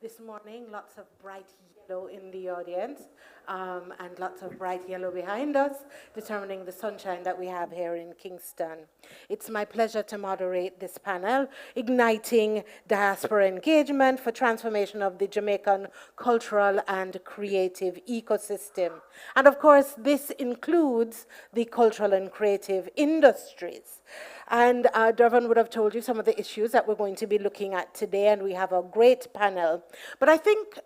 this morning. Lots of bright yellow in the audience and lots of bright yellow behind us, determining the sunshine that we have here in Kingston. It's my pleasure to moderate this panel, Igniting Diaspora Engagement for Transformation of the Jamaican Cultural and Creative Ecosystem. And of course, this includes the cultural and creative industries. And Dervin would have told you some of the issues that we're going to be looking at today, and we have a great panel. But I think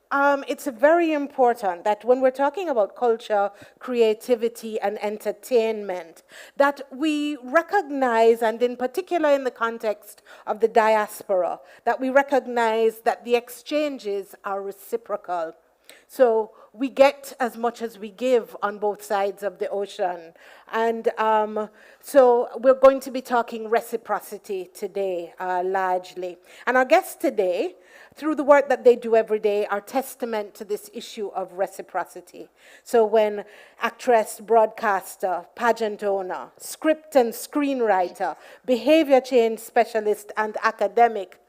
it's very important that when we're talking about culture, creativity, and entertainment, that we recognize, and in particular in the context of the diaspora, that we recognize that the exchanges are reciprocal. So we get as much as we give on both sides of the ocean. And so we're going to be talking reciprocity today, largely. And our guests today, through the work that they do every day, are testament to this issue of reciprocity. So when actress, broadcaster, pageant owner, script and screenwriter, behavior change specialist, and academic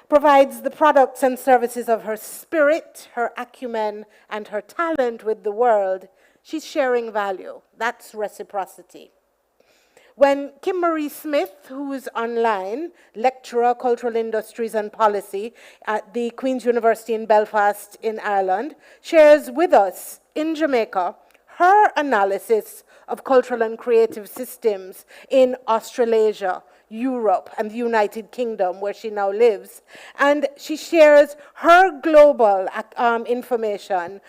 provides the products and services of her spirit, her acumen, and her talent with the world, she's sharing value. That's reciprocity. When Kim Marie Smith, who is online, lecturer, cultural industries and policy at the Queen's University in Belfast in Ireland, shares with us in Jamaica her analysis of cultural and creative systems in Australasia, Europe, and the United Kingdom, where she now lives. And she shares her global information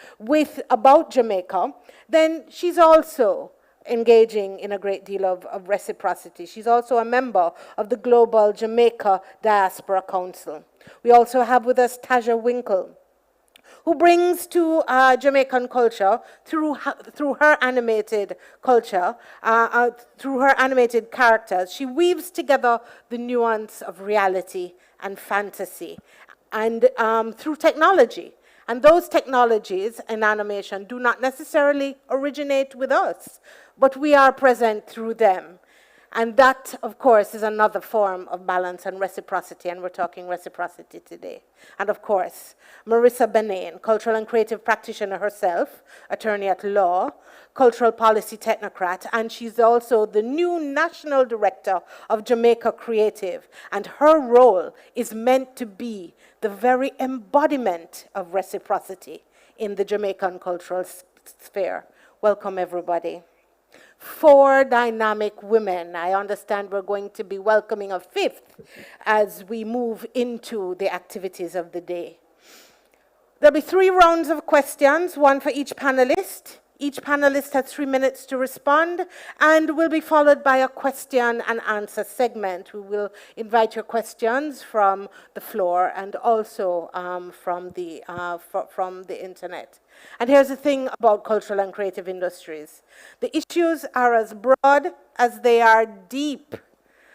about Jamaica. Then she's also engaging in a great deal of reciprocity. She's also a member of the Global Jamaica Diaspora Council. We also have with us Taja Winkle, who brings to Jamaican culture through her animated culture, through her animated characters. She weaves together the nuance of reality and fantasy, and through technology. And those technologies in animation do not necessarily originate with us, but we are present through them. And that, of course, is another form of balance and reciprocity, and we're talking reciprocity today. And of course, Marissa Benain, cultural and creative practitioner herself, attorney at law, cultural policy technocrat, and she's also the new national director of Jamaica Creative. And her role is meant to be the very embodiment of reciprocity in the Jamaican cultural sphere. Welcome, everybody. 4 dynamic women. I understand we're going to be welcoming a 5th as we move into the activities of the day. There'll be 3 rounds of questions, 1 for each panelist. Each panelist has 3 minutes to respond, and will be followed by a question and answer segment. We will invite your questions from the floor and also from the internet. And here's the thing about cultural and creative industries. The issues are as broad as they are deep.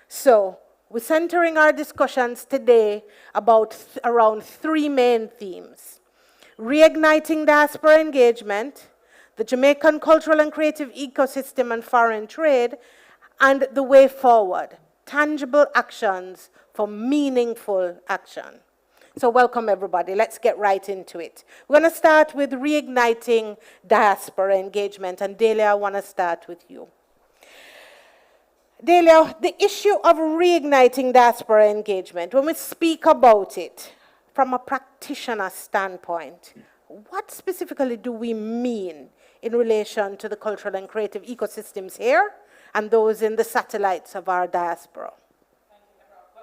So we're centering our discussions today around 3 main themes: reigniting diaspora engagement, the Jamaican cultural and creative ecosystem and foreign trade, and the way forward, tangible actions for meaningful action. So welcome, everybody. Let's get right into it. We're going to start with reigniting diaspora engagement. And Delia, I want to start with you. Delia, the issue of reigniting diaspora engagement, when we speak about it from a practitioner standpoint, what specifically do we mean in relation to the cultural and creative ecosystems here and those in the satellites of our diaspora?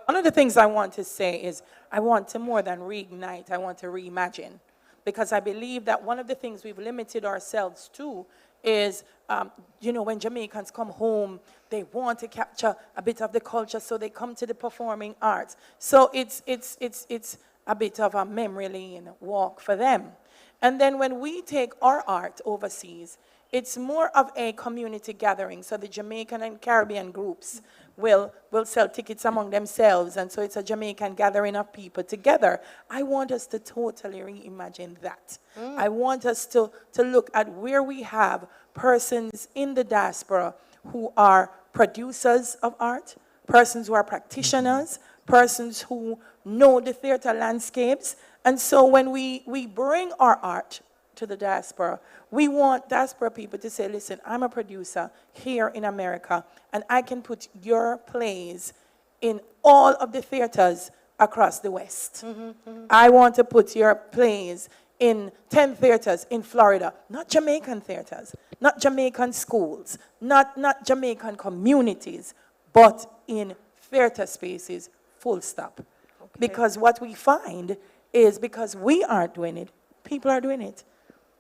One of the things I want to say is I want to more than reignite, I want to reimagine. Because I believe that one of the things we've limited ourselves to is, when Jamaicans come home, they want to capture a bit of the culture, so they come to the performing arts. So it's a bit of a memory lane walk for them. And then when we take our art overseas, it's more of a community gathering. So the Jamaican and Caribbean groups will sell tickets among themselves. And so it's a Jamaican gathering of people together. I want us to totally reimagine that. I want us to look at where we have persons in the diaspora who are producers of art, persons who are practitioners, persons who know the theater landscapes. And so when we bring our art to the diaspora, we want diaspora people to say, listen, I'm a producer here in America, and I can put your plays in all of the theaters across the West. I want to put your plays in 10 theaters in Florida, not Jamaican theaters, not Jamaican schools, not Jamaican communities, but in theater spaces, full stop. Because what we find is because we aren't doing it, people are doing it.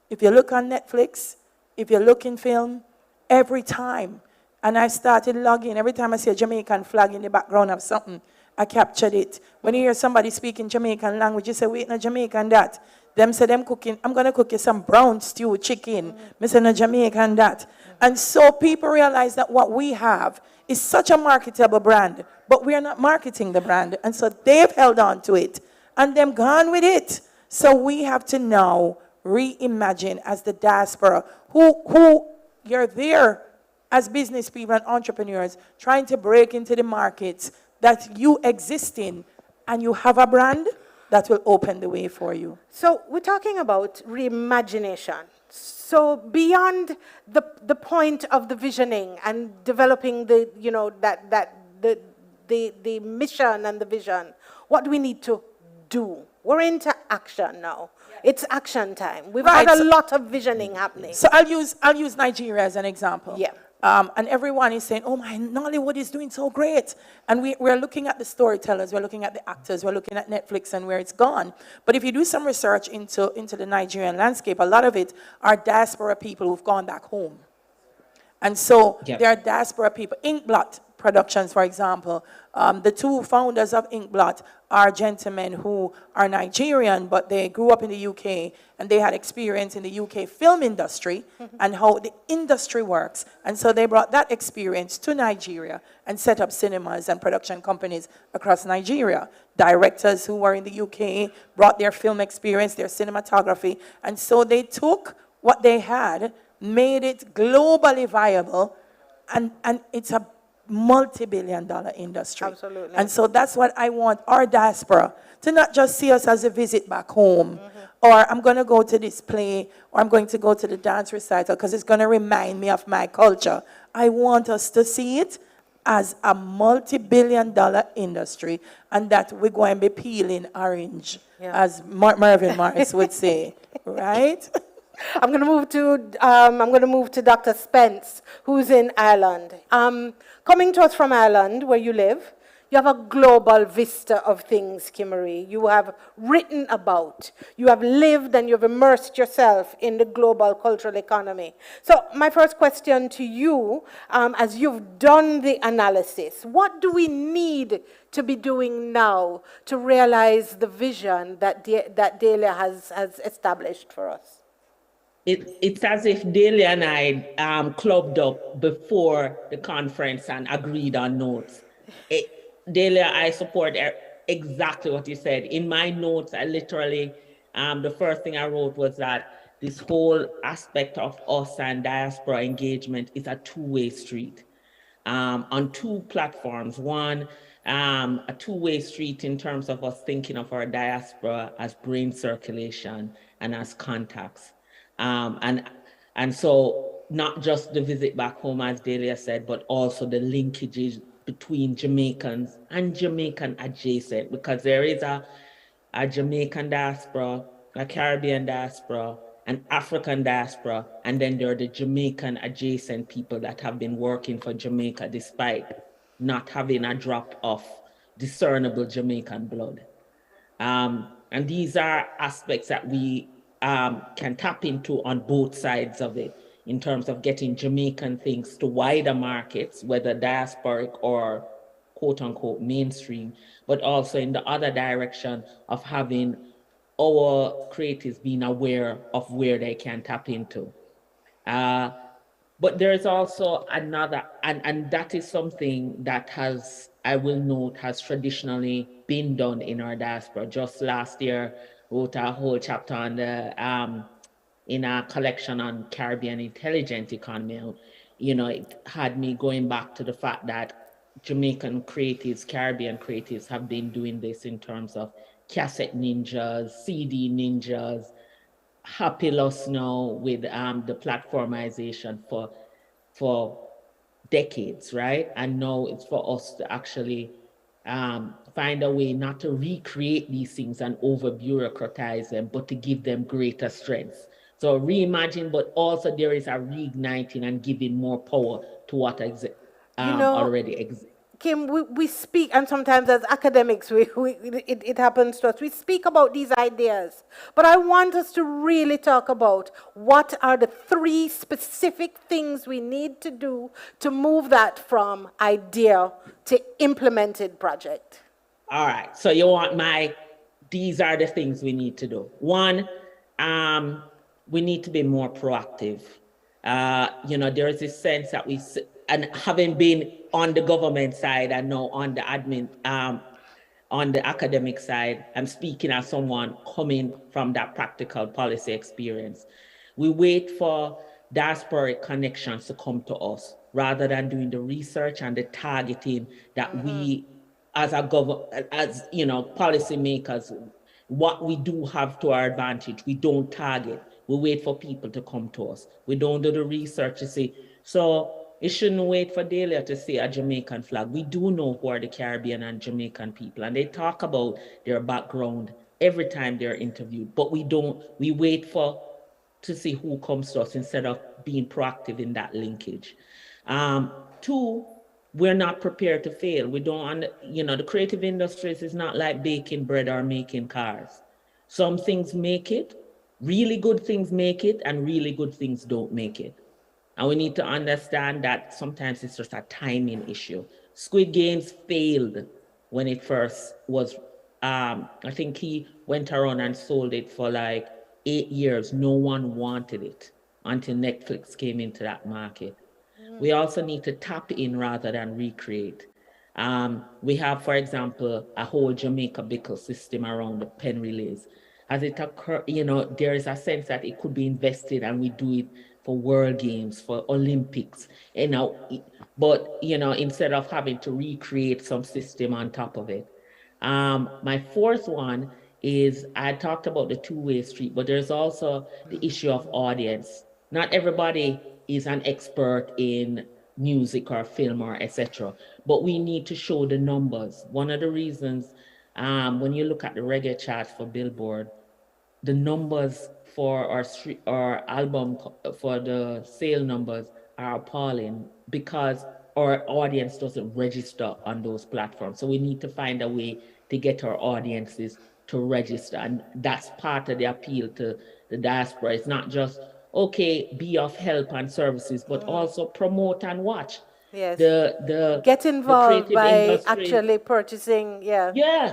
If you look on Netflix, if you look in film, every time, and I started logging, every time I see a Jamaican flag in the background of something, I captured it. When you hear somebody speaking Jamaican language, you say, wait, no Jamaican that. Them say them cooking, I'm going to cook you some brown stew chicken. Me say no Jamaican that. And so people realize that what we have is such a marketable brand, but we are not marketing the brand. And so they've held on to it, and them gone with it. So we have to now reimagine as the diaspora, who you're there as business people and entrepreneurs, trying to break into the markets that you exist in, and you have a brand that will open the way for you. So we're talking about reimagination. So beyond the point of the visioning and developing the, you know, the mission and the vision, what do we need to do? We're into action now. It's action time. We've had a lot of visioning happening. So I'll use Nigeria as an example. Yeah. And everyone is saying, oh my, Nollywood is doing so great. And we're looking at the storytellers, we're looking at the actors, we're looking at Netflix and where it's gone. But if you do some research into the Nigerian landscape, a lot of it are diaspora people who've gone back home. And so there are diaspora people. Inkblot Productions, for example, the two founders of Inkblot are gentlemen who are Nigerian, but they grew up in the UK, and they had experience in the UK film industry and how the industry works. And so they brought that experience to Nigeria and set up cinemas and production companies across Nigeria. Directors who were in the UK brought their film experience, their cinematography, and so they took what they had, made it globally viable, and it's a multi-billion-dollar industry. Absolutely. And so that's what I want our diaspora to not just see us as a visit back home, or I'm going to go to this play, or I'm going to go to the dance recital because it's going to remind me of my culture. I want us to see it as a multi-billion-dollar industry, and that we're going to be peeling orange, as Marvin Morris would say, right? I'm going to move to Dr. Spence, who's in Ireland. Coming to us from Ireland, where you live, you have a global vista of things, Kimmery. You have written about, you have lived, and you've immersed yourself in the global cultural economy. So my first question to you, as you've done the analysis, what do we need to be doing now to realize the vision that Delia has established for us? It's as if Delia and I clubbed up before the conference and agreed on notes. Delia, I support exactly what you said. In my notes, I literally, the first thing I wrote was that this whole aspect of us and diaspora engagement is a two-way street on two platforms. One, a two-way street in terms of us thinking of our diaspora as brain circulation and as contacts. And so not just the visit back home, as Delia said, but also the linkages between Jamaicans and Jamaican adjacent, because there is a Jamaican diaspora, a Caribbean diaspora, an African diaspora, and then there are the Jamaican adjacent people that have been working for Jamaica despite not having a drop of discernible Jamaican blood. And these are aspects that we can tap into on both sides of it in terms of getting Jamaican things to wider markets, whether diasporic or quote unquote mainstream, but also in the other direction of having our creatives being aware of where they can tap into. But there's also another, and that is something that has, I will note, has traditionally been done in our diaspora. Just last year, wrote a whole chapter on the, in a collection on Caribbean intelligent economy. You know, it had me going back to the fact that Jamaican creatives, Caribbean creatives have been doing this in terms of cassette ninjas, CD ninjas, Happy Loss now with the platformization for decades, right? And now it's for us to actually find a way not to recreate these things and over bureaucratize them, but to give them greater strength. So reimagine, but also there is a reigniting and giving more power to what You know, already exists. Kim, we speak, and sometimes as academics, it happens to us. We speak about these ideas, but I want us to really talk about what are the three specific things we need to do to move that from idea to implemented project. All right. So you want these are the things we need to do. One, we need to be more proactive. There is this sense that and having been on the government side and now on the on the academic side, I'm speaking as someone coming from that practical policy experience. We wait for diasporic connections to come to us rather than doing the research and the targeting that we as policymakers, what we do have to our advantage, we don't target. We wait for people to come to us. We don't do the research to see. So it shouldn't wait for Delia to see a Jamaican flag. We do know who are the Caribbean and Jamaican people, and they talk about their background every time they're interviewed. But we wait to see who comes to us instead of being proactive in that linkage. Two, we're not prepared to fail. We don't, the creative industries is not like baking bread or making cars. Some things make it, really good things make it, and really good things don't make it. And we need to understand that sometimes it's just a timing issue. Squid Games failed when it first was, I think he went around and sold it for like 8 years. No one wanted it until Netflix came into that market. We also need to tap in rather than recreate. We have, for example, a whole Jamaica Bickle system around the pen relays. As it occurs, there is a sense that it could be invested and we do it for World Games, for Olympics, but, instead of having to recreate some system on top of it. My fourth one is I talked about the two-way street, but there's also the issue of audience. Not everybody is an expert in music or film or etc. But we need to show the numbers. One of the reasons when you look at the reggae charts for Billboard, the numbers for our album for the sale numbers are appalling because our audience doesn't register on those platforms. So we need to find a way to get our audiences to register. And that's part of the appeal to the diaspora. It's not just, okay, be of help and services, but also promote and watch. Yes. The Get involved creative by industry. actually purchasing, Yeah,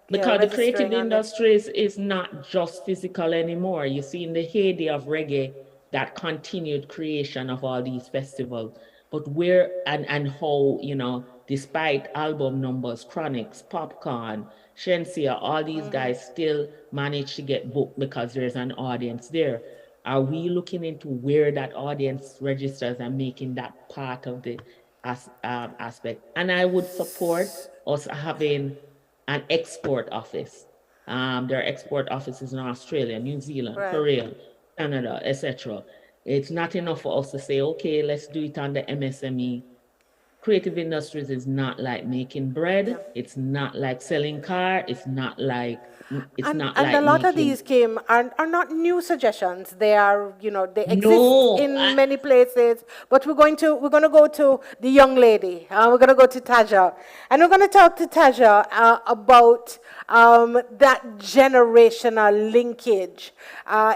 because the creative registering on it. industries is not just physical anymore. You see, in the heyday of reggae, that continued creation of all these festivals, but where and how, despite album numbers, Chronics, Popcorn, Shensia, all these guys still manage to get booked because there's an audience there. Are we looking into where that audience registers and making that part of the aspect? And I would support us having an export office. There are export offices in Australia, New Zealand, Right. Korea, Canada, etc. It's not enough for us to say, okay, let's do it on the MSME. Creative industries is not like making bread. It's not like selling car. It's not like And a lot of these are not new suggestions. They are, they exist in many places. But we're going to go to the young lady. We're going to go to Taja, and we're going to talk to Taja about that generational linkage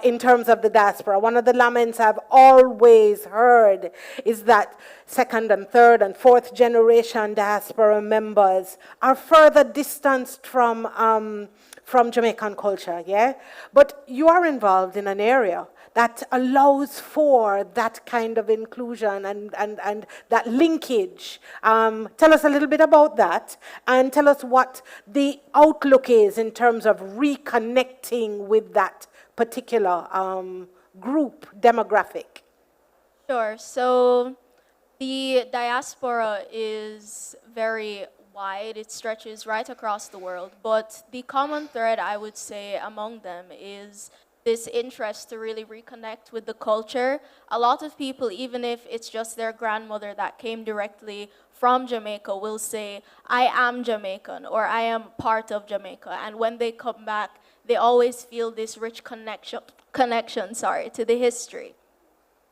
in terms of the diaspora. One of the laments I've always heard is that second and third and fourth generation diaspora members are further distanced from Jamaican culture, yeah? But you are involved in an area that allows for that kind of inclusion and that linkage. Tell us a little bit about that, and tell us what the outlook is in terms of reconnecting with that particular group demographic. Sure. So The diaspora is very wide. It stretches right across the world. But the common thread, I would say, among them is this interest to really reconnect with the culture. A lot of people, even if it's just their grandmother that came directly from Jamaica, will say, I am Jamaican, or I am part of Jamaica. And when they come back, they always feel this rich connection, to the history.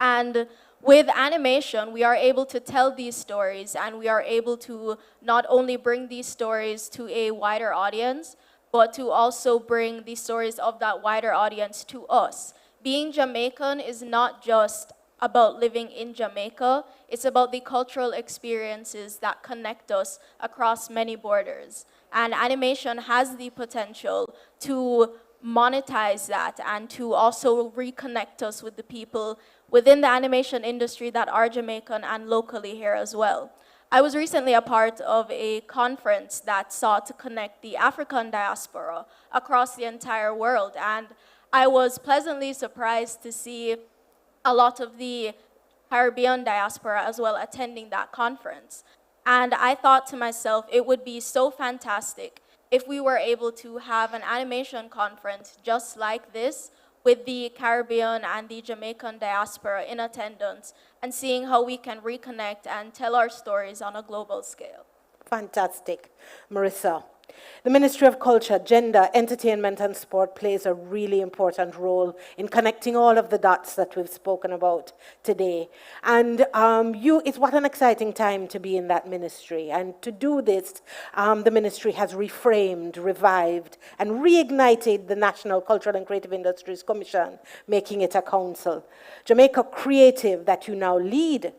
And with animation, we are able to tell these stories, and we are able to not only bring these stories to a wider audience, but to also bring the stories of that wider audience to us. Being Jamaican is not just about living in Jamaica, it's about the cultural experiences that connect us across many borders. And animation has the potential to monetize that and to also reconnect us with the people within the animation industry that are Jamaican and locally here as well. I was recently a part of a conference that sought to connect the African diaspora across the entire world, and I was pleasantly surprised to see a lot of the Caribbean diaspora as well attending that conference. And I thought to myself, it would be so fantastic if we were able to have an animation conference just like this with the Caribbean and the Jamaican diaspora in attendance and seeing how we can reconnect and tell our stories on a global scale. Fantastic. Marissa, the Ministry of Culture, Gender, Entertainment and Sport plays a really important role in connecting all of the dots that we've spoken about today. And it's what an exciting time to be in that ministry. And to do this, the ministry has reframed, revived, and reignited the National Cultural and Creative Industries Commission, making it a council. Jamaica Creative, that you now lead,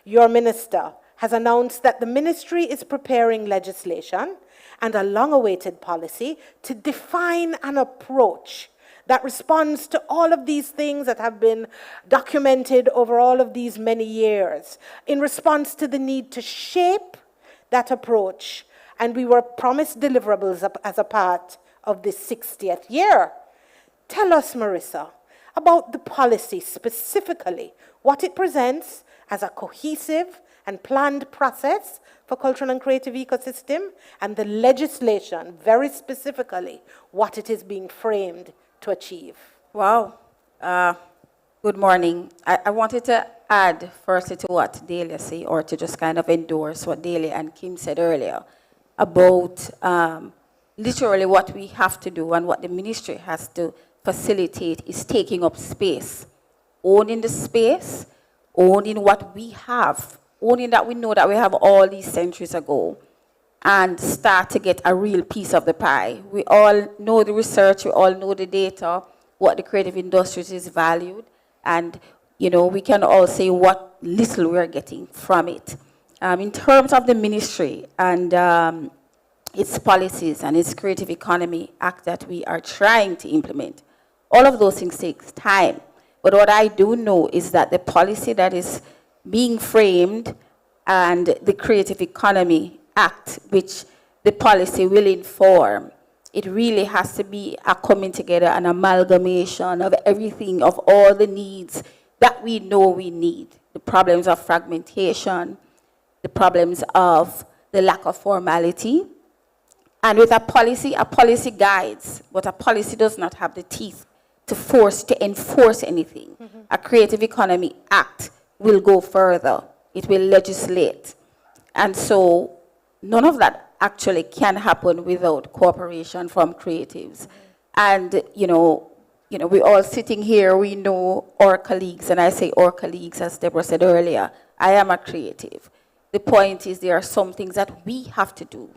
your minister, has announced that the ministry is preparing legislation and a long-awaited policy to define an approach that responds to all of these things that have been documented over all of these many years, in response to the need to shape that approach. And we were promised deliverables as a part of this 60th year. Tell us, Marissa, about the policy specifically, what it presents as a cohesive and planned process for cultural and creative ecosystem, and the legislation, very specifically, what it is being framed to achieve. Wow. Good morning. I wanted to add firstly to what Delia said, or to just kind of endorse what Delia and Kim said earlier about literally what we have to do and what the ministry has to facilitate is taking up space, owning the space, owning what we have, owning that we know that we have all these centuries ago, and start to get a real piece of the pie. We all know the research, we all know the data, what the creative industries is valued, and we can all say what little we're getting from it. In terms of the ministry and its policies and its Creative Economy Act that we are trying to implement, all of those things take time. But what I do know is that the policy that is being framed and the Creative Economy Act, which the policy will inform, it really has to be a coming together, an amalgamation of everything, of all the needs that we know we need. The problems of fragmentation, the problems of the lack of formality. And with a policy guides, but a policy does not have the teeth to enforce anything. Mm-hmm. A Creative Economy Act will go further. It will legislate. And so none of that actually can happen without cooperation from creatives. And, we're all sitting here, we know our colleagues, and I say our colleagues, as Deborah said earlier, I am a creative. The point is there are some things that we have to do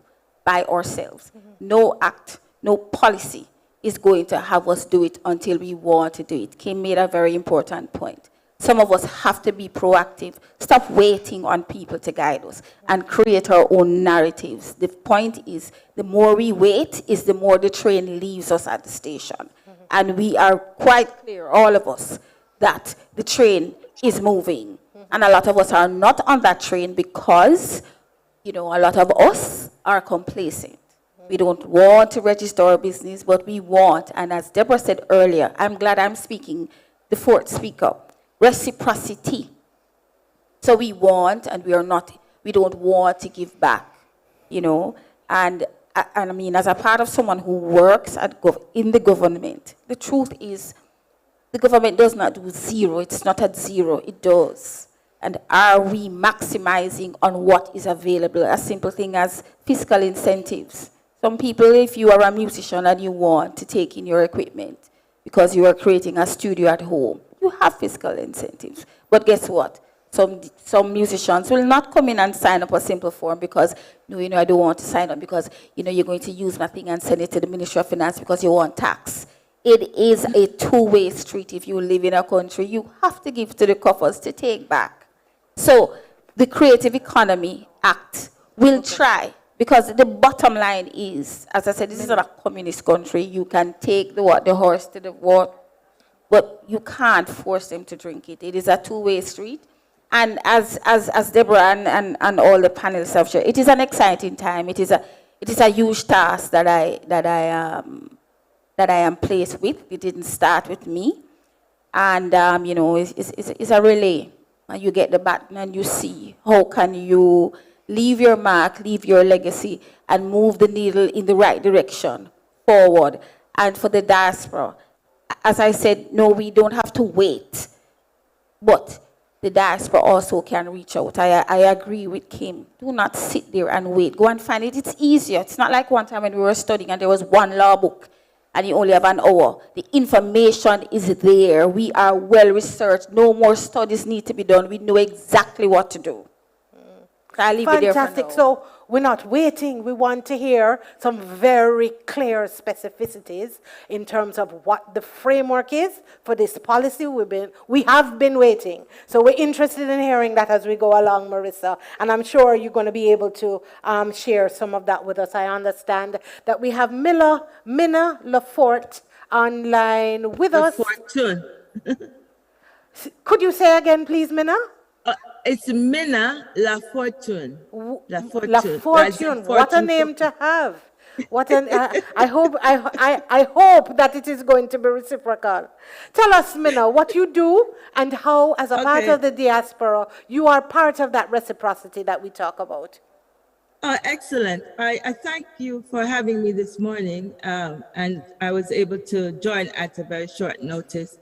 by ourselves. Mm-hmm. No act, no policy is going to have us do it until we want to do it. Kim made a very important point. Some of us have to be proactive, stop waiting on people to guide us, and create our own narratives. The point is, the more we wait, is the more the train leaves us at the station. Mm-hmm. And we are quite clear, all of us, that the train is moving. Mm-hmm. And a lot of us are not on that train because, a lot of us are complacent. Mm-hmm. We don't want to register our business, but we want, and as Deborah said earlier, I'm glad I'm speaking, the fourth speaker, reciprocity. So we want, and we don't want to give back, and I mean, as a part of someone who works in the government, the truth is the government does not do zero. It's not at zero, it does. And are we maximizing on what is available? A simple thing as fiscal incentives. Some people, if you are a musician and you want to take in your equipment because you are creating a studio at home, you have fiscal incentives. But guess what? Some musicians will not come in and sign up a simple form because, no, I don't want to sign up because, you're going to use my thing and send it to the Ministry of Finance because you want tax. It is a two-way street. If you live in a country, you have to give to the coffers to take back. So the Creative Economy Act will try, because the bottom line is, as I said, this is not a communist country. You can take the horse to the water, but you can't force them to drink it. It is a two-way street. And as Deborah and all the panelists have shared, it is an exciting time. It is a huge task that I am placed with. It didn't start with me, and it's a relay. And you get the baton and you see how can you leave your mark, leave your legacy, and move the needle in the right direction forward. And for the diaspora, as I said, no, we don't have to wait, but the diaspora also can reach out. I agree with Kim. Do not sit there and wait. Go and find it. It's easier. It's not like one time when we were studying and there was one law book and you only have an hour. The information is there. We are well researched. No more studies need to be done. We know exactly what to do. I'll leave it there for Fantastic. now. So we're not waiting. We want to hear some very clear specificities in terms of what the framework is for this policy. We have been waiting. So we're interested in hearing that as we go along, Marissa. And I'm sure you're going to be able to share some of that with us. I understand that we have Minna Lafort online with us. Fortune. Could you say again, please, Minna? It's Minna La Fortune. La Fortune. La Fortune. What a name to have. I hope that it is going to be reciprocal. Tell us, Minna, what you do and how, as a part of the diaspora, you are part of that reciprocity that we talk about. Excellent. I thank you for having me this morning, and I was able to join at a very short notice.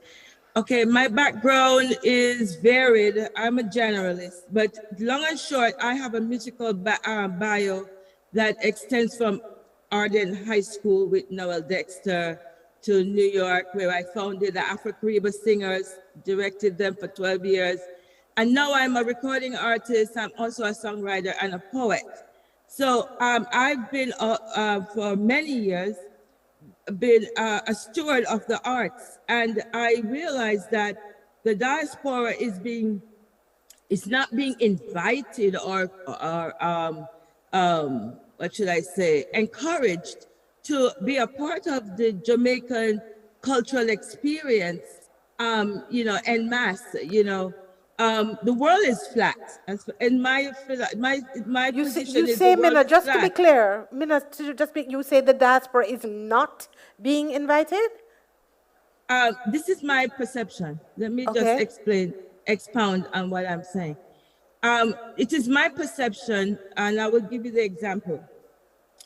Okay, my background is varied. I'm a generalist, but long and short, I have a musical bio that extends from Arden High School with Noel Dexter to New York, where I founded the Afro-Caribbean Singers, directed them for 12 years. And now I'm a recording artist. I'm also a songwriter and a poet. So I've been, for many years, been a steward of the arts, and I realized that the diaspora is not being invited or what should I say, encouraged to be a part of the Jamaican cultural experience, en masse. The world is flat. In my position, You say, Minna, just flat. to be clear, Minna, you say the diaspora is not being invited? This is my perception. Let me just expound on what I'm saying. It is my perception, and I will give you the example,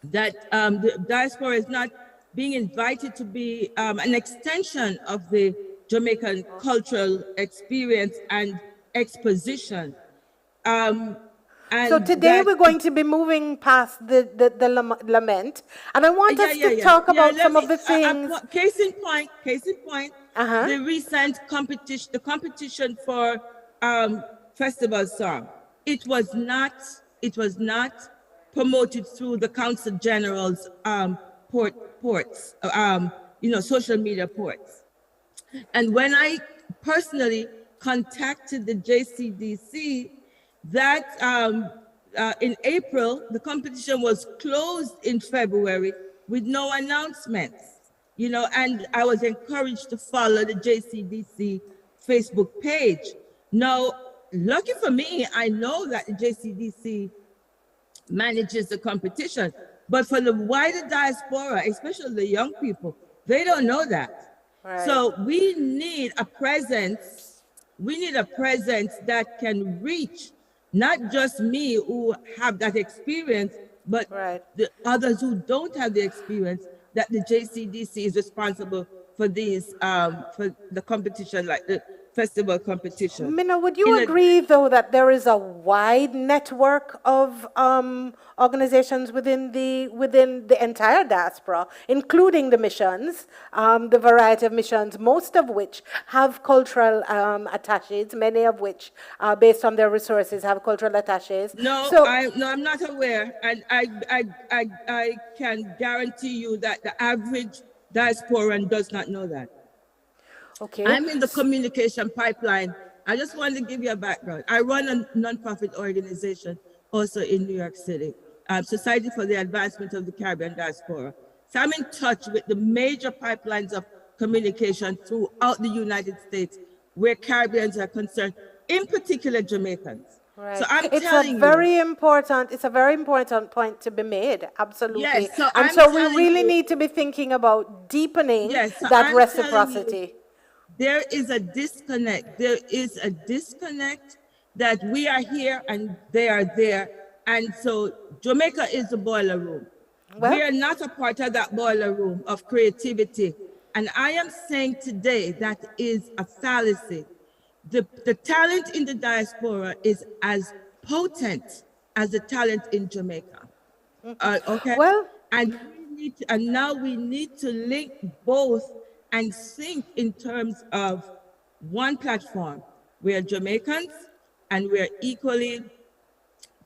that the diaspora is not being invited to be an extension of the Jamaican cultural experience and exposition. So today we're going to be moving past the lament, and I want us to talk about some of the things. Case in point, the recent competition for festival song. It was not promoted through the Council General's ports, social media ports. And when I personally contacted the JCDC, that in April, the competition was closed in February with no announcements, and I was encouraged to follow the JCDC Facebook page. Now, lucky for me, I know that the JCDC manages the competition, but for the wider diaspora, especially the young people, they don't know that. Right. So we need a presence We need a presence that can reach not just me who have that experience, but Right. the others who don't have the experience, that the JCDC is responsible for these, for the competition, like the festival competition. Minna, would you In a- agree, though, that there is a wide network of organizations within the entire diaspora, including the missions, the variety of missions, most of which have cultural attaches, many of which, based on their resources, have cultural attaches. No, So, I'm not aware, and I can guarantee you that the average diasporan does not know that. okay. I'm in the communication pipeline. I just wanted to give you a background. I run a nonprofit organization also in New York City, Society for the Advancement of the Caribbean Diaspora. So I'm in touch with the major pipelines of communication throughout the United States where Caribbeans are concerned, in particular Jamaicans. Right. So I'm It's telling a you, very important point to be made, absolutely. Yes, so And I'm so we telling really you- need to be thinking about deepening Yes, so that I'm telling reciprocity. there is a disconnect. There is a disconnect that we are here and they are there. And so Jamaica is the boiler room. Well- We are not a part of that boiler room of creativity. And I am saying today that is a fallacy. The talent in the diaspora is as potent as the talent in Jamaica. Okay. Well- and and now we need to link both and think in terms of one platform. We are Jamaicans and we are equally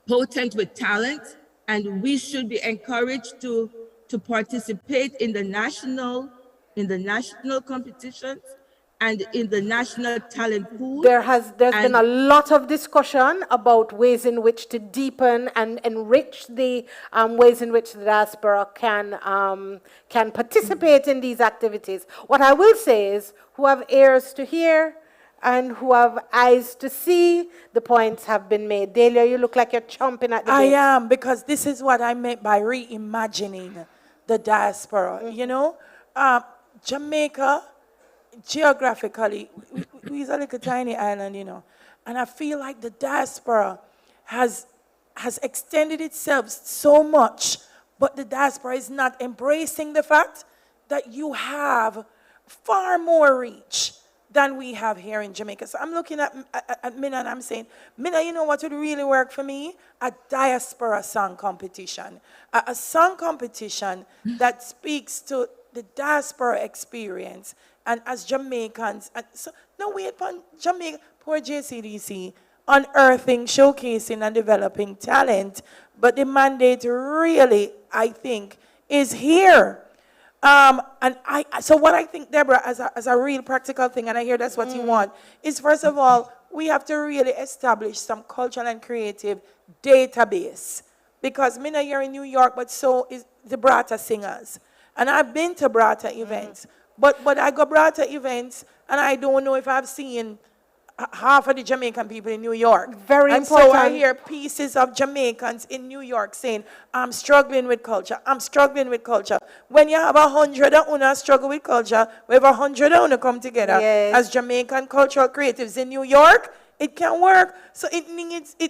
potent with talent, and we should be encouraged to participate in the national competitions and in the national talent pool. There's been And- a lot of discussion about ways in which to deepen and enrich the ways in which the diaspora can participate in these activities. What I will say is, who have ears to hear and who have eyes to see, the points have been made. Delia, you look like you're chomping at the I bit. am, because this is what I meant by reimagining the diaspora. You know, Jamaica, geographically, we're a little tiny island, you know, and I feel like the diaspora has extended itself so much, but the diaspora is not embracing the fact that you have far more reach than we have here in Jamaica. So I'm looking at Minna and I'm saying, Minna, you know what would really work for me? A diaspora song competition. A song competition that speaks to the diaspora experience. And as Jamaicans, and so, no, wait upon Jamaica, poor JCDC, unearthing, showcasing, and developing talent. But the mandate really, I think, is here. So what I think, Deborah, as a real practical thing, and I hear that's what you want, is first of all, we have to really establish some cultural and creative database. Because Minna, you're in New York, but so is the Brata singers. And I've been to Brata events, but I go Brata events, and I don't know if I've seen half of the Jamaican people in New York. Very and so I important. hear pieces of Jamaicans in New York saying, I'm struggling with culture, I'm struggling with culture. When you have 100 of una struggle with culture, we have 100 of una come together Yes. as Jamaican cultural creatives in New York, it can work. So it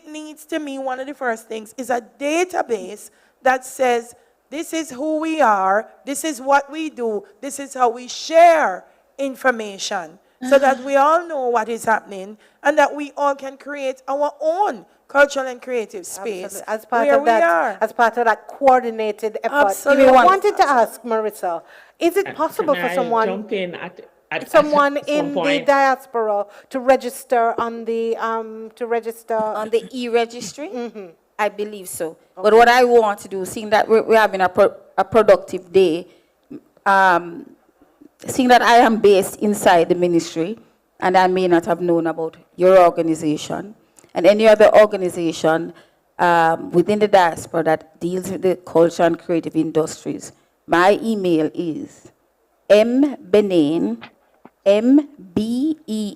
needs to me, one of the first things is a database that says, this is who we are, this is what we do, this is how we share information, so that we all know what is happening and that we all can create our own cultural and creative space Absolutely. As part where of we that, are. as part of that coordinated effort. Absolutely. I wanted to ask Marissa, is it possible Can for I someone, jump in at someone some in the point? diaspora to register on the On the e-registry? I believe so. But what I want to do, seeing that we're having a productive day, seeing that I am based inside the ministry, and I may not have known about your organization, and any other organization within the diaspora that deals with the culture and creative industries, my email is mbenain, MBENAIN,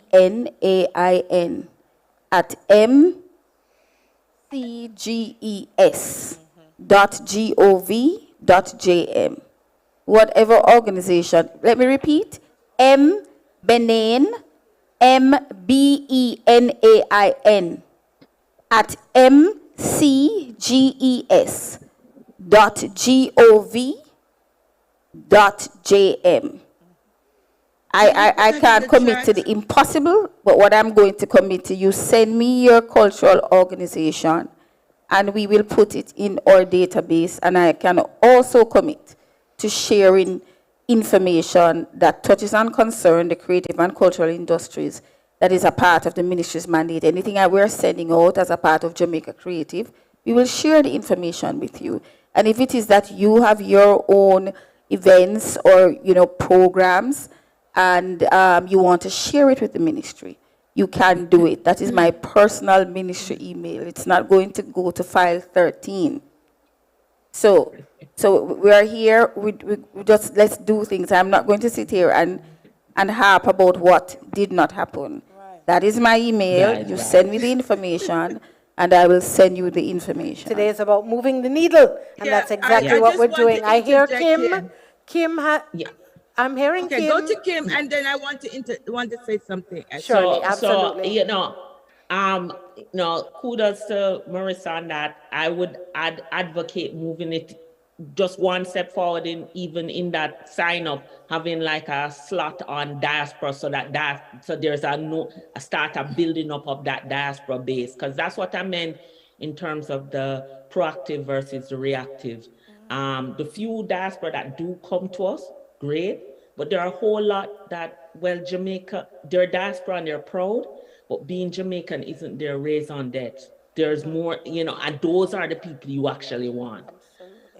at mcges.gov.jm. Whatever organization, let me repeat, mbenain, MBENAIN at mcges.gov.jm. I can't commit to the impossible, but what I'm going to commit to, you send me your cultural organization and we will put it in our database, and I can also commit to sharing information that touches and concerns the creative and cultural industries that is a part of the ministry's mandate. Anything that we're sending out as a part of Jamaica Creative, we will share the information with you. And if it is that you have your own events or programs and you want to share it with the ministry, you can do it. That is my personal ministry email. It's not going to go to file 13. So we are here, we just, let's do things. I'm not going to sit here and harp about what did not happen. Right. That is my email. You send me the information, and I will send you the information. Today is about moving the needle, and that's exactly what we're doing. I hear Kim. I'm hearing Kim. Okay, go to Kim, and then I want to say something. Surely, absolutely. So, kudos to Marissa on that. I would advocate moving it just one step forward even in that sign up, having like a slot on Diaspora, so there's a startup building up of that Diaspora base, because that's what I meant in terms of the proactive versus the reactive. The few Diaspora that do come to us, great, but there are a whole lot that, Jamaica, they're Diaspora and they're proud, but being Jamaican isn't their raison d'etre. There's more, and those are the people you actually want.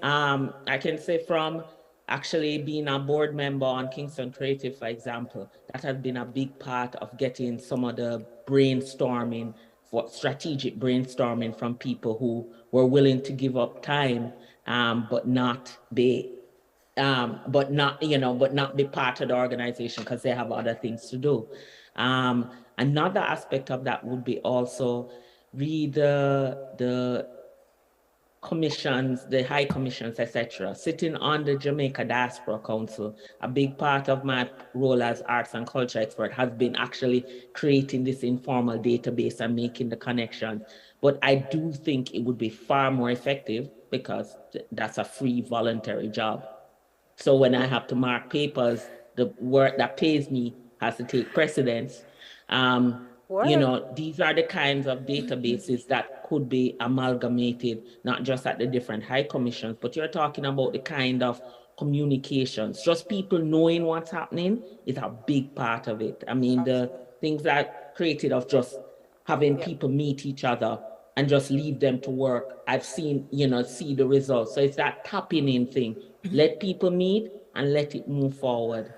I can say from actually being a board member on Kingston Creative, for example, that has been a big part of getting some of the brainstorming, for strategic brainstorming from people who were willing to give up time, but not be part of the organization because they have other things to do. Another aspect of that would be also read the commissions, the high commissions, etc. Sitting on the Jamaica Diaspora Council, a big part of my role as arts and culture expert has been actually creating this informal database and making the connection. But I do think it would be far more effective because that's a free voluntary job. So when I have to mark papers, the work that pays me has to take precedence. These are the kinds of databases that could be amalgamated, not just at the different high commissions, but you're talking about the kind of communications. Just people knowing what's happening is a big part of it. I mean, the things that created of just having people meet each other and just leave them to work, I've seen, see the results. So it's that tapping in thing. Let people meet and let it move forward.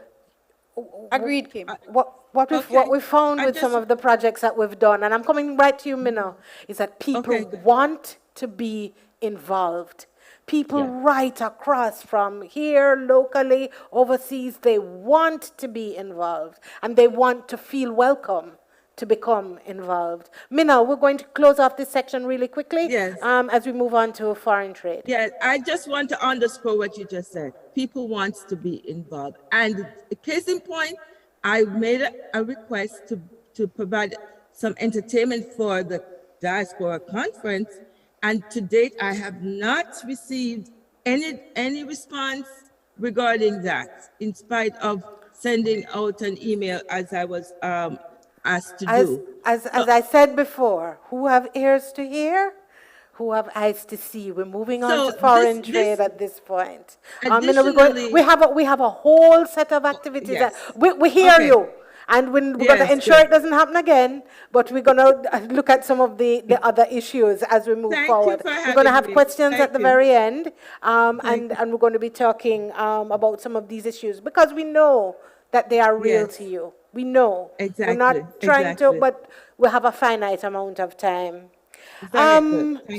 Agreed, Kim. What we found with some of the projects that we've done, and I'm coming right to you, Minna, is that people want to be involved. People right across from here, locally, overseas, they want to be involved, and they want to feel welcome to become involved. Minna, we're going to close off this section really quickly as we move on to foreign trade. Yeah, I just want to underscore what you just said. People want to be involved. And case in point, I made a request to provide some entertainment for the Diaspora Conference, and to date, I have not received any response regarding that, in spite of sending out an email as I was asked to do. As I said before, who have ears to hear, who have eyes to see. We're moving on to foreign trade at this point. We have a whole set of activities. We hear you, and we're going to ensure it doesn't happen again, but we're going to look at some of the other issues as we move forward. We're going to have questions at the very end, and we're going to be talking about some of these issues because we know that they are real to you. We know. Exactly. We're not trying to, but we have a finite amount of time.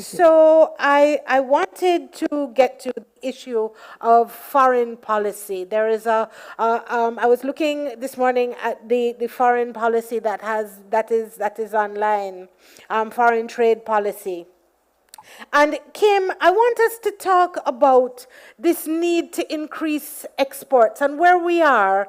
So I wanted to get to the issue of foreign policy. There is I was looking this morning at the foreign policy that is online, foreign trade policy. And Kim, I want us to talk about this need to increase exports and where we are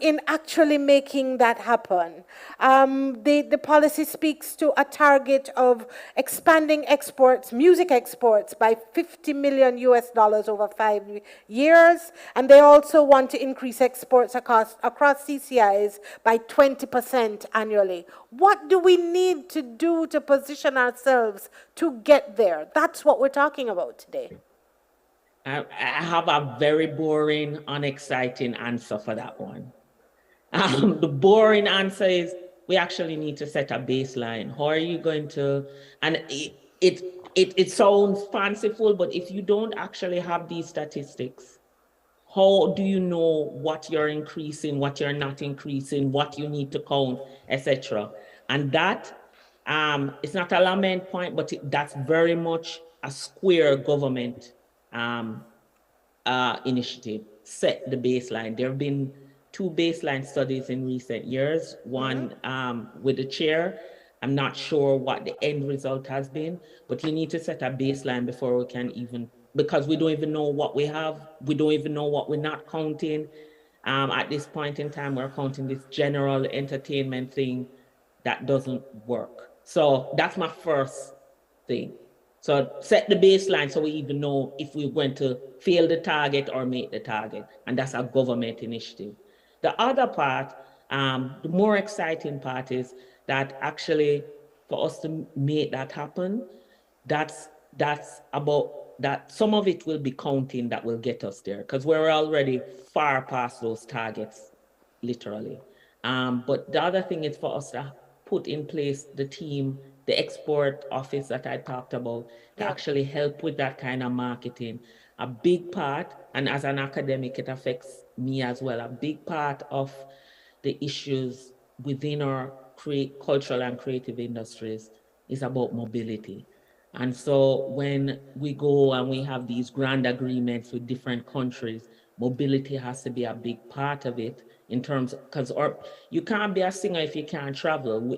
in actually making that happen. The policy speaks to a target of expanding exports, music exports, by 50 million US dollars over 5 years. And they also want to increase exports across CCIs by 20% annually. What do we need to do to position ourselves to get there? That's what we're talking about today. I have a very boring, unexciting answer for that one. The boring answer is we actually need to set a baseline. How are you going to, and it sounds fanciful, but if you don't actually have these statistics, how do you know what you're increasing, what you're not increasing, what you need to count, etc.? And that, it's not a lament point, but that's very much a square government initiative. Set the baseline. There have been 2 baseline studies in recent years, one with the chair. I'm not sure what the end result has been, but you need to set a baseline before we can even, because we don't even know what we have. We don't even know what we're not counting. At this point in time, we're counting this general entertainment thing that doesn't work. So that's my first thing. So set the baseline so we even know if we're going to fail the target or make the target. And that's a government initiative. The other part, the more exciting part is that actually for us to make that happen, that's about that some of it will be counting that will get us there because we're already far past those targets, literally. But the other thing is for us to put in place the team, the export office that I talked about, to actually help with that kind of marketing. A big part, and as an academic, it affects me as well, a big part of the issues within our cultural and creative industries is about mobility. And so when we go and we have these grand agreements with different countries, mobility has to be a big part of it in terms, because you can't be a singer if you can't travel.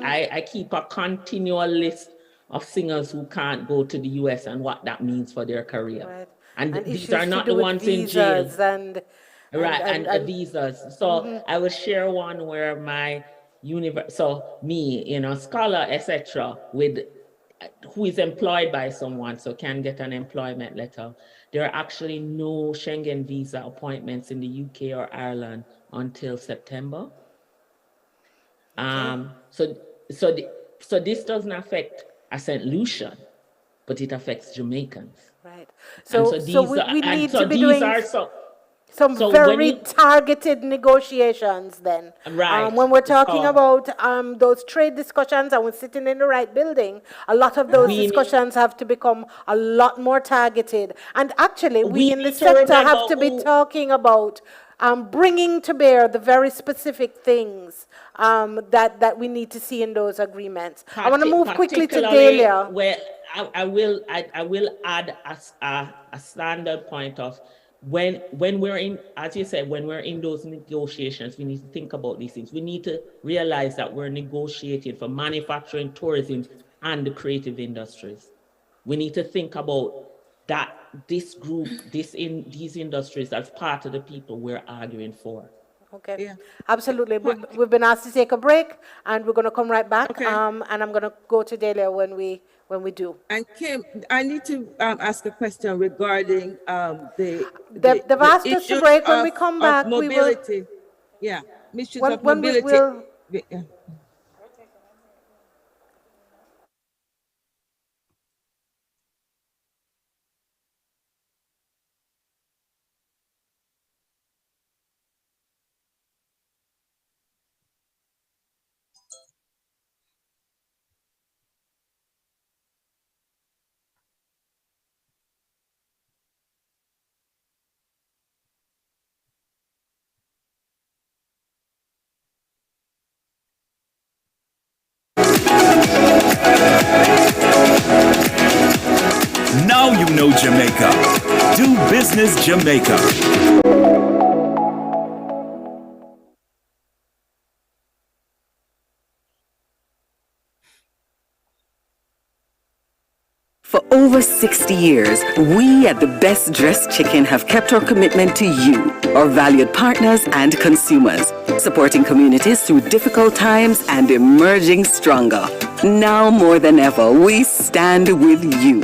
I keep a continual list of singers who can't go to the US and what that means for their career. Right. And these issues are to not do the with ones in jail. visas and Right, and visas. So I will share one where my so me, scholar, etc., with who is employed by someone, so can get an employment letter. There are actually no Schengen visa appointments in the UK or Ireland until September. So this doesn't affect a St. Lucian, but it affects Jamaicans. right. So We need to be doing some so very targeted negotiations then. Right. When we're talking about those trade discussions and we're sitting in the right building, a lot of those discussions have to become a lot more targeted. And actually, we in the sector have to be talking about bringing to bear the very specific things that we need to see in those agreements. I want to move quickly to Delia. Where I will add a standard point of when we're in, as you said, when we're in those negotiations, we need to think about these things. We need to realize that we're negotiating for manufacturing, tourism, and the creative industries. We need to think about that this group, these industries as part of the people we're arguing for. Okay, yeah. Absolutely. We've been asked to take a break, and we're going to come right back. Okay. And I'm going to go to Delia when we do. And Kim, I need to ask a question regarding They've asked us to break. When we come back, mobility. we will. Yeah, issues of mobility. Yeah. Now you know Jamaica. Do business Jamaica. over 60 years, we at the Best Dressed Chicken have kept our commitment to you, our valued partners and consumers, supporting communities through difficult times and emerging stronger. Now more than ever, we stand with you.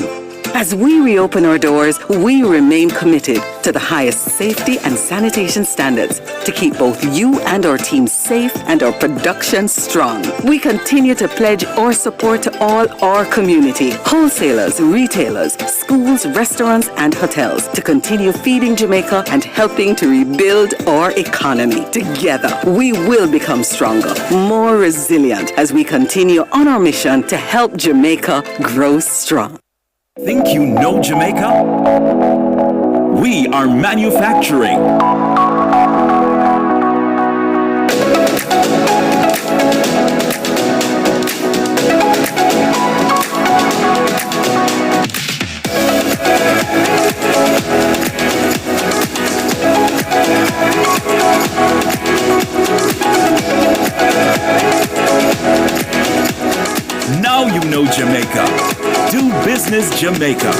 As we reopen our doors, we remain committed to the highest safety and sanitation standards to keep both you and our team safe and our production strong. We continue to pledge our support to all our community, wholesalers, retailers, schools, restaurants, and hotels to continue feeding Jamaica and helping to rebuild our economy. Together, we will become stronger, more resilient as we continue on our mission to help Jamaica grow strong. Think you know Jamaica? We are manufacturing. Now you know Jamaica. Do Business Jamaica.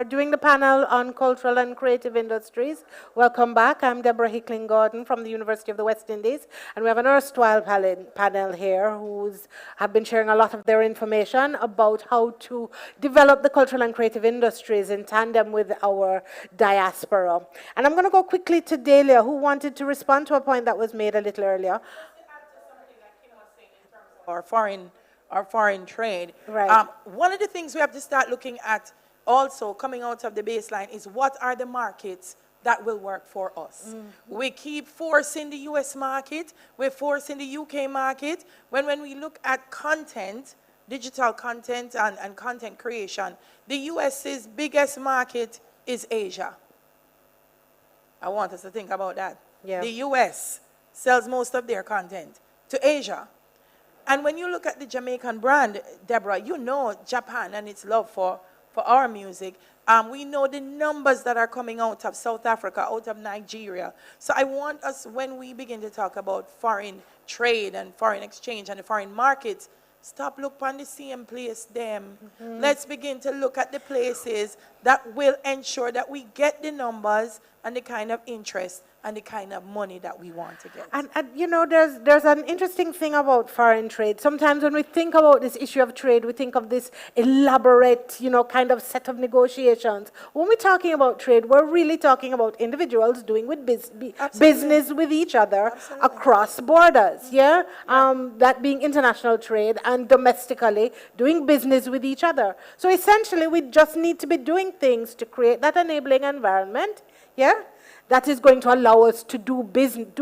We're doing the panel on cultural and creative industries. Welcome back. I'm Deborah Hickling-Gordon from the University of the West Indies, and we have an erstwhile panel here who's have been sharing a lot of their information about how to develop the cultural and creative industries in tandem with our diaspora. And I'm going to go quickly to Delia, who wanted to respond to a point that was made a little earlier. Our foreign trade. Right. One of the things we have to start looking at also coming out of the baseline is what are the markets that will work for us. We keep forcing the US market, we're forcing the UK market. When we look at content, digital content and content creation, the US's biggest market is Asia. I want us to think about that. Yeah. The US sells most of their content to Asia. And when you look at the Jamaican brand, Deborah, you know Japan and its love for our music. We know the numbers that are coming out of South Africa, out of Nigeria. So I want us, when we begin to talk about foreign trade and foreign exchange and the foreign markets, stop look on the same place them. Let's begin to look at the places that will ensure that we get the numbers and the kind of interest and the kind of money that we want to get. And you know, there's an interesting thing about foreign trade. Sometimes when we think about this issue of trade, we think of this elaborate, you know, kind of set of negotiations. When we're talking about trade, we're really talking about individuals doing with business with each other across borders, yeah? That being international trade and domestically doing business with each other. So essentially, we just need to be doing things to create that enabling environment, yeah? That is going to allow us to do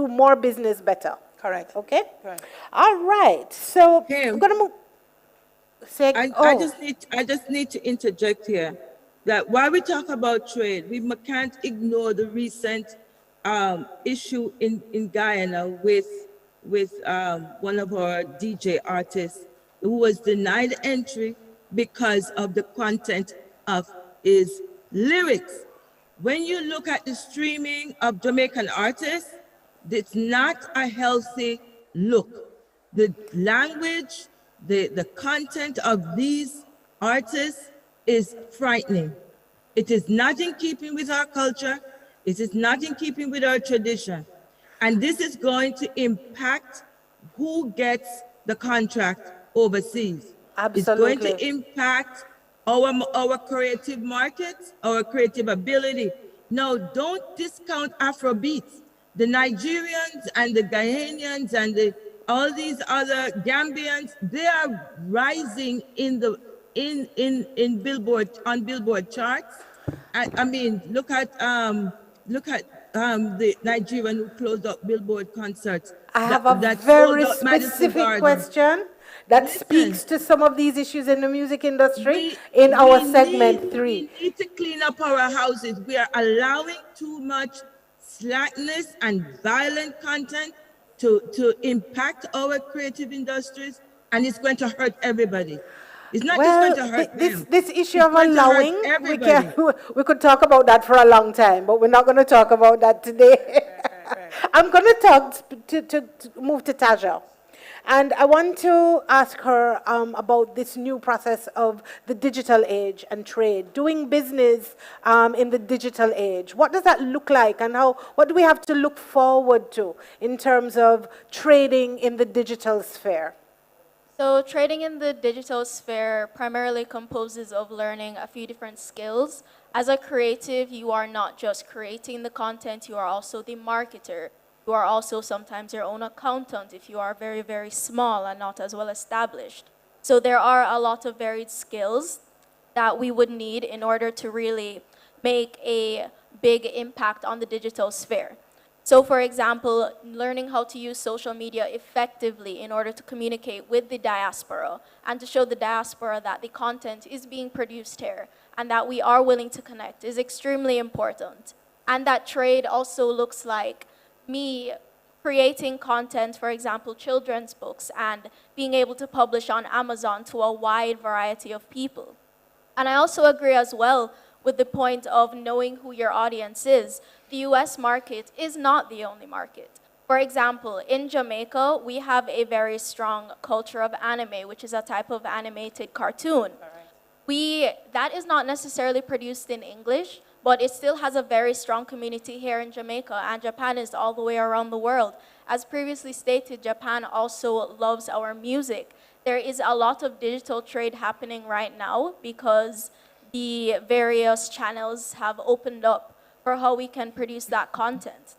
more business better. Correct. Okay? Correct. All right. So Okay. I'm going to move. I just need to interject here that while we talk about trade, we can't ignore the recent issue in Guyana with one of our DJ artists who was denied entry because of the content of his lyrics. When you look at the streaming of Jamaican artists, it's not a healthy look. The language, the content of these artists is frightening. It is not in keeping with our culture. It is not in keeping with our tradition. And this is going to impact who gets the contract overseas. Absolutely. It's going to impact our creative markets, our creative ability. No, don't discount Afrobeats. The Nigerians and the Ghanaians and all these other Gambians, they are rising in Billboard, on Billboard charts. I mean, look at the Nigerian who closed up Billboard concerts. I have a very specific question that speaks to some of these issues in the music industry in our segment 3. We need to clean up our houses. We are allowing too much slackness and violent content to impact our creative industries, and it's going to hurt everybody. It's not just going to hurt this, them. this issue It's of going to hurt allowing, everybody. we could talk about that for a long time, but we're not going to talk about that today. I'm going to talk to move to Taja. And I want to ask her about this new process of the digital age and trade, doing business in the digital age. What does that look like, and what do we have to look forward to in terms of trading in the digital sphere? So trading in the digital sphere primarily composes of learning a few different skills. As a creative, you are not just creating the content, you are also the marketer. You are also sometimes your own accountant if you are very, very small and not as well established. So there are a lot of varied skills that we would need in order to really make a big impact on the digital sphere. So for example, learning how to use social media effectively in order to communicate with the diaspora and to show the diaspora that the content is being produced here and that we are willing to connect is extremely important. And that trade also looks like me creating content, for example, children's books, and being able to publish on Amazon to a wide variety of people. And I also agree as well with the point of knowing who your audience is. The US market is not the only market. For example, in Jamaica, we have a very strong culture of anime, which is a type of animated cartoon. That is not necessarily produced in English, but it still has a very strong community here in Jamaica, and Japan is all the way around the world. As previously stated, Japan also loves our music. There is a lot of digital trade happening right now because the various channels have opened up for how we can produce that content.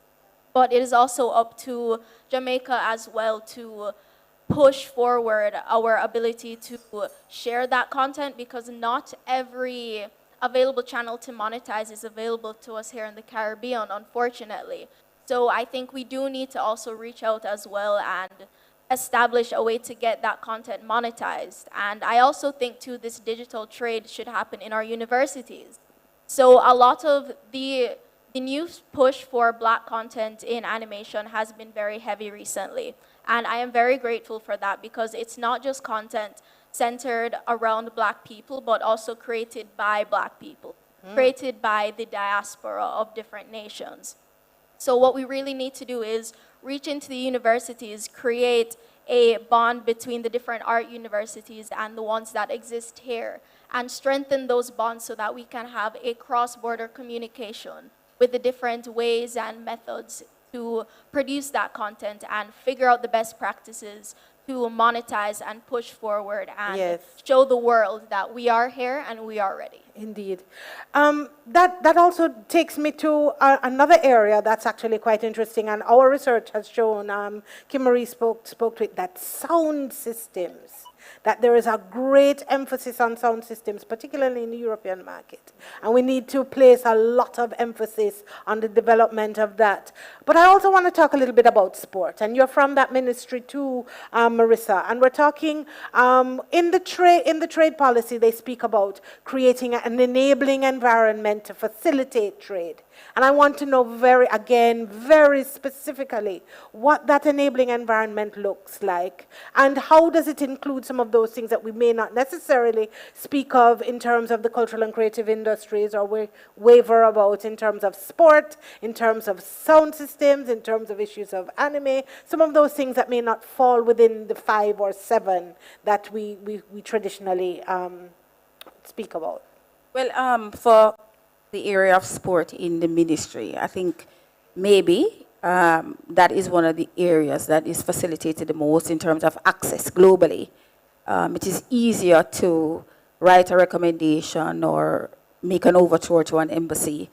But it is also up to Jamaica as well to push forward our ability to share that content, because not every available channel to monetize is available to us here in the Caribbean, unfortunately. So I think we do need to also reach out as well and establish a way to get that content monetized. And I also think too, this digital trade should happen in our universities. So a lot of the new push for Black content in animation has been very heavy recently. And I am very grateful for that, because it's not just content centered around Black people, but also created by Black people, created by the diaspora of different nations. So what we really need to do is reach into the universities, create a bond between the different art universities and the ones that exist here, and strengthen those bonds so that we can have a cross-border communication with the different ways and methods to produce that content and figure out the best practices to monetize and push forward and show the world that we are here and we are ready. Indeed. That also takes me to another area that's actually quite interesting, and our research has shown, Kim Marie spoke to it, that sound systems, that there is a great emphasis on sound systems, particularly in the European market. And we need to place a lot of emphasis on the development of that. But I also want to talk a little bit about sport. And you're from that ministry too, Marissa. And we're talking, in the trade policy, they speak about creating an enabling environment to facilitate trade. And I want to know very specifically what that enabling environment looks like, and how does it include some of those things that we may not necessarily speak of in terms of the cultural and creative industries, or we waver about in terms of sport, in terms of sound systems, in terms of issues of anime, some of those things that may not fall within the 5 or 7 that we traditionally speak about. Well, for the area of sport in the ministry, I think maybe that is one of the areas that is facilitated the most in terms of access globally. It is easier to write a recommendation or make an overture to an embassy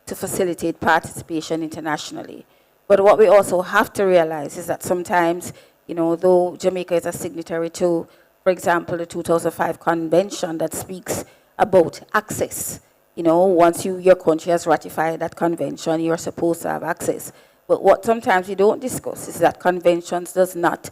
to facilitate participation internationally. But what we also have to realize is that sometimes, though Jamaica is a signatory to, for example, the 2005 convention that speaks about access, once your country has ratified that convention, you're supposed to have access. But what sometimes we don't discuss is that conventions does not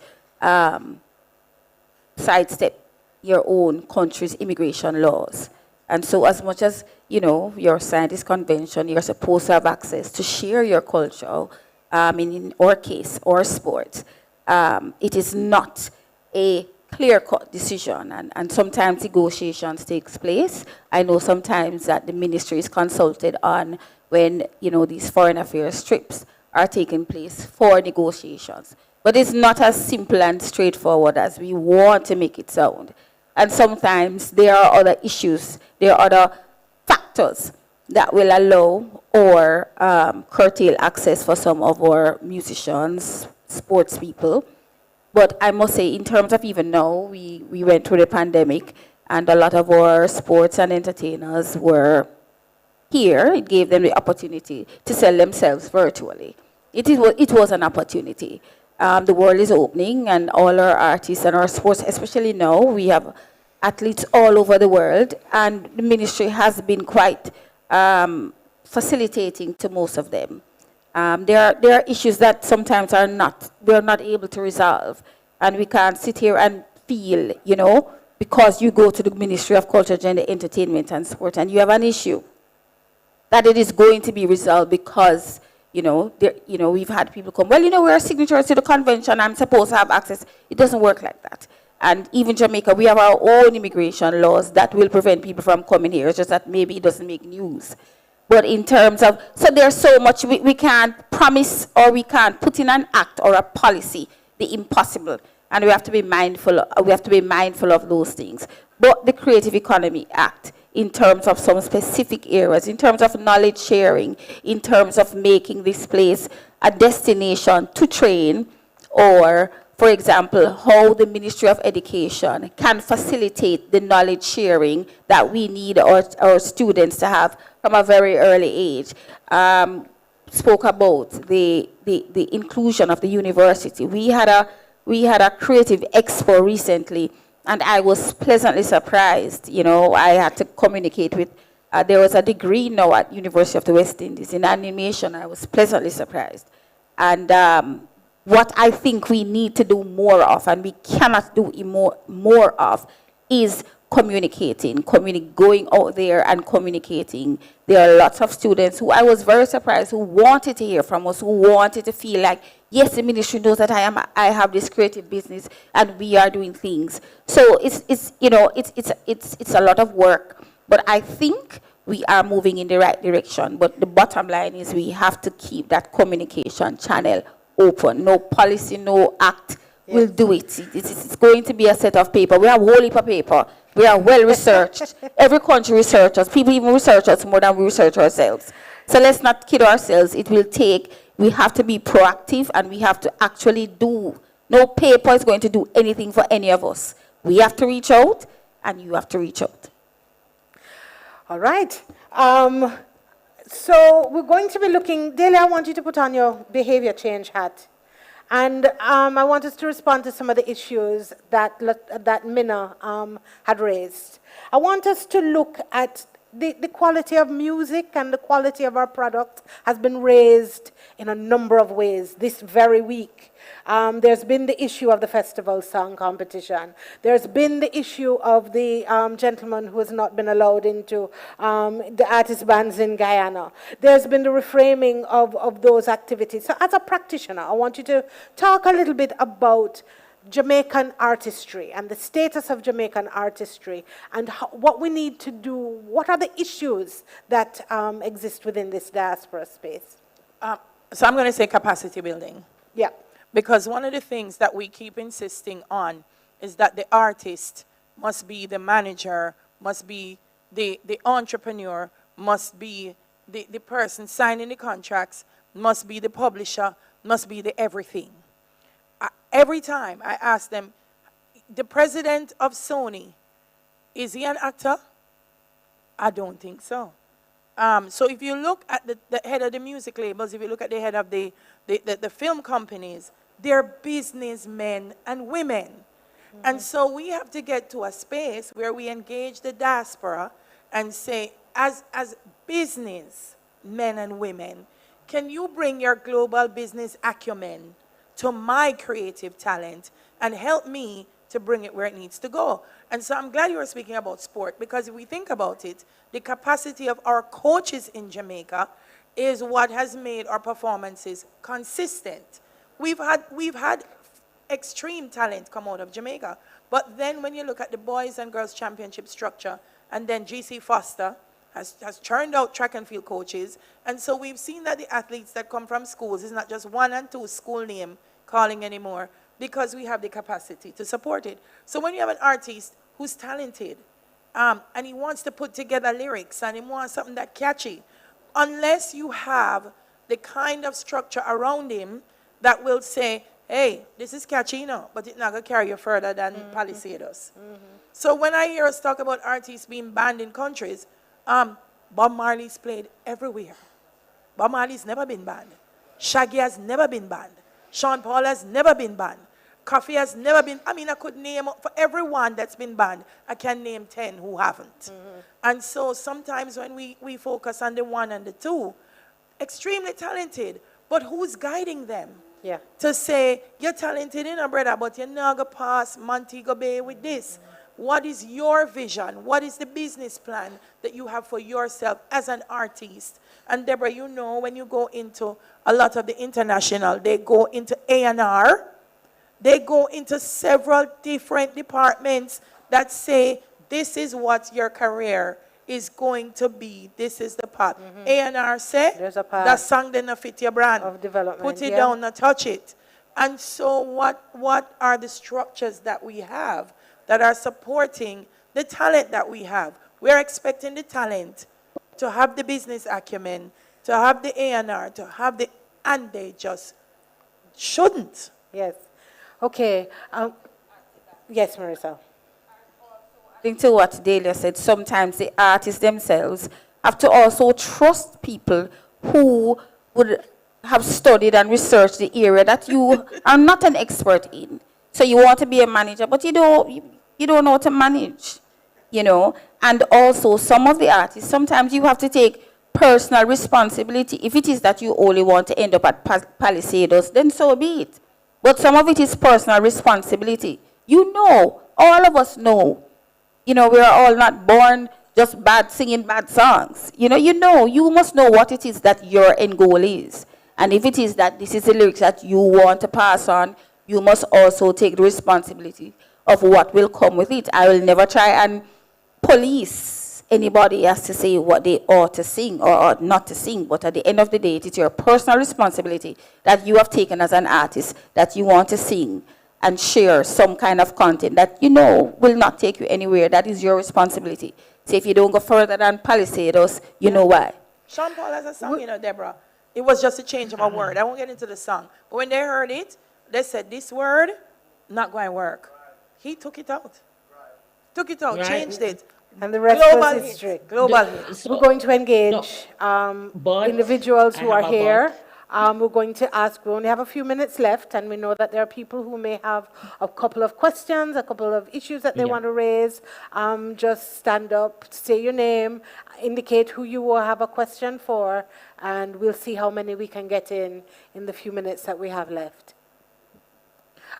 sidestep your own country's immigration laws. And so as much as, you're signed this convention, you're supposed to have access to share your culture, in our case, or sport. It is not a clear-cut decision, and sometimes negotiations takes place. I know sometimes that the ministry is consulted on when, these foreign affairs trips are taking place for negotiations. But it's not as simple and straightforward as we want to make it sound. And sometimes there are other issues, there are other factors that will allow or curtail access for some of our musicians, sports people. But I must say, in terms of even now, we went through the pandemic, and a lot of our sports and entertainers were here. It gave them the opportunity to sell themselves virtually. It was an opportunity. The world is opening, and all our artists and our sports, especially now, we have athletes all over the world, and the ministry has been quite facilitating to most of them. There are issues that sometimes we're not able to resolve, and we can't sit here and feel, because you go to the Ministry of Culture, Gender, Entertainment and Sport, and you have an issue, that it is going to be resolved because, we've had people come, we're signatories to the convention, I'm supposed to have access. It doesn't work like that. And even Jamaica, we have our own immigration laws that will prevent people from coming here. It's just that maybe it doesn't make news. But in terms of, so there's so much we can't promise, or we can't put in an act or a policy, the impossible. And we have to be mindful of those things. But the Creative Economy Act, in terms of some specific areas, in terms of knowledge sharing, in terms of making this place a destination to train, or, for example, how the Ministry of Education can facilitate the knowledge sharing that we need our students to have from a very early age. Spoke about the inclusion of the university. We had a creative expo recently, and I was pleasantly surprised. I had to communicate with, there was a degree now at University of the West Indies in animation. I was pleasantly surprised. And what I think we need to do more of, and we cannot do more of, is communicating, going out there and communicating. There are lots of students who I was very surprised, who wanted to hear from us, who wanted to feel like, yes, the ministry knows that I have this creative business and we are doing things. So it's a lot of work, but I think we are moving in the right direction. But the bottom line is we have to keep that communication channel open. No policy, no act will do it. It's going to be a set of paper. We have a whole heap of paper. We are well researched. Every country researches us. People even research us more than we research ourselves. So let's not kid ourselves. We have to be proactive, and we have to actually do. No paper is going to do anything for any of us. We have to reach out, and you have to reach out. All right. So we're going to be looking, Delia, I want you to put on your behavior change hat. And I want us to respond to some of the issues that Minna had raised. I want us to look at the quality of music, and the quality of our product has been raised in a number of ways this very week. There's been the issue of the festival song competition. There's been the issue of the gentleman who has not been allowed into the artist bands in Guyana. There's been the reframing of those activities. So as a practitioner, I want you to talk a little bit about Jamaican artistry and the status of Jamaican artistry, and what we need to do. What are the issues that exist within this diaspora space? So I'm going to say capacity building. Yeah. Because one of the things that we keep insisting on is that the artist must be the manager, must be the entrepreneur, must be the person signing the contracts, must be the publisher, must be the everything. Every time I ask them, the president of Sony, is he an actor? I don't think so. So if you look at the head of the music labels, if you look at the head of the film companies, they're businessmen and women. Mm-hmm. And so we have to get to a space where we engage the diaspora and say, as business men and women, can you bring your global business acumen to my creative talent and help me to bring it where it needs to go? And so I'm glad you were speaking about sport, because if we think about it, the capacity of our coaches in Jamaica is what has made our performances consistent. We've had extreme talent come out of Jamaica, But then when you look at the boys and girls championship structure, and then GC Foster has churned out track and field coaches. And so we've seen that the athletes that come from schools is not just one and two school name calling anymore, because we have the capacity to support it. So when you have an artist who's talented, and he wants to put together lyrics and he wants something that catchy, unless you have the kind of structure around him that will say, hey, this is catchy now, but it's not going to carry you further than Palisados. So when I hear us talk about artists being banned in countries, Bob Marley's played everywhere. Bob Marley's never been banned. Shaggy has never been banned. Sean Paul has never been banned. Coffee has never been, I mean, I could name, for everyone that's been banned, I can name 10 who haven't. And so sometimes when we focus on the one and the two, extremely talented, but who's guiding them? Yeah. To say, you're talented, brother, but you're not going to pass Montego Bay with this. What is your vision? What is the business plan that you have for yourself as an artist? And Deborah, you know, when you go into a lot of the international, they go into A&R. They go into several different departments that say, this is what your career is going to be. This is the path. A&R say, There's a path that song then fit your brand. of development, Put it yeah. down, not touch it. And so what are the structures that we have that are supporting the talent that we have? We're expecting the talent to have the business acumen, to have the A&R, to have the, and they just shouldn't. Yes. Okay. Yes, Marissa. To what Delia said, sometimes the artists themselves have to also trust people who would have studied and researched the area that you are not an expert in. So you want to be a manager, but you don't know how to manage, you know. And also some of the artists, sometimes you have to take personal responsibility. If it is that you only want to end up at Palisados, then so be it. But some of it is personal responsibility. You know, all of us know. You know, we are all not born just singing bad songs. You must know what it is that your end goal is. And if it is that this is the lyrics that you want to pass on, you must also take the responsibility of what will come with it. I will never try and police anybody has to say what they ought to sing or ought not to sing. But at the end of the day, it is your personal responsibility that you have taken as an artist that you want to sing and share some kind of content that you know will not take you anywhere. That is your responsibility. So if you don't go further than Palisados, you know why. Sean Paul has a song, Deborah. It was just a change of a word. I won't get into the song. But when they heard it, they said, this word, not going to work. He took it out. Took it out, changed it. And the rest Global was hit. history. Global hit. We're going to engage individuals who are here. We're going to ask, we only have a few minutes left, and we know that there are people who may have a couple of questions, a couple of issues that they want to raise. Just stand up, say your name, indicate who you will have a question for, and we'll see how many we can get in the few minutes that we have left.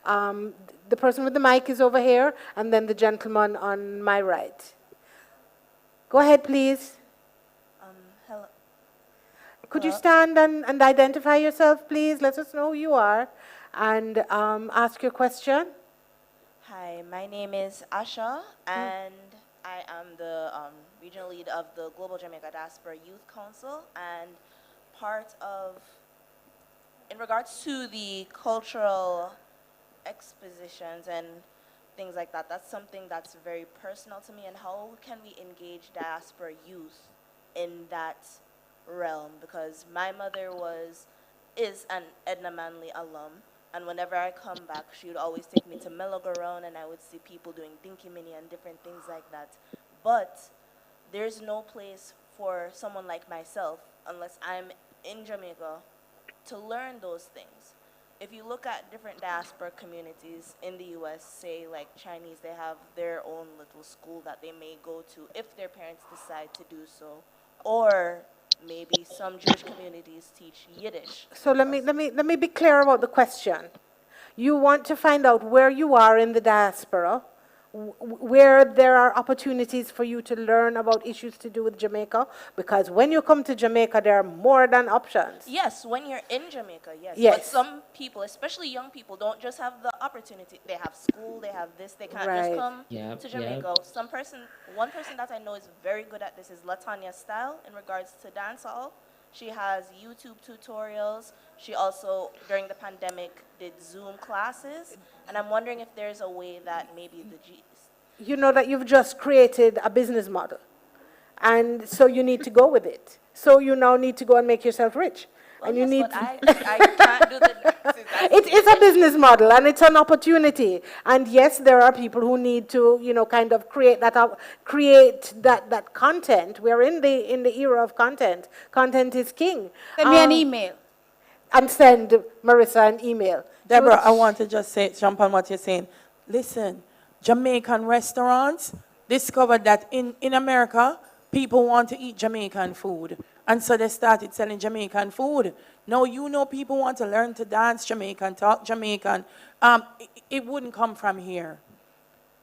The person with the mic is over here, and then the gentleman on my right. Go ahead, please. Hello. Could you stand and identify yourself, please? Let us know who you are and ask your question. Hi, my name is Asha, and I am the regional lead of the Global Jamaica Diaspora Youth Council, and part of, in regards to the cultural expositions and things like that, that's something that's very personal to me. And how can we engage diaspora youth in that realm? Because my mother is an Edna Manley alum, and whenever I come back, she would always take me to Melogaron, and I would see people doing Dinky Mini and different things like that. But there's no place for someone like myself, unless I'm in Jamaica, to learn those things. If you look at different diaspora communities in the US, say like Chinese, they have their own little school that they may go to if their parents decide to do so. Or maybe some Jewish communities teach Yiddish. So let me be clear about the question. You want to find out where you are in the diaspora, where there are opportunities for you to learn about issues to do with Jamaica? Because when you come to Jamaica, there are more than options. Yes, when you're in Jamaica, yes. Yes. But some people, especially young people, don't just have the opportunity. They have school, they have this, they can't just Right. come Yep, to Jamaica. One person that I know is very good at this is Latanya Style in regards to dancehall. She has YouTube tutorials. She also, during the pandemic, did Zoom classes. And I'm wondering if there's a way that maybe the You know that you've just created a business model. And so you need to go with it. So you now need to go and make yourself rich. well, And you yes, need but I can't do the dances. it is a business model and it's an opportunity. And yes, there are people who need to, kind of create that content. We're in the era of content. Content is king. Send me an email. And send Marissa an email. Deborah, I want to just jump on what you're saying. Listen, Jamaican restaurants discovered that in America, people want to eat Jamaican food. And so they started selling Jamaican food. Now people want to learn to dance Jamaican, talk Jamaican. It wouldn't come from here.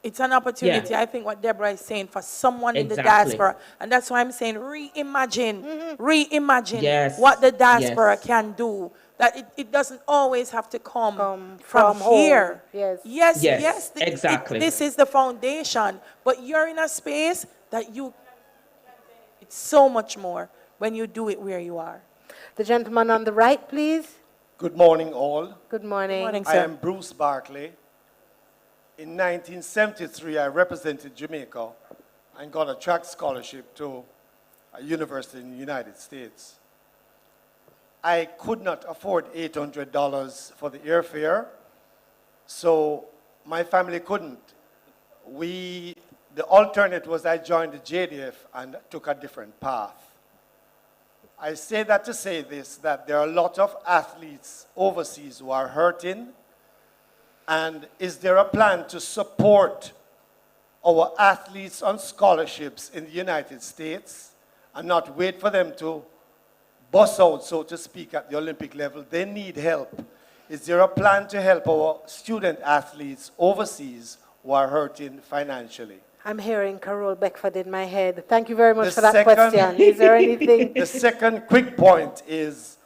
It's an opportunity, Yeah. I think what Deborah is saying, for someone in the Exactly. diaspora. And that's why I'm saying reimagine Yes. what the diaspora Yes. can do. That it doesn't always have to come from home. here. Yes. Yes. Exactly. This is the foundation. But you're in a space that it's so much more when you do it where you are. The gentleman on the right, please. Good morning, all. Good morning. Morning, I sir. am Bruce Barclay. In 1973, I represented Jamaica and got a track scholarship to a university in the United States. I could not afford $800 for the airfare, so my family couldn't. The alternate was I joined the JDF and took a different path. I say that to say this, that there are a lot of athletes overseas who are hurting. And is there a plan to support our athletes on scholarships in the United States and not wait for them to bust out, so to speak, at the Olympic level? They need help. Is there a plan to help our student athletes overseas who are hurting financially? I'm hearing Carol Beckford in my head. Thank you very much The for that second- question. Is there anything? The second quick point is,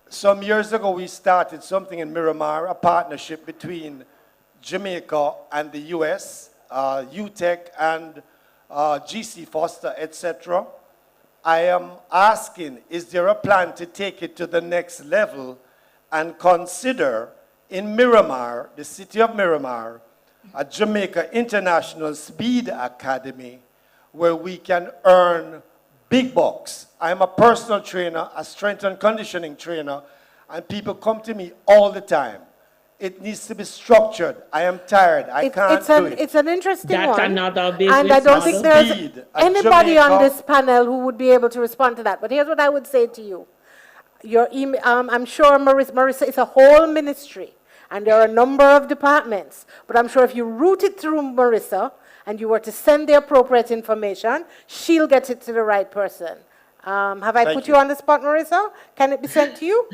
some years ago we started something in Miramar, a partnership between Jamaica and the US, UTEC and GC Foster, etc. I am asking, is there a plan to take it to the next level and consider in Miramar, the city of Miramar, a Jamaica International Speed Academy where we can earn big bucks. I'm a personal trainer, a strength and conditioning trainer, and people come to me all the time. It needs to be structured. I am tired. I can't do it. It's an interesting That's one. another business And I don't think model. there's Speed at anybody on Jamaica. this panel who would be able to respond to that. But here's what I would say to you. Your email, I'm sure Marissa is a whole ministry, and there are a number of departments. But I'm sure if you route it through Marissa and you were to send the appropriate information, she'll get it to the right person. Have I Thank put you. you on the spot, Marissa? Can it be sent to you?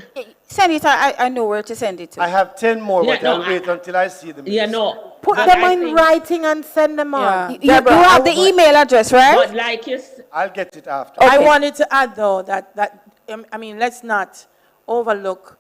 Send it. I know where to send it to. I have 10 more, Yeah, but no, I'll wait until I see them. Yeah, no. Put but them I in think- writing and send them on. You have the email address, right? But like you, I'll get it after. I wanted to add, though, that let's not overlook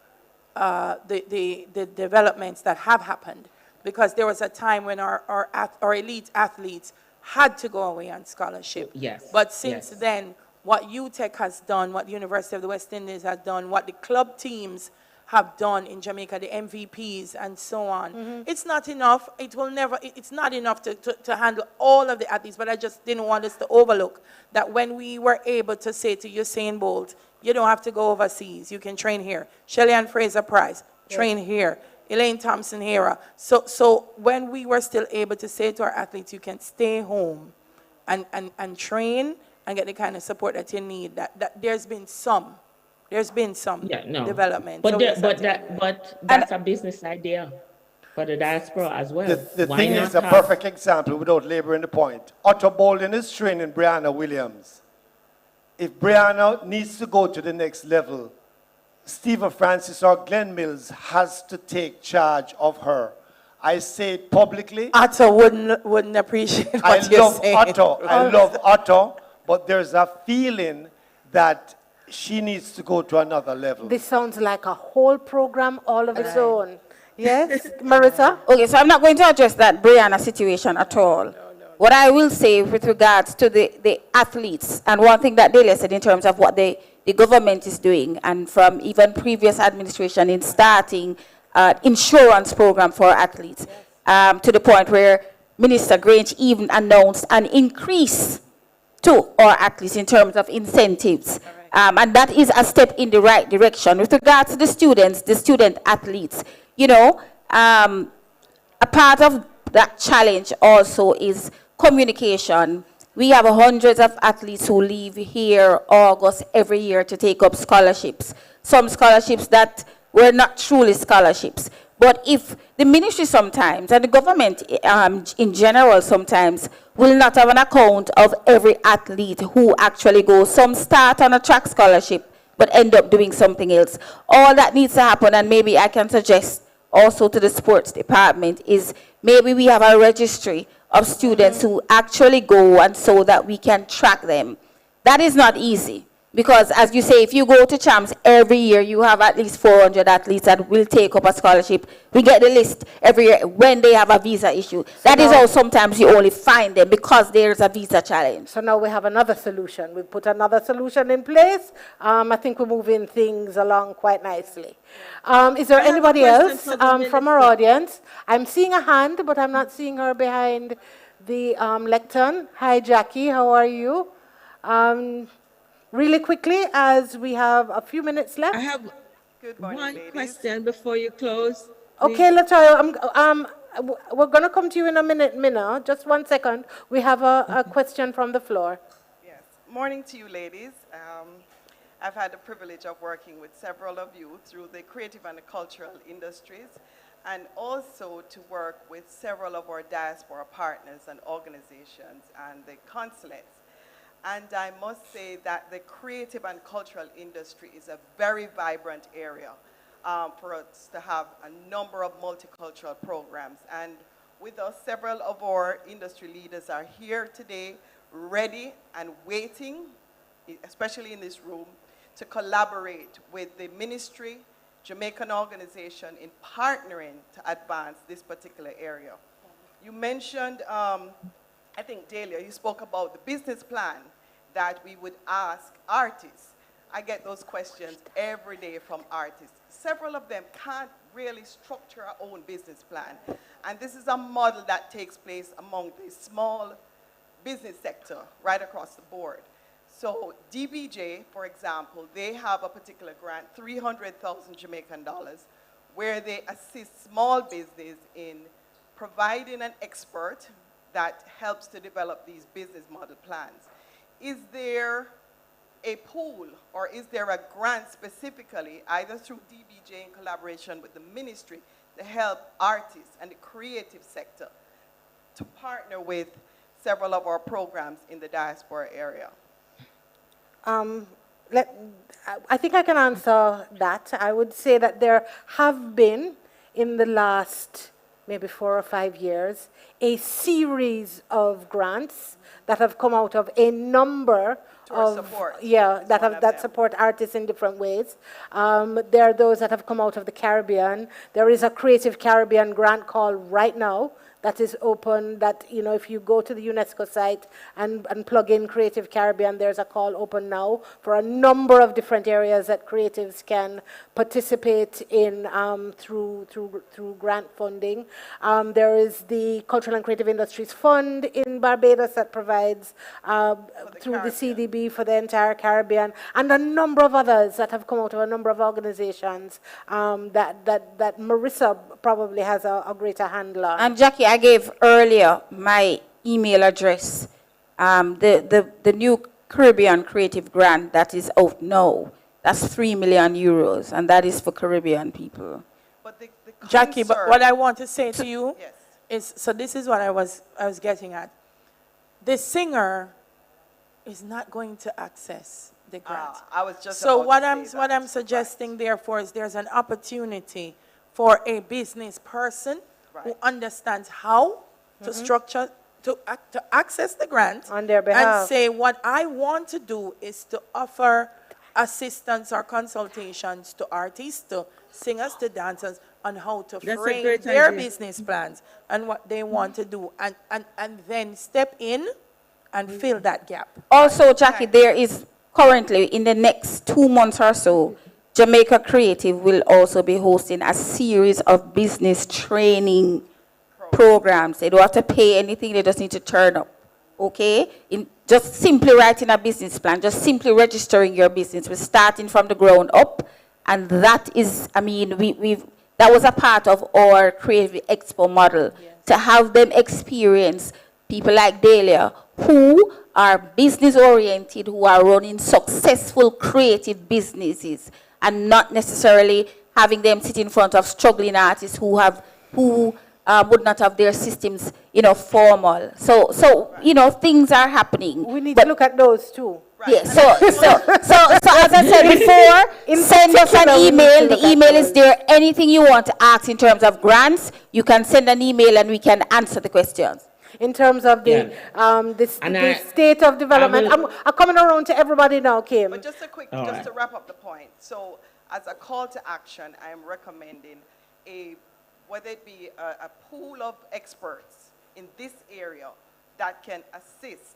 the developments that have happened, because there was a time when our elite athletes had to go away on scholarship. Yes, But since yes. then, what UTEC has done, what the University of the West Indies has done, what the club teams have done in Jamaica, the MVPs and so on, it's not enough. It's not enough to handle all of the athletes, but I just didn't want us to overlook that when we were able to say to Usain Bolt, you don't have to go overseas, you can train here. Shelley-Ann Fraser-Price, train here. Elaine Thompson-Hera. So when we were still able to say to our athletes, you can stay home and train and get the kind of support that you need, that there's been some development. But So but that's a business idea for the diaspora as well. The Why thing not is, a have- perfect example without laboring the point. Otto Bolden is training Brianna Williams. If Brianna needs to go to the next level, Stephen Francis or Glenn Mills has to take charge of her I say it publicly. Otto wouldn't appreciate what I you're love saying. Otto. I love Otto, but there's a feeling that she needs to go to another level. This sounds like a whole program all of its own. Yes, Marissa? Okay, so I'm not going to address that Brianna situation at all. What I will say with regards to the athletes, and one thing that Delia said in terms of what the government is doing, and from even previous administration in starting insurance program for athletes, to the point where Minister Grange even announced an increase to our athletes in terms of incentives. And that is a step in the right direction. With regards to the students, the student athletes, you know, a part of that challenge also is communication. We have hundreds of athletes who leave here August every year to take up scholarships. Some scholarships that were not truly scholarships. But if the ministry sometimes, and the government in general sometimes, will not have an account of every athlete who actually goes. Some start on a track scholarship, but end up doing something else. All that needs to happen, and maybe I can suggest also to the sports department, is maybe we have a registry of students who actually go, and so that we can track them. That is not easy. Because, as you say, if you go to champs every year, you have at least 400 athletes that will take up a scholarship. We get the list every year when they have a visa issue. That is how sometimes you only find them, because there's a visa challenge. So now we have another solution. We put another solution in place. I think we're moving things along quite nicely. Is there anybody else from our audience? I'm seeing a hand, but I'm not seeing her behind the lectern. Hi, Jackie. How are you? Really quickly, as we have a few minutes left. I have one question before you close. Okay, Latoya, we're going to come to you in a minute, Minna. Just 1 second. We have a question from the floor. Yes. Morning to you, ladies. I've had the privilege of working with several of you through the creative and the cultural industries, and also to work with several of our diaspora partners and organizations and the consulates. And I must say that the creative and cultural industry is a very vibrant area for us to have a number of multicultural programs. And with us, several of our industry leaders are here today, ready and waiting, especially in this room, to collaborate with the ministry, Jamaican organization, in partnering to advance this particular area. You mentioned, I think, Delia, you spoke about the business plan that we would ask artists. I get those questions every day from artists. Several of them can't really structure our own business plan. And this is a model that takes place among the small business sector right across the board. So DBJ, for example, they have a particular grant, 300,000 Jamaican dollars, where they assist small business in providing an expert that helps to develop these business model plans. Is there a pool, or is there a grant specifically, either through DBJ in collaboration with the ministry, to help artists and the creative sector to partner with several of our programs in the diaspora area? I think I can answer that. I would say that there have been, in the last maybe 4 or 5 years, a series of grants that have come out of a number that support artists in different ways. There are those that have come out of the Caribbean. There is a Creative Caribbean grant call right now that is open, that, you know, if you go to the UNESCO site and plug in Creative Caribbean, there's a call open now for a number of different areas that creatives can participate in through grant funding. There is the Cultural and Creative Industries Fund in Barbados that provides through the CDB for the entire Caribbean, and a number of others that have come out of a number of organizations that Marissa probably has a greater handle on. And Jackie, I gave earlier my email address. The new Caribbean Creative Grant that is out now, that's 3 million euros, and that is for Caribbean people. But the Jackie, but what I want to say to you yes. is, so this is what I was getting at. The singer is not going to access the grant. I was just So about what I'm suggesting, therefore, is there's an opportunity for a business person who understands how to structure, to access the grant On their and behalf. say, what I want to do is to offer assistance or consultations to artists, to singers, to dancers on how to That's a frame great their idea. business plans and what they want to do, and then step in and fill that gap. Also, Jackie, there is currently, in the next 2 months or so, Jamaica Creative will also be hosting a series of business training programs. They don't have to pay anything, they just need to turn up. Okay? Just simply writing a business plan, just simply registering your business. We're starting from the ground up. And that is, I mean, that was a part of our Creative Expo model, to have them experience people like Delia, who are business oriented, who are running successful creative businesses, and not necessarily having them sit in front of struggling artists who would not have their systems, formal. So things are happening. We need to look at those too. Yeah, so as I said before, send us an email. The email is there. Anything you want to ask in terms of grants, you can send an email and we can answer the questions. In terms of the state of development, I'm coming around to everybody now, Kim. But just a quick, just to wrap up the point. So, as a call to action, I am recommending whether it be a pool of experts in this area that can assist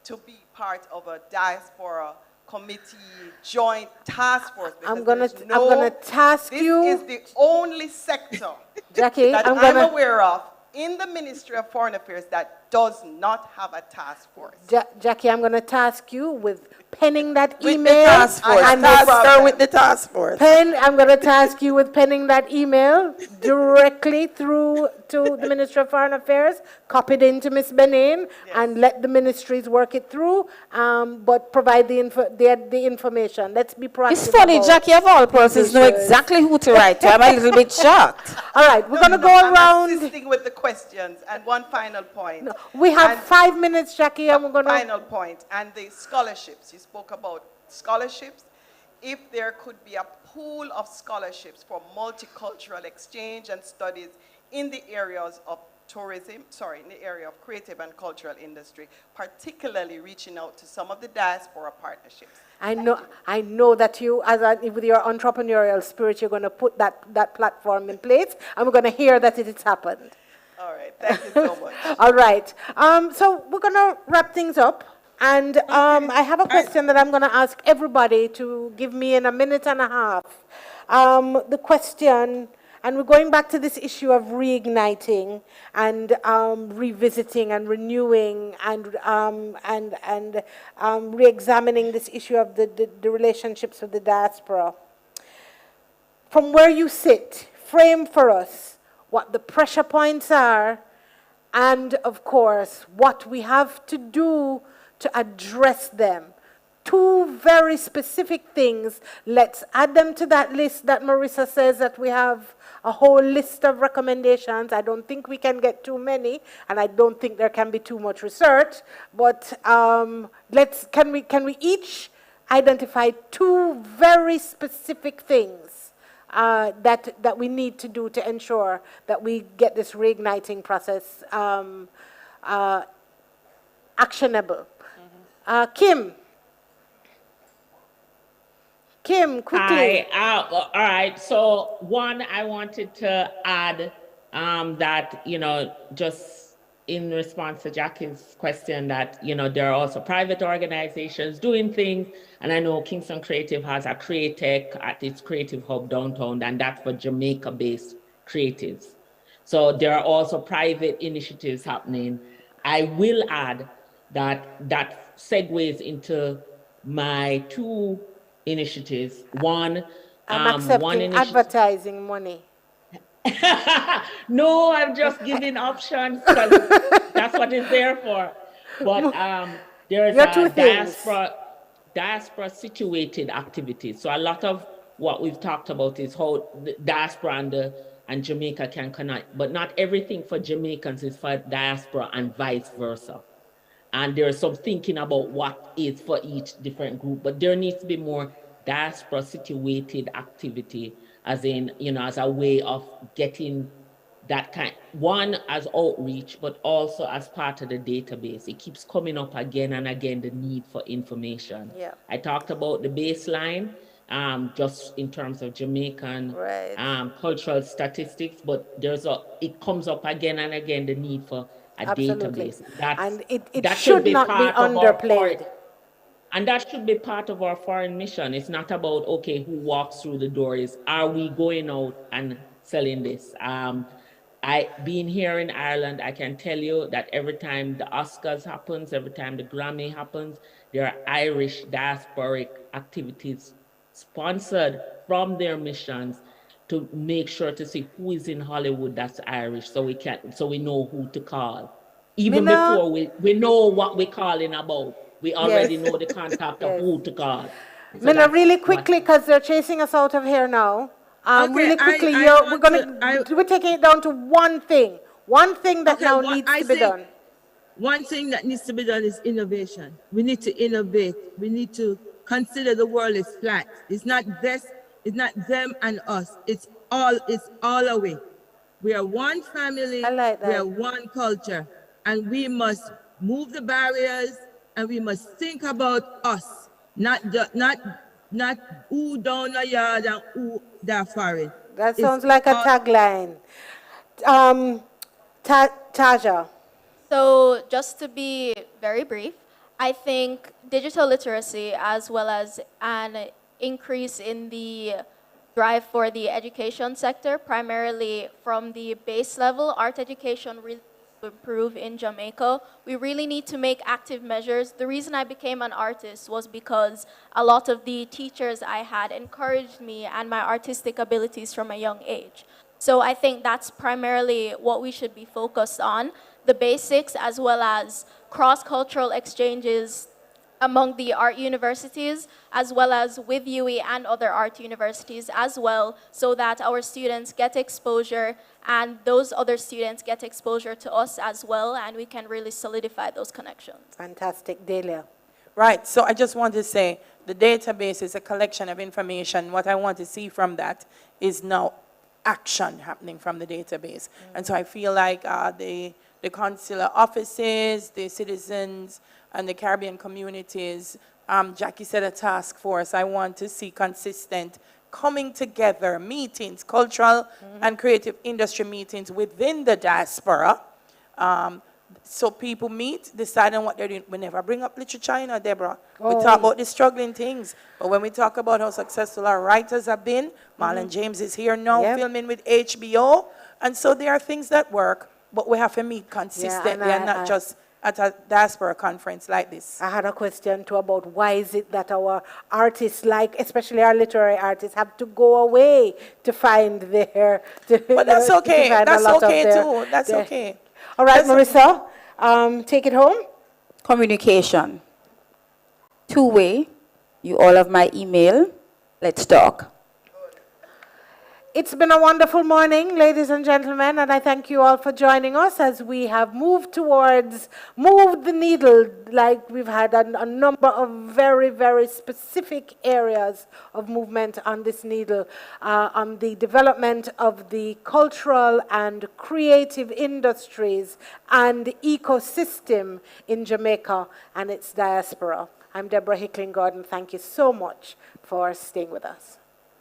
to be part of a diaspora committee joint task force. I'm gonna task you. This is the only sector, Jackie, that I'm aware of in the Ministry of Foreign Affairs that does not have a task force. Jackie, I'm going to task you with penning that With email. the task force. And Task her with the task force. I'm going to task you with penning that email directly through to the Ministry of Foreign Affairs, copied into Ms. Benin, and let the ministries work it through, but provide the information. Let's be proactive. It's funny, Jackie, of all persons, know exactly who to write to. I'm a little bit shocked. All right, we're going to go I'm around. assisting with the questions. And one final point. No, we have 5 minutes, Jackie, and we're going to... Final point. And the scholarships. You spoke about scholarships. If there could be a pool of scholarships for multicultural exchange and studies in the areas of tourism, in the area of creative and cultural industry, particularly reaching out to some of the diaspora partnerships. I know that you, with your entrepreneurial spirit, you're going to put that platform in place, and we're going to hear that it has happened. All right, thank you so much. All right, so we're going to wrap things up, and I have a question that I'm going to ask everybody to give me in a minute and a half. The question, and we're going back to this issue of reigniting and revisiting and renewing and re-examining this issue of the relationships with the diaspora. From where you sit, frame for us what the pressure points are, and of course, what we have to do to address them. 2 very specific things. Let's add them to that list that Marissa says that we have a whole list of recommendations. I don't think we can get too many, and I don't think there can be too much research, but can we each identify 2 very specific things that we need to do to ensure that we get this reigniting process actionable. Kim, quickly. All right. So one, I wanted to add that, just in response to Jackie's question, that, there are also private organizations doing things. And I know Kingston Creative has a Createch at its Creative Hub downtown, and that's for Jamaica-based creatives. So there are also private initiatives happening. I will add that segues into my 2 initiatives. One, I'm accepting advertising money. No, I'm just giving options because that's what it's there for. But there's a diaspora situated activities. So a lot of what we've talked about is how the diaspora and Jamaica can connect, but not everything for Jamaicans is for diaspora and vice versa. And there's some thinking about what is for each different group, but there needs to be more diaspora situated activity, as in, as a way of getting that kind, one as outreach, but also as part of the database. It keeps coming up again and again, the need for information. Yeah. I talked about the baseline, just in terms of Jamaican Right. cultural statistics, but it comes up again and again, the need for a Absolutely. database. And it That should should be not be part of our underplayed. and that should be part of our foreign mission. It's not about, okay, who walks through the door. Is are we going out and selling this? Being here in Ireland, I can tell you that every time the Oscars happens, every time the Grammy happens, there are Irish diasporic activities sponsored from their missions to make sure to see who is in Hollywood that's Irish, so we know who to call. Even Mina? before we know what we're calling about, we already Yes. know the contact of Yes. who to call. So Mina, that's really what- quickly, because they're chasing us out of here now. Okay, Really quickly, we're taking it down to one thing that Okay, now what needs I to be think- done. One thing that needs to be done is innovation. We need to innovate. We need to consider the world is flat. It's not them and us. It's all away. We are one family. I like that. We are one culture, and we must move the barriers, and we must think about us, not who down the yard and who that foreign. That It's sounds like a all- tagline. Taja. So just to be very brief, I think digital literacy as well as an increase in the drive for the education sector, primarily from the base level, art education really to improve in Jamaica. We really need to make active measures. The reason I became an artist was because a lot of the teachers I had encouraged me and my artistic abilities from a young age. So I think that's primarily what we should be focused on, the basics as well as cross-cultural exchanges among the art universities, as well as with UE and other art universities as well, so that our students get exposure and those other students get exposure to us as well, and we can really solidify those connections. Fantastic. Delia. Right, so I just want to say the database is a collection of information. What I want to see from that is now action happening from the database. And so I feel like the consular offices, the citizens, and the Caribbean communities, Jackie said a task force. I want to see consistent coming together meetings, cultural and creative industry meetings within the diaspora. So people meet, decide on what they're doing. We never bring up literature, Deborah. We talk about the struggling things. But when we talk about how successful our writers have been, Marlon James is here now filming with HBO. And so there are things that work, but we have to meet consistently and not just at a diaspora conference like this. I had a question too about why is it that our artists, like especially our literary artists, have to go away to find their. But that's okay. That's okay too. That's okay. All right, Marissa, take it home. Communication. Two-way. You all have my email. Let's talk. It's been a wonderful morning, ladies and gentlemen, and I thank you all for joining us as we have moved the needle, like we've had a number of very, very specific areas of movement on this needle, on the development of the cultural and creative industries and ecosystem in Jamaica and its diaspora. I'm Deborah Hickling-Gordon. Thank you so much for staying with us.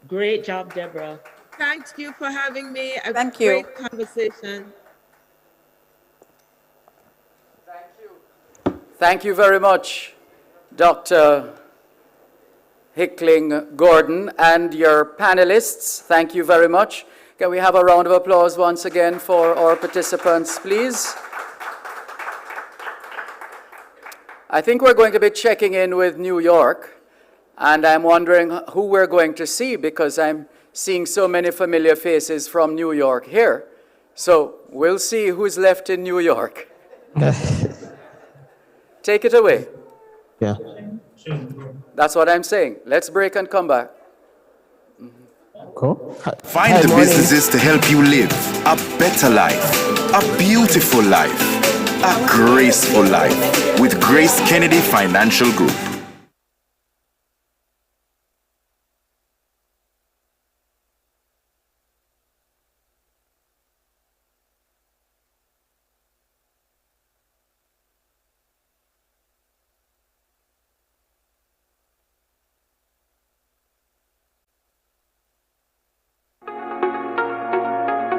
Great job, Deborah. Thank you for having me. Thank you. Great conversation. Thank you very much, Dr. Hickling-Gordon, and your panelists. Thank you very much. Can we have a round of applause once again for our participants, please? I think we're going to be checking in with New York, and I'm wondering who we're going to see because I'm seeing so many familiar faces from New York here. So we'll see who's left in New York. Take it away. Yeah. That's what I'm saying. Let's break and come back. Cool. Find Hi, the morning. businesses to help you live a better life, a beautiful life, a graceful life with Grace Kennedy Financial Group.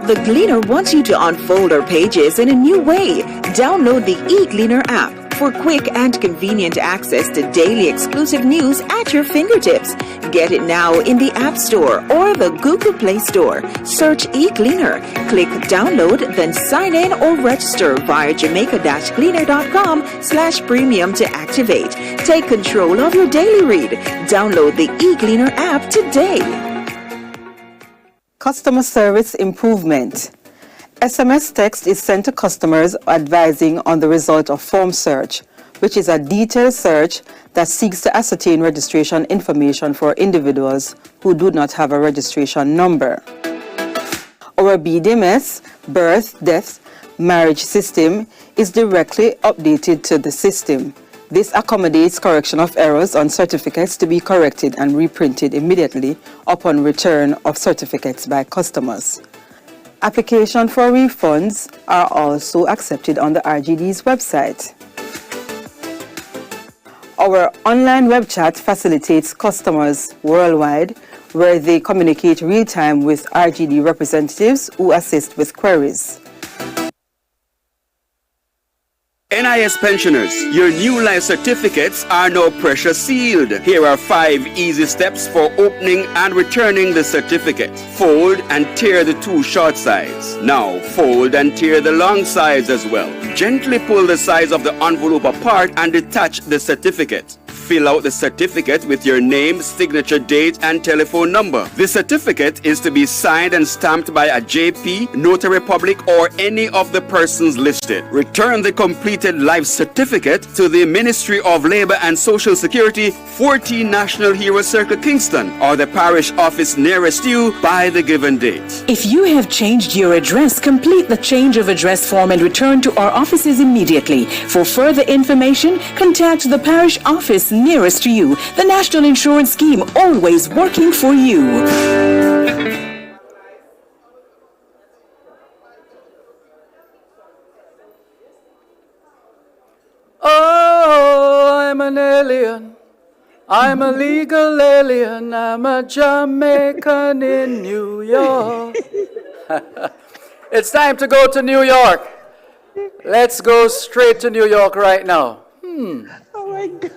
The Gleaner wants you to unfold our pages in a new way. Download the eGleaner app for quick and convenient access to daily exclusive news at your fingertips. Get it now in the App Store or the Google Play Store. Search eGleaner. Click download, then sign in or register via jamaica-gleaner.com/premium to activate. Take control of your daily read. Download the eGleaner app today. Customer service improvement. SMS text is sent to customers advising on the result of form search, which is a detailed search that seeks to ascertain registration information for individuals who do not have a registration number. Our BDMS, birth, death, marriage system is directly updated to the system. This accommodates correction of errors on certificates to be corrected and reprinted immediately upon return of certificates by customers. Application for refunds are also accepted on the RGD's website. Our online web chat facilitates customers worldwide where they communicate real-time with RGD representatives who assist with queries. NIS pensioners, your new life certificates are now pressure sealed. Here are 5 easy steps for opening and returning the certificate. Fold and tear the 2 short sides. Now fold and tear the long sides as well. Gently pull the sides of the envelope apart and detach the certificate. Fill out the certificate with your name, signature date, and telephone number. The certificate is to be signed and stamped by a JP, Notary Public, or any of the persons listed. Return the completed life certificate to the Ministry of Labor and Social Security, 14 National Hero Circle, Kingston, or the parish office nearest you by the given date. If you have changed your address, complete the change of address form and return to our offices immediately. For further information, contact the parish office nearest to you. The National Insurance Scheme, always working for you. Oh, I'm an alien. I'm a legal alien. I'm a Jamaican in New York. It's time to go to New York. Let's go straight to New York right now. Oh my God.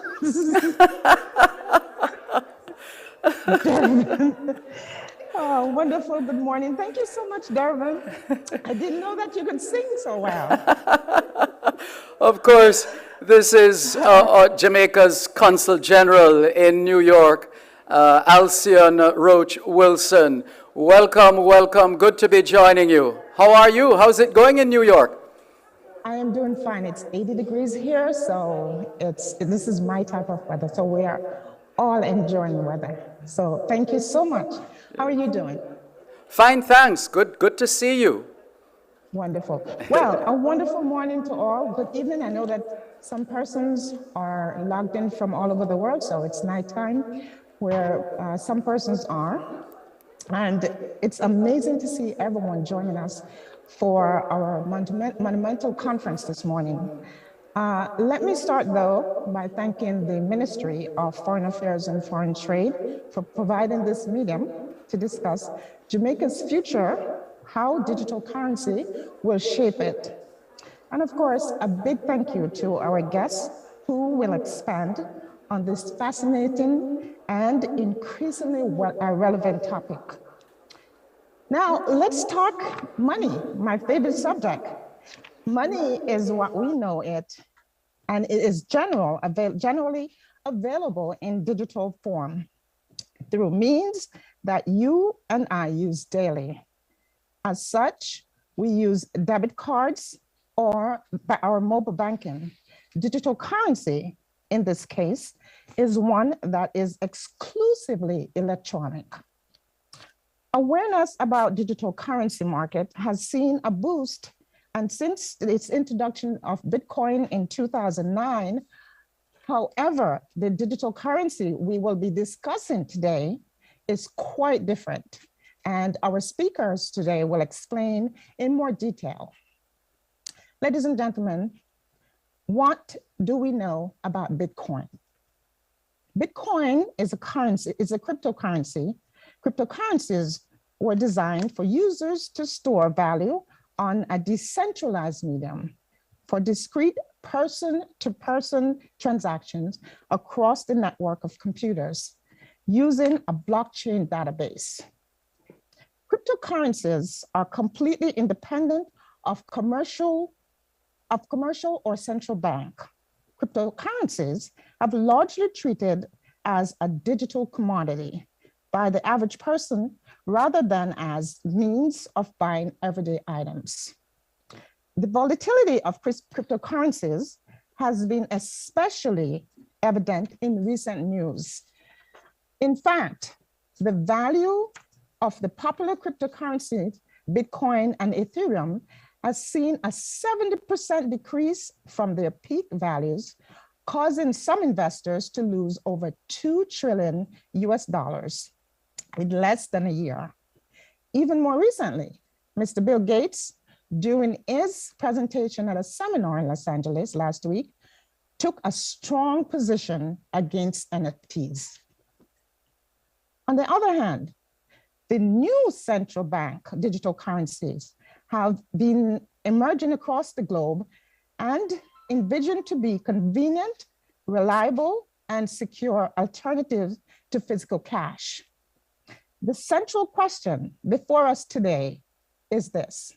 Oh, wonderful. Good morning. Thank you so much, Darvin. I didn't know that you could sing so well. Of course, this is Jamaica's Consul General in New York, Alcyon Roach Wilson. Welcome, welcome. Good to be joining you. How are you? How's it going in New York? I am doing fine. It's 80 degrees here, so this is my type of weather. So we are all enjoying the weather. So thank you so much. How are you doing? Fine, thanks. Good to see you. Wonderful. Well, a wonderful morning to all. Good evening. I know that some persons are logged in from all over the world, so it's nighttime where some persons are. And it's amazing to see everyone joining us for our monumental conference this morning. Let me start, though, by thanking the Ministry of Foreign Affairs and Foreign Trade for providing this medium to discuss Jamaica's future, how digital currency will shape it. And of course, a big thank you to our guests who will expand on this fascinating and increasingly relevant topic. Now, let's talk money, my favorite subject. Money is what we know it, and it is generally available in digital form through means that you and I use daily. As such, we use debit cards or our mobile banking. Digital currency, in this case, is one that is exclusively electronic. Awareness about digital currency market has seen a boost, and since its introduction of Bitcoin in 2009, however, the digital currency we will be discussing today is quite different, and our speakers today will explain in more detail. Ladies and gentlemen, what do we know about Bitcoin? Bitcoin is a currency, is a cryptocurrency. Cryptocurrencies were designed for users to store value on a decentralized medium for discrete person-to-person transactions across the network of computers using a blockchain database. Cryptocurrencies are completely independent of commercial or central bank. Cryptocurrencies have largely treated as a digital commodity by the average person rather than as means of buying everyday items. The volatility of cryptocurrencies has been especially evident in recent news. In fact, the value of the popular cryptocurrencies, Bitcoin and Ethereum, has seen a 70% decrease from their peak values, causing some investors to lose over $2 trillion in less than a year. Even more recently, Mr. Bill Gates, during his presentation at a seminar in Los Angeles last week, took a strong position against NFTs. On the other hand, the new central bank digital currencies have been emerging across the globe and envisioned to be convenient, reliable, and secure alternatives to physical cash. The central question before us today is this: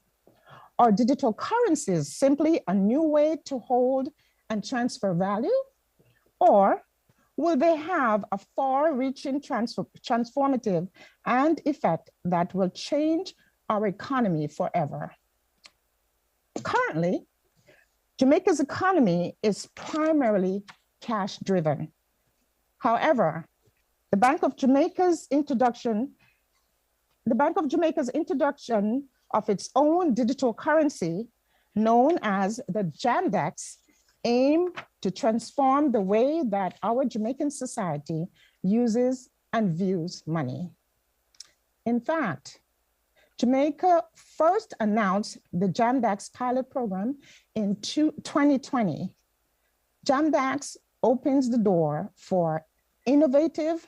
are digital currencies simply a new way to hold and transfer value? Or will they have a far-reaching transformative and effect that will change our economy forever? Currently, Jamaica's economy is primarily cash-driven. However, the Bank of Jamaica's introduction of its own digital currency, known as the JAMDEX, aim to transform the way that our Jamaican society uses and views money. In fact, Jamaica first announced the JAMDEX pilot program in 2020. JAMDEX opens the door for innovative,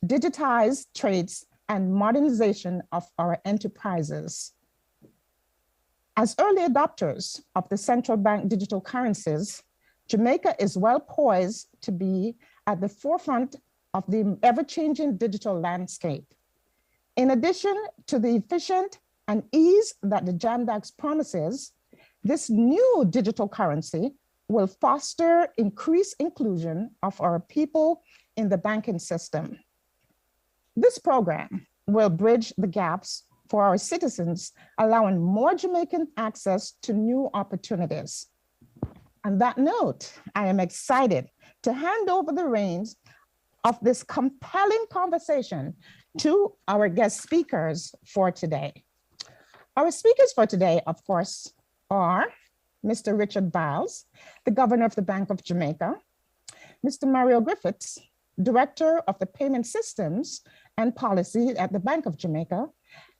digitized trades and modernization of our enterprises. As early adopters of the central bank digital currencies, Jamaica is well poised to be at the forefront of the ever-changing digital landscape. In addition to the efficient and ease that the JAMDEX promises, this new digital currency will foster increased inclusion of our people in the banking system. This program will bridge the gaps for our citizens, allowing more Jamaican access to new opportunities. On that note, I am excited to hand over the reins of this compelling conversation to our guest speakers for today. Our speakers for today, of course, are Mr. Richard Biles, the Governor of the Bank of Jamaica, Mr. Mario Griffiths, Director of the Payment Systems and Policy at the Bank of Jamaica,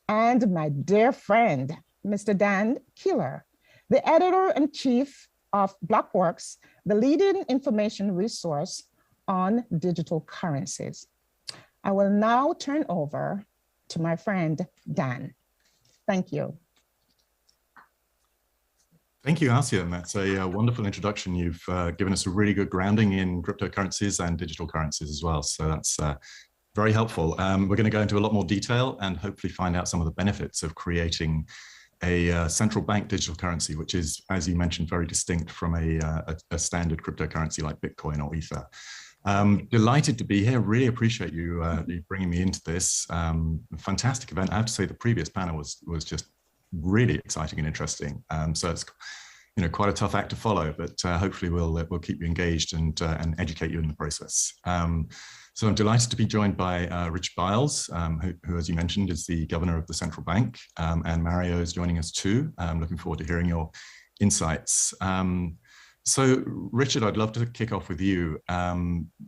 and my dear friend, Mr. Dan Keeler, the Editor-in-Chief of Blockworks, the leading information resource on digital currencies. I will now turn over to my friend, Dan. Thank you. Thank you, Asia. That's a wonderful introduction. You've given us a really good grounding in cryptocurrencies and digital currencies as well. So that's very helpful. We're going to go into a lot more detail and hopefully find out some of the benefits of creating a central bank digital currency, which is, as you mentioned, very distinct from a standard cryptocurrency like Bitcoin or Ether. Delighted to be here. Really appreciate you bringing me into this fantastic event. I have to say the previous panel was just really exciting and interesting. So it's quite a tough act to follow, but hopefully we'll keep you engaged and educate you in the process. So I'm delighted to be joined by Rich Biles, who, as you mentioned, is the Governor of the Central Bank, and Mario is joining us too. I'm looking forward to hearing your insights. So Richard, I'd love to kick off with you.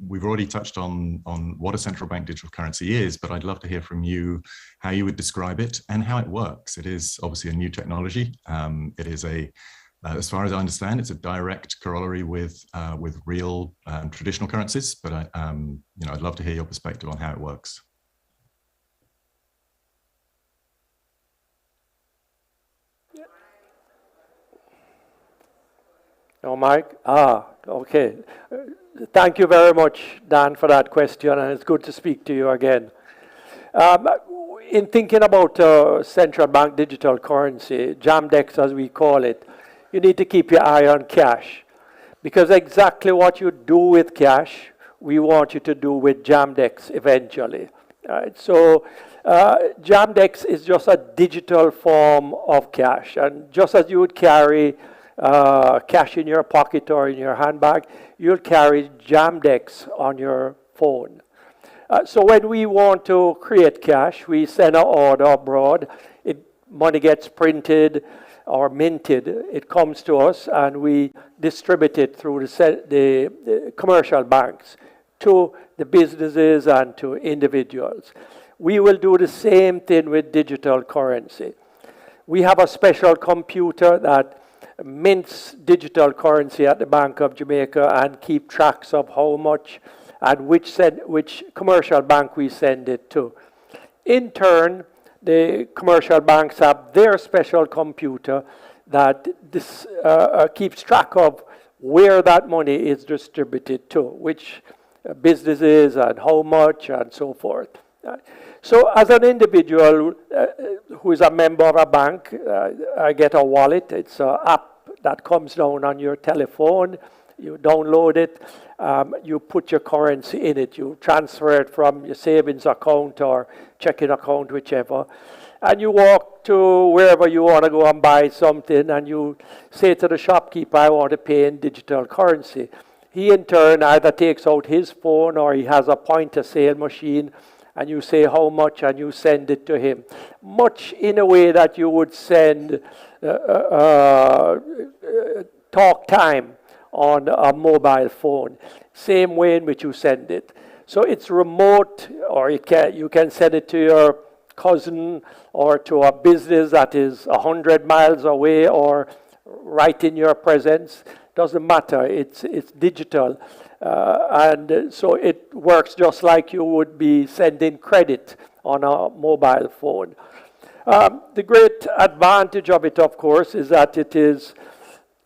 We've already touched on what a central bank digital currency is, but I'd love to hear from you how you would describe it and how it works. It is obviously a new technology. It is as far as I understand, it's a direct corollary with real traditional currencies, but I'd love to hear your perspective on how it works. No, Mike? Okay. Thank you very much, Dan, for that question, and it's good to speak to you again. In thinking about central bank digital currency, Jamdex as we call it, you need to keep your eye on cash. Because exactly what you do with cash, we want you to do with Jamdex eventually. Right? So Jamdex is just a digital form of cash. And just as you would carry cash in your pocket or in your handbag, you'll carry Jamdex on your phone. So when we want to create cash, we send an order abroad. Money gets printed or minted. It comes to us, and we distribute it through the commercial banks to the businesses and to individuals. We will do the same thing with digital currency. We have a special computer that mints digital currency at the Bank of Jamaica and keep tracks of how much and which commercial bank we send it to. In turn, the commercial banks have their special computer that keeps track of where that money is distributed to, which businesses and how much and so forth. So as an individual who is a member of a bank, I get a wallet. It's an app that comes down on your telephone. You download it, you put your currency in it, you transfer it from your savings account or checking account, whichever, and you walk to wherever you want to go and buy something, and you say to the shopkeeper, I want to pay in digital currency. He in turn either takes out his phone or he has a point-of-sale machine, and you say how much and you send it to him. Much in a way that you would send talk time on a mobile phone, same way in which you send it. So it's remote, or you can send it to your cousin or to a business that is 100 miles away or right in your presence. Doesn't matter, it's digital. And so it works just like you would be sending credit on a mobile phone. The great advantage of it, of course, is that it is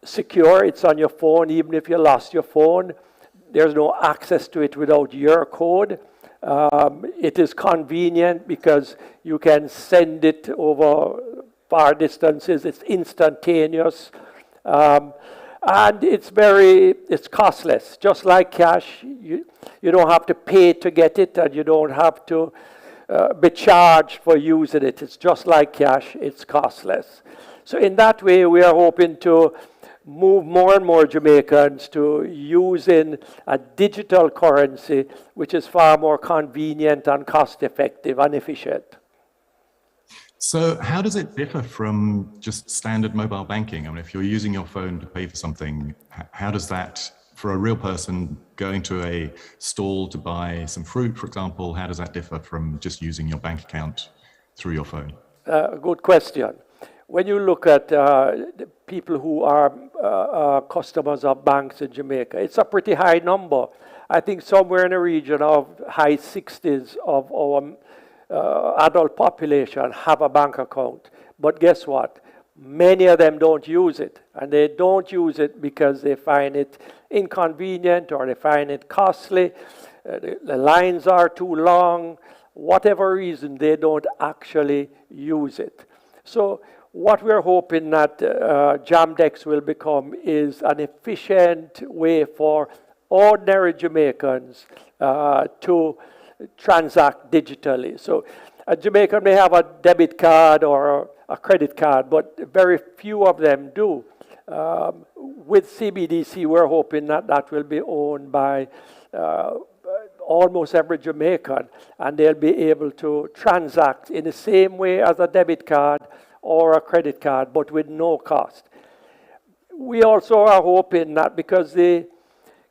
secure. It's on your phone. Even if you lost your phone, there's no access to it without your code. It is convenient because you can send it over far distances. It's instantaneous. And it's costless. Just like cash, you don't have to pay to get it, and you don't have to be charged for using it. It's just like cash. It's costless. So in that way, we are hoping to move more and more Jamaicans to using a digital currency, which is far more convenient and cost-effective and efficient. So how does it differ from just standard mobile banking? I mean, if you're using your phone to pay for something, how does that, for a real person going to a stall to buy some fruit, for example, how does that differ from just using your bank account through your phone? Good question. When you look at the people who are customers of banks in Jamaica, it's a pretty high number. I think somewhere in the region of high 60s of our adult population have a bank account. But guess what? Many of them don't use it. And they don't use it because they find it inconvenient or they find it costly. The lines are too long. Whatever reason, they don't actually use it. So what we're hoping that Jamdex will become is an efficient way for ordinary Jamaicans to transact digitally. So a Jamaican may have a debit card or a credit card, but very few of them do. With CBDC, we're hoping that that will be owned by almost every Jamaican, and they'll be able to transact in the same way as a debit card or a credit card, but with no cost. We also are hoping that because the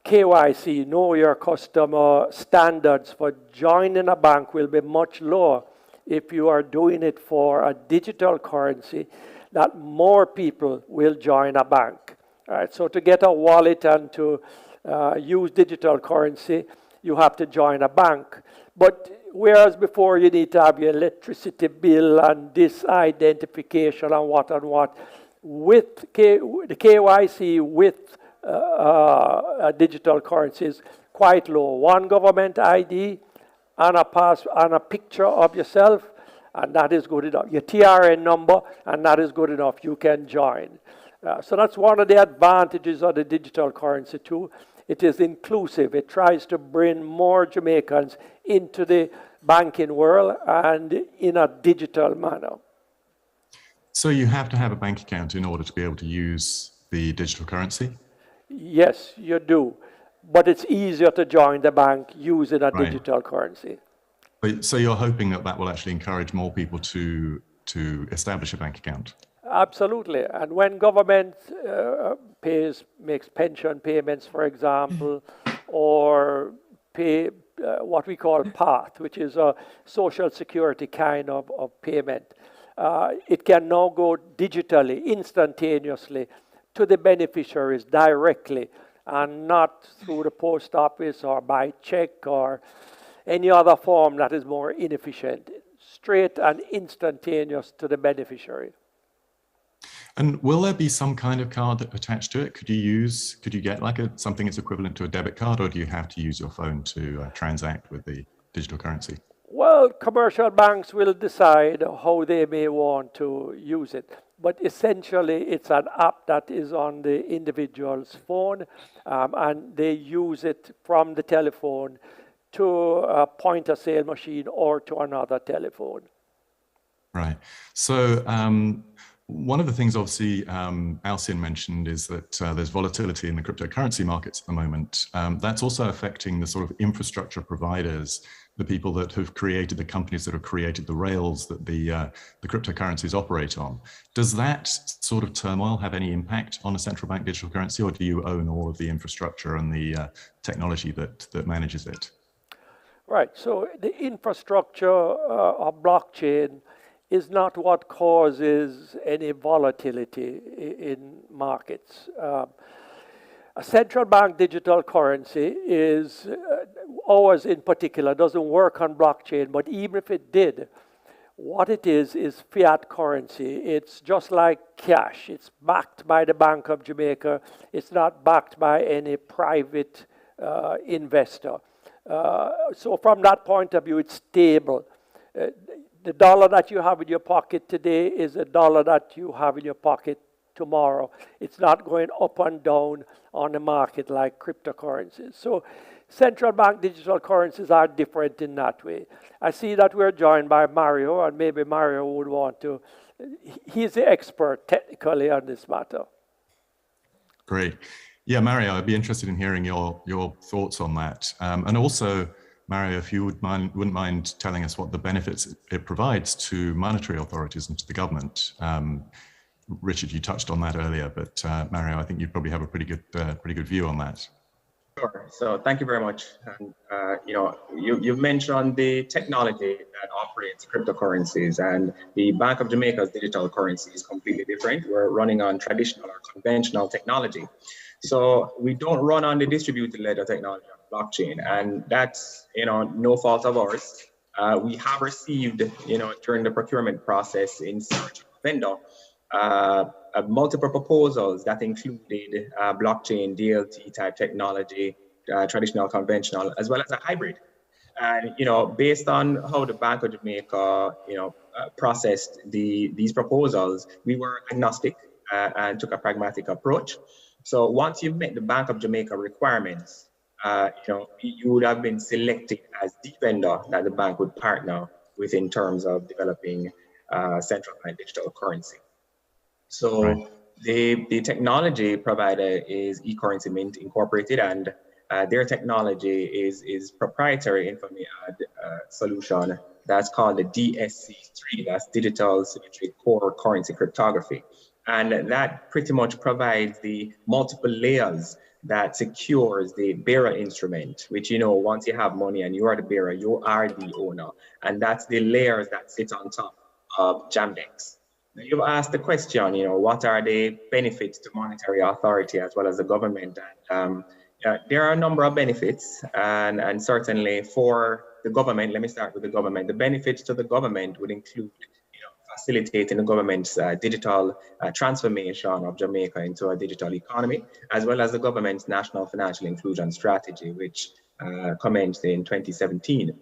KYC, know your customer standards for joining a bank will be much lower if you are doing it for a digital currency, that more people will join a bank. All right, so to get a wallet and to use digital currency, you have to join a bank. But whereas before you need to have your electricity bill and this identification and what, with the KYC, with digital currencies quite low. One government ID and a picture of yourself, and that is good enough. Your TRN number, and that is good enough. You can join. So that's one of the advantages of the digital currency too. It is inclusive. It tries to bring more Jamaicans into the banking world and in a digital manner. So you have to have a bank account in order to be able to use the digital currency? Yes, you do. But it's easier to join the bank using a Right. digital currency. So you're hoping that that will actually encourage more people to establish a bank account? Absolutely. And when government makes pension payments, for example, or pay what we call PATH, which is a social security kind of payment, it can now go digitally, instantaneously, to the beneficiaries directly, and not through the post office or by check or any other form that is more inefficient. Straight and instantaneous to the beneficiary. And will there be some kind of card attached to it? Could you get like something that's equivalent to a debit card, or do you have to use your phone to transact with the digital currency? Well, commercial banks will decide how they may want to use it. But essentially, it's an app that is on the individual's phone, and they use it from the telephone to a point-of-sale machine or to another telephone. Right. So one of the things, obviously, Alcyon mentioned is that there's volatility in the cryptocurrency markets at the moment. That's also affecting the sort of infrastructure providers, the people that have created, the companies that have created the rails that the cryptocurrencies operate on. Does that sort of turmoil have any impact on a central bank digital currency, or do you own all of the infrastructure and the technology that manages it? Right, so the infrastructure of blockchain is not what causes any volatility in markets. A central bank digital currency is, ours in particular, doesn't work on blockchain, but even if it did, what it is fiat currency. It's just like cash. It's backed by the Bank of Jamaica. It's not backed by any private investor. So from that point of view, it's stable. The dollar that you have in your pocket today is a dollar that you have in your pocket tomorrow. It's not going up and down on the market like cryptocurrencies. So central bank digital currencies are different in that way. I see that we're joined by Mario, and maybe Mario would want to, he's the expert technically on this matter. Great. Yeah, Mario, I'd be interested in hearing your thoughts on that. And also, Mario, if you wouldn't mind telling us what the benefits it provides to monetary authorities and to the government. Richard, you touched on that earlier, but Mario, I think you probably have a pretty good view on that. Sure. So thank you very much. And you've mentioned the technology that operates cryptocurrencies, and the Bank of Jamaica's digital currency is completely different. We're running on traditional or conventional technology. So we don't run on the distributed ledger technology on blockchain, and that's no fault of ours. We have received during the procurement process in search of vendor multiple proposals that included blockchain, DLT type technology, traditional, conventional, as well as a hybrid. And based on how the Bank of Jamaica processed these proposals, we were agnostic and took a pragmatic approach. So once you've met the Bank of Jamaica requirements, you would have been selected as the vendor that the bank would partner with in terms of developing central bank digital currency. So right. The technology provider is eCurrency Mint Incorporated, and their technology is proprietary InfoMe solution that's called the DSC3, that's Digital Symmetric Core Currency Cryptography. And that pretty much provides the multiple layers that secures the bearer instrument, which, once you have money and you are the bearer, you are the owner. And that's the layers that sit on top of Jamdex. Now, you've asked the question, what are the benefits to monetary authority as well as the government? And, there are a number of benefits, and certainly for the government, let me start with the government. The benefits to the government would include, facilitating the government's digital transformation of Jamaica into a digital economy, as well as the government's national financial inclusion strategy, which commenced in 2017.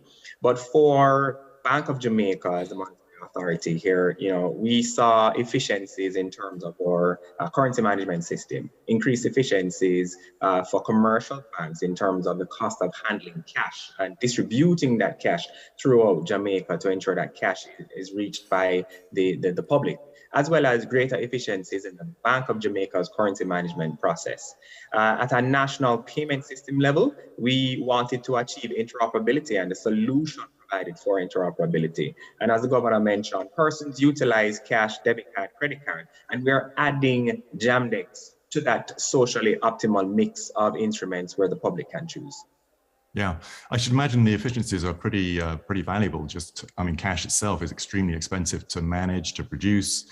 But for Bank of Jamaica as the monetary authority here, we saw efficiencies in terms of our currency management system, increased efficiencies for commercial banks in terms of the cost of handling cash and distributing that cash throughout Jamaica to ensure that cash is reached by the public, as well as greater efficiencies in the Bank of Jamaica's currency management process. At a national payment system level, we wanted to achieve interoperability and the solution provided for interoperability. And as the governor mentioned, persons utilize cash, debit card, credit card, and we're adding Jamdex to that socially optimal mix of instruments where the public can choose. Yeah, I should imagine the efficiencies are pretty valuable. Cash itself is extremely expensive to manage, to produce,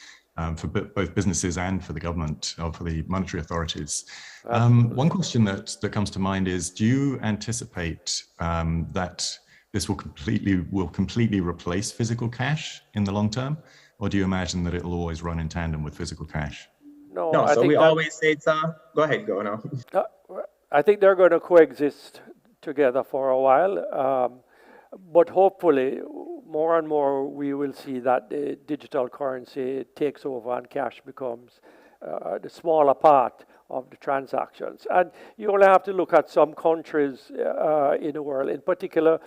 for both businesses and for the government, or for the monetary authorities. One question that comes to mind is, do you anticipate that this will completely replace physical cash in the long term, or do you imagine that it will always run in tandem with physical cash? No, so we always say it's go ahead, go now. I think they're going to coexist together for a while, but hopefully more and more we will see that the digital currency takes over and cash becomes the smaller part of the transactions. And you only have to look at some countries in the world, in particular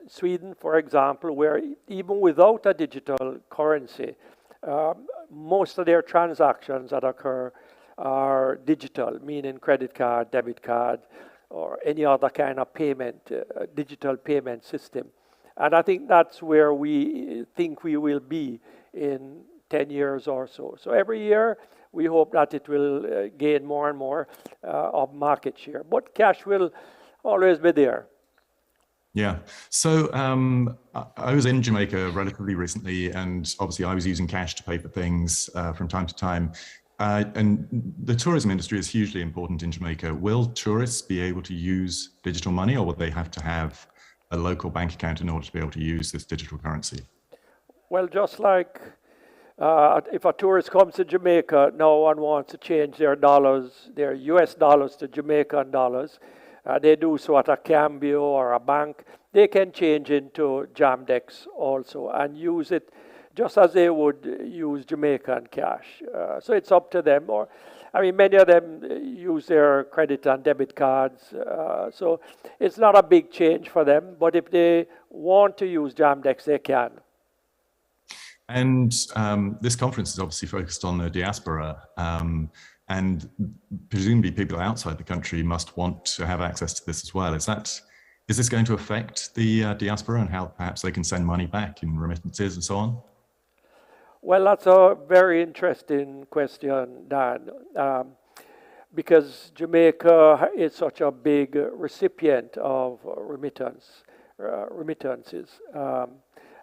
Sweden, for example, where even without a digital currency, most of their transactions that occur are digital, meaning credit card, debit card, or any other kind of payment, digital payment system. And I think that's where we think we will be in 10 years or so. So every year, we hope that it will gain more and more of market share. But cash will always be there. Yeah. So I was in Jamaica relatively recently, and obviously I was using cash to pay for things from time to time. And the tourism industry is hugely important in Jamaica. Will tourists be able to use digital money, or will they have to have a local bank account in order to be able to use this digital currency? Well, just like if a tourist comes to Jamaica, no one wants to change their dollars, their US dollars to Jamaican dollars. They do so at a cambio or a bank. They can change into Jamdex also and use it just as they would use Jamaican cash. So it's up to them. Or, many of them use their credit and debit cards. So it's not a big change for them. But if they want to use Jamdex, they can. And this conference is obviously focused on the diaspora. And presumably people outside the country must want to have access to this as well. Is this going to affect the diaspora and how perhaps they can send money back in remittances and so on? Well, that's a very interesting question, Dan, because Jamaica is such a big recipient of remittances,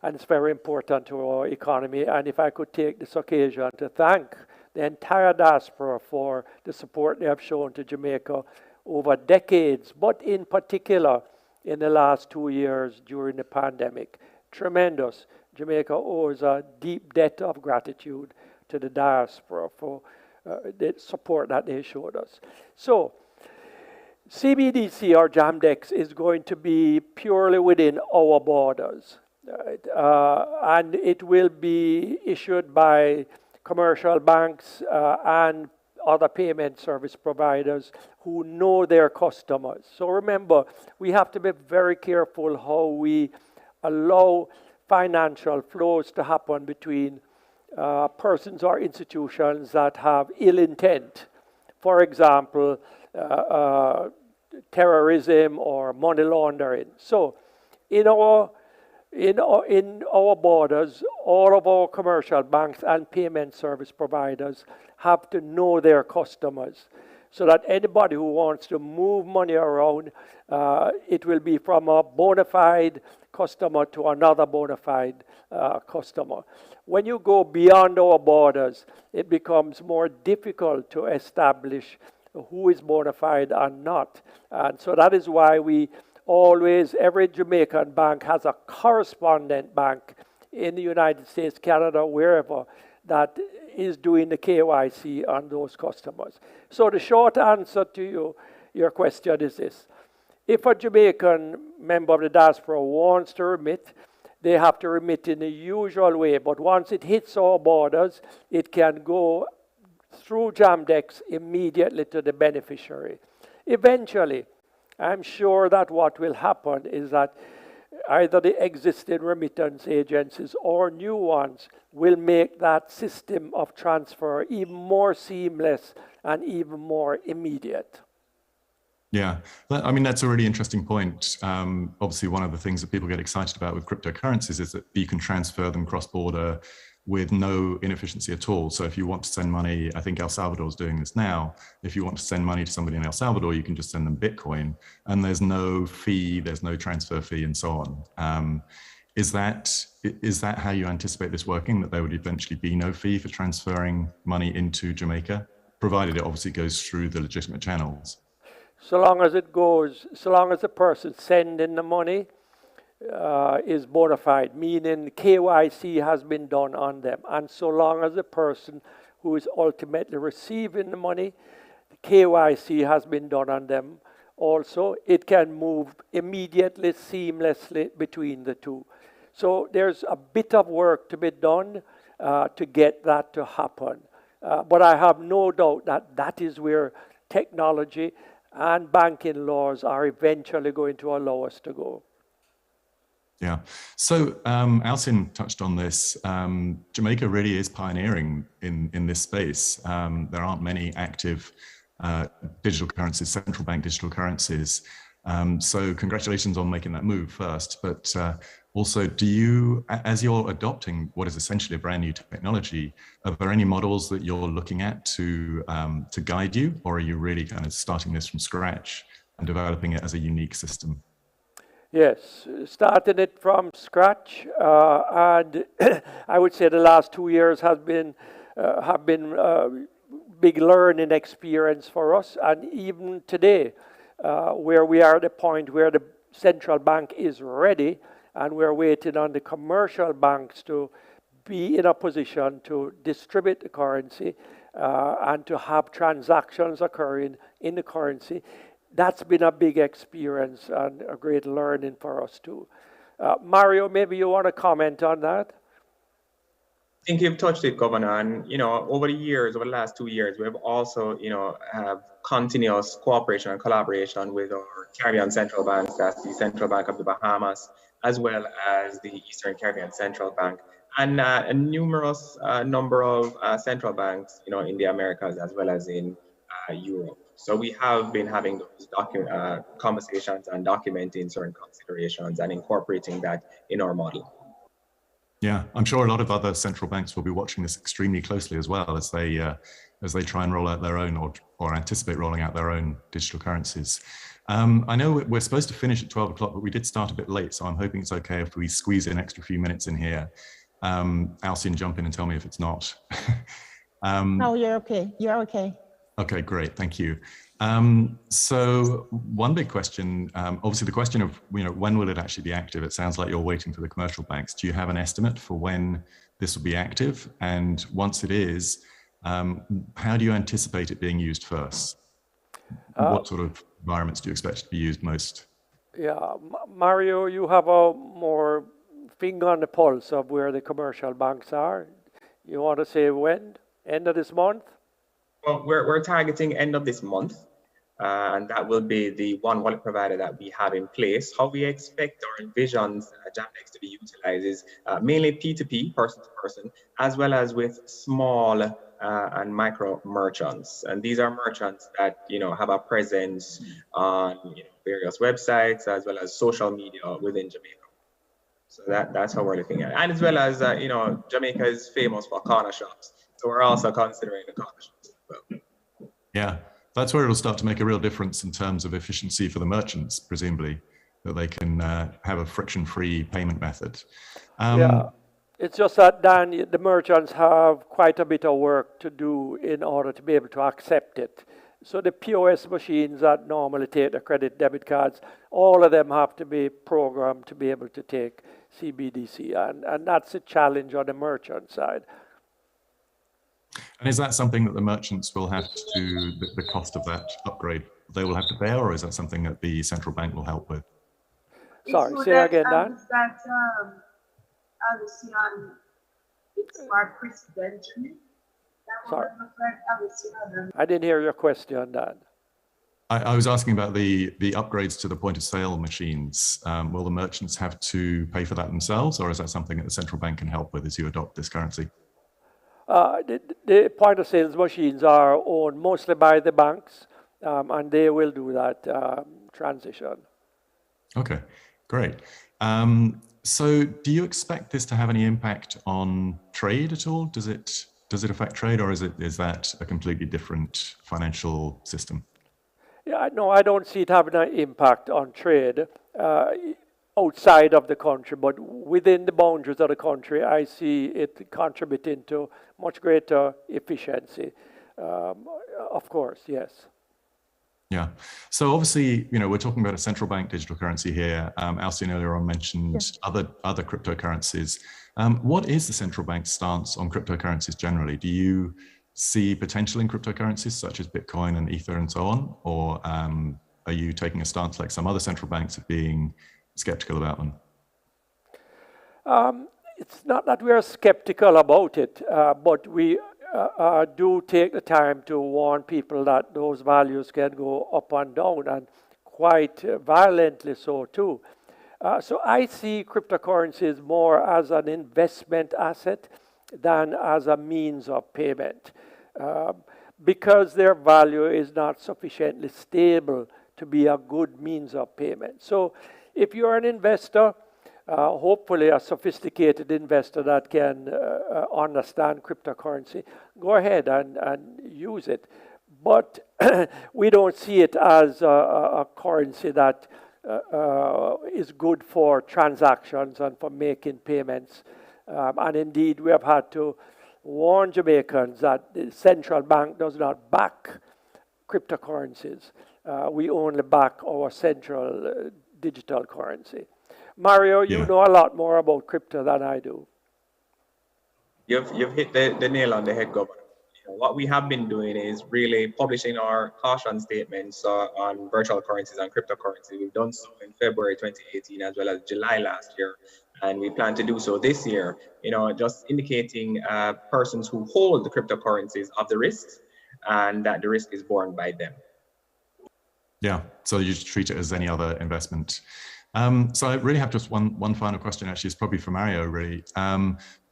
and it's very important to our economy. And if I could take this occasion to thank the entire diaspora for the support they have shown to Jamaica over decades, but in particular in the last 2 years during the pandemic. Tremendous. Jamaica owes a deep debt of gratitude to the diaspora for the support that they showed us. So, CBDC or Jamdex is going to be purely within our borders. And it will be issued by commercial banks and other payment service providers who know their customers. So remember, we have to be very careful how we allow financial flows to happen between persons or institutions that have ill intent. For example, terrorism or money laundering. So in our borders, all of our commercial banks and payment service providers have to know their customers so that anybody who wants to move money around, it will be from a bona fide customer to another bona fide customer. When you go beyond our borders, it becomes more difficult to establish who is bona fide and not. And so that is why we always, every Jamaican bank has a correspondent bank in the United States, Canada, wherever, that is doing the KYC on those customers. So the short answer to your question is this. If a Jamaican member of the diaspora wants to remit, they have to remit in the usual way. But once it hits our borders, it can go through Jamdex immediately to the beneficiary. Eventually, I'm sure that what will happen is that either the existing remittance agencies or new ones will make that system of transfer even more seamless and even more immediate. Yeah, I mean, that's a really interesting point. Obviously, one of the things that people get excited about with cryptocurrencies is that you can transfer them cross-border with no inefficiency at all. So if you want to send money, I think El Salvador is doing this now. If you want to send money to somebody in El Salvador, you can just send them Bitcoin, and there's no fee, there's no transfer fee, and so on. Is that how you anticipate this working, that there would eventually be no fee for transferring money into Jamaica, provided it obviously goes through the legitimate channels? So long as the person sending the money is bona fide, meaning KYC has been done on them. And so long as the person who is ultimately receiving the money, KYC has been done on them also, it can move immediately, seamlessly between the two. So there's a bit of work to be done to get that to happen. But I have no doubt that that is where technology and banking laws are eventually going to allow us to go. Yeah. So Alcin touched on this. Jamaica really is pioneering in this space. There aren't many active digital currencies, central bank digital currencies. So congratulations on making that move first. But also, do you, as you're adopting what is essentially a brand new technology, are there any models that you're looking at to guide you, or are you really kind of starting this from scratch and developing it as a unique system? Yes, started it from scratch, and I would say the last 2 years have been big learning experience for us. And even today, where we are at the point where the central bank is ready, and we're waiting on the commercial banks to be in a position to distribute the currency and to have transactions occurring in the currency. That's been a big experience and a great learning for us too. Mario, maybe you want to comment on that? I think you've touched it, Governor, and over the last 2 years, we have also, have continuous cooperation and collaboration with our Caribbean central banks, that's the Central Bank of the Bahamas, as well as the Eastern Caribbean Central Bank, and a numerous number of central banks, in the Americas as well as in Europe. So we have been having those conversations and documenting certain considerations and incorporating that in our model. Yeah, I'm sure a lot of other central banks will be watching this extremely closely as well as they try and roll out their own or anticipate rolling out their own digital currencies. I know we're supposed to finish at 12 o'clock, but we did start a bit late, so I'm hoping it's okay if we squeeze in an extra few minutes in here. Alcin, jump in and tell me if it's not. No, you're okay. You're okay. Okay, great, thank you. So one big question, obviously the question of, when will it actually be active? It sounds like you're waiting for the commercial banks. Do you have an estimate for when this will be active? And once it is, how do you anticipate it being used first? What sort of environments do you expect it to be used most? Yeah, Mario, you have a more finger on the pulse of where the commercial banks are. You want to say when? End of this month? Well, we're targeting end of this month, and that will be the one wallet provider that we have in place. How we expect or envision Jamdex to be utilized is mainly P2P, person to person, as well as with small and micro merchants. And these are merchants that have a presence on various websites as well as social media within Jamaica. So that's how we're looking at it. And as well as Jamaica is famous for corner shops, so we're also considering the corner shops. Yeah, that's where it'll start to make a real difference in terms of efficiency for the merchants, presumably, that they can have a friction-free payment method. Yeah, it's just that, Dan, the merchants have quite a bit of work to do in order to be able to accept it. So the POS machines that normally take the credit debit cards, all of them have to be programmed to be able to take CBDC, and that's a challenge on the merchant side. And is that something that the merchants will have to, the cost of that upgrade, they will have to bear, or is that something that the central bank will help with? Sorry, say again, Dan. It's more presidential. Sorry, I didn't hear your question, Dan. I was asking about the upgrades to the point of sale machines. Will the merchants have to pay for that themselves, or is that something that the central bank can help with as you adopt this currency? The point of sales machines are owned mostly by the banks, and they will do that transition. Okay, great. So do you expect this to have any impact on trade at all? Does it affect trade, or is that a completely different financial system? Yeah, no, I don't see it having an impact on trade outside of the country, but within the boundaries of the country, I see it contributing to much greater efficiency. Of course, yes. Yeah. So obviously, we're talking about a central bank digital currency here. Alcine earlier on mentioned other cryptocurrencies. What is the central bank's stance on cryptocurrencies generally? Do you see potential in cryptocurrencies such as Bitcoin and Ether and so on? Or are you taking a stance like some other central banks of being skeptical about them? It's not that we are skeptical about it, but we do take the time to warn people that those values can go up and down, and quite violently so too. So I see cryptocurrencies more as an investment asset than as a means of payment, because their value is not sufficiently stable to be a good means of payment. So if you're an investor, hopefully a sophisticated investor that can understand cryptocurrency, go ahead and use it. But we don't see it as a currency that is good for transactions and for making payments. And indeed, we have had to warn Jamaicans that the central bank does not back cryptocurrencies. We only back our central digital currency. Mario, you know a lot more about crypto than I do. You've hit the nail on the head, Governor. What we have been doing is really publishing our caution statements on virtual currencies and cryptocurrency. We've done so in February 2018 as well as July last year, and we plan to do so this year. Just indicating persons who hold the cryptocurrencies of the risks, and that the risk is borne by them. Yeah, so you just treat it as any other investment. So I really have just one final question, actually. It's probably for Mario, really.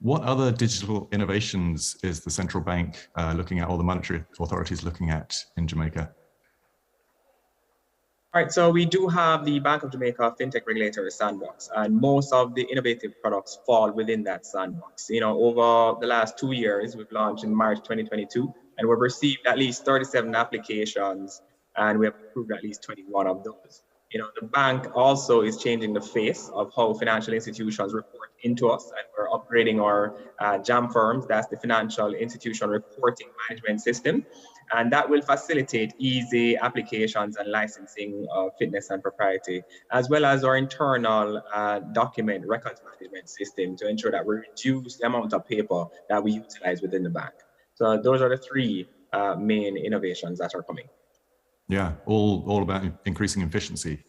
What other digital innovations is the central bank looking at, or the monetary authorities looking at in Jamaica? All right, so we do have the Bank of Jamaica FinTech Regulatory Sandbox, and most of the innovative products fall within that sandbox. Over the last 2 years, we've launched in March 2022, and we've received at least 37 applications, and we have approved at least 21 of those. The bank also is changing the face of how financial institutions report into us, and we're upgrading our JAM firms, that's the Financial Institution Reporting Management System, and that will facilitate easy applications and licensing of fitness and propriety, as well as our internal document records management system to ensure that we reduce the amount of paper that we utilize within the bank. So those are the three main innovations that are coming. Yeah, all about increasing efficiency.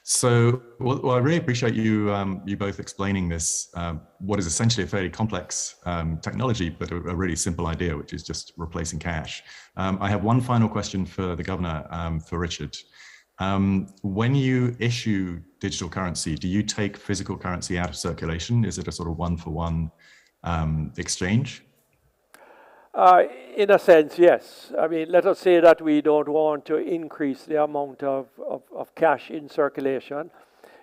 So I really appreciate you both explaining this, what is essentially a fairly complex technology, but a really simple idea, which is just replacing cash. I have one final question for the Governor, for Richard. When you issue digital currency, do you take physical currency out of circulation? Is it a sort of one-for-one exchange? In a sense, yes. I mean, let us say that we don't want to increase the amount of cash in circulation.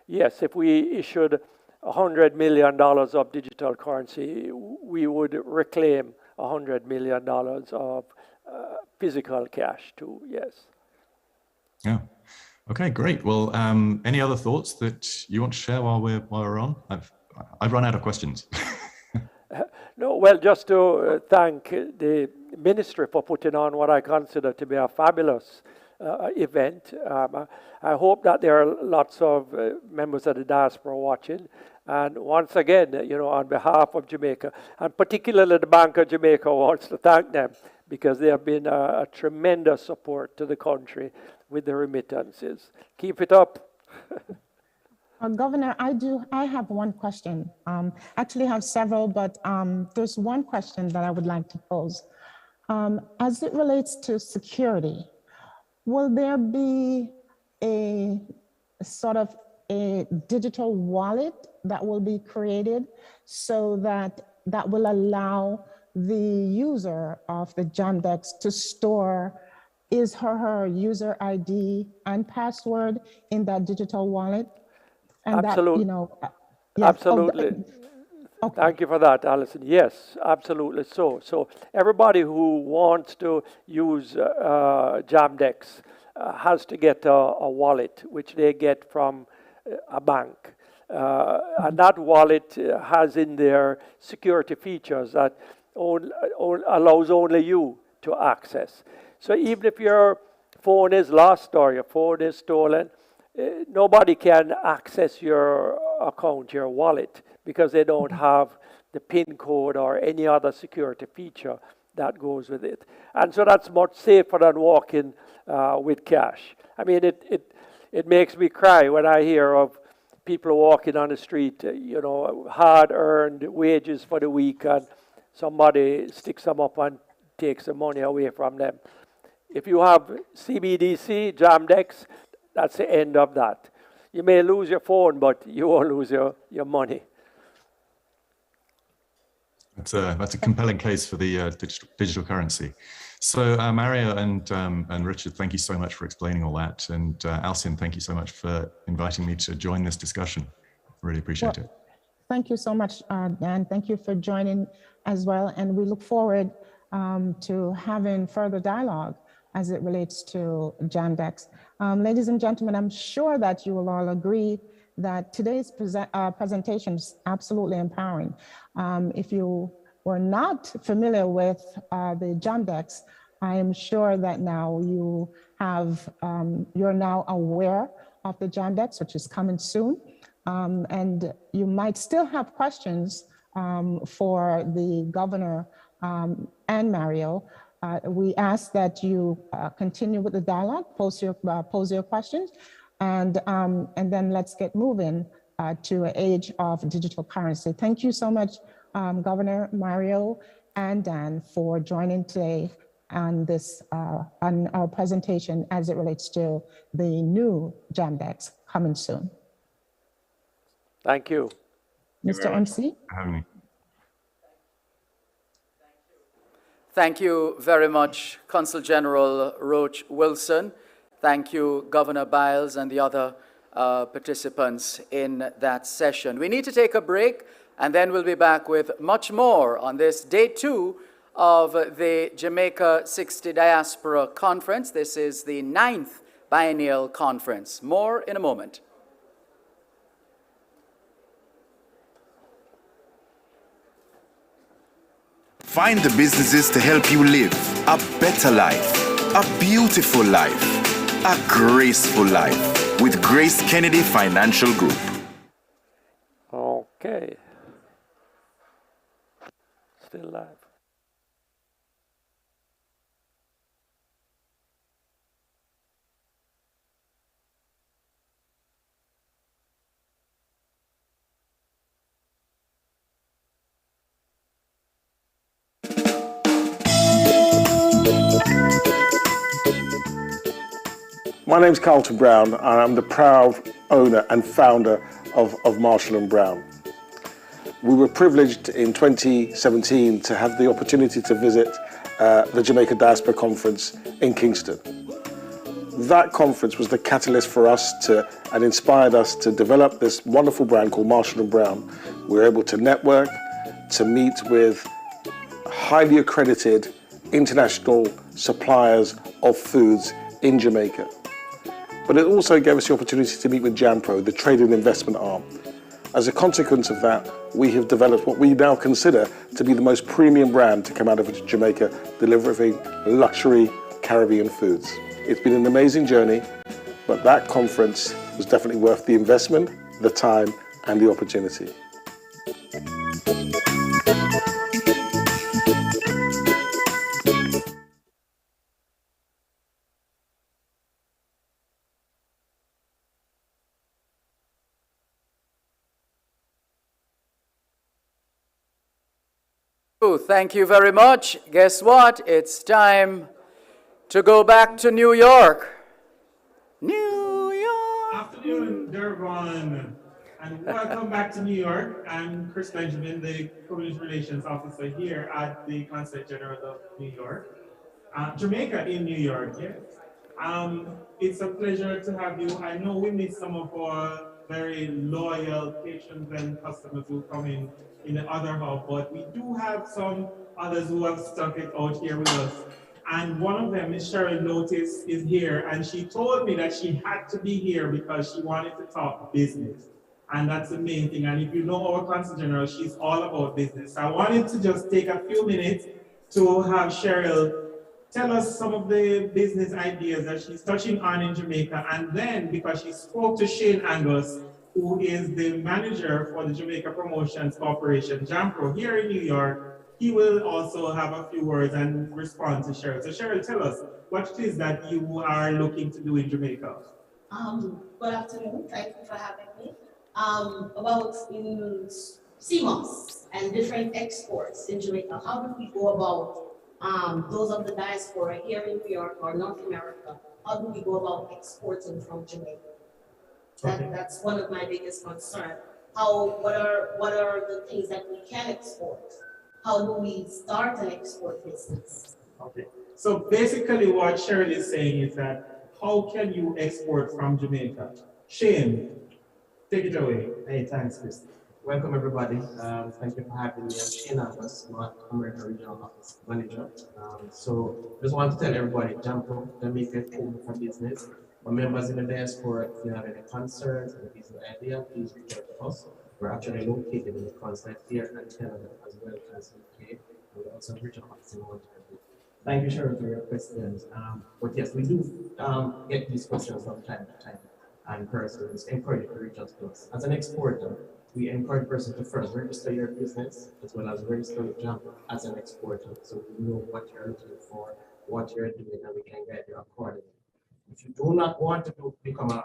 Yes, if we issued $100 million of digital currency, we would reclaim $100 million of physical cash too, yes. Yeah. Okay, great. Well, any other thoughts that you want to share while we're on? I've run out of questions. No, well, just to thank the ministry for putting on what I consider to be a fabulous event. I hope that there are lots of members of the diaspora watching. And once again, on behalf of Jamaica, and particularly the Bank of Jamaica wants to thank them because they have been a tremendous support to the country with the remittances. Keep it up. Governor, I have one question. Actually, I have several, but there's one question that I would like to pose. As it relates to security, will there be a sort of a digital wallet that will be created so that will allow the user of the Jamdex to store his or her user ID and password in that digital wallet? And Absolutely. that, yes. Absolutely. Okay. Thank you for that, Alison. Yes, absolutely. So everybody who wants to use Jamdex has to get a wallet, which they get from a bank. And that wallet has in there security features that allows only you to access. So even if your phone is lost or your phone is stolen, nobody can access your account, your wallet, because they don't have the PIN code or any other security feature that goes with it. And so that's much safer than walking with cash. I mean, it makes me cry when I hear of people walking on the street, hard-earned wages for the week, and somebody sticks them up and takes the money away from them. If you have CBDC, Jamdex, that's the end of that. You may lose your phone, but you won't lose your money. That's a compelling case for the digital currency. So Mario and Richard, thank you so much for explaining all that. And Alcyon, thank you so much for inviting me to join this discussion. Really appreciate it. Thank you so much, Dan. Thank you for joining as well. And we look forward to having further dialogue as it relates to Jamdex. Ladies and gentlemen, I'm sure that you will all agree that today's presentation is absolutely empowering. If you were not familiar with the Jamdex, I am sure that now you have, you're now aware of the Jamdex, which is coming soon. And you might still have questions for the governor and Mario. We ask that you continue with the dialogue, pose your questions, and then let's get moving to an age of digital currency. Thank you so much, Governor, Mario, and Dan, for joining today on this on our presentation as it relates to the new Jamdex coming soon. Thank you. Mr. MC? Thank you very much, Consul General Roach Wilson. Thank you, Governor Biles and the other participants in that session. We need to take a break, and then we'll be back with much more on this day 2 of the Jamaica 60 Diaspora Conference. This is the 9th biennial conference. More in a moment. Find the businesses to help you live a better life, a beautiful life, a graceful life with Grace Kennedy Financial Group. Okay. Still live. My name's Carlton Brown, and I'm the proud owner and founder of Marshall & Brown. We were privileged in 2017 to have the opportunity to visit the Jamaica Diaspora Conference in Kingston. That conference was the catalyst for us and inspired us to develop this wonderful brand called Marshall & Brown. We were able to network, to meet with highly accredited international suppliers of foods in Jamaica. But it also gave us the opportunity to meet with JAMPRO, the trade and investment arm. As a consequence of that, we have developed what we now consider to be the most premium brand to come out of Jamaica, delivering luxury Caribbean foods. It's been an amazing journey, but that conference was definitely worth the investment, the time, and the opportunity. Thank you very much. Guess what? It's time to go back to New York. New York. Afternoon, Durban, and welcome back to New York. I'm Chris Benjamin, the Community Relations Officer here at the Consulate General of New York. Jamaica in New York, yes. It's a pleasure to have you. I know we miss some of our very loyal patrons and customers who come in the other hub, but we do have some others who have stuck it out here with us. And one of them, Ms. Cheryl Notice, is here, and she told me that she had to be here because she wanted to talk business. And that's the main thing. And if you know our Consul General, she's all about business. I wanted to just take a few minutes to have Cheryl tell us some of the business ideas that she's touching on in Jamaica. And then, because she spoke to Shane Angus, who is the manager for the Jamaica Promotions Corporation, JAMPRO, here in New York, he will also have a few words and respond to Cheryl. So Cheryl, tell us what it is that you are looking to do in Jamaica. Good afternoon, thank you for having me. About CMOS and different exports in Jamaica, how do we go about those of the diaspora here in New York or North America, how do we go about exporting from Jamaica? That's one of my biggest concerns. What are the things that we can export? How do we start an export business? Okay, so basically what Cheryl is saying is that how can you export from Jamaica? Shane, take it away. Hey, thanks, Chris. Welcome, everybody. Thank you for having me. I'm Shane Angus, North America Regional Office Manager. So just want to tell everybody, JAMPRO, Jamaica Open for Business. For members in the diaspora, if you have any concerns and business idea, please reach out to us. We're actually located in the consulate here in Canada as well as UK. And we also have regional office in Montreal. Thank you, Cheryl, for your questions. But yes, we do get these questions from time to time. And persons encourage you to reach out to us. As an exporter, we encourage persons to first register your business as well as register with JAMPRO as an exporter. So we know what you're looking for, what you're doing, and we can guide you accordingly. If you do not want to become an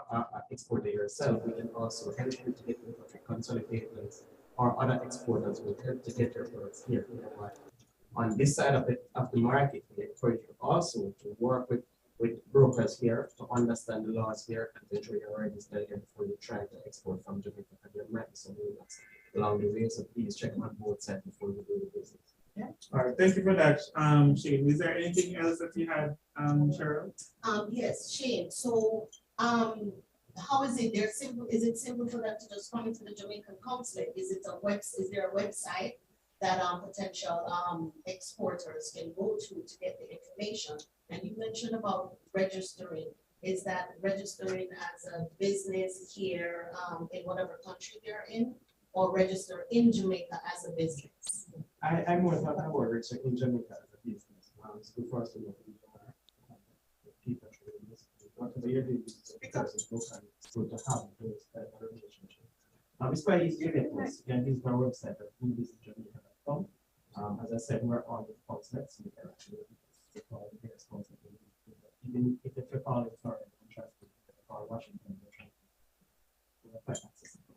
exporter yourself, we can also help you to get in touch with consolidators or other exporters who will help to get your products here in the market. On this side of the market, we encourage you also to work with brokers here to understand the laws here and to ensure you're registered here before you try to export from Jamaica. And there might be some limits along the way, so please check on both sides before you do the business. Yeah. All right, thank you for that, Shane. Is there anything else that you had, Cheryl? Yes, Shane. So, how is it? Is it simple for them to just come into the Jamaican consulate? Is there a website that potential exporters can go to get the information? And you mentioned about registering. Is that registering as a business here in whatever country they're in, or register in Jamaica as a business? I'm more than aware register in Jamaica as a business. It's good for us to know people doing this. Whatever you're doing, because it's local, it's good to have those type of relationships. It's quite easy to get us. You can visit our website at whovisitjamaica.com. As I said, we're on the consulates. You can actually call the various consulates. Even if you're calling Florida, or Washington, we're quite accessible.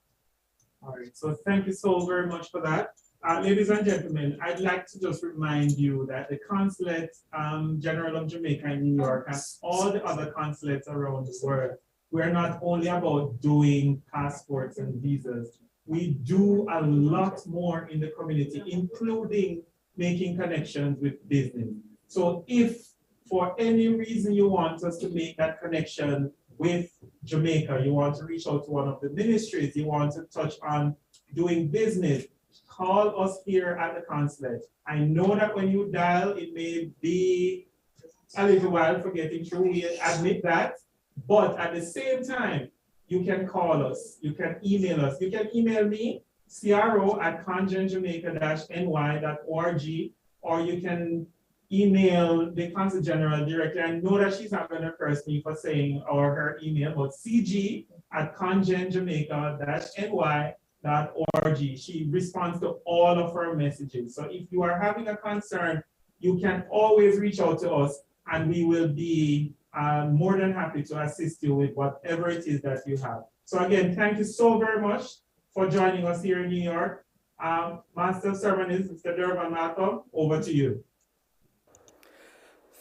All right, so thank you so very much for that. Ladies and gentlemen, I'd like to just remind you that the Consulate General of Jamaica in New York and all the other consulates around the world, we're not only about doing passports and visas. We do a lot more in the community, including making connections with business. So if for any reason you want us to make that connection with Jamaica, you want to reach out to one of the ministries, you want to touch on doing business, call us here at the consulate. I know that when you dial, it may be a little while for getting through, we admit that, but at the same time, you can call us, you can email us. You can email me, cro@congenjamaica-ny.org, or you can email the Consul General directly. I know that she's not going to curse me for saying or her email, but cg@congenjamaica-ny.org. She responds to all of her messages. So if you are having a concern, you can always reach out to us and we will be more than happy to assist you with whatever it is that you have. So again, thank you so very much for joining us here in New York. Master of Ceremonies, Mr. Durban Malcolm, over to you.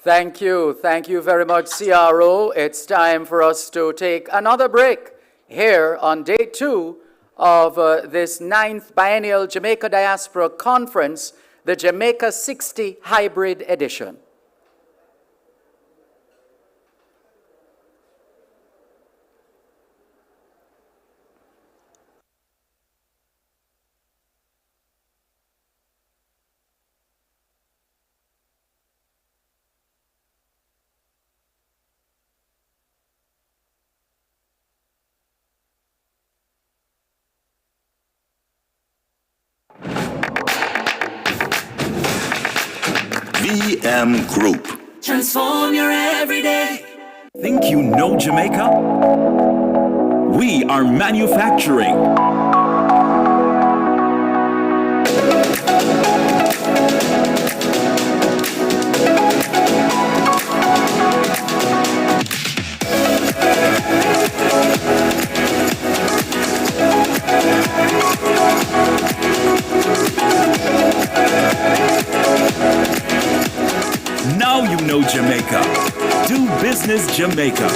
Thank you. Thank you very much, CRO. It's time for us to take another break here on day 2 of this 9th Biennial Jamaica Diaspora Conference, the Jamaica 60 Hybrid Edition. VM Group. Transform your everyday. Think you know Jamaica? We are manufacturing. Now you know Jamaica. Do business Jamaica.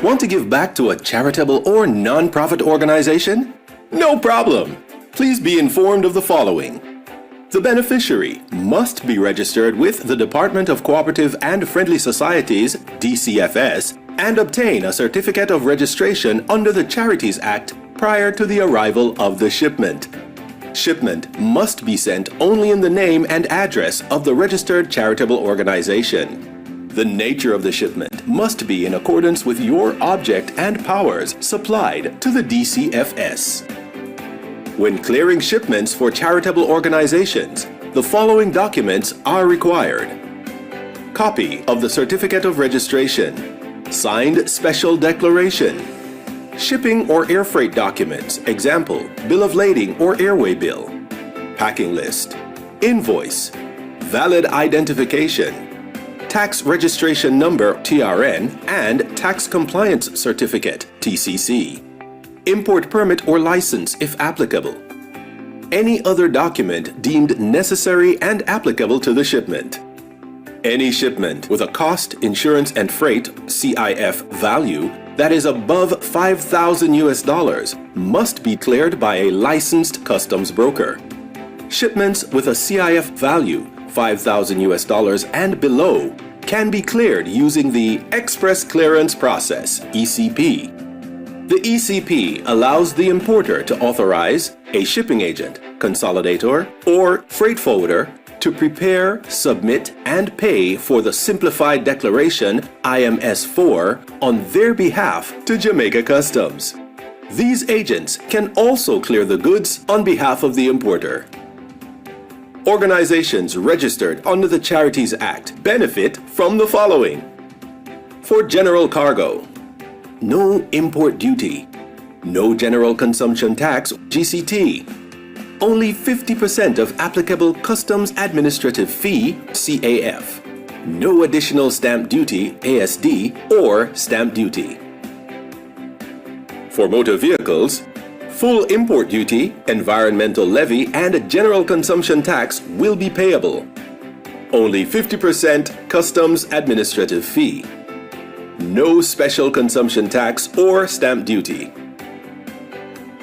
Want to give back to a charitable or non-profit organization? No problem. Please be informed of the following. The beneficiary must be registered with the Department of Cooperative and Friendly Societies, DCFS, and obtain a certificate of registration under the Charities Act prior to the arrival of the shipment. Shipment must be sent only in the name and address of the registered charitable organization. The nature of the shipment must be in accordance with your object and powers supplied to the DCFS. When clearing shipments for charitable organizations, the following documents are required. Copy of the Certificate of Registration, signed Special Declaration, shipping or air freight documents, example, bill of lading or airway bill, packing list, invoice, valid identification, tax registration number TRN and tax compliance certificate TCC, import permit or license if applicable, any other document deemed necessary and applicable to the shipment. Any shipment with a cost, insurance and freight CIF value that is above $5,000 must be cleared by a licensed customs broker. Shipments with a CIF value $5,000 and below can be cleared using the Express Clearance Process, ECP. The ECP allows the importer to authorize a shipping agent, consolidator, or freight forwarder to prepare, submit, and pay for the Simplified Declaration IMS-4 on their behalf to Jamaica Customs. These agents can also clear the goods on behalf of the importer. Organizations registered under the Charities Act benefit from the following. For general cargo, no import duty, no general consumption tax, GCT, only 50% of applicable customs administrative fee, CAF, no additional stamp duty, ASD, or stamp duty. For motor vehicles, full import duty, environmental levy, and general consumption tax will be payable. Only 50% customs administrative fee. No special consumption tax or stamp duty.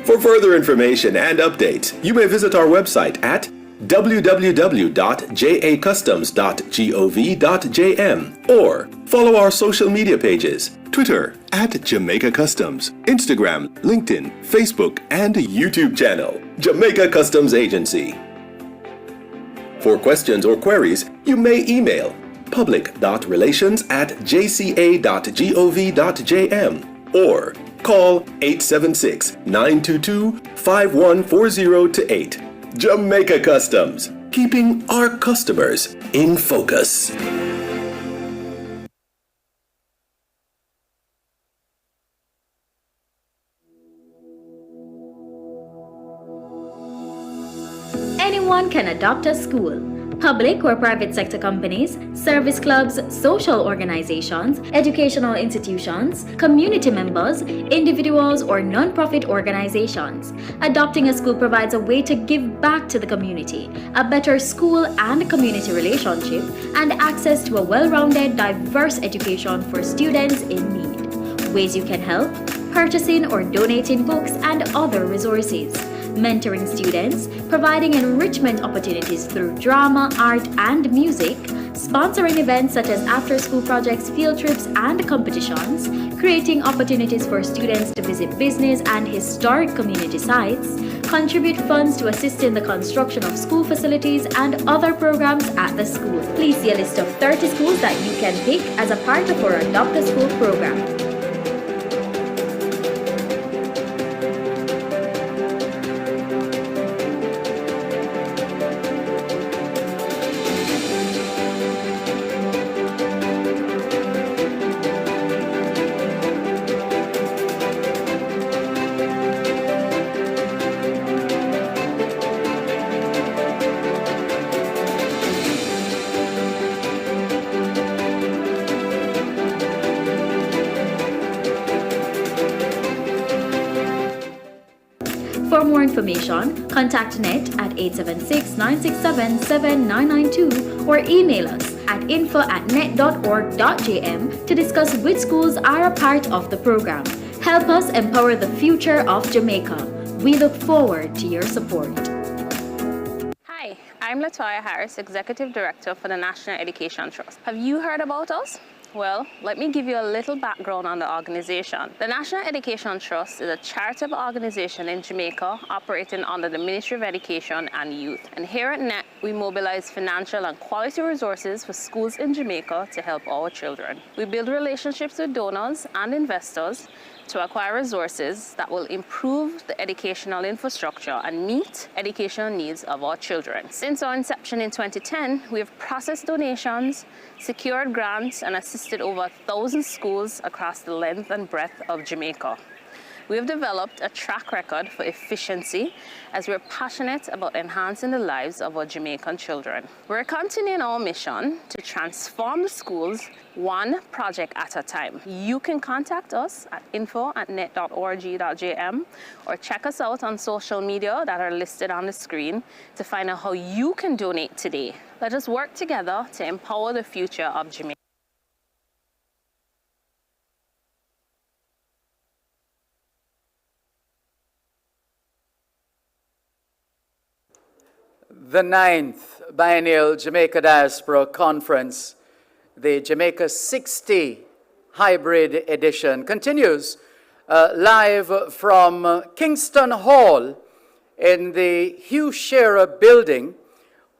For further information and updates, you may visit our website at www.jacustoms.gov.jm or follow our social media pages, Twitter @Jamaica Customs, Instagram, LinkedIn, Facebook, and YouTube channel, Jamaica Customs Agency. For questions or queries, you may email public.relations@jca.gov.jm or Call 876-922-5140 to 8. Jamaica Customs, keeping our customers in focus. Anyone can adopt a school. Public or private sector companies, service clubs, social organizations, educational institutions, community members, individuals, or non-profit organizations. Adopting a school provides a way to give back to the community, a better school and community relationship, and access to a well-rounded, diverse education for students in need. Ways you can help: purchasing or donating books and other resources, mentoring students, providing enrichment opportunities through drama, art, and music, sponsoring events such as after-school projects, field trips, and competitions, creating opportunities for students to visit business and historic community sites, contribute funds to assist in the construction of school facilities and other programs at the school. Please see a list of 30 schools that you can pick as a part of our Adopt a School program. For more information, contact NET at 876-967-7992 or email us at info@net.org.jm to discuss which schools are a part of the program. Help us empower the future of Jamaica. We look forward to your support. Hi, I'm Latoya Harris, Executive Director for the National Education Trust. Have you heard about us? Well, let me give you a little background on the organization. The National Education Trust is a charitable organization in Jamaica operating under the Ministry of Education and Youth. And here at NET, we mobilize financial and quality resources for schools in Jamaica to help our children. We build relationships with donors and investors to acquire resources that will improve the educational infrastructure and meet educational needs of our children. Since our inception in 2010, we have processed donations, secured grants, and assisted over 1,000 schools across the length and breadth of Jamaica. We have developed a track record for efficiency as we're passionate about enhancing the lives of our Jamaican children. We're continuing our mission to transform the schools one project at a time. You can contact us at info@net.org.jm or check us out on social media that are listed on the screen to find out how you can donate today. Let us work together to empower the future of Jamaica. The 9th Biennial Jamaica Diaspora Conference, the Jamaica 60 Hybrid Edition, continues live from Kingston Hall in the Hugh Shearer Building,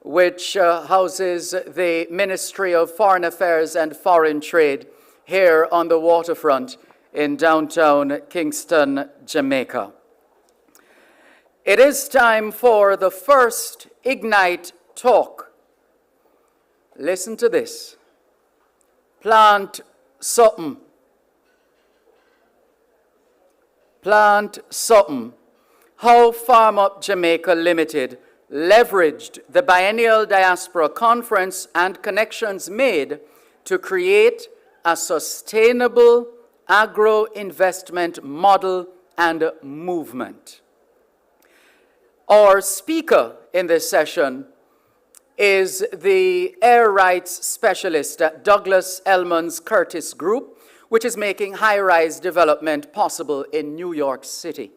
which houses the Ministry of Foreign Affairs and Foreign Trade here on the waterfront in downtown Kingston, Jamaica. It is time for the first Ignite Talk. Listen to this. Plant something. Plant something. How Farm Up Jamaica Limited leveraged the Biennial Diaspora Conference and connections made to create a sustainable agro-investment model and movement. Our speaker in this session is the air rights specialist at Douglas Elliman's Curtis Group, which is making high-rise development possible in New York City.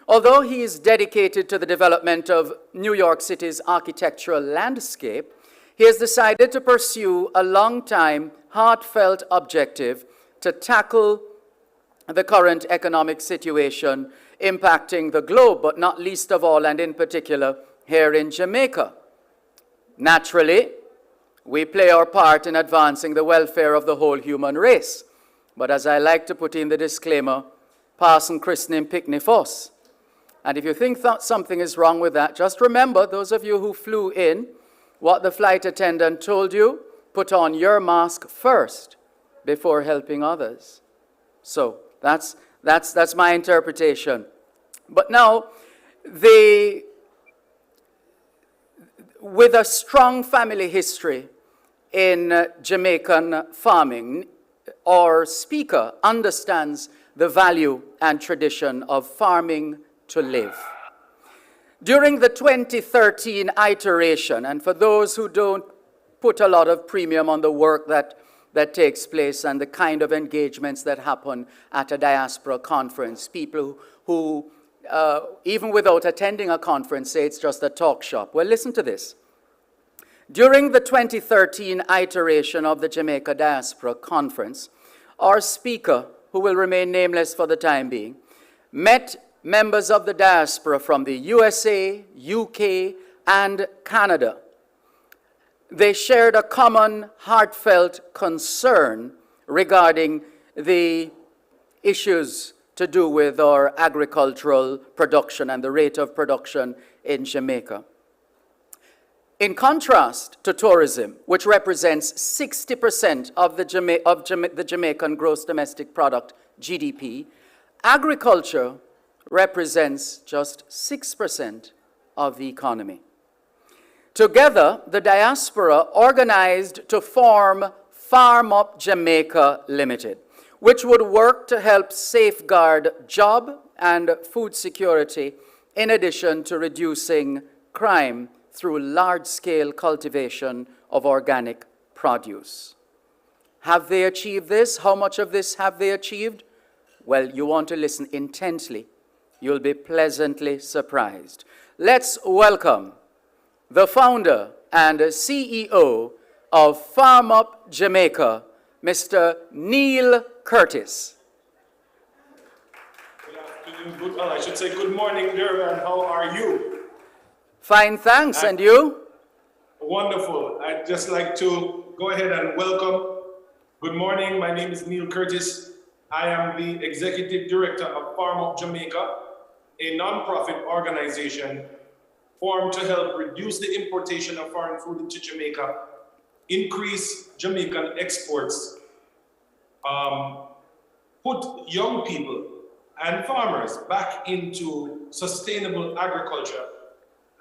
Although he is dedicated to the development of New York City's architectural landscape, he has decided to pursue a long-time, heartfelt objective to tackle the current economic situation impacting the globe, but not least of all, and in particular, here in Jamaica. Naturally, we play our part in advancing the welfare of the whole human race. But as I like to put in the disclaimer, passing christening picnic fuss. And if you think that something is wrong with that, just remember, those of you who flew in, what the flight attendant told you, put on your mask first before helping others. So that's my interpretation. But now, with a strong family history in Jamaican farming, our speaker understands the value and tradition of farming to live. During the 2013 iteration, and for those who don't put a lot of premium on the work that takes place and the kind of engagements that happen at a diaspora conference, people who, even without attending a conference, say it's just a talk shop. Well, listen to this. During the 2013 iteration of the Jamaica Diaspora Conference, our speaker, who will remain nameless for the time being, met members of the diaspora from the USA, UK, and Canada. They shared a common heartfelt concern regarding the issues to do with our agricultural production and the rate of production in Jamaica. In contrast to tourism, which represents 60% of the Jamaican gross domestic product, GDP, agriculture represents just 6% of the economy. Together, the diaspora organized to form Farm Up Jamaica Limited, which would work to help safeguard job and food security, in addition to reducing crime through large-scale cultivation of organic produce. Have they achieved this? How much of this have they achieved? Well, you want to listen intently. You'll be pleasantly surprised. Let's welcome the founder and CEO of Farm Up Jamaica, Mr. Neil Curtis. Good afternoon, I should say good morning, Durban. How are you? Fine, thanks. And you? Wonderful. I'd just like to go ahead and welcome. Good morning. My name is Neil Curtis. I am the Executive Director of Farm Up Jamaica, a non-profit organization formed to help reduce the importation of foreign food into Jamaica, increase Jamaican exports, put young people and farmers back into sustainable agriculture,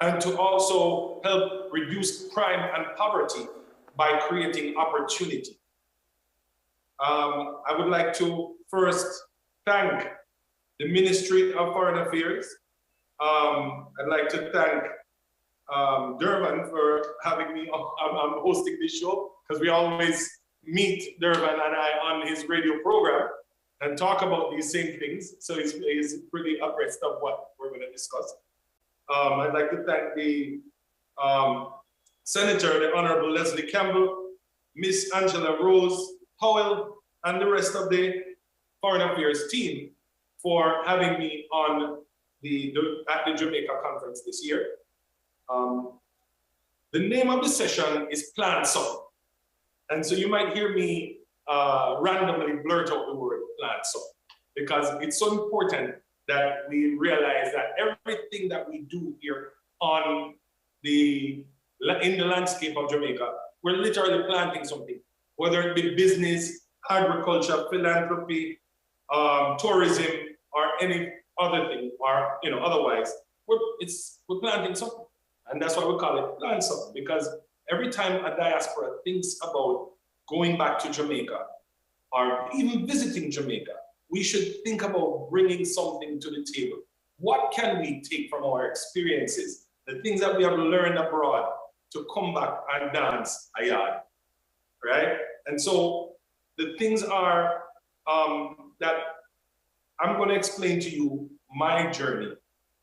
and to also help reduce crime and poverty by creating opportunity. I would like to first thank the Ministry of Foreign Affairs. I'd like to thank Durban for having me on hosting this show, because we always meet Durban and I on his radio program and talk about these same things. So he's pretty abreast of what we're going to discuss. I'd like to thank the Senator, the Honorable Leslie Campbell, Miss Angela Rose Howell, and the rest of the Foreign Affairs team for having me on at the Jamaica conference this year. The name of the session is Plant Something. And so you might hear me randomly blurt out the word plant something, because it's so important that we realize that everything that we do here in the landscape of Jamaica, we're literally planting something, whether it be business, agriculture, philanthropy, tourism, or any other thing, or otherwise, we're planting something. And that's why we call it plant something, because every time a diaspora thinks about going back to Jamaica or even visiting Jamaica, we should think about bringing something to the table. What can we take from our experiences, the things that we have learned abroad, to come back and dance a yard, right? And so the things are that I'm going to explain to you my journey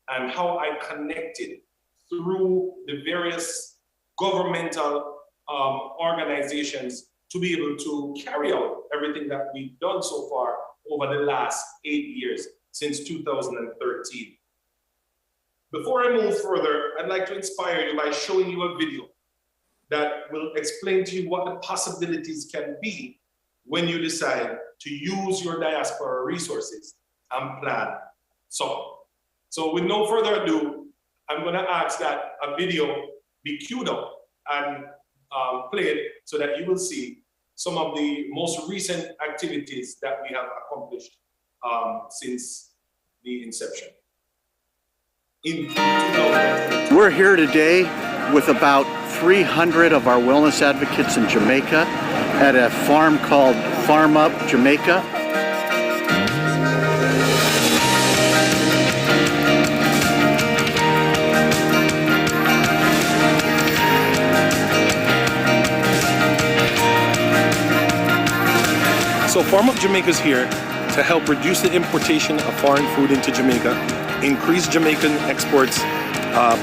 and how I connected through the various governmental organizations to be able to carry out everything that we've done so far over the last 8 years, since 2013. Before I move further, I'd like to inspire you by showing you a video that will explain to you what the possibilities can be when you decide to use your diaspora resources and plan something. So with no further ado, I'm gonna ask that a video be queued up and played so that you will see some of the most recent activities that we have accomplished since the inception. We're here today with about 300 of our wellness advocates in Jamaica at a farm called Farm Up Jamaica. So Farm Up Jamaica is here to help reduce the importation of foreign food into Jamaica, increase Jamaican exports,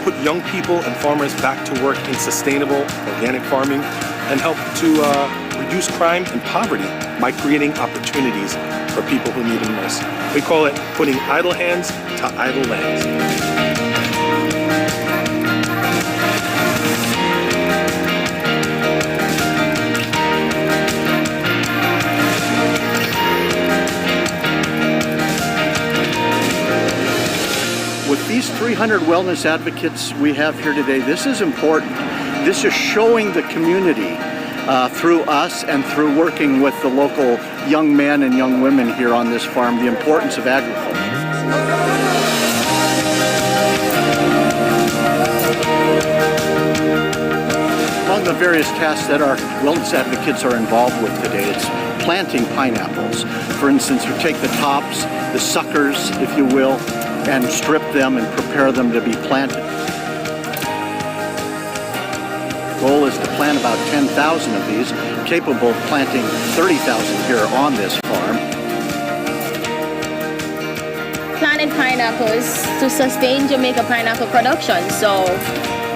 put young people and farmers back to work in sustainable organic farming, and help to reduce crime and poverty by creating opportunities for people who need them most. We call it putting idle hands to idle lands. With these 300 wellness advocates we have here today, this is important. This is showing the community through us and through working with the local young men and young women here on this farm the importance of agriculture. Among the various tasks that our wellness advocates are involved with today, it's planting pineapples. For instance, we take the tops, the suckers, if you will, and strip them and prepare them to be planted. The goal is to plant about 10,000 of these, capable of planting 30,000 here on this farm. Planted pineapples to sustain Jamaica pineapple production. So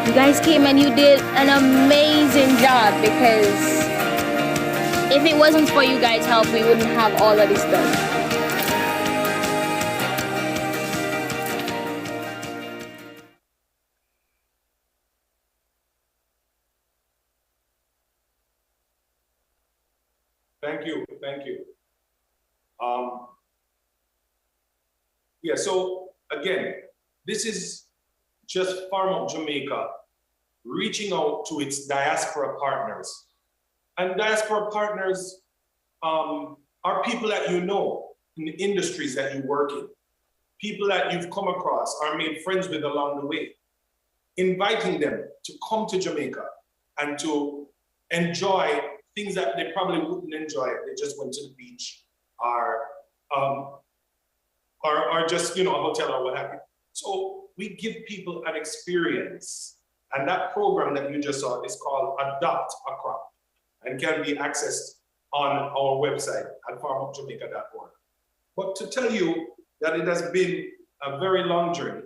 you guys came and you did an amazing job, because if it wasn't for you guys' help, we wouldn't have all of this done. Thank you. Yeah, so again, this is just Farm Up Jamaica reaching out to its diaspora partners. And diaspora partners are people that you know in the industries that you work in, people that you've come across or made friends with along the way, inviting them to come to Jamaica and to enjoy things that they probably wouldn't enjoy if they just went to the beach or just, a hotel or what have you. So we give people an experience. And that program that you just saw is called Adopt a Crop and can be accessed on our website at farmupjamaica.org. But to tell you that it has been a very long journey.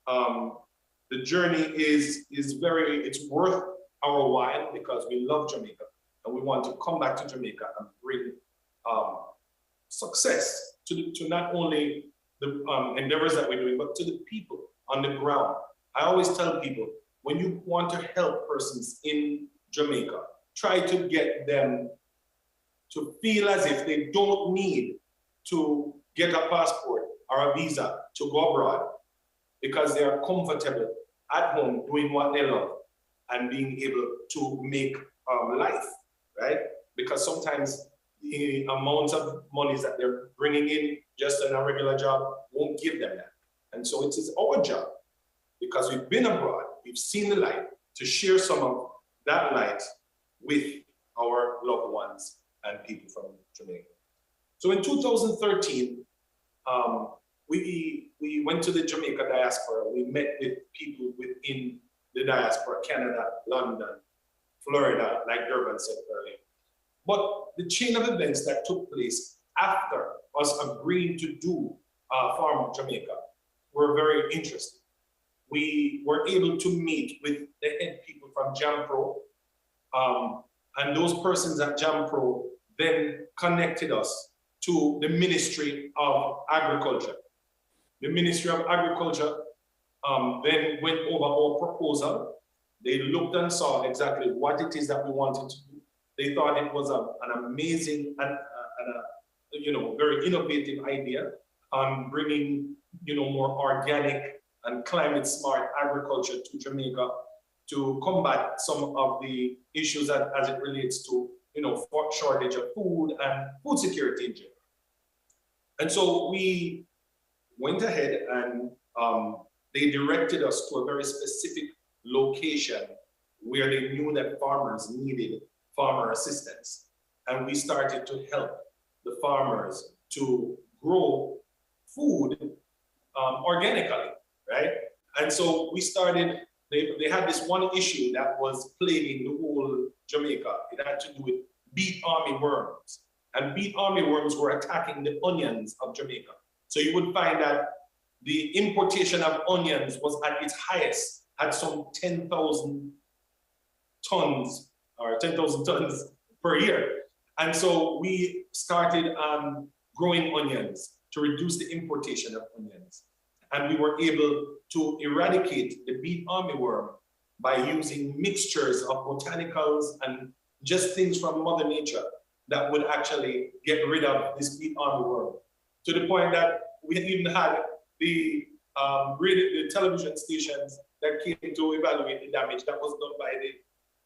The journey it's worth our while, because we love Jamaica. And we want to come back to Jamaica and bring success to not only the endeavors that we're doing, but to the people on the ground. I always tell people, when you want to help persons in Jamaica, try to get them to feel as if they don't need to get a passport or a visa to go abroad, because they are comfortable at home doing what they love and being able to make life. Right? Because sometimes the amounts of monies that they're bringing in just in a regular job won't give them that. And so it is our job, because we've been abroad, we've seen the light, to share some of that light with our loved ones and people from Jamaica. So in 2013, we went to the Jamaica diaspora. We met with people within the diaspora, Canada, London, Florida, like Durban said earlier. But the chain of events that took place after us agreeing to do Farm Up Jamaica were very interesting. We were able to meet with the head people from JAMPRO, and those persons at JAMPRO then connected us to the Ministry of Agriculture. The Ministry of Agriculture then went over our proposal. They looked and saw exactly what it is that we wanted to do. They thought it was an amazing and very innovative idea. on bringing, more organic and climate smart agriculture to Jamaica to combat some of the issues as it relates to, shortage of food and food security in general. And so we went ahead and they directed us to a very specific location where they knew that farmers needed farmer assistance. And we started to help the farmers to grow food organically, right? And so we started, they had this one issue that was plaguing the whole Jamaica. It had to do with beet army worms. And beet army worms were attacking the onions of Jamaica. So you would find that the importation of onions was at its highest, at some 10,000 tons or 10,000 tons per year. And so we started growing onions to reduce the importation of onions. And we were able to eradicate the beet armyworm by using mixtures of botanicals and just things from Mother Nature that would actually get rid of this beet armyworm. To the point that we even had the television stations that came to evaluate the damage that was done by the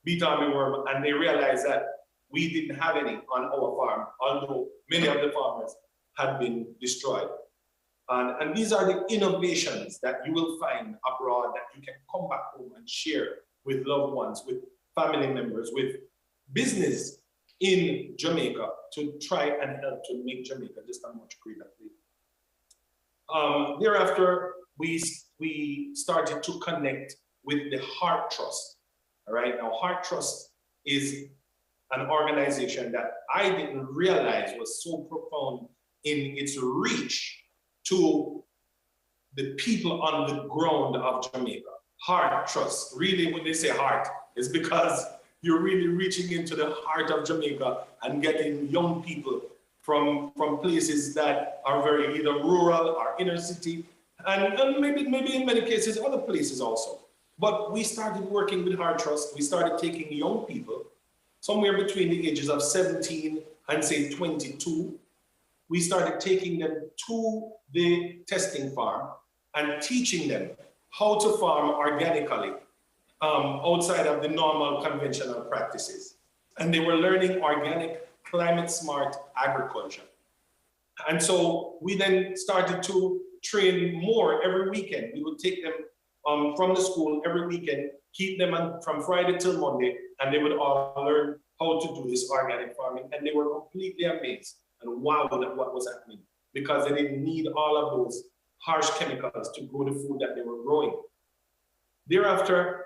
beet armyworm, and they realized that we didn't have any on our farm, although many of the farmers had been destroyed. And these are the innovations that you will find abroad that you can come back home and share with loved ones, with family members, with business in Jamaica to try and help to make Jamaica just a much greater place. Thereafter, we started to connect with the Heart Trust. All right, now Heart Trust is an organization that I didn't realize was so profound in its reach to the people on the ground of Jamaica. Heart Trust, really when they say heart, it's because you're really reaching into the heart of Jamaica and getting young people from places that are very either rural or inner city, and maybe in many cases other places also. But we started working with Heart Trust. We started taking young people somewhere between the ages of 17 and say 22. We started taking them to the testing farm and teaching them how to farm organically outside of the normal conventional practices. And they were learning organic, climate smart agriculture. And so we then started to train more every weekend. We would take them from the school every weekend, keep them from Friday till Monday, and they would all learn how to do this organic farming. And they were completely amazed and wowed at what was happening because they didn't need all of those harsh chemicals to grow the food that they were growing. Thereafter,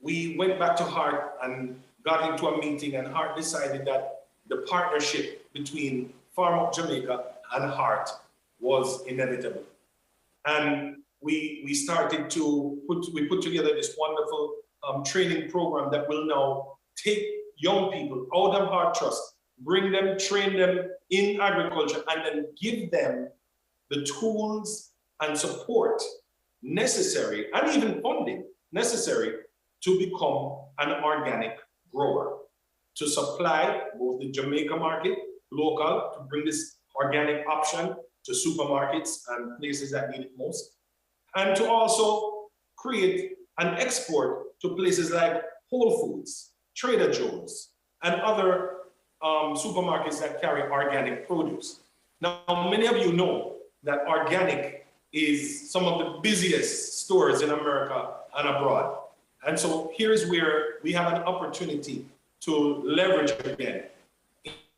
we went back to Heart and got into a meeting, and Heart decided that the partnership between Farm Up Jamaica and Heart was inevitable. And we started to put together this wonderful training program that will now take young people out of Heart Trust, bring them, train them in agriculture, and then give them the tools and support necessary, and even funding necessary to become an organic grower, to supply both the Jamaica market, local, to bring this organic option to supermarkets and places that need it most, and to also create and export to places like Whole Foods, Trader Joe's, and other supermarkets that carry organic produce. Now, many of you know that organic is some of the busiest stores in America and abroad. And so here's where we have an opportunity to leverage again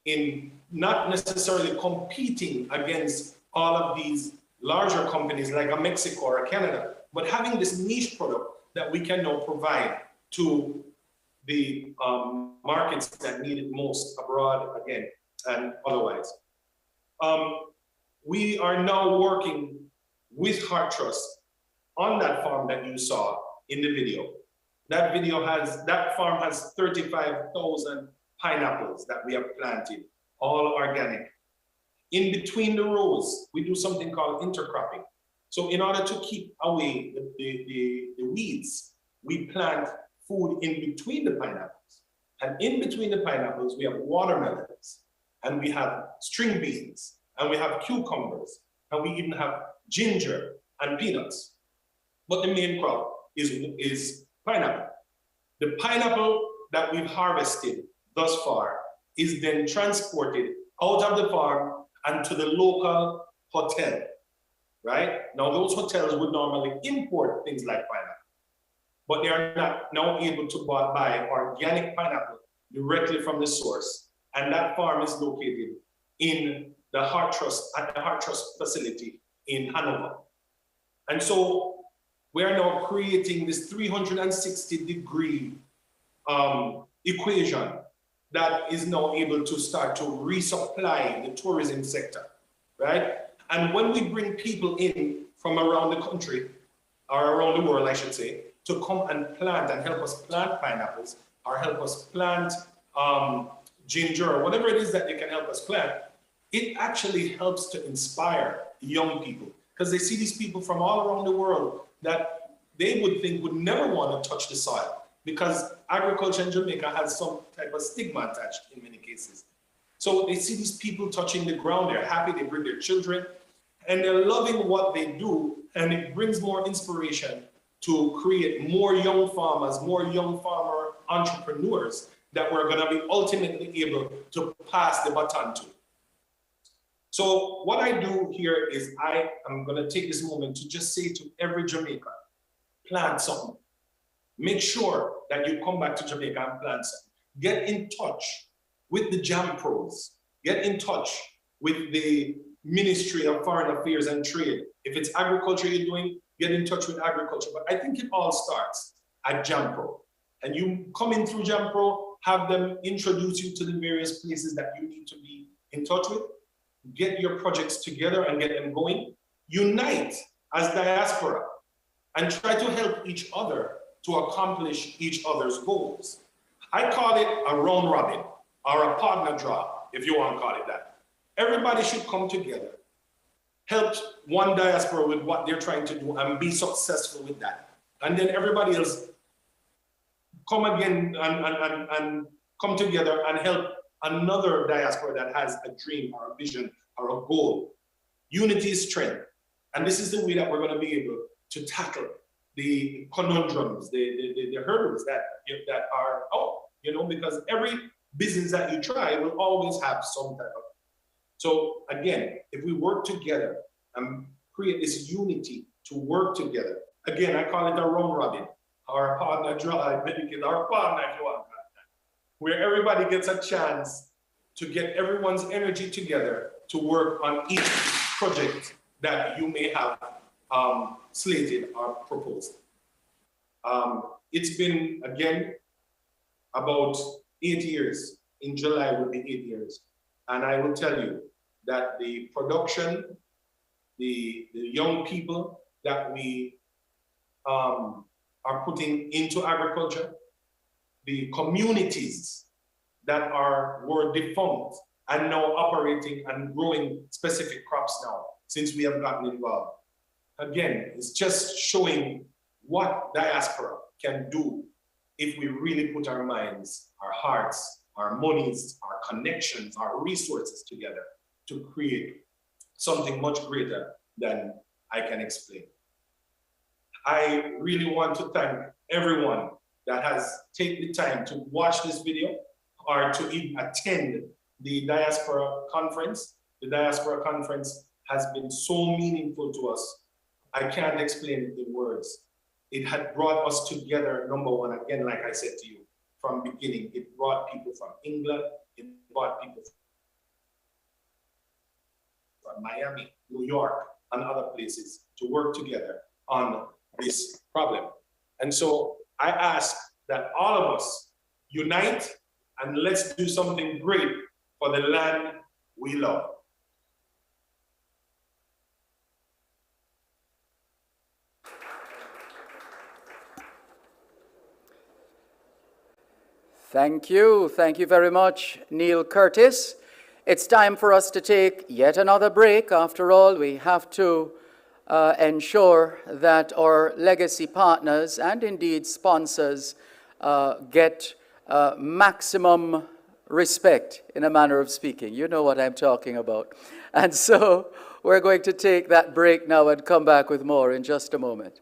in not necessarily competing against all of these larger companies like a Mexico or a Canada, but having this niche product that we can now provide to the markets that need it most abroad again and otherwise. We are now working with Heart Trust on that farm that you saw in the video. That farm has 35,000 pineapples that we have planted, all organic. In between the rows, we do something called intercropping. So in order to keep away the weeds, we plant food in between the pineapples. And in between the pineapples, we have watermelons, and we have string beans, and we have cucumbers, and we even have ginger and peanuts. But the main crop is pineapple. The pineapple that we've harvested thus far is then transported out of the farm and to the local hotel, right? Now, those hotels would normally import things like pineapple, but they are not now able to buy organic pineapple directly from the source. And that farm is located in the Heart Trust, at the Heart Trust facility in Hanover. And so we are now creating this 360-degree equation that is now able to start to resupply the tourism sector, right? And when we bring people in from around the country, or around the world, I should say, to come and plant and help us plant pineapples, or help us plant ginger, or whatever it is that they can help us plant, it actually helps to inspire young people, because they see these people from all around the world that they would think would never want to touch the soil, because agriculture in Jamaica has some type of stigma attached in many cases. So they see these people touching the ground, they're happy, they bring their children, and they're loving what they do, and it brings more inspiration to create more young farmers, more young farmer entrepreneurs that we're going to be ultimately able to pass the baton to. So what I do here is I am going to take this moment to just say to every Jamaican, plant something. Make sure that you come back to Jamaica and plant something. Get in touch with the Jam Pros. Get in touch with the Ministry of Foreign Affairs and Trade. If it's agriculture you're doing, get in touch with agriculture. But I think it all starts at Jam Pro. And you come in through Jam Pro, have them introduce you to the various places that you need to be in touch with. Get your projects together and get them going. Unite as diaspora and try to help each other to accomplish each other's goals. I call it a round robin or a partner draw, if you want to call it that. Everybody should come together, help one diaspora with what they're trying to do and be successful with that. And then everybody else come again and come together and help another diaspora that has a dream or a vision or a goal. Unity is strength. And this is the way that we're going to be able to tackle the conundrums, the hurdles that are out, because every business that you try will always have some type of. So again, if we work together and create this unity to work together, again, I call it a round robin, or a partner draw, or partner if you want, where everybody gets a chance to get everyone's energy together to work on each project that you may have slated or proposed. It's been, again, about 8 years. In July will be 8 years. And I will tell you that the production, the young people that we are putting into agriculture, the communities that were defunct and now operating and growing specific crops now since we have gotten involved. Again, it's just showing what diaspora can do if we really put our minds, our hearts, our monies, our connections, our resources together to create something much greater than I can explain. I really want to thank everyone that has taken the time to watch this video or to even attend the Diaspora Conference. The Diaspora Conference has been so meaningful to us. I can't explain it in words. It had brought us together, number one, again, like I said to you, from beginning. It brought people from England, it brought people from Miami, New York, and other places to work together on this problem. And so I ask that all of us unite and let's do something great for the land we love. Thank you. Thank you very much, Neil Curtis. It's time for us to take yet another break. After all, we have to ensure that our legacy partners and indeed sponsors get maximum respect, in a manner of speaking. You know what I'm talking about. And so we're going to take that break now and come back with more in just a moment.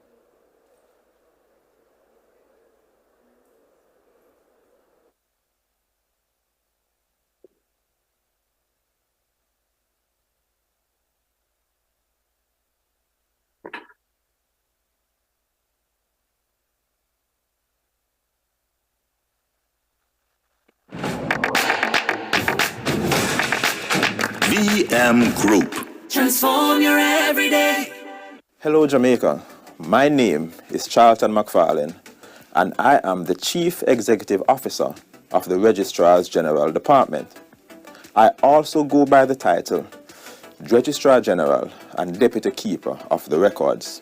VM Group. Transform your everyday. Hello, Jamaica. My name is Charlton McFarlane, and I am the Chief Executive Officer of the Registrar's General Department. I also go by the title Registrar General and Deputy Keeper of the Records.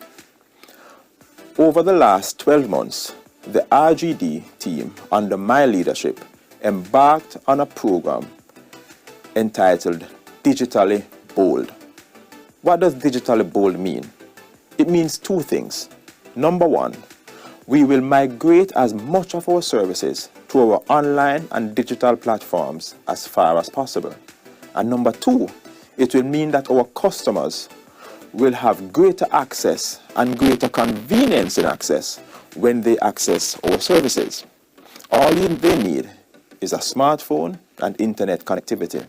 Over the last 12 months, the RGD team, under my leadership, embarked on a program entitled Digitally Bold. What does Digitally Bold mean? It means two things. Number one, we will migrate as much of our services to our online and digital platforms as far as possible. And number two, it will mean that our customers will have greater access and greater convenience in access when they access our services. All they need is a smartphone and internet connectivity.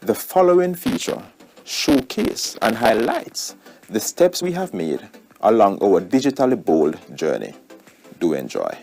The following feature showcases and highlights the steps we have made along our Digitally Bold journey. Do enjoy.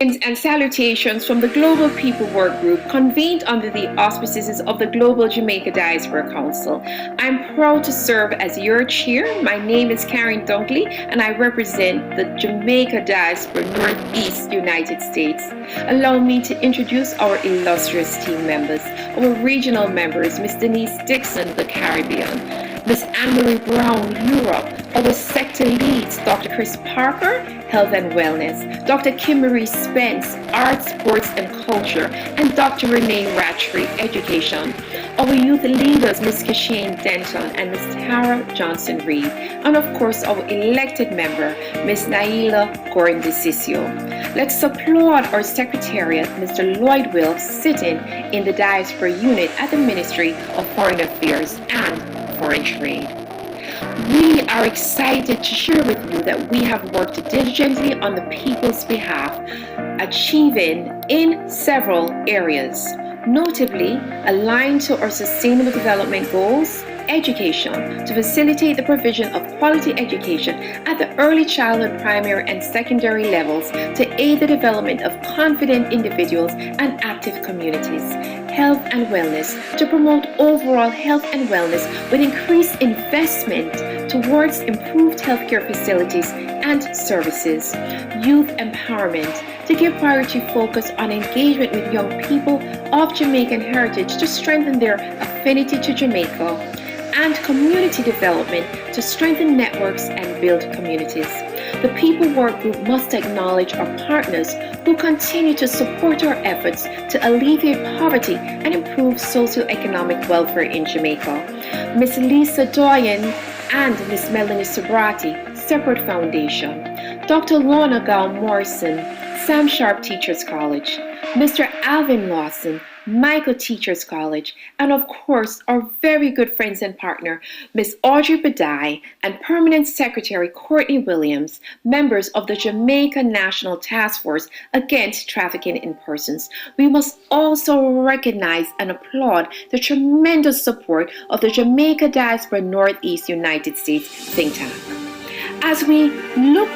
And salutations from the Global People Work Group, convened under the auspices of the Global Jamaica Diaspora Council. I'm proud to serve as your chair. My name is Karen Dunkley, and I represent the Jamaica Diaspora Northeast United States. Allow me to introduce our illustrious team members, our regional members, Ms. Denise Dixon, the Caribbean, Ms. Anne-Marie Brown, Europe, our sector leads, Dr. Chris Parker, Health and Wellness, Dr. Kim-Marie Spence, Arts, Sports and Culture, and Dr. Renee Rattree, Education. Our youth leaders, Ms. Kashane Denton and Ms. Tara Johnson-Reed, and of course our elected member, Ms. Naila Gorin-DeCiccio. Let's applaud our Secretariat, Mr. Lloyd Wilkes, sitting in the Diaspora Unit at the Ministry of Foreign Affairs and Foreign Trade. We are excited to share with you that we have worked diligently on the people's behalf, achieving in several areas, notably aligned to our Sustainable Development Goals, education, to facilitate the provision of quality education at the early childhood, primary and secondary levels to aid the development of confident individuals and active communities, health and wellness, to promote overall health and wellness with increased investment towards improved healthcare facilities and services, youth empowerment, to give priority focus on engagement with young people of Jamaican heritage to strengthen their affinity to Jamaica, and community development to strengthen networks and build communities. The People Work Group must acknowledge our partners who continue to support our efforts to alleviate poverty and improve socioeconomic welfare in Jamaica. Ms. Lisa Doyen and Ms. Melanie Sobrati, Separate Foundation, Dr. Lorna Gal Morrison, Sam Sharp Teachers College, Mr. Alvin Lawson, Michael Teachers College, and of course our very good friends and partner, Ms. Audrey Badai and Permanent Secretary Courtney Williams, members of the Jamaica National Task Force Against Trafficking in Persons. We must also recognize and applaud the tremendous support of the Jamaica Diaspora Northeast United States think tank. As we look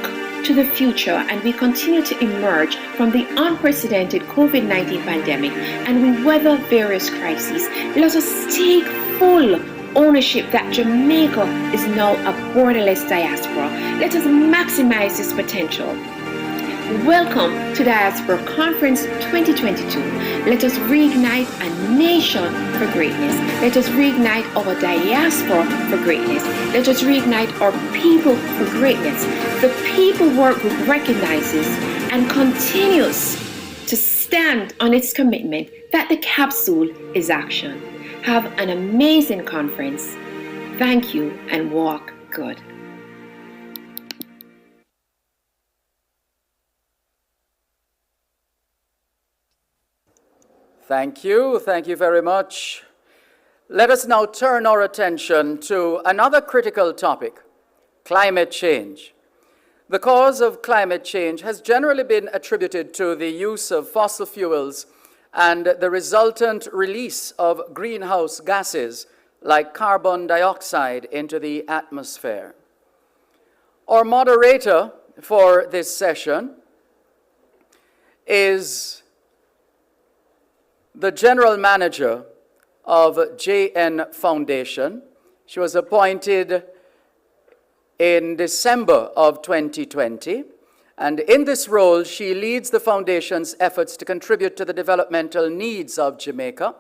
to the future and we continue to emerge from the unprecedented COVID-19 pandemic and we weather various crises, let us take full ownership that Jamaica is now a borderless diaspora. Let us maximize this potential. Welcome to Diaspora Conference 2022. Let us reignite a nation for greatness. Let us reignite our diaspora for greatness. Let us reignite our people for greatness. The People Work Group recognizes and continues to stand on its commitment that the capsule is action. Have an amazing conference. Thank you and walk good. Thank you. Thank you very much. Let us now turn our attention to another critical topic, climate change. The cause of climate change has generally been attributed to the use of fossil fuels and the resultant release of greenhouse gases like carbon dioxide into the atmosphere. Our moderator for this session is the General Manager of JN Foundation. She was appointed in December of 2020, and in this role, she leads the Foundation's efforts to contribute to the developmental needs of Jamaica.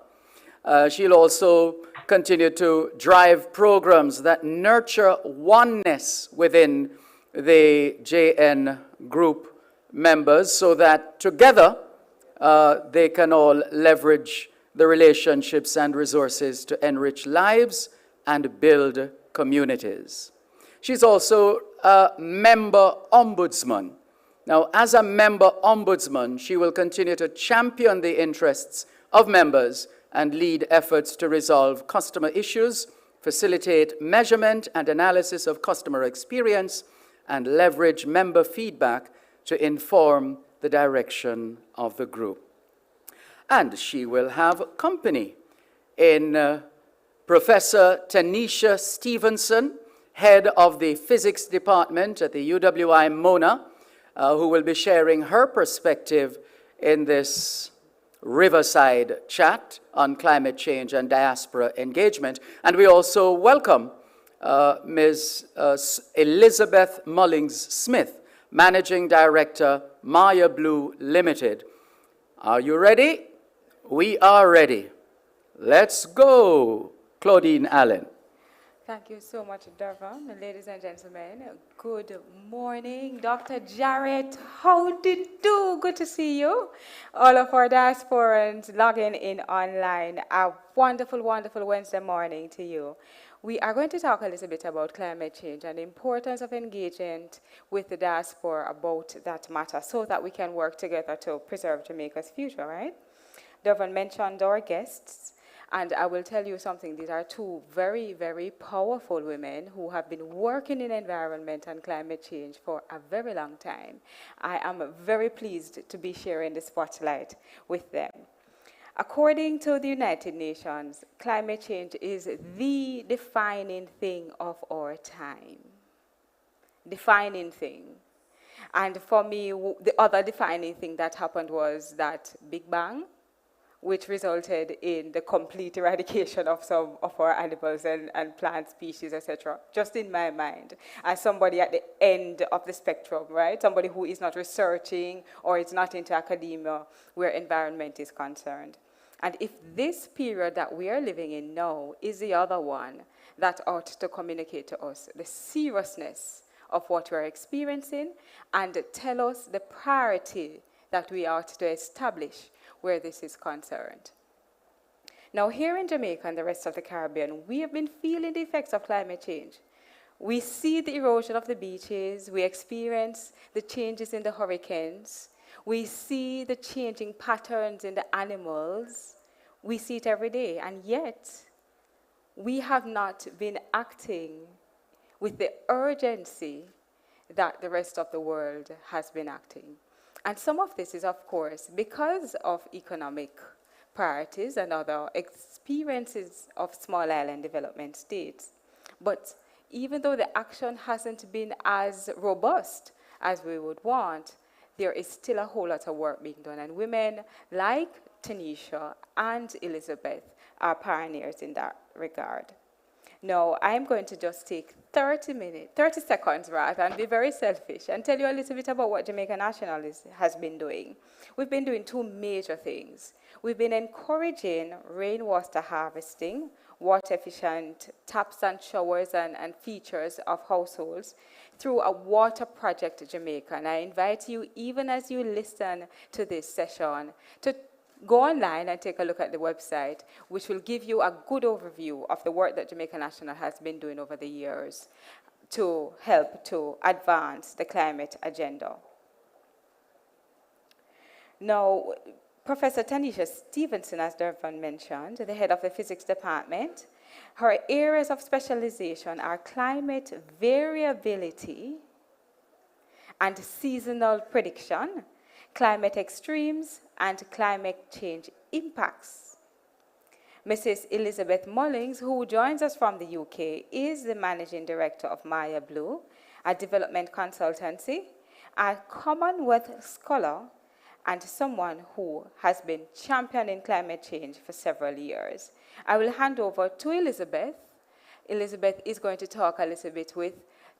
She'll also continue to drive programs that nurture oneness within the JN group members so that together they can all leverage the relationships and resources to enrich lives and build communities. She's also a member ombudsman. Now, as a member ombudsman, she will continue to champion the interests of members and lead efforts to resolve customer issues, facilitate measurement and analysis of customer experience, and leverage member feedback to inform the direction of the group. And she will have company in Professor Tanisha Stevenson, head of the physics department at the UWI Mona, who will be sharing her perspective in this Riverside chat on climate change and diaspora engagement. And we also welcome Ms. Elizabeth Mullings-Smith, Managing Director, Maya Blue Limited. Are you ready? We are ready. Let's go, Claudine Allen. Thank you so much, Devon. Ladies and gentlemen, good morning. Dr. Jarrett, how did you do? Good to see you. All of our diasporans logging in online. A wonderful, wonderful Wednesday morning to you. We are going to talk a little bit about climate change and the importance of engagement with the diaspora about that matter so that we can work together to preserve Jamaica's future, right? Devon mentioned our guests. And I will tell you something, these are two very, very powerful women who have been working in environment and climate change for a very long time. I am very pleased to be sharing the spotlight with them. According to the United Nations, climate change is the defining thing of our time. Defining thing. And for me, the other defining thing that happened was that Big Bang, which resulted in the complete eradication of some of our animals and plant species, etc. Just in my mind, as somebody at the end of the spectrum, right? Somebody who is not researching or is not into academia where environment is concerned. And if this period that we are living in now is the other one that ought to communicate to us the seriousness of what we're experiencing and tell us the priority that we ought to establish where this is concerned. Now, here in Jamaica and the rest of the Caribbean, we have been feeling the effects of climate change. We see the erosion of the beaches, we experience the changes in the hurricanes, we see the changing patterns in the animals, we see it every day, and yet we have not been acting with the urgency that the rest of the world has been acting. And some of this is, of course, because of economic priorities and other experiences of small island development states. But even though the action hasn't been as robust as we would want, there is still a whole lot of work being done. And women like Tanisha and Elizabeth are pioneers in that regard. Now, I'm going to just take 30 seconds rather, and be very selfish and tell you a little bit about what Jamaica National has been doing. We've been doing two major things. We've been encouraging rainwater harvesting, water efficient taps and showers and features of households through a water project Jamaica. And I invite you, even as you listen to this session, to go online and take a look at the website, which will give you a good overview of the work that Jamaica National has been doing over the years to help to advance the climate agenda. Now, Professor Tanisha Stevenson, as Dervan mentioned, the head of the physics department. Her areas of specialization are climate variability and seasonal prediction, climate extremes, and climate change impacts. Mrs. Elizabeth Mullings, who joins us from the UK, is the managing director of Maya Blue, a development consultancy, a Commonwealth scholar, and someone who has been championing climate change for several years. I will hand over to Elizabeth. Elizabeth is going to talk a little bit with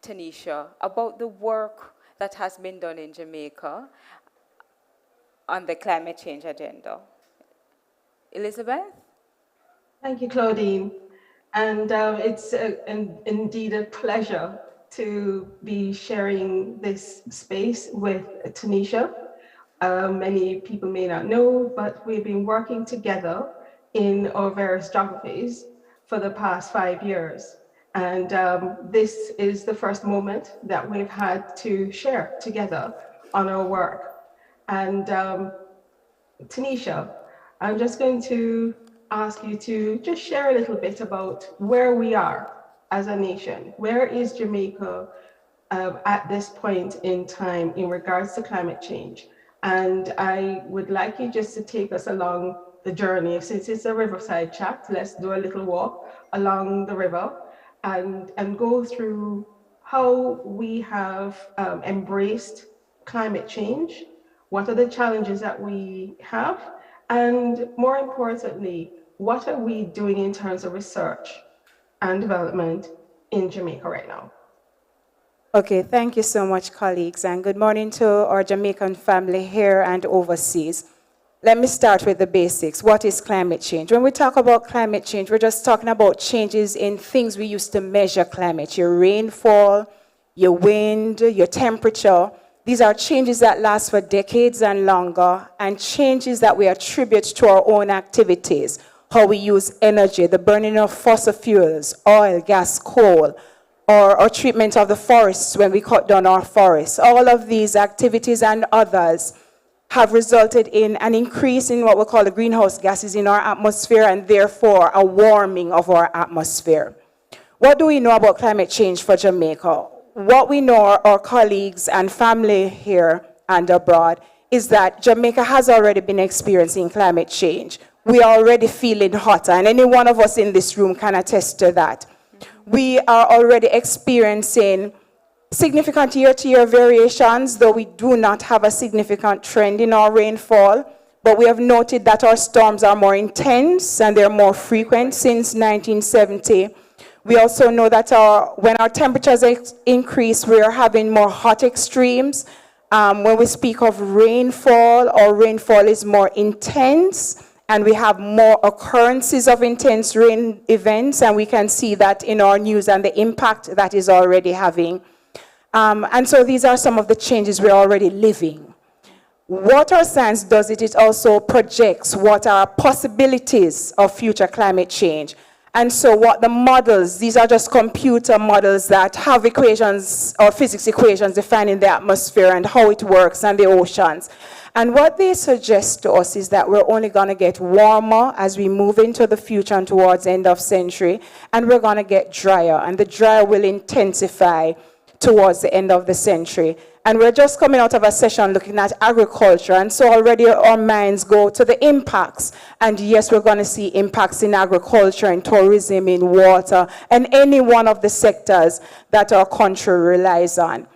Tanisha about the work that has been done in Jamaica on the climate change agenda. Elizabeth? Thank you, Claudine. And it's indeed a pleasure to be sharing this space with Tanisha. Many people may not know, but we've been working together in our various geographies for the past 5 years. And this is the first moment that we've had to share together on our work. And Tanisha, I'm just going to ask you to just share a little bit about where we are as a nation. Where is Jamaica at this point in time in regards to climate change? And I would like you just to take us along the journey. Since it's a riverside chat, let's do a little walk along the river and go through how we have embraced climate change. What are the challenges that we have? And more importantly, what are we doing in terms of research and development in Jamaica right now? Okay, thank you so much, colleagues, and good morning to our Jamaican family here and overseas. Let me start with the basics. What is climate change? When we talk about climate change, we're just talking about changes in things we used to measure climate, your rainfall, your wind, your temperature. These are changes that last for decades and longer, and changes that we attribute to our own activities, how we use energy, the burning of fossil fuels, oil, gas, coal, or treatment of the forests when we cut down our forests. All of these activities and others have resulted in an increase in what we call the greenhouse gases in our atmosphere, and therefore a warming of our atmosphere. What do we know about climate change for Jamaica? What we know, our colleagues and family here and abroad, is that Jamaica has already been experiencing climate change. We are already feeling hotter, and any one of us in this room can attest to that. We are already experiencing significant year-to-year variations, though we do not have a significant trend in our rainfall. But we have noted that our storms are more intense and they're more frequent since 1970. We also know that when our temperatures increase, we are having more hot extremes. When we speak of rainfall, our rainfall is more intense, and we have more occurrences of intense rain events, and we can see that in our news and the impact that is already having. And so these are some of the changes we're already living. What our science does, it also projects what are possibilities of future climate change. And so what the models, these are just computer models that have equations or physics equations defining the atmosphere and how it works and the oceans. And what they suggest to us is that we're only going to get warmer as we move into the future and towards the end of century, and we're going to get drier, and the drier will intensify towards the end of the century. And we're just coming out of a session looking at agriculture, and so already our minds go to the impacts. And yes, we're going to see impacts in agriculture, in tourism, in water, and any one of the sectors that our country relies on.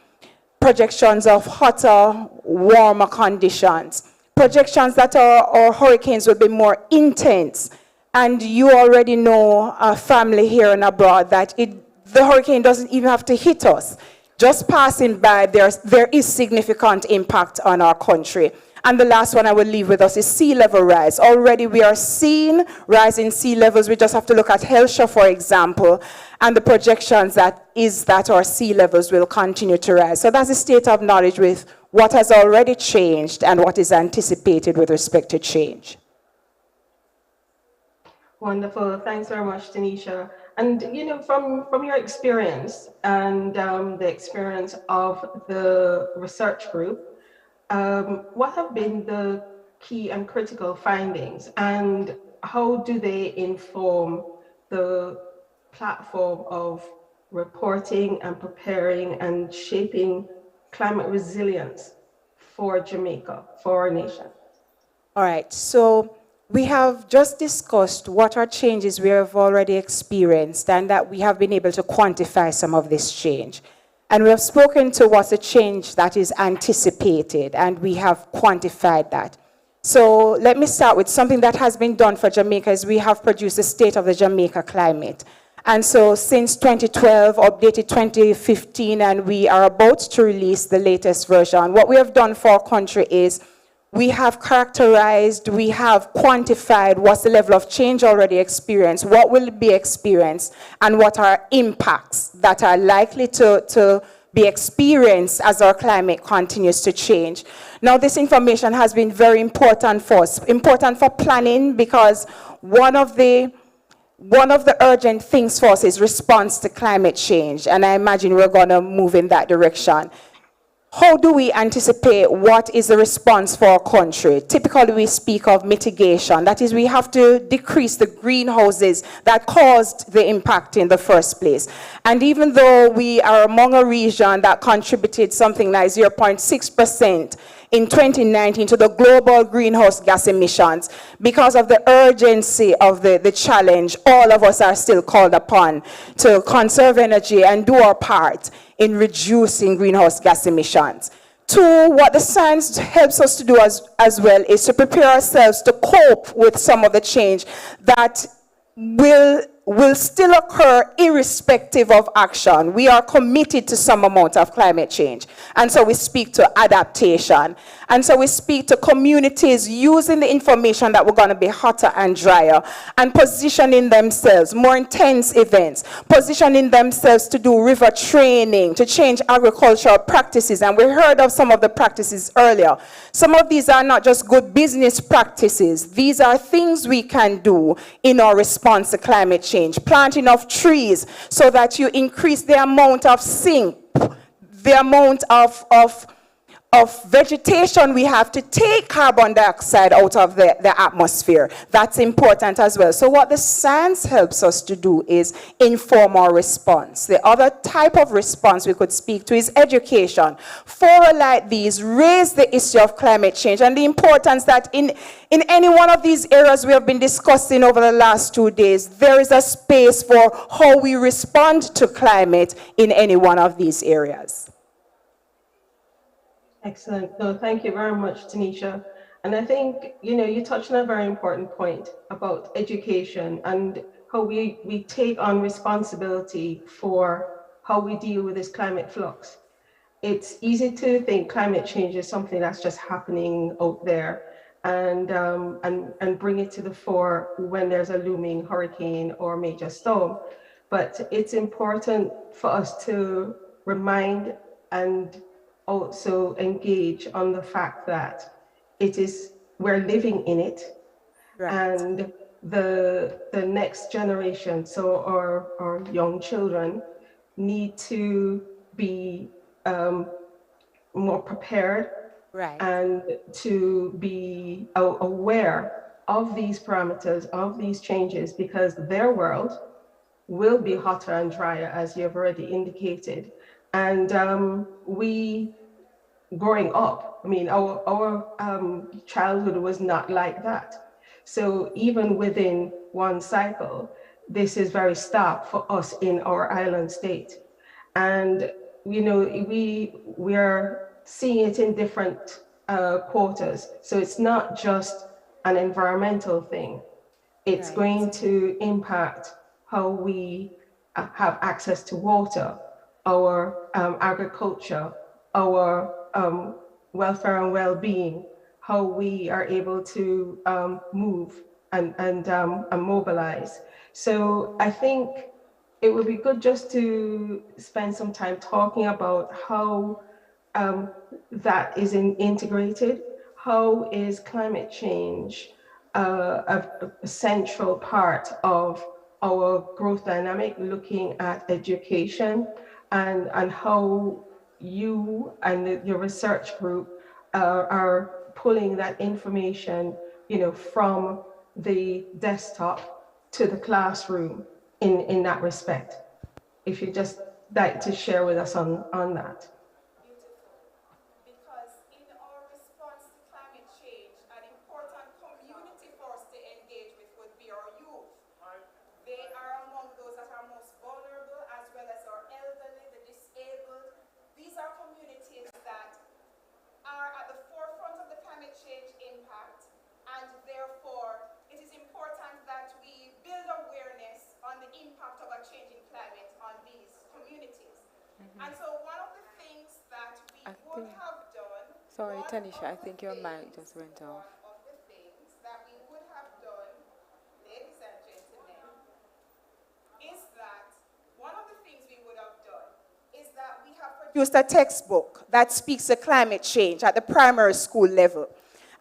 Projections of hotter, warmer conditions. Projections that our hurricanes will be more intense. And you already know, our family here and abroad, that the hurricane doesn't even have to hit us. Just passing by, there is significant impact on our country. And the last one I will leave with us is sea level rise. Already we are seeing rising sea levels. We just have to look at Hellshire, for example, and the projections that our sea levels will continue to rise. So that's a state of knowledge with what has already changed and what is anticipated with respect to change. Wonderful. Thanks very much, Tanisha. And from your experience and the experience of the research group, what have been the key and critical findings, and how do they inform the platform of reporting and preparing and shaping climate resilience for Jamaica, for our nation? All right, so we have just discussed what are changes we have already experienced and that we have been able to quantify some of this change. And we have spoken to what's a change that is anticipated, and we have quantified that. So let me start with something that has been done for Jamaica is we have produced a State of the Jamaica Climate. And so since 2012, updated 2015, and we are about to release the latest version. What we have done for our country is we have characterized, we have quantified what's the level of change already experienced, what will be experienced, and what are impacts that are likely to be experienced as our climate continues to change. Now, this information has been very important for us, important for planning, because one of the urgent things for us is response to climate change, and I imagine we're going to move in that direction. How do we anticipate what is the response for our country? Typically, we speak of mitigation. That is, we have to decrease the greenhouses that caused the impact in the first place. And even though we are among a region that contributed something like 0.6% in 2019 to the global greenhouse gas emissions, because of the urgency of the challenge, all of us are still called upon to conserve energy and do our part in reducing greenhouse gas emissions. Two, what the science helps us to do as well is to prepare ourselves to cope with some of the change that will still occur irrespective of action. We are committed to some amount of climate change. And so we speak to adaptation. And so we speak to communities using the information that we're going to be hotter and drier and positioning themselves, more intense events, positioning themselves to do river training, to change agricultural practices. And we heard of some of the practices earlier. Some of these are not just good business practices. These are things we can do in our response to climate change. Plant enough trees so that you increase the amount of sink, the amount of vegetation we have to take carbon dioxide out of the atmosphere. That's important as well. So what the science helps us to do is inform our response. The other type of response we could speak to is education. Fora like these raise the issue of climate change and the importance that in any one of these areas we have been discussing over the last 2 days, there is a space for how we respond to climate in any one of these areas. Excellent. No, thank you very much, Tanisha. And I think, you touched on a very important point about education and how we take on responsibility for how we deal with this climate flux. It's easy to think climate change is something that's just happening out there and bring it to the fore when there's a looming hurricane or major storm. But it's important for us to remind and also engage on the fact that we're living in it, right. And the next generation, so our young children, need to be more prepared, right. And to be aware of these parameters, of these changes, because their world will be hotter and drier, as you have already indicated. And we, growing up, our childhood was not like that. So even within one cycle, this is very stark for us in our island state. And, we are seeing it in different quarters. So it's not just an environmental thing. It's right. Going to impact how we have access to water, our agriculture, our welfare and well-being, how we are able to move and mobilize. So I think it would be good just to spend some time talking about how that is integrated. How is climate change a central part of our growth dynamic, looking at education and how you and your research group are pulling that information, from the desktop to the classroom in that respect. If you just like to share with us on that. Because in our response to climate change, an important community for us to engage with would be our youth. They are among those that are most vulnerable, as well as our elderly, the disabled. These are communities that are at the forefront of the climate change impact, and therefore it is important that we build awareness on the impact of a changing climate on these communities. And so one of the things that we would have done, Sorry, Tanisha, I think your mic just went off. one of the things that we would have done, ladies and gentlemen, is that one of the things we would have done is that we have produced a textbook that speaks to climate change at the primary school level.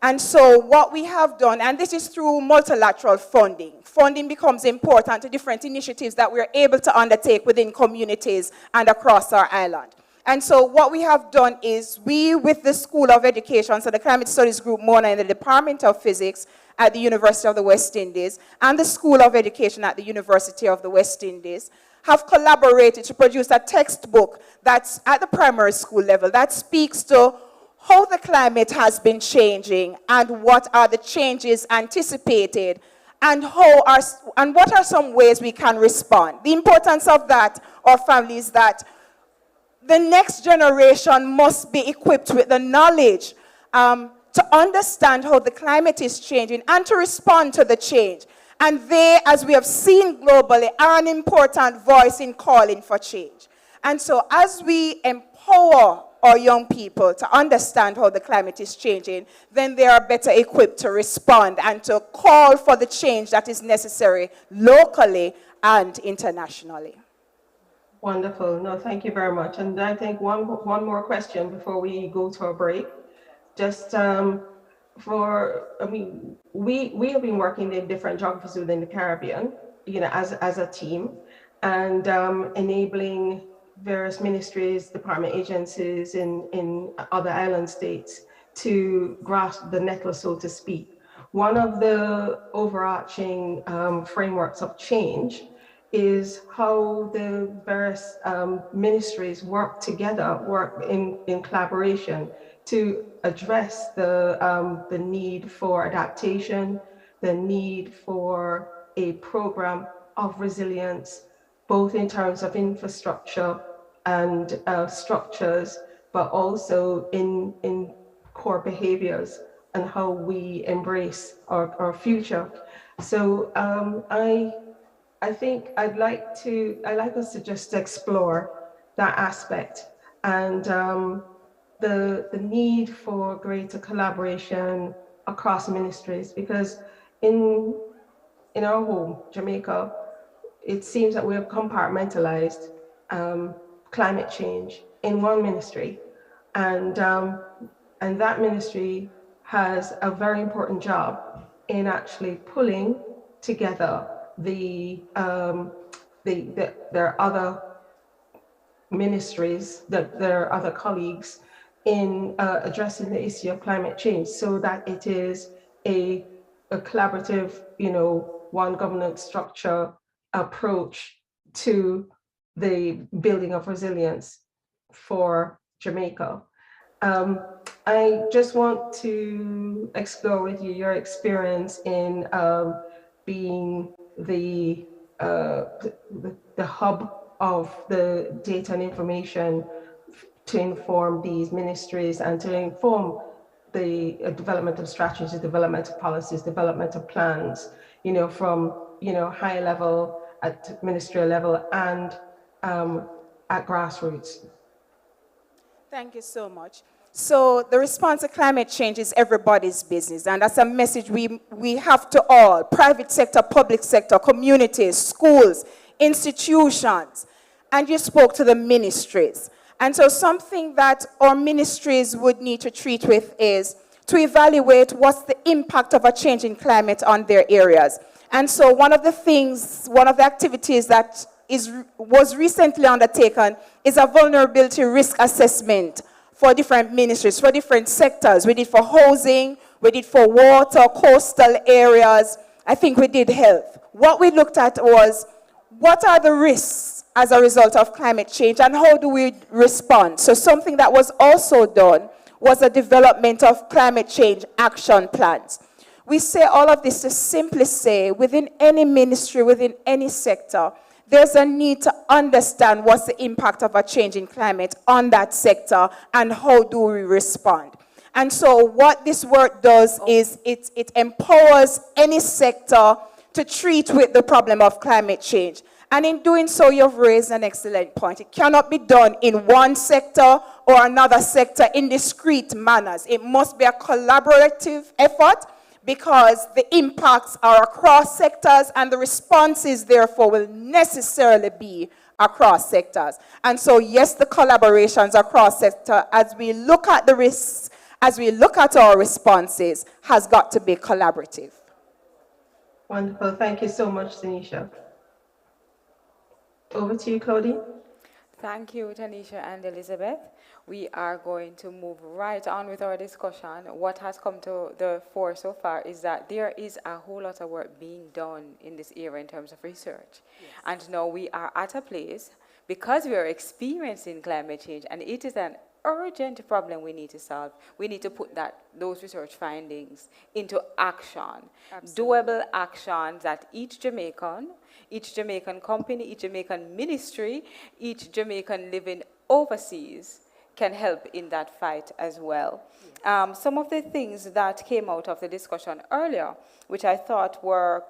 And so what we have done, and this is through multilateral funding. Funding becomes important to different initiatives that we're able to undertake within communities and across our island. And so what we have done is we, with the School of Education, so the Climate Studies Group Mona in the Department of Physics at the University of the West Indies, and the School of Education at the University of the West Indies, have collaborated to produce a textbook that's at the primary school level that speaks to how the climate has been changing and what are the changes anticipated and what are some ways we can respond. The importance of that, our family, is that the next generation must be equipped with the knowledge to understand how the climate is changing and to respond to the change. And they, as we have seen globally, are an important voice in calling for change. And so as we empower our young people to understand how the climate is changing, then they are better equipped to respond and to call for the change that is necessary locally and internationally. Wonderful. No, thank you very much. And I think one more question before we go to a break. Just we have been working in different geographies within the Caribbean, as a team, and enabling various ministries, department agencies in other island states to grasp the nettle, so to speak. One of the overarching frameworks of change is how the various ministries work together, work in collaboration to address the need for adaptation, the need for a program of resilience, both in terms of infrastructure and structures, but also in core behaviors and how we embrace our future. So I think I'd like us to just explore that aspect and the need for greater collaboration across ministries, because in our home, Jamaica, it seems that we have compartmentalized climate change in one ministry, and that ministry has a very important job in actually pulling together their other ministries, their other colleagues in addressing the issue of climate change, so that it is a collaborative, one governance structure approach to the building of resilience for Jamaica. I just want to explore with you your experience in being the hub of the data and information to inform these ministries and to inform the development of strategies, development of policies, development of plans, from high level, at ministerial level, and at grassroots. Thank you so much. So the response to climate change is everybody's business, and that's a message we have to all, private sector, public sector, communities, schools, institutions, and you spoke to the ministries. And so something that our ministries would need to treat with is to evaluate what's the impact of a changing climate on their areas. And so one of the activities that was recently undertaken is a vulnerability risk assessment for different ministries, for different sectors. We did for housing, we did for water, coastal areas. I think we did health. What we looked at was, what are the risks as a result of climate change and how do we respond? So something that was also done was a development of climate change action plans. We say all of this to simply say, within any ministry, within any sector, there's a need to understand what's the impact of a change in climate on that sector and how do we respond. And so what this work does is it empowers any sector to treat with the problem of climate change. And in doing so, you've raised an excellent point. It cannot be done in one sector or another sector in discrete manners. It must be a collaborative effort because the impacts are across sectors and the responses, therefore, will necessarily be across sectors. And so, yes, the collaborations across sector, as we look at the risks, as we look at our responses, has got to be collaborative. Wonderful. Thank you so much, Tanisha. Over to you, Claudine. Thank you, Tanisha and Elizabeth. We are going to move right on with our discussion. What has come to the fore so far is that there is a whole lot of work being done in this area in terms of research. Yes. And now we are at a place, because we are experiencing climate change, and it is an urgent problem we need to solve. We need to put those research findings into action. Absolutely. Doable actions that each Jamaican company, each Jamaican ministry, each Jamaican living overseas can help in that fight as well. Yes. Some of the things that came out of the discussion earlier, which I thought were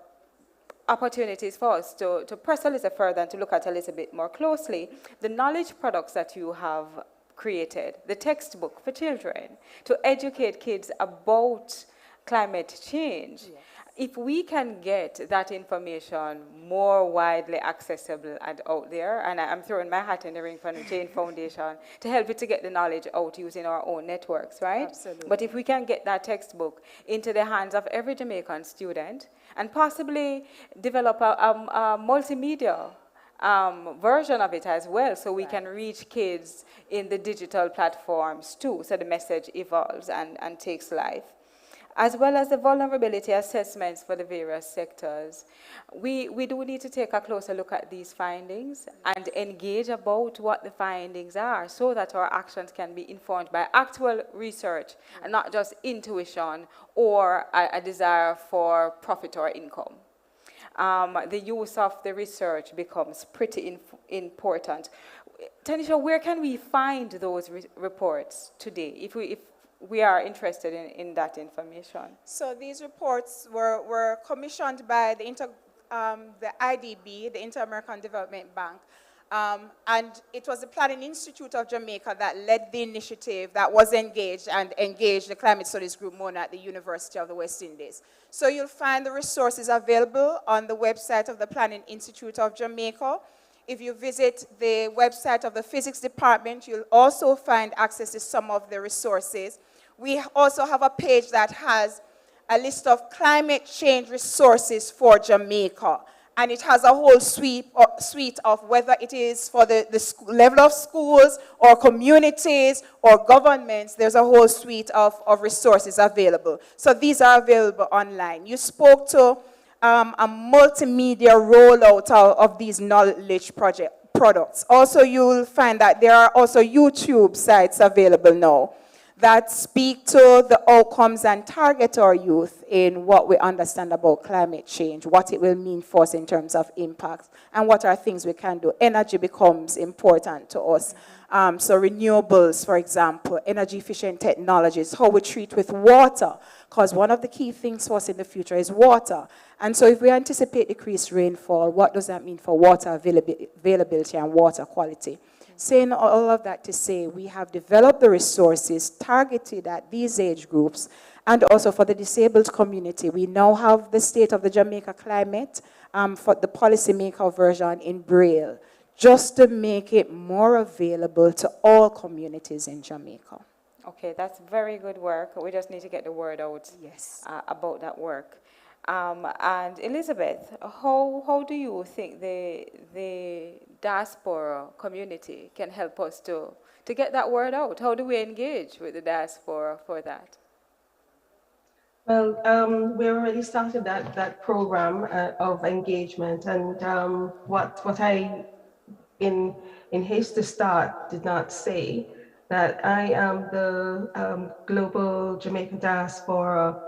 opportunities for us to press a little further and to look at a little bit more closely, the knowledge products that you have created, the textbook for children, to educate kids about climate change. Yes. If we can get that information more widely accessible and out there, and I'm throwing my hat in the ring for the Jane Foundation to help it to get the knowledge out using our own networks, right? Absolutely. But if we can get that textbook into the hands of every Jamaican student and possibly develop a multimedia version of it as well, so we can reach kids in the digital platforms too, so the message evolves and takes life. As well as the vulnerability assessments for the various sectors. We do need to take a closer look at these findings and engage about what the findings are so that our actions can be informed by actual research and not just intuition or a desire for profit or income. The use of the research becomes pretty important. Tanisha, where can we find those reports today if we are interested in that information? So these reports were commissioned by the IDB, the Inter-American Development Bank, and it was the Planning Institute of Jamaica that led the initiative that was engaged the Climate Studies Group MONA at the University of the West Indies. So you'll find the resources available on the website of the Planning Institute of Jamaica. If you visit the website of the Physics Department, you'll also find access to some of the resources. We also have a page that has a list of climate change resources for Jamaica. And it has a whole suite of whether it is for the level of schools or communities or governments, there's a whole suite of resources available. So these are available online. You spoke to a multimedia rollout of these knowledge products. Also, you'll find that there are also YouTube sites available now that speak to the outcomes and target our youth in what we understand about climate change, what it will mean for us in terms of impacts, and what are things we can do. Energy becomes important to us. So renewables, for example, energy efficient technologies, how we treat with water, because one of the key things for us in the future is water. And so if we anticipate decreased rainfall, what does that mean for water availability and water quality? Saying all of that to say, we have developed the resources targeted at these age groups and also for the disabled community. We now have the State of the Jamaica Climate for the policymaker version in Braille, just to make it more available to all communities in Jamaica. Okay, that's very good work. We just need to get the word out about that work. And Elizabeth, how do you think the diaspora community can help us to get that word out? How do we engage with the diaspora for that? Well, we already started that program of engagement, and what I in haste to start did not say that I am the Global Jamaica Diaspora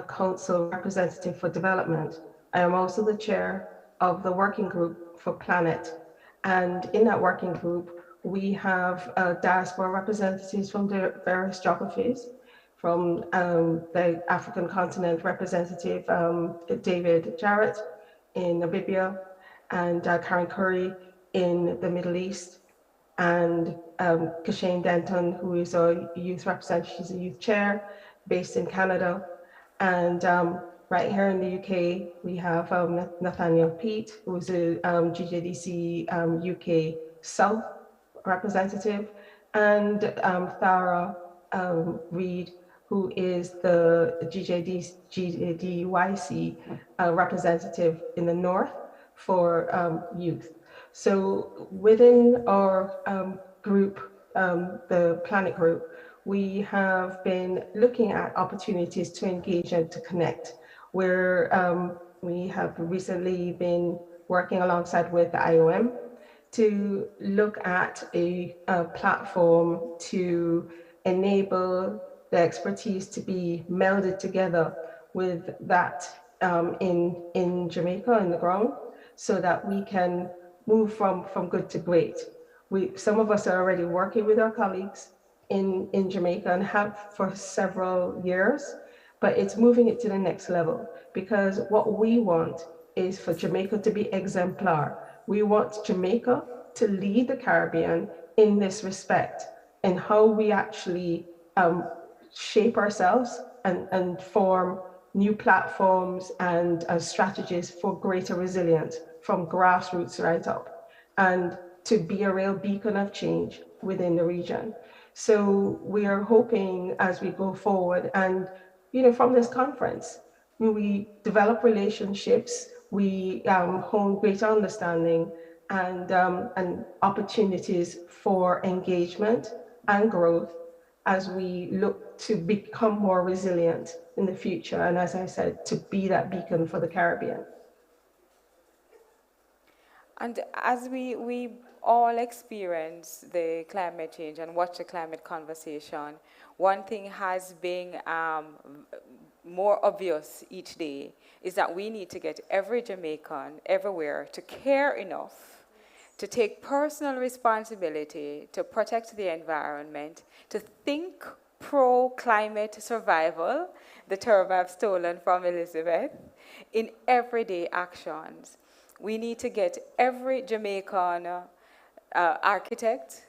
Council Representative for Development. I am also the chair of the working group for Planet, and in that working group we have diaspora representatives from the various geographies. From the African continent representative, David Jarrett in Namibia, and Karen Curry in the Middle East, and Kashane Denton, who is a youth representative, she's a youth chair based in Canada. And right here in the UK, we have Nathaniel Pete, who is a GJDC UK South representative, and Thara Reed, who is the GJDYC representative in the North for youth. So within our group, the Planet Group, we have been looking at opportunities to engage and to connect, where we have recently been working alongside with the IOM to look at a platform to enable the expertise to be melded together with that in Jamaica on the ground, so that we can move from good to great. Some of us are already working with our colleagues in Jamaica and have for several years, but it's moving it to the next level, because what we want is for Jamaica to be exemplar. We want Jamaica to lead the Caribbean in this respect, and how we actually shape ourselves and form new platforms and strategies for greater resilience from grassroots right up, and to be a real beacon of change within the region. So we are hoping as we go forward, and from this conference, we develop relationships, we hone greater understanding and opportunities for engagement and growth as we look to become more resilient in the future, and as I said, to be that beacon for the Caribbean. And as we all experience the climate change and watch the climate conversation, one thing has been more obvious each day is that we need to get every Jamaican everywhere to care enough to take personal responsibility to protect the environment, to think pro-climate survival, the term I've stolen from Elizabeth, in everyday actions. We need to get every Jamaican architect,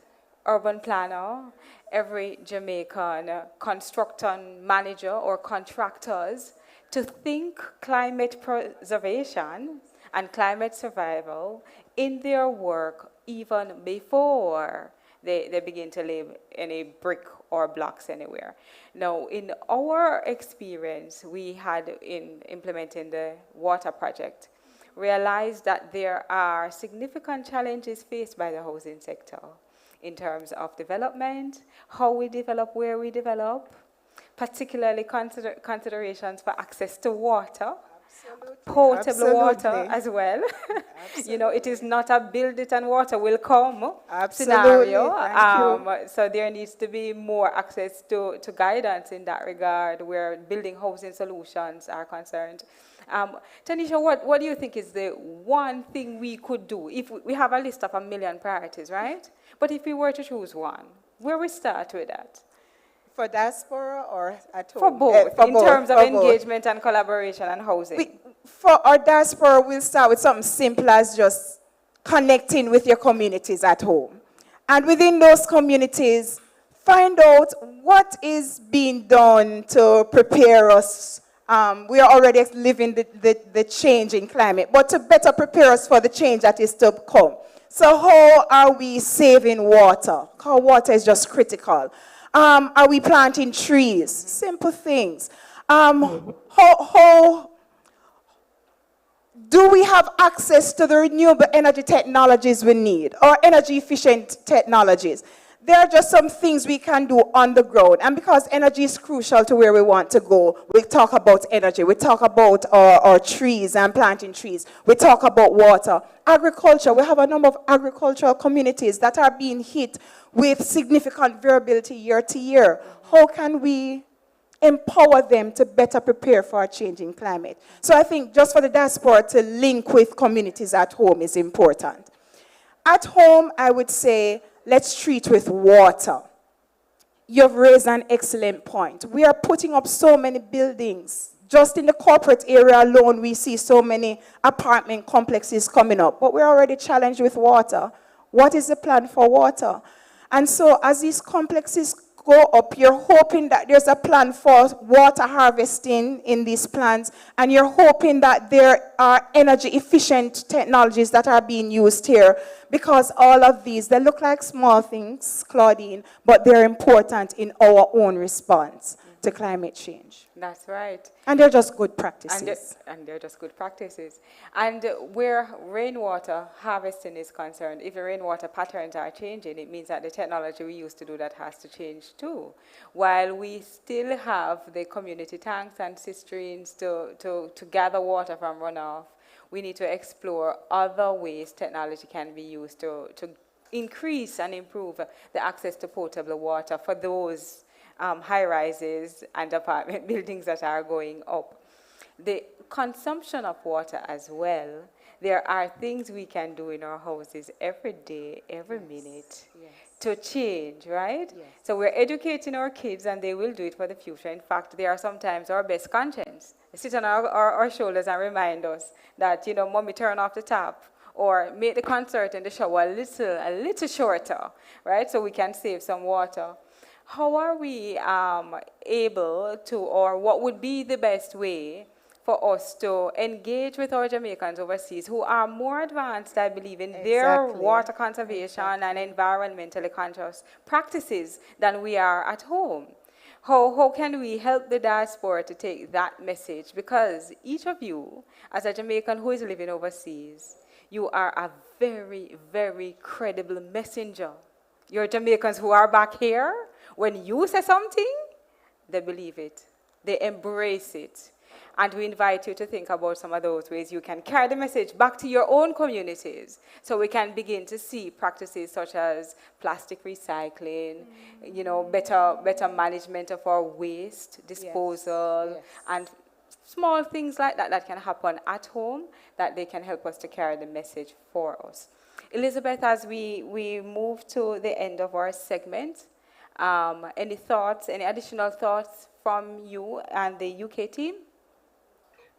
urban planner, every Jamaican construction manager or contractors to think climate preservation and climate survival in their work even before they begin to lay any brick or blocks anywhere. Now, in our experience, we had in implementing the water project, realized that there are significant challenges faced by the housing sector in terms of development, how we develop, where we develop, particularly considerations for access to water, potable water as well. It is not a build it and water will come scenario. So there needs to be more access to guidance in that regard where building housing solutions are concerned. Tanisha, what do you think is the one thing we could do? If we have a list of 1 million priorities, right? But if we were to choose one, where we start with that? For diaspora or at home? For both, in terms of engagement and collaboration and housing. For our diaspora, we'll start with something simple as just connecting with your communities at home. And within those communities, find out what is being done to prepare us. We are already living the change in climate, but to better prepare us for the change that is to come. So how are we saving water? Because water is just critical. Are we planting trees? Simple things. How Do we have access to the renewable energy technologies we need, or energy efficient technologies? There are just some things we can do on the ground. And because energy is crucial to where we want to go, we talk about energy. We talk about our trees and planting trees. We talk about water. Agriculture, we have a number of agricultural communities that are being hit with significant variability year to year. How can we empower them to better prepare for a changing climate? So I think just for the diaspora to link with communities at home is important. At home, I would say, let's treat with water. You've raised an excellent point. We are putting up so many buildings. Just in the corporate area alone, we see so many apartment complexes coming up, but we're already challenged with water. What is the plan for water? And so as these complexes go up, you're hoping that there's a plan for water harvesting in these plants, and you're hoping that there are energy efficient technologies that are being used here, because all of these, they look like small things, Claudine, but they're important in our own response to climate change. That's right. And they're just good practices. And they're just good practices. And where rainwater harvesting is concerned, if the rainwater patterns are changing, it means that the technology we used to do that has to change too. While we still have the community tanks and cisterns to gather water from runoff, we need to explore other ways technology can be used to increase and improve the access to potable water for those high-rises and apartment buildings that are going up. The consumption of water as well, there are things we can do in our houses every day, every minute to change, right? Yes. So we're educating our kids and they will do it for the future. In fact, they are sometimes our best conscience. They sit on our shoulders and remind us that, you know, mommy, turn off the tap, or make the concert in the shower a little shorter, right? So we can save some water. How are we able to, or what would be the best way for us to engage with our Jamaicans overseas who are more advanced, I believe, in their water conservation and environmentally conscious practices than we are at home? How can we help the diaspora to take that message? Because each of you, as a Jamaican who is living overseas, you are a very, very credible messenger. You're Jamaicans who are back here. When you say something, they believe it. They embrace it. And we invite you to think about some of those ways you can carry the message back to your own communities, so we can begin to see practices such as plastic recycling, you know, better management of our waste, disposal, and small things like that that can happen at home that they can help us to carry the message for us. Elizabeth, as we move to the end of our segment, any thoughts, any additional thoughts from you and the UK team?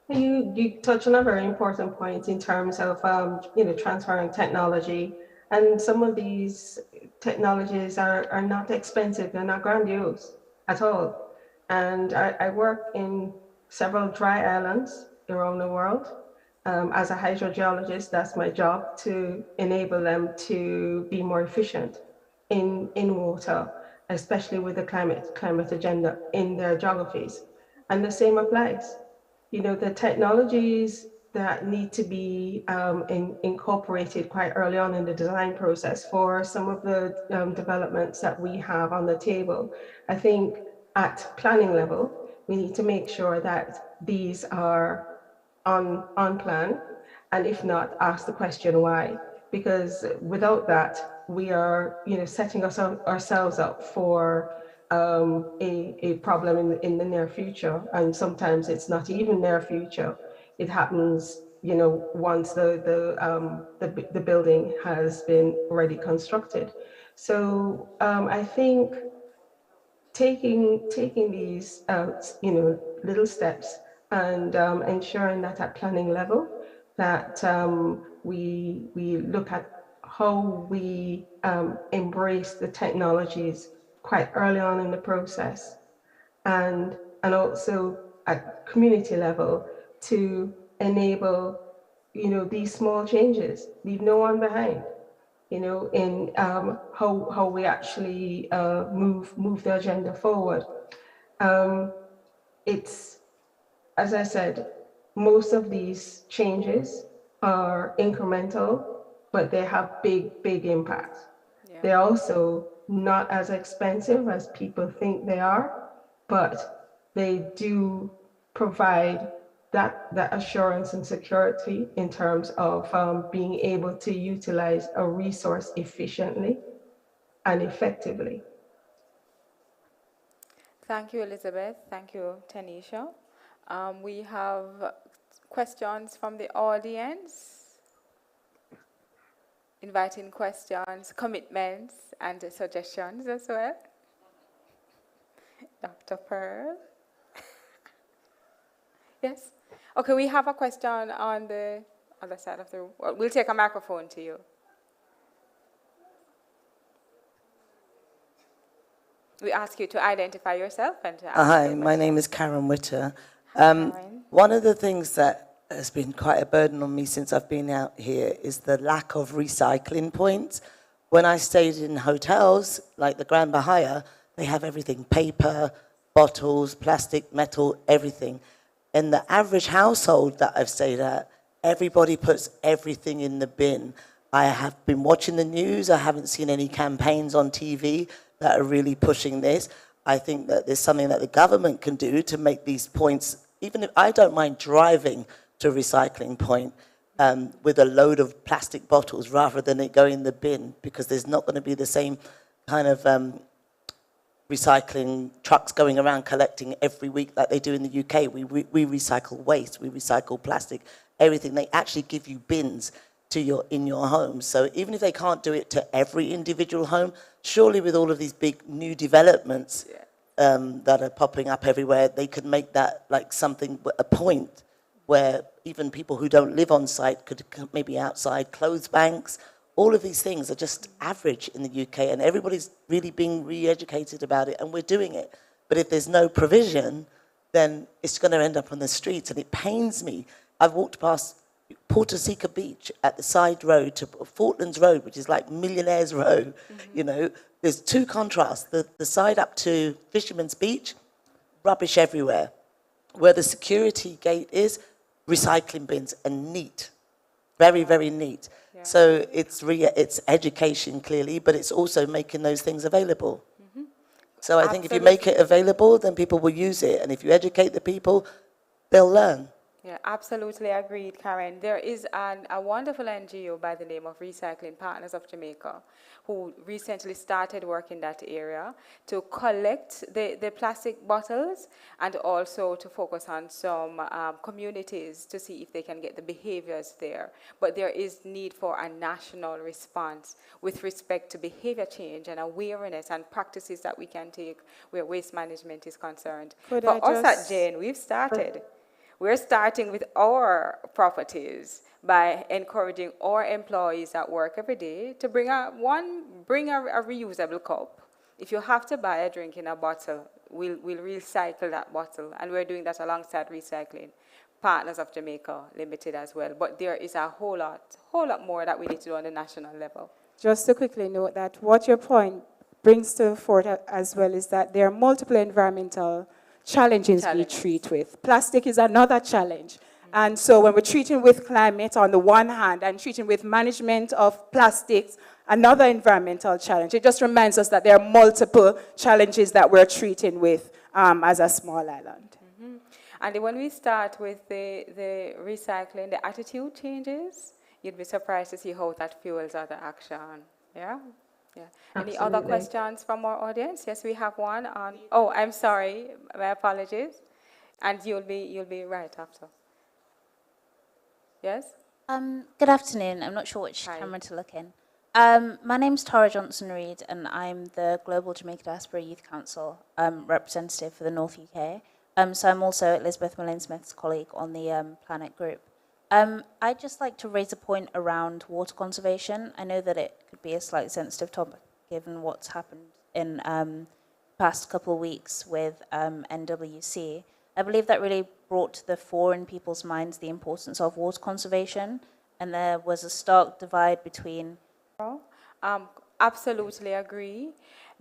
You touch on a very important point in terms of transferring technology, and some of these technologies are not expensive, they're not grandiose at all. And I work in several dry islands around the world. As a hydrogeologist, that's my job, to enable them to be more efficient in water, especially with the climate agenda in their geographies. And the same applies. You know, the technologies that need to be incorporated quite early on in the design process for some of the developments that we have on the table. I think at planning level, we need to make sure that these are on plan, and if not, ask the question why. Because without that, we are setting ourselves up for a problem in the near future, and sometimes it's not even near future. It happens, once the building has been already constructed. So I think taking these little steps and ensuring that at planning level that we look at how we embrace the technologies quite early on in the process, and also at community level to enable these small changes, leave no one behind, in how we actually move the agenda forward. It's, as I said, most of these changes are incremental, but they have big impacts. They're also not as expensive as people think they are, but they do provide that assurance and security in terms of being able to utilize a resource efficiently and effectively. Thank you, Elizabeth. Thank you, Tanisha. We have questions from the audience, inviting questions, commitments, and suggestions as well. Dr. Pearl. Yes? Okay, we have a question on the other side of the room. Well, we'll take a microphone to you. We ask you to identify yourself and to ask Hi, my name is Karen Witter. One of the things that has been quite a burden on me since I've been out here is the lack of recycling points. When I stayed in hotels, like the Grand Bahia, they have everything, paper, bottles, plastic, metal, everything. In the average household that I've stayed at, everybody puts everything in the bin. I have been watching the news. I haven't seen any campaigns on TV that are really pushing this. I think that there's something that the government can do to make these points, even if I don't mind driving to a recycling point with a load of plastic bottles rather than it going in the bin, because there's not going to be the same kind of recycling trucks going around collecting every week like they do in the UK. We recycle waste, we recycle plastic, everything. They actually give you bins to in your home. So even if they can't do it to every individual home, surely with all of these big new developments that are popping up everywhere, they could make that like something, a point where even people who don't live on site could maybe outside, clothes banks. All of these things are just average in the UK, and everybody's really being re-educated about it, and we're doing it. But if there's no provision, then it's going to end up on the streets, and it pains me. I've walked past Porto Seca Beach at the side road to Fortlands Road, which is like Millionaires Row. You know, there's two contrasts. The side up to Fisherman's Beach, rubbish everywhere. Where the security gate is, recycling bins, and neat. Very, very neat. Yeah. So it's education, clearly, but it's also making those things available. So I think if you make it available, then people will use it. And if you educate the people, they'll learn. Yeah, absolutely agreed, Karen. There is a wonderful NGO by the name of Recycling Partners of Jamaica who recently started work in that area to collect the plastic bottles and also to focus on some communities to see if they can get the behaviors there. But there is need for a national response with respect to behavior change and awareness and practices that we can take where waste management is concerned. For us at Jane, we've started. We're starting with our properties by encouraging our employees at work every day to bring a reusable cup. If you have to buy a drink in a bottle, we'll recycle that bottle, and we're doing that alongside Recycling Partners of Jamaica Limited as well. But there is a whole lot more that we need to do on the national level. Just to quickly note that what your point brings to forth as well is that there are multiple environmental challenges we treat with. Plastic is another challenge. And so when we're treating with climate on the one hand and treating with management of plastics, another environmental challenge, it just reminds us that there are multiple challenges that we're treating with as a small island. And when we start with the recycling, the attitude changes, you'd be surprised to see how that fuels other action. Yeah? Yeah. Any other questions from our audience? Yes, we have one on. Oh, I'm sorry. My apologies. And you'll be right after. Yes. Good afternoon. I'm not sure which camera to look in. My name's Tara Johnson-Reid, and I'm the Global Jamaica Diaspora Youth Council representative for the North UK. So I'm also Elizabeth Mullane-Smith's colleague on the Planet Group. I'd just like to raise a point around water conservation. I know that it could be a slightly sensitive topic given what's happened in the past couple of weeks with NWC. I believe that really brought to the fore in people's minds the importance of water conservation, and there was a stark divide between... absolutely agree.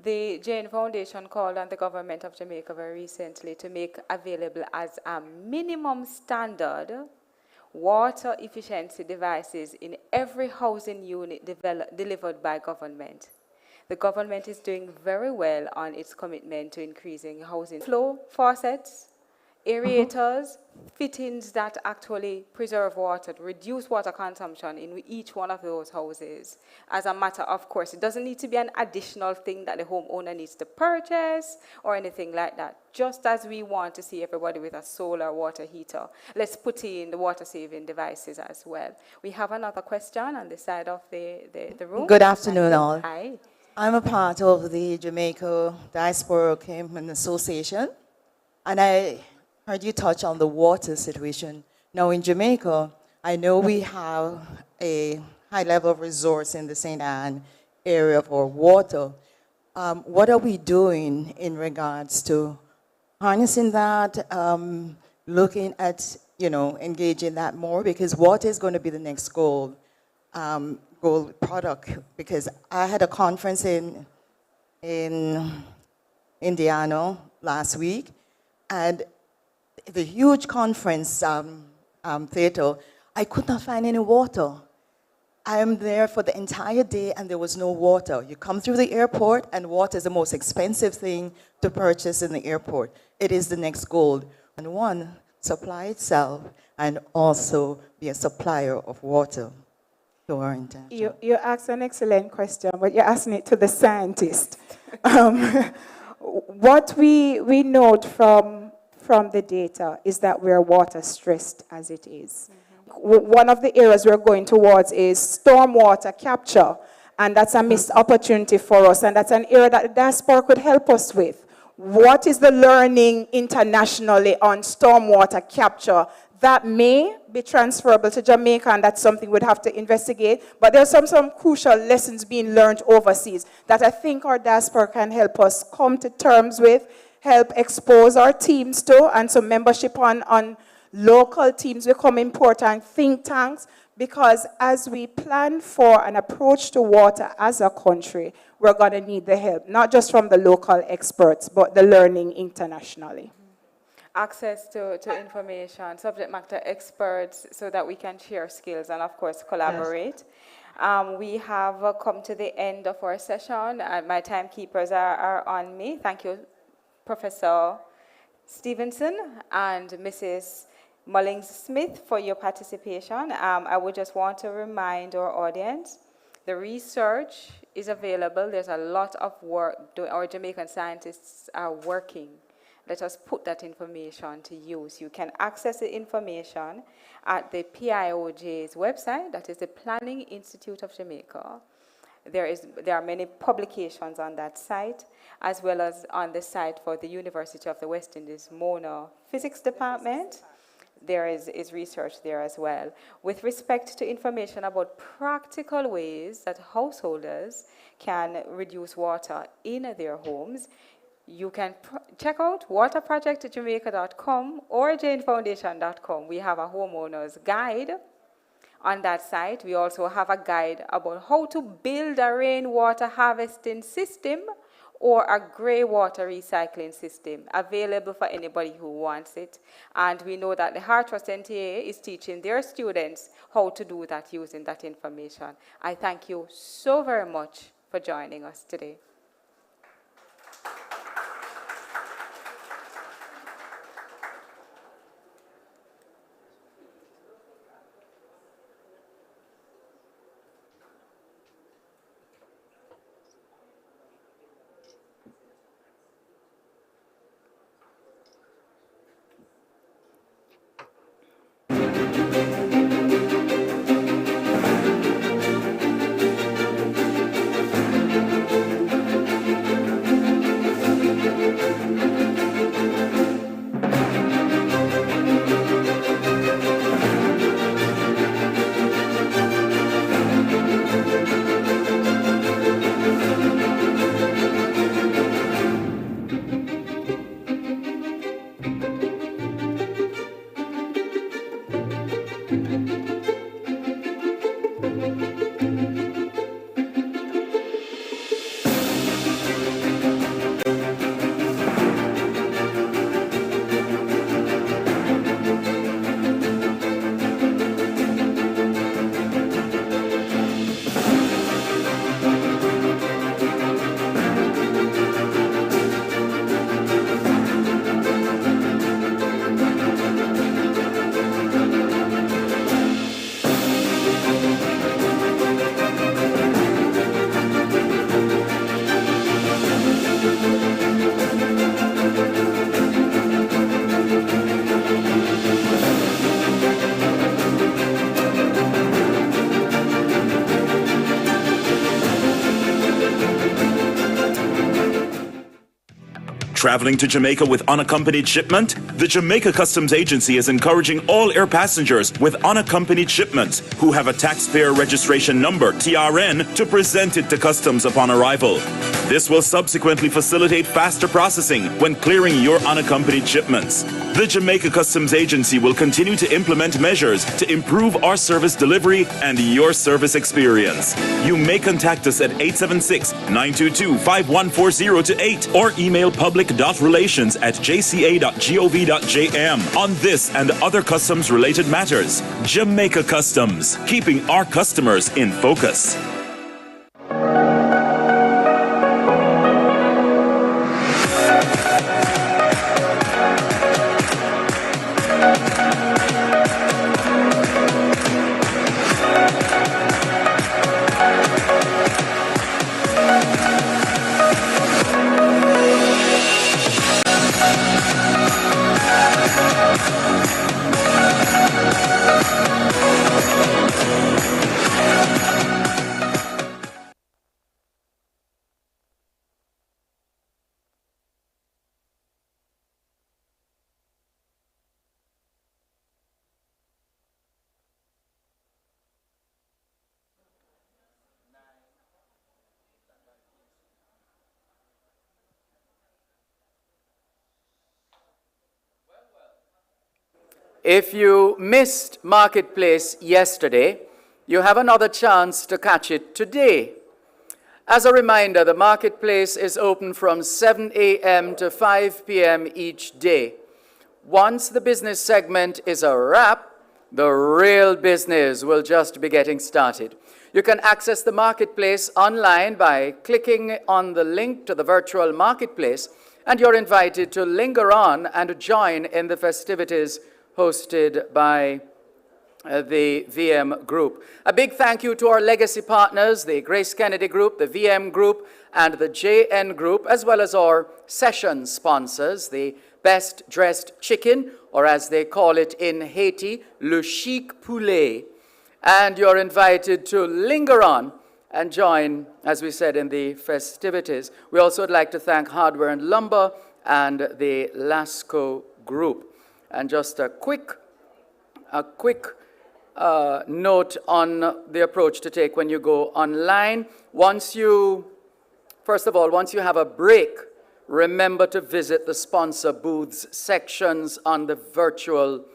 The Jane Foundation called on the government of Jamaica very recently to make available as a minimum standard water efficiency devices in every housing unit delivered by government. The government is doing very well on its commitment to increasing housing flow, faucets, aerators, fittings that actually preserve water, reduce water consumption in each one of those houses. As a matter of course, it doesn't need to be an additional thing that the homeowner needs to purchase or anything like that. Just as we want to see everybody with a solar water heater, let's put in the water saving devices as well. We have another question on the side of the room. Good afternoon, all. Hi. I'm a part of the Jamaica Diaspora Association, and I heard you touch on the water situation. Now in Jamaica, I know we have a high level of resource in the St. Anne area for water. What are we doing in regards to harnessing that, looking at, engaging that more? Because water is going to be the next goal product. Because I had a conference in Indiana last week, and the huge conference theater, I could not find any water. I am there for the entire day and there was no water. You come through the airport and water is the most expensive thing to purchase in the airport. It is the next goal. And one, supply itself and also be a supplier of water to our intention. You asked an excellent question, but you're asking it to the scientist. What we note from the data is that we're water stressed as it is. One of the areas we're going towards is stormwater capture, and that's a missed opportunity for us, and that's an area that the diaspora could help us with. What is the learning internationally on stormwater capture that may be transferable to Jamaica, and that's something we'd have to investigate, but there's some crucial lessons being learned overseas that I think our diaspora can help us come to terms with, help expose our teams to, and some membership on local teams become important, think tanks, because as we plan for an approach to water as a country, we're going to need the help, not just from the local experts, but the learning internationally. Access to information, subject matter experts, so that we can share skills and, of course, collaborate. Yes. We have come to the end of our session. My timekeepers are on me. Thank you, Professor Stevenson and Mrs. Mullings-Smith, for your participation. I would just want to remind our audience, the research is available. There's a lot of work. Our Jamaican scientists are working. Let us put that information to use. You can access the information at the PIOJ's website, that is the Planning Institute of Jamaica. There are many publications on that site, as well as on the site for the University of the West Indies Mona Physics Department. There is research there as well. With respect to information about practical ways that householders can reduce water in their homes, you can check out waterprojectjamaica.com or janefoundation.com. We have a homeowner's guide on that site. We also have a guide about how to build a rainwater harvesting system or a grey water recycling system, available for anybody who wants it. And we know that the Heart Trust NTA is teaching their students how to do that using that information. I thank you so very much for joining us today. Traveling to Jamaica with unaccompanied shipment? The Jamaica Customs Agency is encouraging all air passengers with unaccompanied shipments who have a taxpayer registration number, TRN, to present it to Customs upon arrival. This will subsequently facilitate faster processing when clearing your unaccompanied shipments. The Jamaica Customs Agency will continue to implement measures to improve our service delivery and your service experience. You may contact us at 876-922-5140 to 8 or email public.relations@jca.gov.jm on this and other customs-related matters. Jamaica Customs, keeping our customers in focus. If you missed Marketplace yesterday, you have another chance to catch it today. As a reminder, the Marketplace is open from 7 a.m. to 5 p.m. each day. Once the business segment is a wrap, the real business will just be getting started. You can access the Marketplace online by clicking on the link to the virtual Marketplace, and you're invited to linger on and join in the festivities hosted by the VM Group. A big thank you to our legacy partners, the Grace Kennedy Group, the VM Group, and the JN Group, as well as our session sponsors, the Best Dressed Chicken, or as they call it in Haiti, Le Chic Poulet. And you're invited to linger on and join, as we said, in the festivities. We also would like to thank Hardware and Lumber and the Lasco Group. And just a quick note on the approach to take when you go online. First of all, once you have a break, remember to visit the sponsor booths sections on the virtual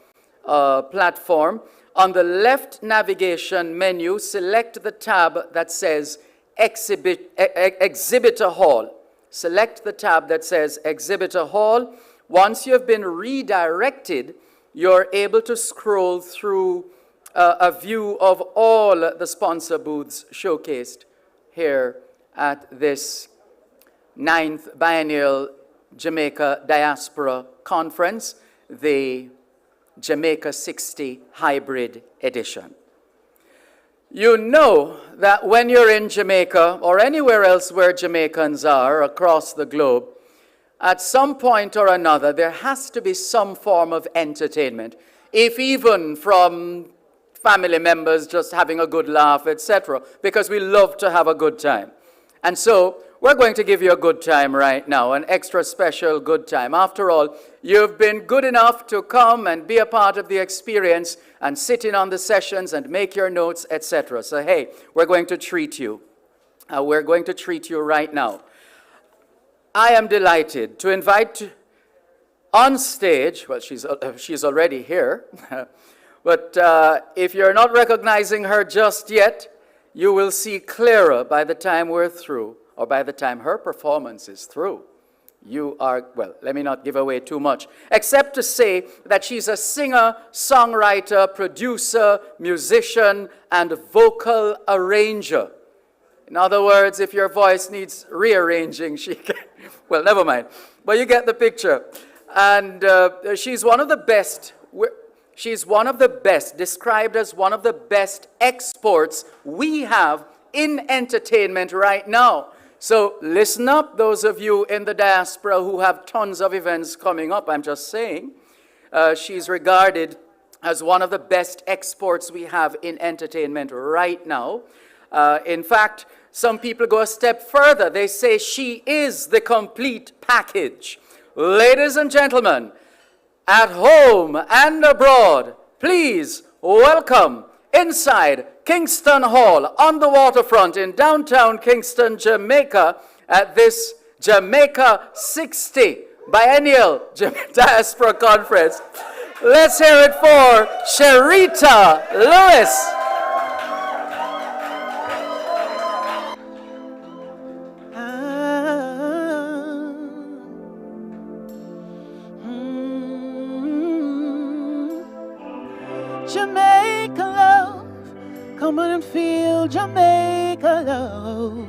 platform. On the left navigation menu, select the tab that says Exhibitor Hall. Select the tab that says Exhibitor Hall. Once you have been redirected, you're able to scroll through a view of all the sponsor booths showcased here at this 9th Biennial Jamaica Diaspora Conference, the Jamaica 60 Hybrid Edition. You know that when you're in Jamaica or anywhere else where Jamaicans are across the globe, at some point or another, there has to be some form of entertainment, if even from family members just having a good laugh, etc., because we love to have a good time. And so we're going to give you a good time right now, an extra special good time. After all, you've been good enough to come and be a part of the experience and sit in on the sessions and make your notes, etc. So, hey, we're going to treat you. We're going to treat you right now. I am delighted to invite on stage, well, she's already here, but if you're not recognizing her just yet, you will see clearer by the time we're through, or by the time her performance is through. You are, well, let me not give away too much, except to say that she's a singer, songwriter, producer, musician, and vocal arranger. In other words, if your voice needs rearranging, she can, well, never mind. But you get the picture. And she's one of the best, described as one of the best exports we have in entertainment right now. So listen up, those of you in the diaspora who have tons of events coming up, I'm just saying. She's regarded as one of the best exports we have in entertainment right now. In fact, some people go a step further. They say she is the complete package. Ladies and gentlemen, at home and abroad, please welcome inside Kingston Hall on the waterfront in downtown Kingston, Jamaica, at this Jamaica 60 Biennial Diaspora Conference. Let's hear it for Sherita Lewis. Jamaica love, come on and feel Jamaica love.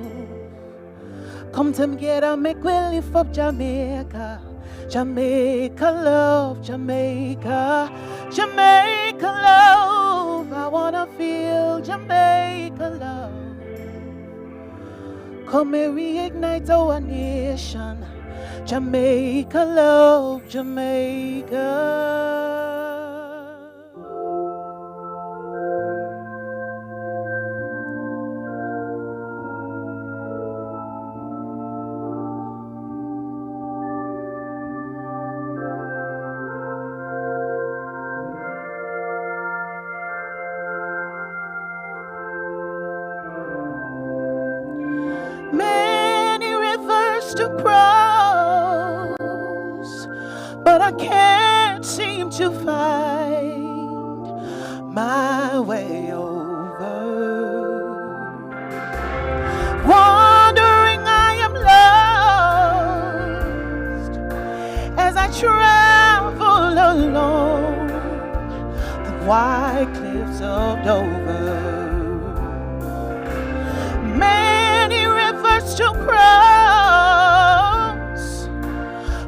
Come together, make we lift up Jamaica. Jamaica love, Jamaica. Jamaica love, I wanna feel Jamaica love. Come and reignite our nation. Jamaica love, Jamaica. Many rivers to cross, but I can't seem to find my way over. Wandering I am lost as I travel along the white cliffs of Dover. Many rivers to cross,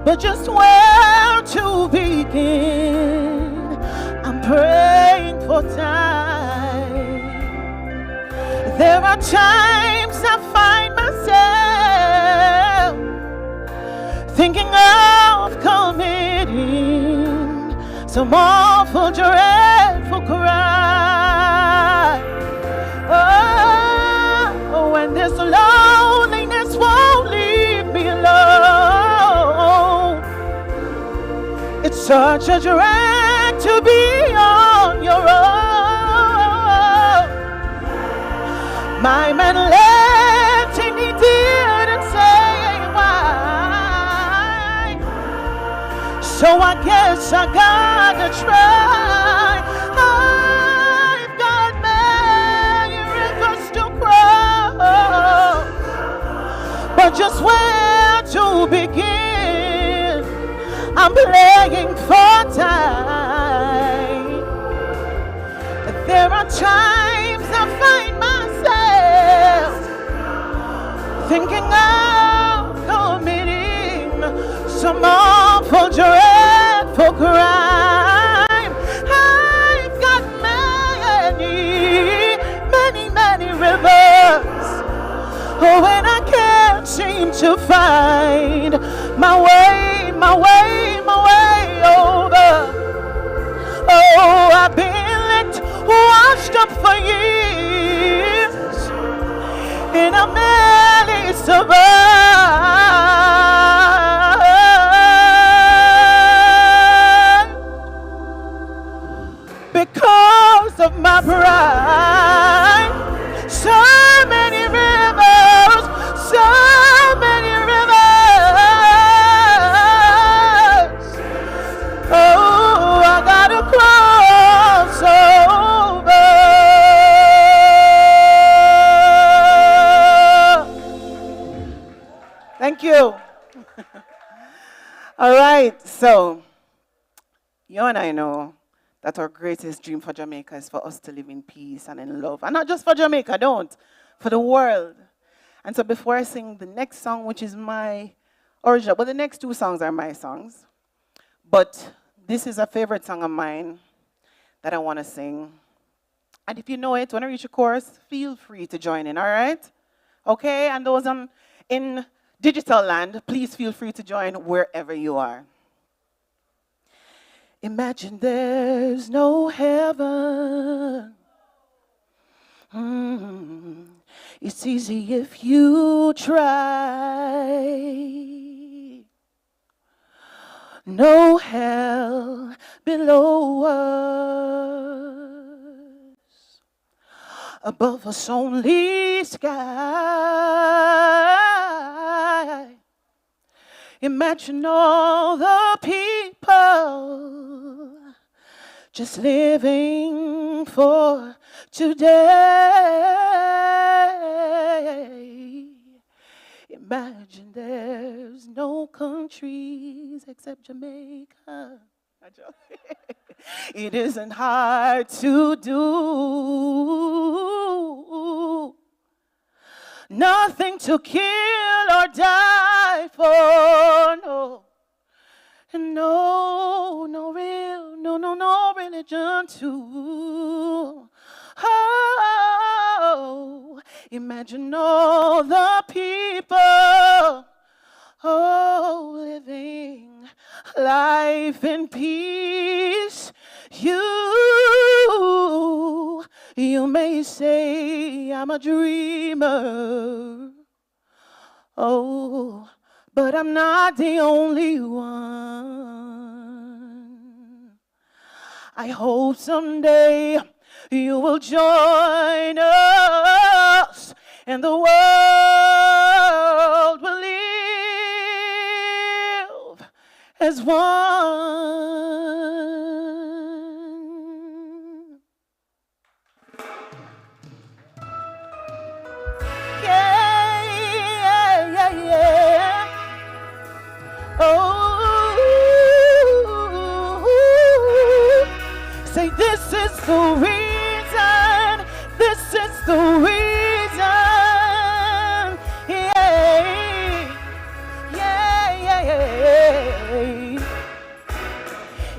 but just where to begin? I'm praying for time. There are times I find myself thinking of committing some awful, dreadful crime. Oh, and this loneliness won't leave me alone. It's such a drag to be on your own. My man left and he didn't say why, so I guess I gotta try. I've got many rivers to cross, but just where to begin? I'm playing for time. There are times I find myself thinking of committing some awful, dreadful crime. I've got many rivers, oh, and I can't seem to find my way over. Oh, I've been licked, washed up for years in a melody survive because of my pride. So many rivers, so many rivers. Oh, I gotta cross over. Thank you. All right, so you and I know that our greatest dream for Jamaica is for us to live in peace and in love. And not just for Jamaica, for the world. And so before I sing the next song, which is my original, but the next two songs are my songs. But this is a favorite song of mine that I want to sing. And if you know it, when I reach a chorus, feel free to join in, all right? Okay, and those in digital land, please feel free to join wherever you are. Imagine there's no heaven. It's easy if you try. no hell below us, above us only sky. Imagine all the people just living for today. Imagine there's no countries except Jamaica. It isn't hard to do. Nothing to kill or die for, no. And no religion too. Oh, imagine all the people, living life in peace. You may say I'm a dreamer. Oh, but I'm not the only one. I hope someday you will join us and the world will live as one. Yeah. Oh, say this is the reason, this is the reason, yeah.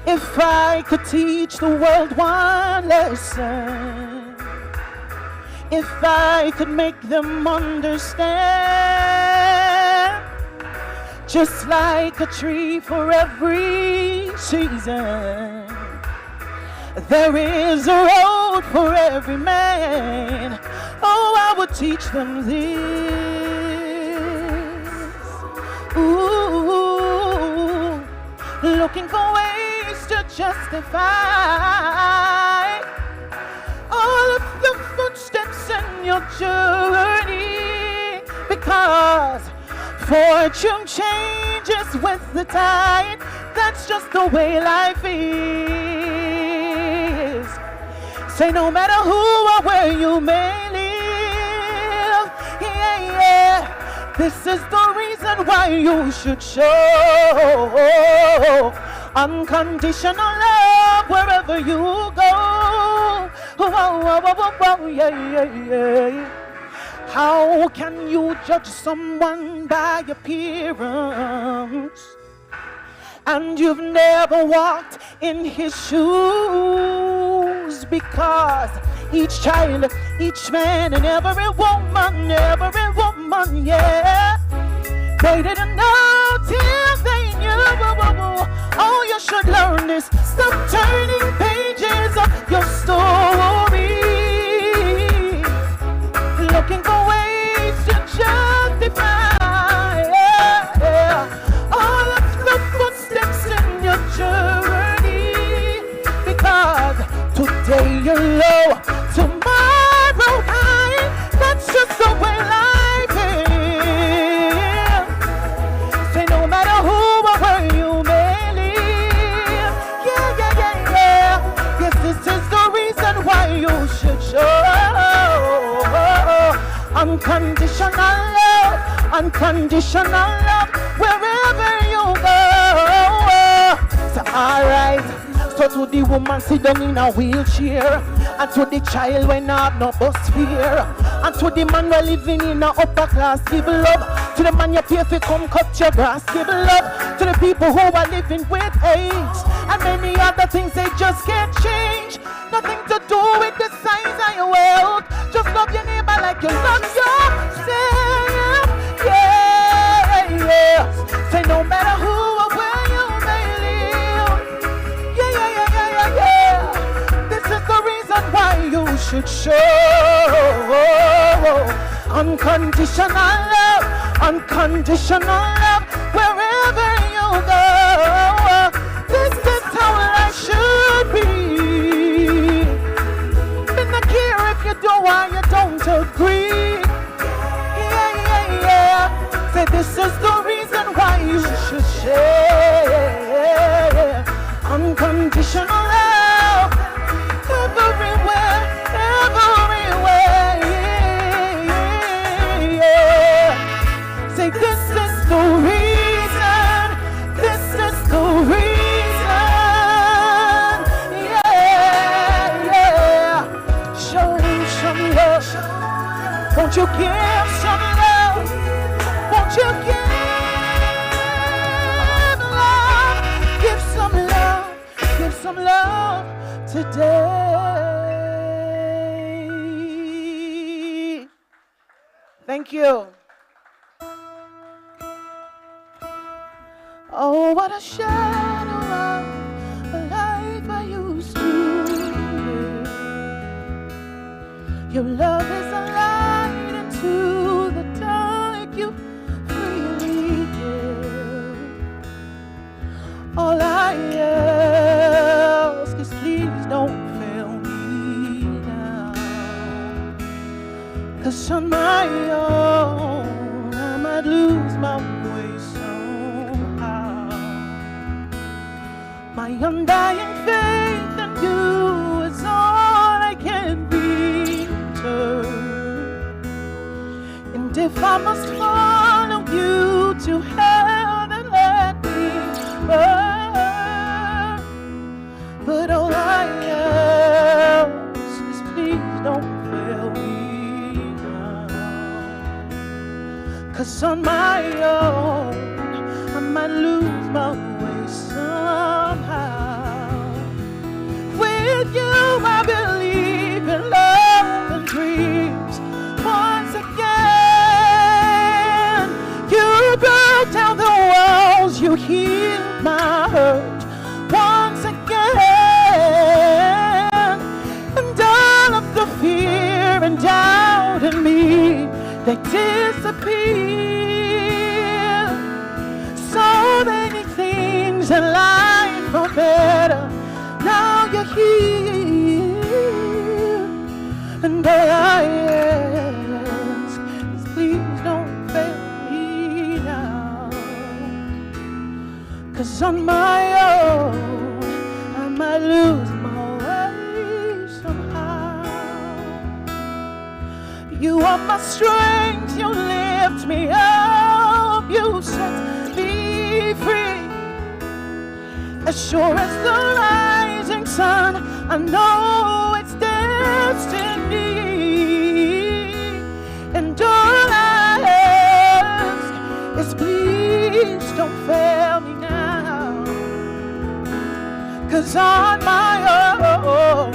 If I could teach the world one lesson, if I could make them understand, just like a tree for every season, there is a road for every man. Oh, I would teach them this. Ooh, looking for ways to justify all of the footsteps in your journey, because fortune changes with the tide. That's just the way life is. Say no matter who or where you may live, yeah. This is the reason why you should show unconditional love wherever you go. Yeah. How can you judge someone by appearance and you've never walked in his shoes? Because each child, each man, and every woman, yeah, they didn't know till they knew. Oh, you should learn this. Stop turning pages of your story, looking for ways to justify all of the footsteps in your journey. Because today you're low, tomorrow high. That's just the way life is. Say no matter who or where you may live, yeah. Yes, this is the reason why you should show unconditional love wherever you go. So alright, so to the woman sit down in a wheelchair, and to the child when not no bus fare, and to the man we living in a upper class, give love. To the man you pay for come cut your grass, give love. To the people who are living with AIDS and many other things they just can't change. Nothing to do with the size of your wealth. Just love your neighbor like you love yourself. Yeah. Say no matter who or where you may live. Yeah. This is the reason why you should show unconditional love wherever you go. why you don't agree. Yeah, yeah, yeah. Say this is the reason why you should share unconditional love everywhere, everywhere. Yeah, yeah. Say this is the reason, this is the reason. Yeah, yeah. Show some love. Won't you give some love? Won't you give love? Give some love. Give some love today. Thank you. Oh, what a shadow of a life I used to live. Your love is a light into the dark you freely give. All I ask is please don't fail me now. 'Cause on my own I might lose my way somehow. My undying faith in you is all I can return. And if I must follow you to hell, then let me burn. But all I ask is please don't fail me now. 'Cause on my own I might lose my way somehow. With you I believe in love and dreams. Once again, you broke down the walls, you healed my hurt. Once again, and all of the fear and doubt in me, they disappear. So many things in life are better now you're here. And all I ask is please don't fail me now. 'Cause on my own I might lose my way somehow. You are my strength, you lift me up, you set me free. As sure as the rising sun, I know it's destiny. And all I ask is please don't fail me now. 'Cause on my own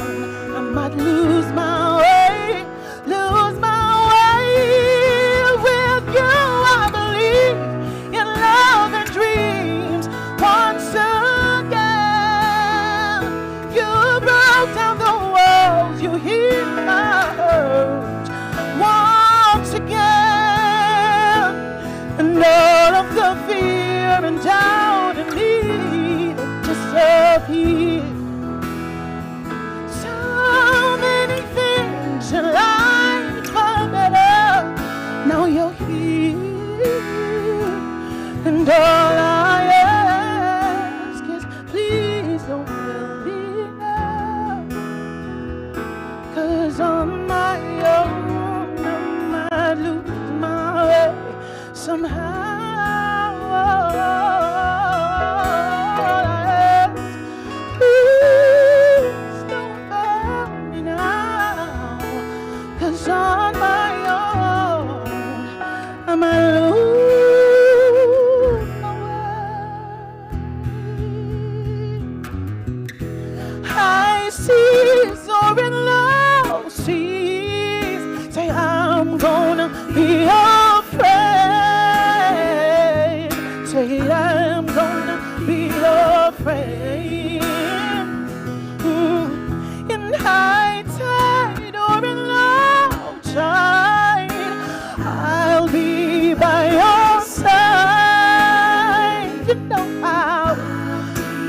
I might lose my way, lose my way. With you I believe in love and dreams. Once again, you broke down the walls, you healed my hurt. Once again, and all of the fear and doubt in me disappeared. So many things in life are better now you're here. And all I ask is please don't fail me now. 'Cause on my own I might lose my way somehow. All I ask, please don't fail me now. 'Cause on my own I might lose my way. High seas or in low seas, say I'm gonna be afraid. Say I'm gonna be afraid. In high tide or in low tide, I'll be by your side. You know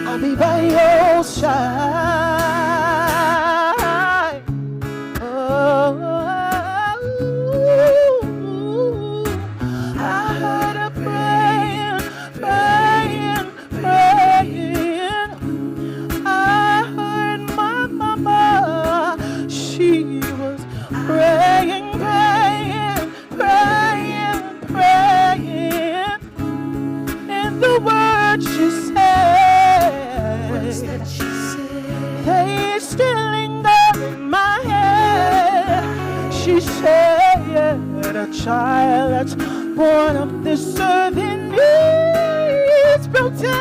I'll be by your side. Oh. born of this earth and needs protection.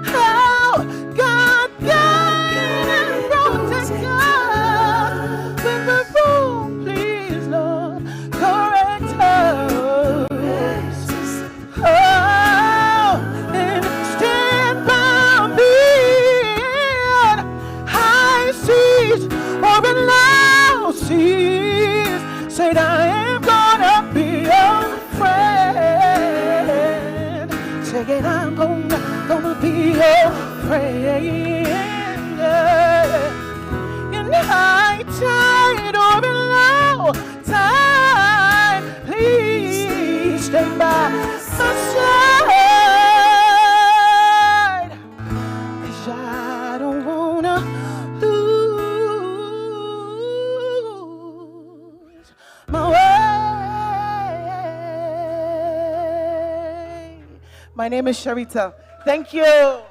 How God can protect us when we're wrong, please, Lord, correct us. Oh, and stand by me in high seas or in low seas. Said I am gonna be your friend. Say I'm gonna be your friend. In high tide or in low tide, please stand by my side. 'Cause I don't wanna lose my way. My name is Sharita. Thank you.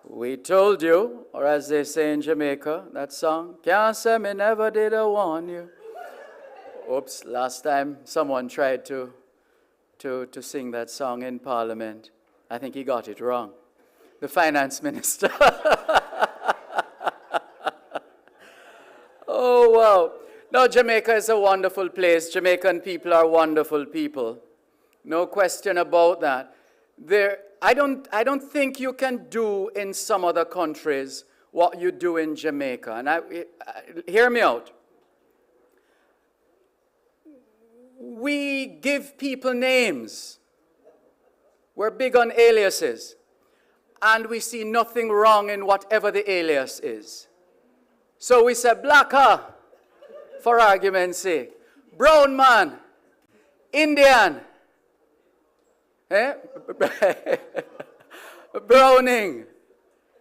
We told you, or as they say in Jamaica, that song, can't say me never did I warn you. Oops, last time someone tried to sing that song in Parliament. I think he got it wrong. The finance minister. Oh, wow. No, Jamaica is a wonderful place. Jamaican people are wonderful people. No question about that. I don't think you can do in some other countries what you do in Jamaica. And hear me out. We give people names. We're big on aliases. And we see nothing wrong in whatever the alias is. So we say blacker, for argument's sake. Brown man, Indian, Browning.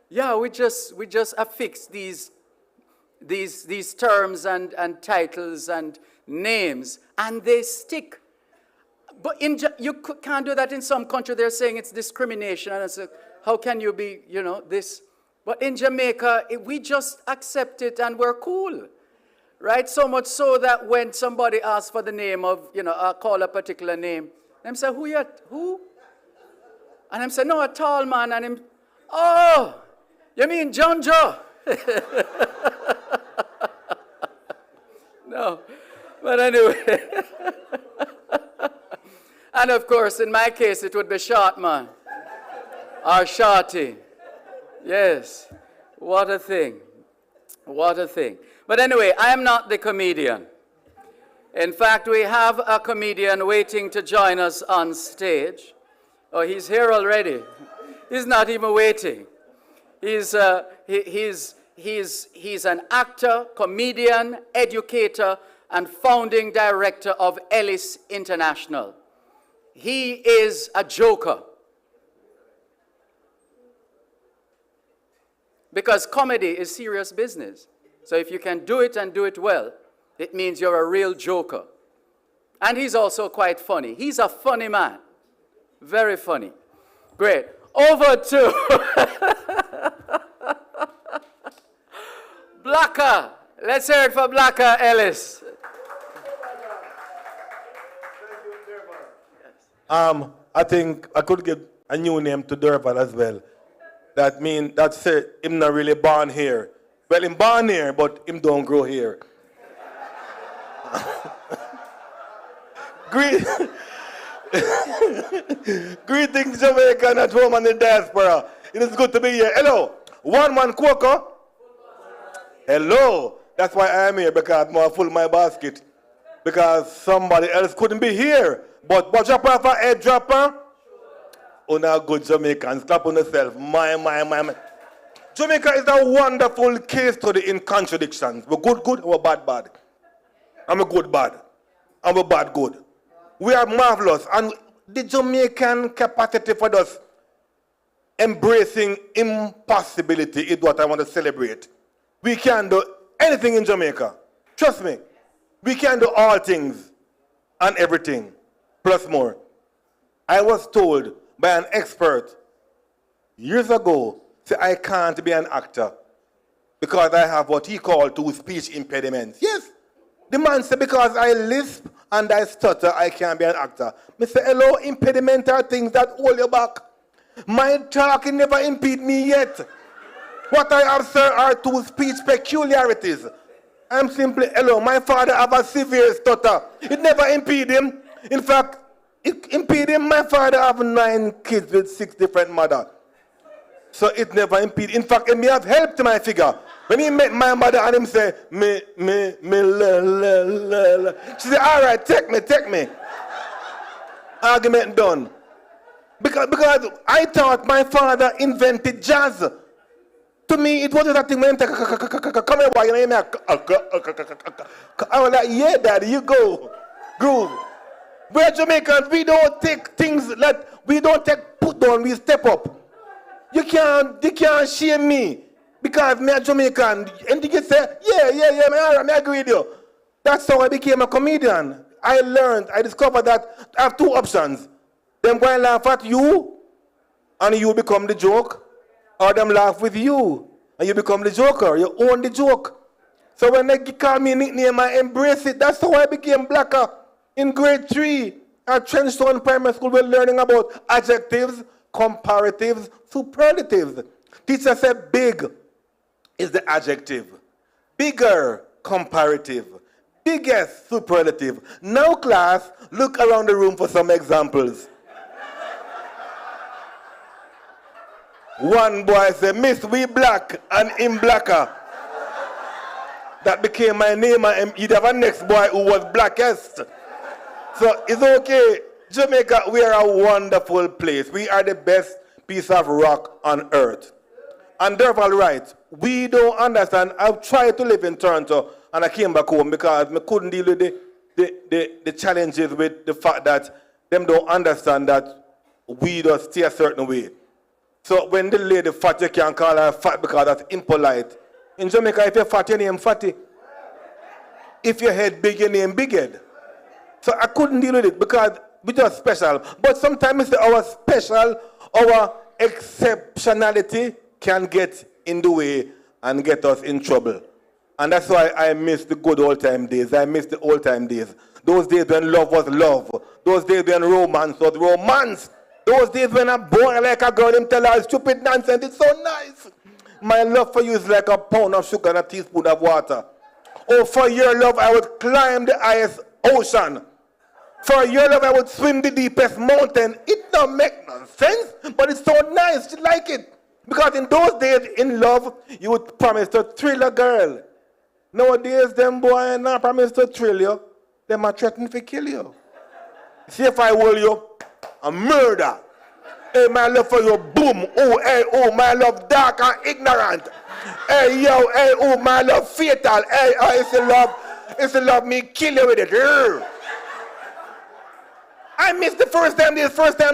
Yeah, we just affix these terms and titles and names, and they stick. But you can't do that in some country. They're saying it's discrimination, and it's how can you be, this? But in Jamaica, we just accept it and we're cool, right? So much so that when somebody asks for the name of, call a particular name, I'm say, who? And I'm saying, no, a tall man, and him, oh, you mean John Joe? No, but anyway. And of course, in my case, it would be short man, or shorty. Yes, what a thing, what a thing. But anyway, I am not the comedian. In fact, we have a comedian waiting to join us on stage. Oh, he's here already. He's not even waiting. He's an actor, comedian, educator, and founding director of Ellis International. He is a joker. Because comedy is serious business. So if you can do it and do it well, it means you're a real joker. And he's also quite funny. He's a funny man. Very funny. Great. Over to Blacker. Let's hear it for Blacker Ellis. I think I could give a new name to Durval as well. That's it. Him not really born here. Well, him born here, but him don't grow here. Greetings, Jamaica, at home and the diaspora. It is good to be here. Hello, one Coco. Hello. That's why I am here, because I'm full my basket. Because somebody else couldn't be here. But watch out for a head dropper. Oh, now good Jamaicans, clap on yourself. My. Jamaica is a wonderful case study in contradictions. We're good, we're bad. I'm a good bad. I'm a bad good. We are marvelous. And the Jamaican capacity for us embracing impossibility is what I want to celebrate. We can do anything in Jamaica. Trust me. We can do all things and everything, plus more. I was told by an expert years ago, say I can't be an actor because I have what he called two speech impediments. Yes. The man said, because I lisp and I stutter, I can't be an actor. Mr. Hello, impediment are things that hold you back. My talking never impede me yet. What I have, sir, are two speech peculiarities. I'm simply, hello, my father have a severe stutter. It never impede him. In fact, it impede him. My father have 9 kids with 6 different mothers. So it never impede. In fact, it may have helped my figure. When he met my mother and him say, la. She said, all right, take me. Argument done. Because I thought my father invented jazz. To me, it wasn't that thing when come here, boy, you know, I was like, yeah, daddy, you go. Groove. We're Jamaicans, we don't take things that we don't take put down, we step up. You can't shame me because me a Jamaican. And you say, yeah, I agree with you. That's how I became a comedian. I discovered that I have 2 options. Them go and laugh at you, and you become the joke, or them laugh with you, and you become the joker. You own the joke. So when they call me a nickname, I embrace it. That's how I became blacker. In grade 3 at Trenchtown Primary School, we're learning about adjectives, comparatives, superlatives. Teacher said big is the adjective, bigger comparative, biggest superlative. Now class, look around the room for some examples. One boy said, Miss, we black and him blacker. That became my name, and you'd have a next boy who was blackest. So it's okay. Jamaica, we are a wonderful place. We are the best piece of rock on earth. And they're all right. We don't understand. I've tried to live in Toronto, and I came back home because I couldn't deal with the challenges with the fact that them don't understand that we just stay a certain way. So when the lady fat, you can't call her fat because that's impolite. In Jamaica, if you're fat, your name fatty. If your head big, your name big head. So I couldn't deal with it because we're just special. But sometimes our special, our exceptionality can get in the way and get us in trouble. And that's why I miss the good old time days. I miss the old time days. Those days when love was love. Those days when romance was romance. Those days when I'm born like a girl and tell her stupid nonsense. It's so nice. My love for you is like a pound of sugar and a teaspoon of water. Oh, for your love, I would climb the highest ocean. For your love, I would swim the deepest mountain. It don't make no sense, but it's so nice. You like it. Because in those days, in love, you would promise to thrill a girl. Nowadays, them boys not promise to thrill you. Them are threatening to kill you. See if I will you, a murder. Hey, my love for you, boom. Oh, hey, oh, my love dark and ignorant. Hey, yo, hey, oh, my love fatal. Hey, oh, it's a love me kill you with it. I miss the first time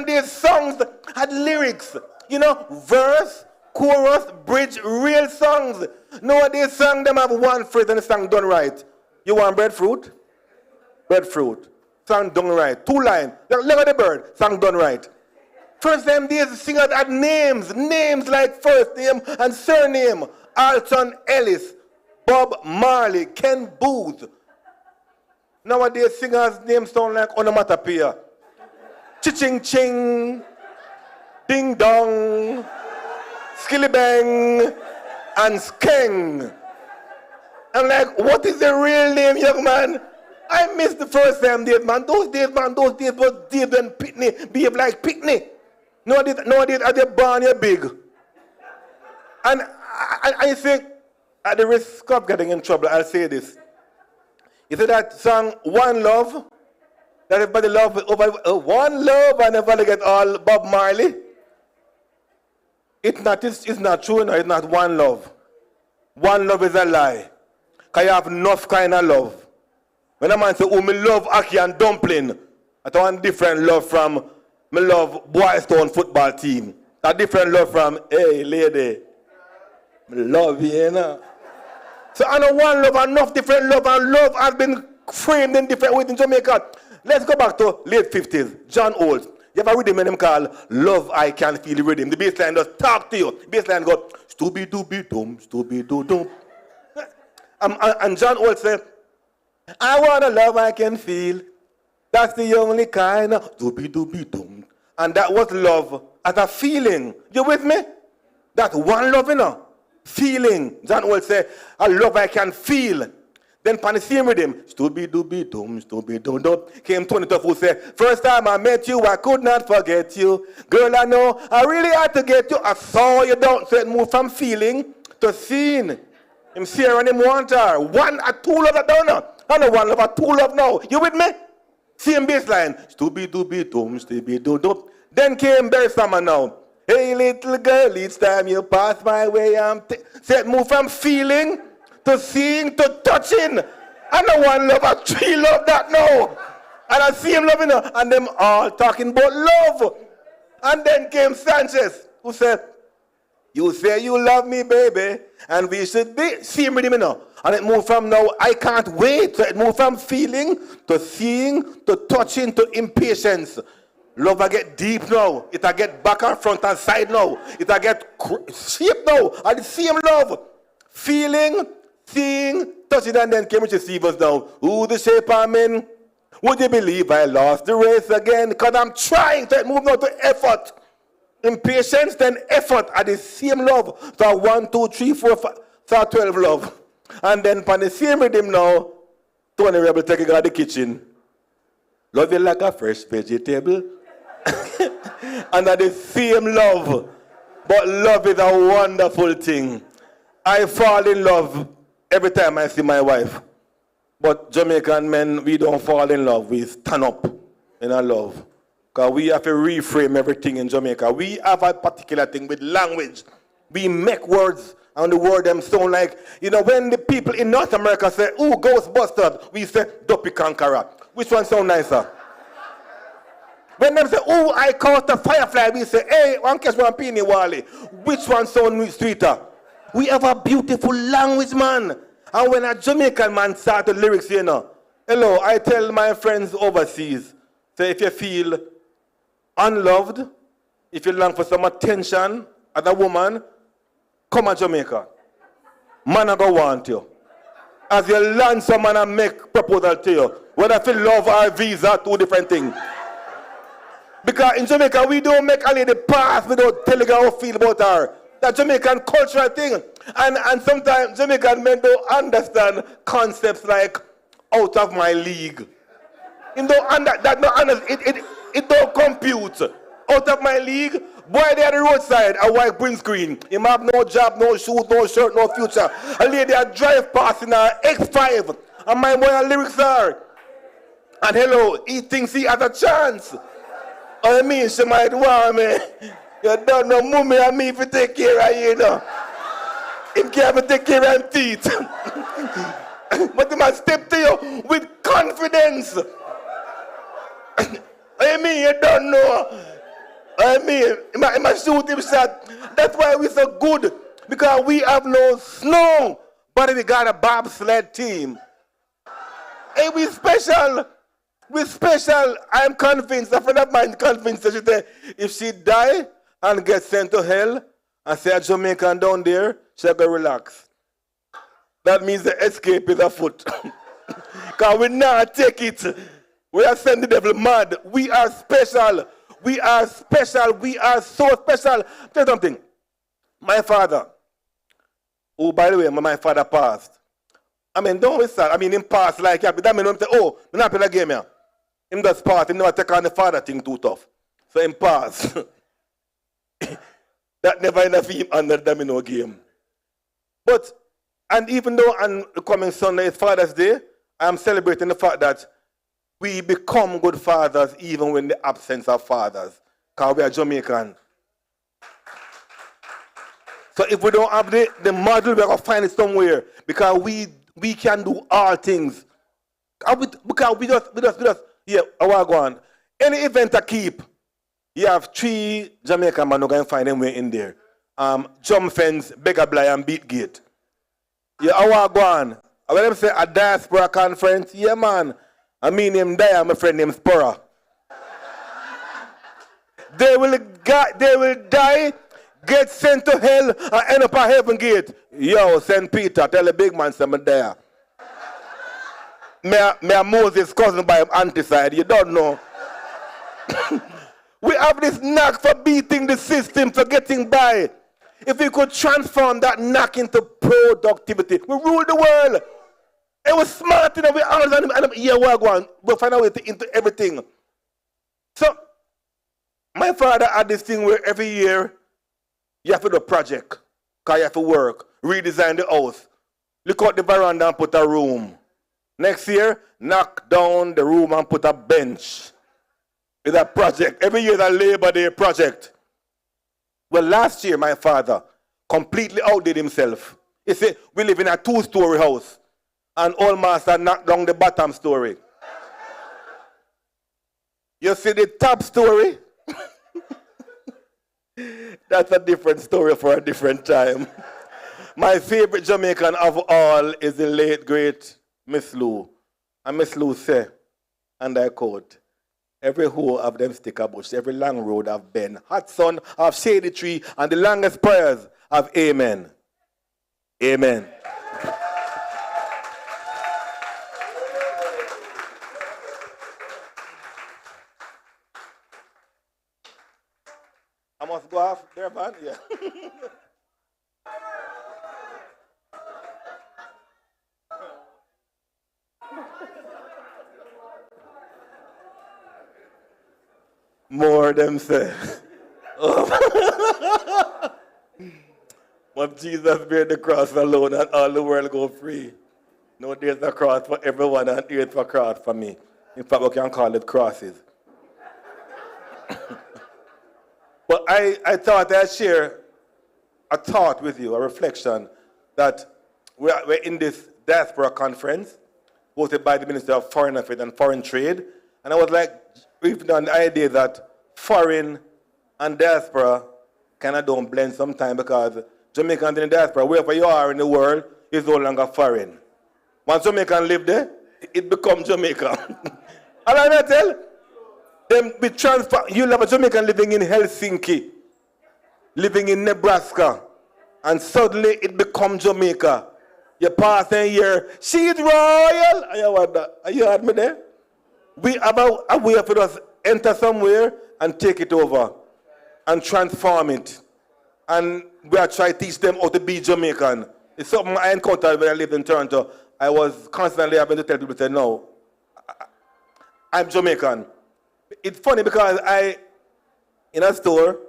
these songs had lyrics. You know, verse, chorus, bridge, real songs. Nowadays, songs them have one phrase and the song done right. You want breadfruit? Breadfruit. Song done right. 2 lines. Look at the bird. Song done right. First time these singers had names like first name and surname. Alton Ellis, Bob Marley, Ken Booth. Nowadays, singers' names sound like onomatopoeia. Chi-ching-ching, ding-dong, skilly-bang, and skeng. I'm like, what is the real name, young man? I miss the first time days, man. Those days was days when Pitney behave like Pitney. Nowadays, as you born, you're big. And I think, at the risk of getting in trouble, I'll say this. You see that song, One Love? That everybody love over one love and everybody get all Bob Marley. It's not true, no, it's not one love. One love is a lie. Because you have enough kind of love. When a man say, oh, me love Aki and Dumpling, I want different love from me love Boys Town football team. A different love from, hey, lady, me love you, you know. So I know one love, enough different love, and love has been framed in different ways in Jamaica. Let's go back to late 50s, John Holt. You have a rhythm in them called Love I Can Feel the Rhythm. The bass line does talk to you. The bass line goes, stooby-dooby-dum, stooby-doo-dum. And John Holt said, I want a love I can feel. That's the only kind of dooby-dooby-dum. And that was love as a feeling. You with me? That's one love, you know. Feeling. John Holt said, a love I can feel. Then pan the same rhythm, stooby-dooby-dum, stooby-doo-dum. Came Tony Tuff who said, first time I met you, I could not forget you. Girl, I know, I really had to get you. I saw you down, so it moved from feeling to seeing. Him see her and him want her. One, a two love that down now. I know one love, a two love now. You with me? Same baseline. Stooby-dooby-dum, stooby-doo-dum. Then came Barry Summer now. Hey, little girl, each time you pass my way, so it moved from feeling to seeing, to touching. I know one love, I three love that now. And I see him loving her. And them all talking about love. And then came Sanchez, who said, you say you love me, baby, and we should be. See him with him, you know. And it moved from now, I can't wait. So it moved from feeling to seeing to touching to impatience. Love I get deep now. It I get back and front and side now. It I get shape now. And the same love. Feeling, seeing, touching, and then came with receivers now. Who the shape I'm in? Would you believe I lost the race again? Because I'm trying to move now to effort. Impatience, then effort are the same love. So 1, 2, 3, 4, 5, so 12 love. And then on the same rhythm now, Tony Rebel taking out the kitchen. Love you like a fresh vegetable. And are the same love. But love is a wonderful thing. I fall in love every time I see my wife. But Jamaican men, we don't fall in love. We stand up in our love. Because we have to reframe everything in Jamaica. We have a particular thing with language. We make words, and the word them sound like, you know, when the people in North America say, ooh, Ghostbusters, we say, Duppy Conqueror. Which one sound nicer? When them say, ooh, I caught a firefly, we say, hey, one catch one penny wally. Which one sound sweeter? We have a beautiful language, man. And when a Jamaican man start the lyrics, you know, hello, I tell my friends overseas, say if you feel unloved, if you long for some attention as a woman, come to Jamaica. Man I go want you. As you land some man and make proposal to you. Whether if you love or visa, two different things. Because in Jamaica, we don't make a lady pass without telling her how we feel about her. That's Jamaican cultural thing. And sometimes Jamaican men don't understand concepts like out of my league. It don't compute. Out of my league, boy they at the roadside, a white green screen. Him have no job, no shoes, no shirt, no future. A lady a drive past in her X5. And my boy lyrics are. And hello, he thinks he has a chance. I mean, she might want me. You don't know mommy and me if you take care of you, you know. Him can't take care of him teeth. But he must step to you with confidence. I mean, you don't know. I mean, he must shoot him shot. That's why we're so good. Because we have no snow. But we got a bobsled team. Hey, we special. We're special. I'm convinced, a friend of mine convinced that if she die and get sent to hell and say a Jamaican down there, she'll go relax. That means the escape is afoot. Because we not take it. We are sending the devil mad. We are special. We are special. We are so special. Tell you something. My father, who by the way, my father passed. I mean, don't be sad. I mean, him passed like, yeah, but that means him say, oh, I'm not playing a game here. Him just pass. Him never take on the father thing too tough. So him pass. That never enough him under the domino game. But, and even though on the coming Sunday is Father's Day, I'm celebrating the fact that we become good fathers even when the absence of fathers. Because we are Jamaican. So if we don't have the model, we're going to find it somewhere. Because we can do all things. Because we just yeah, I want to go on. Any event I keep, you have 3 Jamaican men who can find them way in there. Jump fence, beggar bly, and beat gate. Yeah, I want to go on. When them say a Diaspora conference, yeah man. I mean him there, my friend named Spora. They will die, get sent to hell, and end up at heaven gate. Yo, St. Peter, tell the big man something there. Me a Moses' cousin by him anti-side, you don't know. We have this knack for beating the system, for getting by. If we could transform that knack into productivity, we rule the world. It was smart, we understand, and yeah, we'll find a way into everything. So, my father had this thing where every year you have to do a project, because you have to work, redesign the house, look out the veranda and put a room. Next year, knock down the room and put a bench. It's a project. Every year is a Labor Day project. Well, last year, my father completely outdid himself. He said, we live in a 2-story house, and old master knocked down the bottom story. You see the top story? That's a different story for a different time. My favorite Jamaican of all is the late, great Miss Lou. And Miss Lou said, and I quote, every hoe of them stick a bush, every long road have been, hot sun have shady tree, and the longest prayers have amen. Amen. I must go off there, man. Yeah. More them say. But Jesus bear the cross alone and all the world go free. No, there's a cross for everyone and there's a cross for me. In fact, we can call it crosses. But I thought I'd share a thought with you, a reflection, that we're in this Diaspora conference hosted by the Minister of Foreign Affairs and Foreign Trade. And I was like, we've done the idea that foreign and diaspora kind of don't blend sometimes, because Jamaican in the diaspora, wherever you are in the world, is no longer foreign. Once Jamaican live there, it becomes Jamaica. All I tell them, be transfer. You'll have a Jamaican living in Helsinki, living in Nebraska, and suddenly it becomes Jamaica. You pass in here, she's royal. Are you heard me there? We have a way for us enter somewhere and take it over and transform it. And we are trying to teach them how to be Jamaican. It's something I encountered when I lived in Toronto. I was constantly having to tell people, say, no, I'm Jamaican. It's funny because in a store,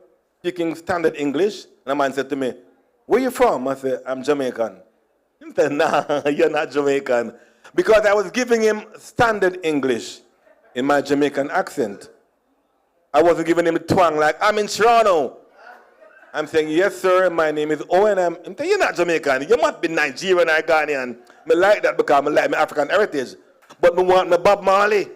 speaking standard English, and a man said to me, where you from? I said, I'm Jamaican. He said, nah, you're not Jamaican. Because I was giving him standard English in my Jamaican accent. I wasn't giving him a twang like, I'm in Toronto. I'm saying, yes, sir, my name is Owen. I'm saying, you're not Jamaican. You must be Nigerian or Ghanaian. I like that because I like my African heritage. But I want my Bob Marley.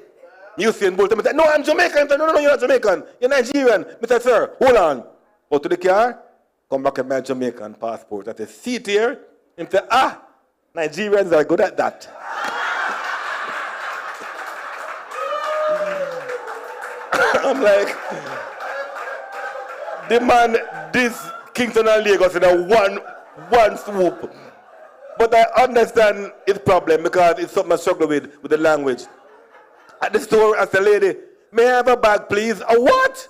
Usain Bolt. I said, no, I'm Jamaican. I said, no, you're not Jamaican. You're Nigerian. I said, sir, hold on. Go to the car, come back with my Jamaican passport. I said, sit here. He said, Nigerians are good at that. I'm like, the man, this Kingston and Lagos in a one swoop. But I understand his problem because it's something I struggle with the language. At the store, I said, lady, may I have a bag, please? A what?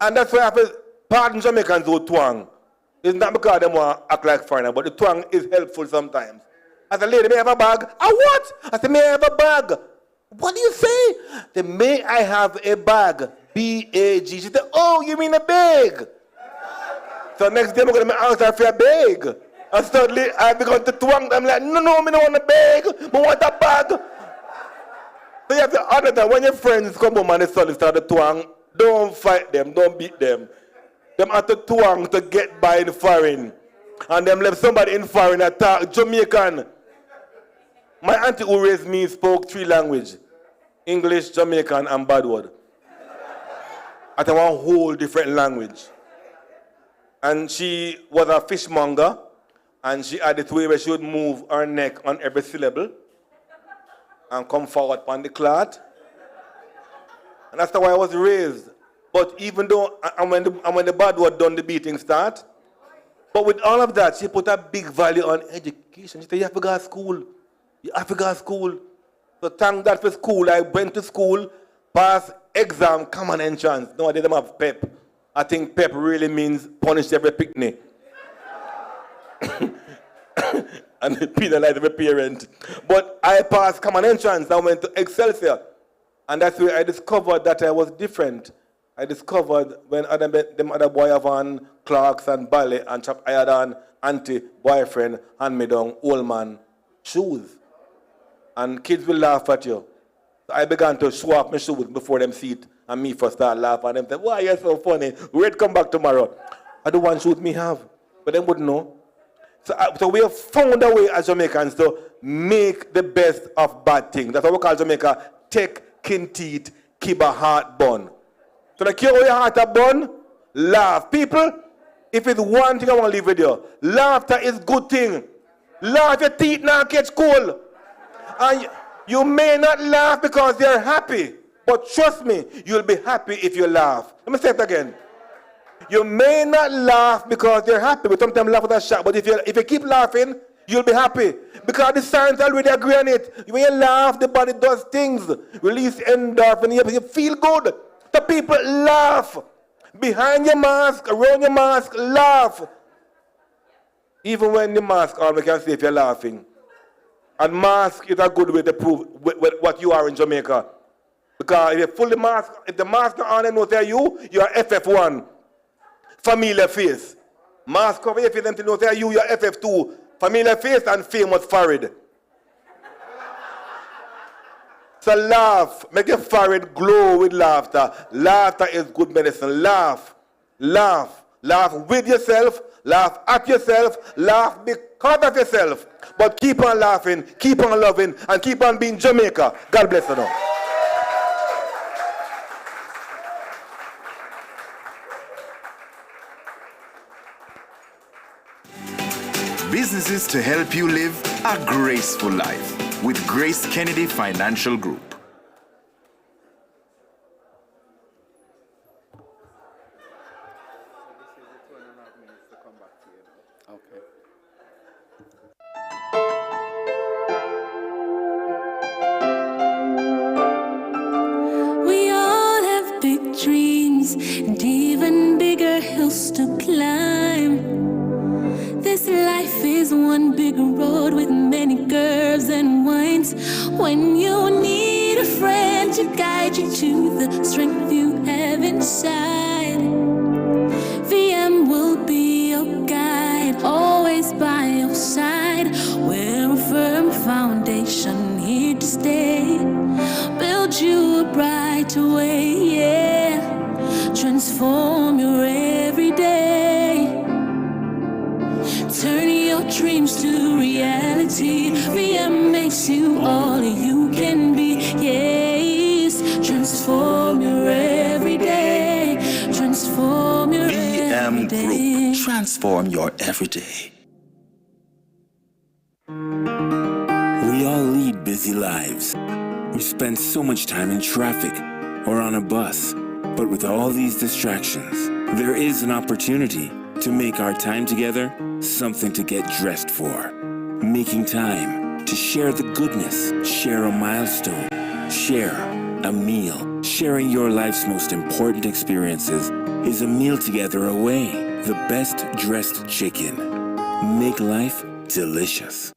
And that's why I have to pardon Jamaicans who twang. It's not because they want to act like foreigner, but the twang is helpful sometimes. I said, lady, may I have a bag? A what? I said, may I have a bag? What do you say? The may I have a bag? B-A-G. She said, oh, you mean a bag? So next day I'm going to ask her for a bag. And suddenly I began to twang. I'm like, no, I don't want a bag. I want a bag. So you have to understand, when your friends come home and they suddenly start to twang, don't fight them, don't beat them. Them have to twang to get by in foreign. And them left somebody in foreign attack Jamaican. My auntie who raised me spoke 3 languages. English, Jamaican, and bad word. At one whole different language. And she was a fishmonger, and she had this way where she would move her neck on every syllable and come forward on the cloth. And that's the way I was raised. But even though, and when the bad word done, the beating start. But with all of that, she put a big value on education. She said, you have to go to school. You have to go to school. So thank God for school. I went to school, passed exam, common entrance. No, I didn't have PEP. I think PEP really means punish every picnic. And penalize every parent. But I passed common entrance. I went to Excelsior. And that's where I discovered that I was different. I discovered when them other boy have on Clarks and ballet and chop I had on anti-boyfriend hand me down old man shoes. And kids will laugh at you. So I began to show off my shoes before them see it and me first start laughing and them say, why you're so funny? Wait, come back tomorrow. I don't want shoes me have. But them wouldn't know. So we have found a way as Jamaicans to make the best of bad things. That's what we call Jamaica, take kin teeth, keep a heart bun. So the cure your heart a bun, laugh. People, if it's one thing I want to leave with you, laughter is good thing. Laugh, your teeth now catch cold. And you may not laugh because you're happy, but trust me, you'll be happy if you laugh. Let me say it again. You may not laugh because you're happy, but sometimes laugh with a shock. But if you keep laughing, you'll be happy. Because the science already agree on it. When you laugh, the body does things. Release endorphin, you feel good. The people laugh. Behind your mask, around your mask, laugh. Even when the mask on, we can see if you're laughing. And mask is a good way to prove what you are in Jamaica. Because if you pull the mask, if the mask not on and knows they're you're FF1. Familiar face. Mask cover your face, them to know they're you're FF2. Familiar face and famous forehead. So laugh. Make your forehead glow with laughter. Laughter is good medicine. Laugh. Laugh. Laugh with yourself. Laugh at yourself. Laugh because of yourself. But keep on laughing, keep on loving, and keep on being Jamaica. God bless you now. Businesses to help you live a graceful life with Grace Kennedy Financial Group. We all have big dreams and even bigger hills to climb. This life is one big road with many curves and winds. When you need a friend to guide you to the strength you have inside, VM will be your guide, always by your side. We're a firm foundation here to stay, build you a brighter way, yeah. Transform your everyday. Turn your dreams to reality. VM makes you all you can be. Yes, transform your everyday. Transform your everyday. Group. Transform your everyday. We all lead busy lives. We spend so much time in traffic or on a bus. But with all these distractions, there is an opportunity to make our time together something to get dressed for. Making time to share the goodness, share a milestone, share a meal. Sharing your life's most important experiences is a meal together away. The best dressed chicken. Make life delicious.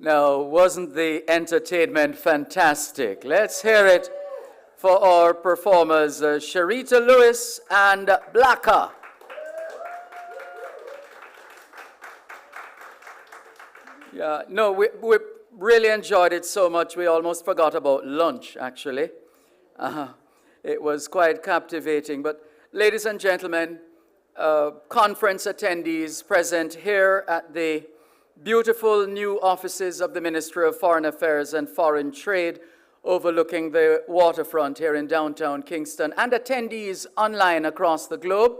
Now, wasn't the entertainment fantastic? Let's hear it for our performers, Sharita Lewis and Blacka. Yeah, no, we really enjoyed it so much we almost forgot about lunch, actually. It was quite captivating. But ladies and gentlemen, conference attendees present here at the beautiful new offices of the Ministry of Foreign Affairs and Foreign Trade overlooking the waterfront here in downtown Kingston, and attendees online across the globe.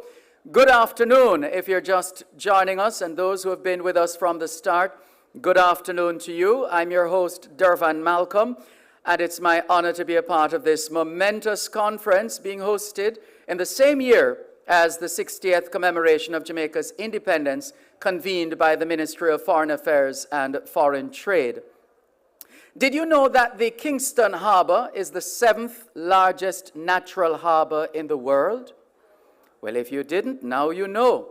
Good afternoon if you're just joining us, and those who have been with us from the start, good afternoon to you. I'm your host, Dervan Malcolm, and it's my honor to be a part of this momentous conference being hosted in the same year as the 60th commemoration of Jamaica's independence, convened by the Ministry of Foreign Affairs and Foreign Trade. Did you know that the Kingston Harbor is the 7th largest natural harbor in the world? Well, if you didn't, now you know.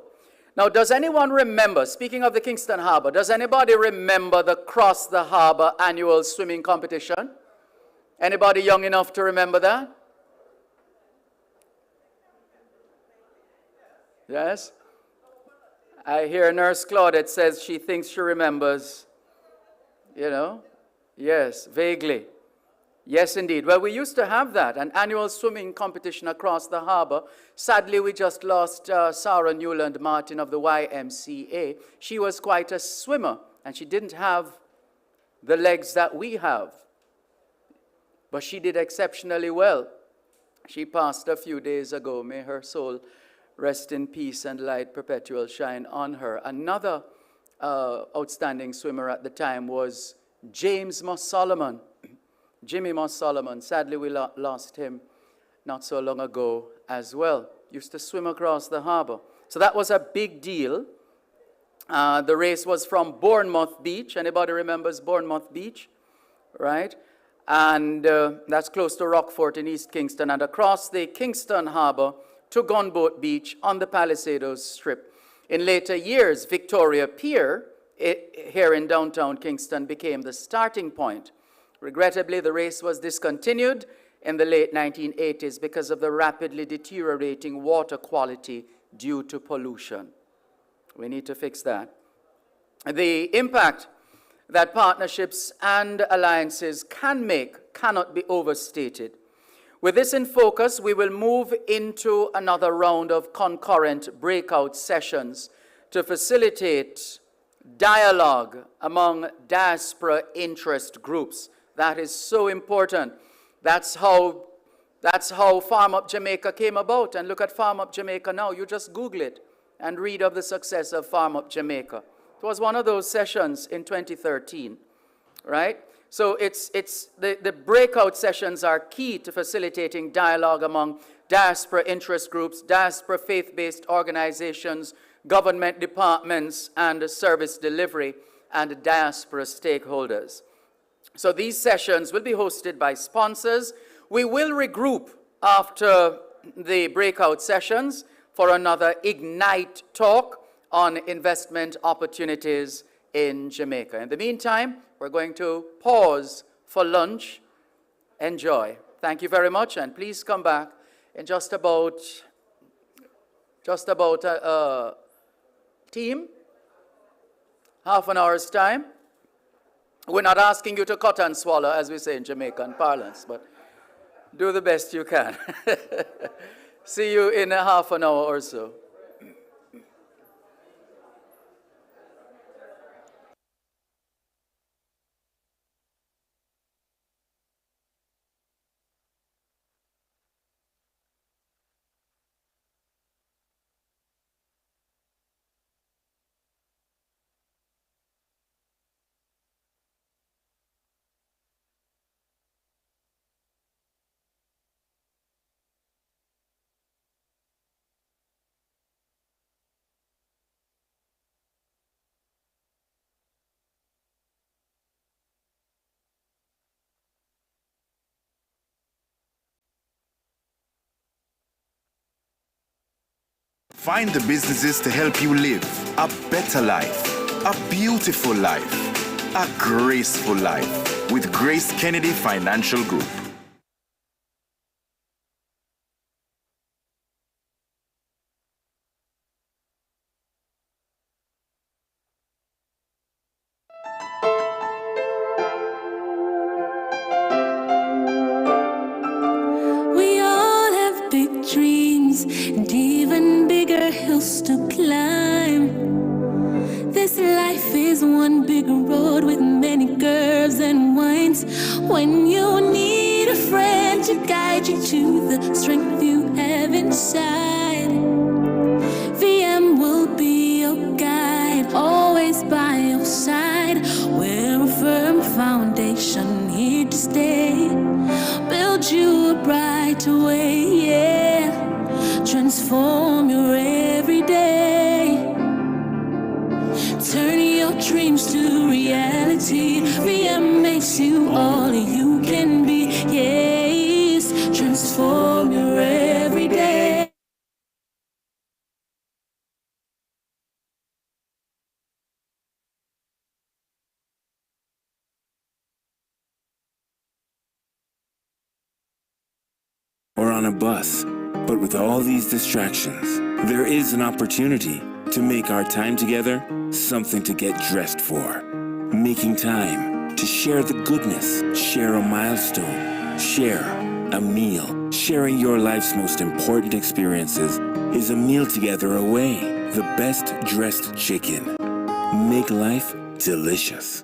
Now, does anyone remember, speaking of the Kingston Harbor, does anybody remember the Cross the Harbor annual swimming competition? Anybody young enough to remember that? Yes? I hear Nurse Claudette says she thinks she remembers, you know? Yes, vaguely. Yes, indeed. Well, we used to have that, an annual swimming competition across the harbor. Sadly, we just lost Sarah Newland Martin of the YMCA. She was quite a swimmer, and she didn't have the legs that we have. But she did exceptionally well. She passed a few days ago. May her soul rest in peace and light perpetual shine on her. Another outstanding swimmer at the time was James Moss Solomon. Jimmy Moss Solomon. Sadly, we lost him not so long ago as well. Used to swim across the harbor. So that was a big deal. The race was from Bournemouth Beach. Anybody remembers Bournemouth Beach? Right? And that's close to Rockfort in East Kingston, and across the Kingston Harbor to Gunboat Beach on the Palisadoes Strip. In later years, Victoria Pier here in downtown Kingston became the starting point. Regrettably, the race was discontinued in the late 1980s because of the rapidly deteriorating water quality due to pollution. We need to fix that. The impact that partnerships and alliances can make cannot be overstated. With this in focus, we will move into another round of concurrent breakout sessions to facilitate dialogue among diaspora interest groups. That is so important. That's how Farm Up Jamaica came about. And look at Farm Up Jamaica now. You just Google it and read of the success of Farm Up Jamaica. It was one of those sessions in 2013, right? So the breakout sessions are key to facilitating dialogue among diaspora interest groups, diaspora faith-based organizations, government departments, and service delivery, and diaspora stakeholders. So these sessions will be hosted by sponsors. We will regroup after the breakout sessions for another Ignite talk on investment opportunities in Jamaica. In the meantime, we're going to pause for lunch. Enjoy. Thank you very much, and please come back in just about team, half an hour's time. We're not asking you to cut and swallow, as we say in Jamaican parlance, but do the best you can. See you in a half an hour or so. Find the businesses to help you live a better life, a beautiful life, a graceful life with Grace Kennedy Financial Group. We all have big dreams and even bigger hills to climb. This life is one one big road with many curves and winds. When you need a friend to guide you to the strength you have inside, VM will be your guide, always by your side. We're a firm foundation here to stay, build you a brighter way, yeah. Transform your everyday, turn your dreams to reality. VM makes you all you can be, yes. Transform your everyday. Or on a bus. But with all these distractions, there is an opportunity to make our time together something to get dressed for. Making time to share the goodness, share a milestone, share a meal. Sharing your life's most important experiences is a meal together away. The best dressed chicken. Make life delicious.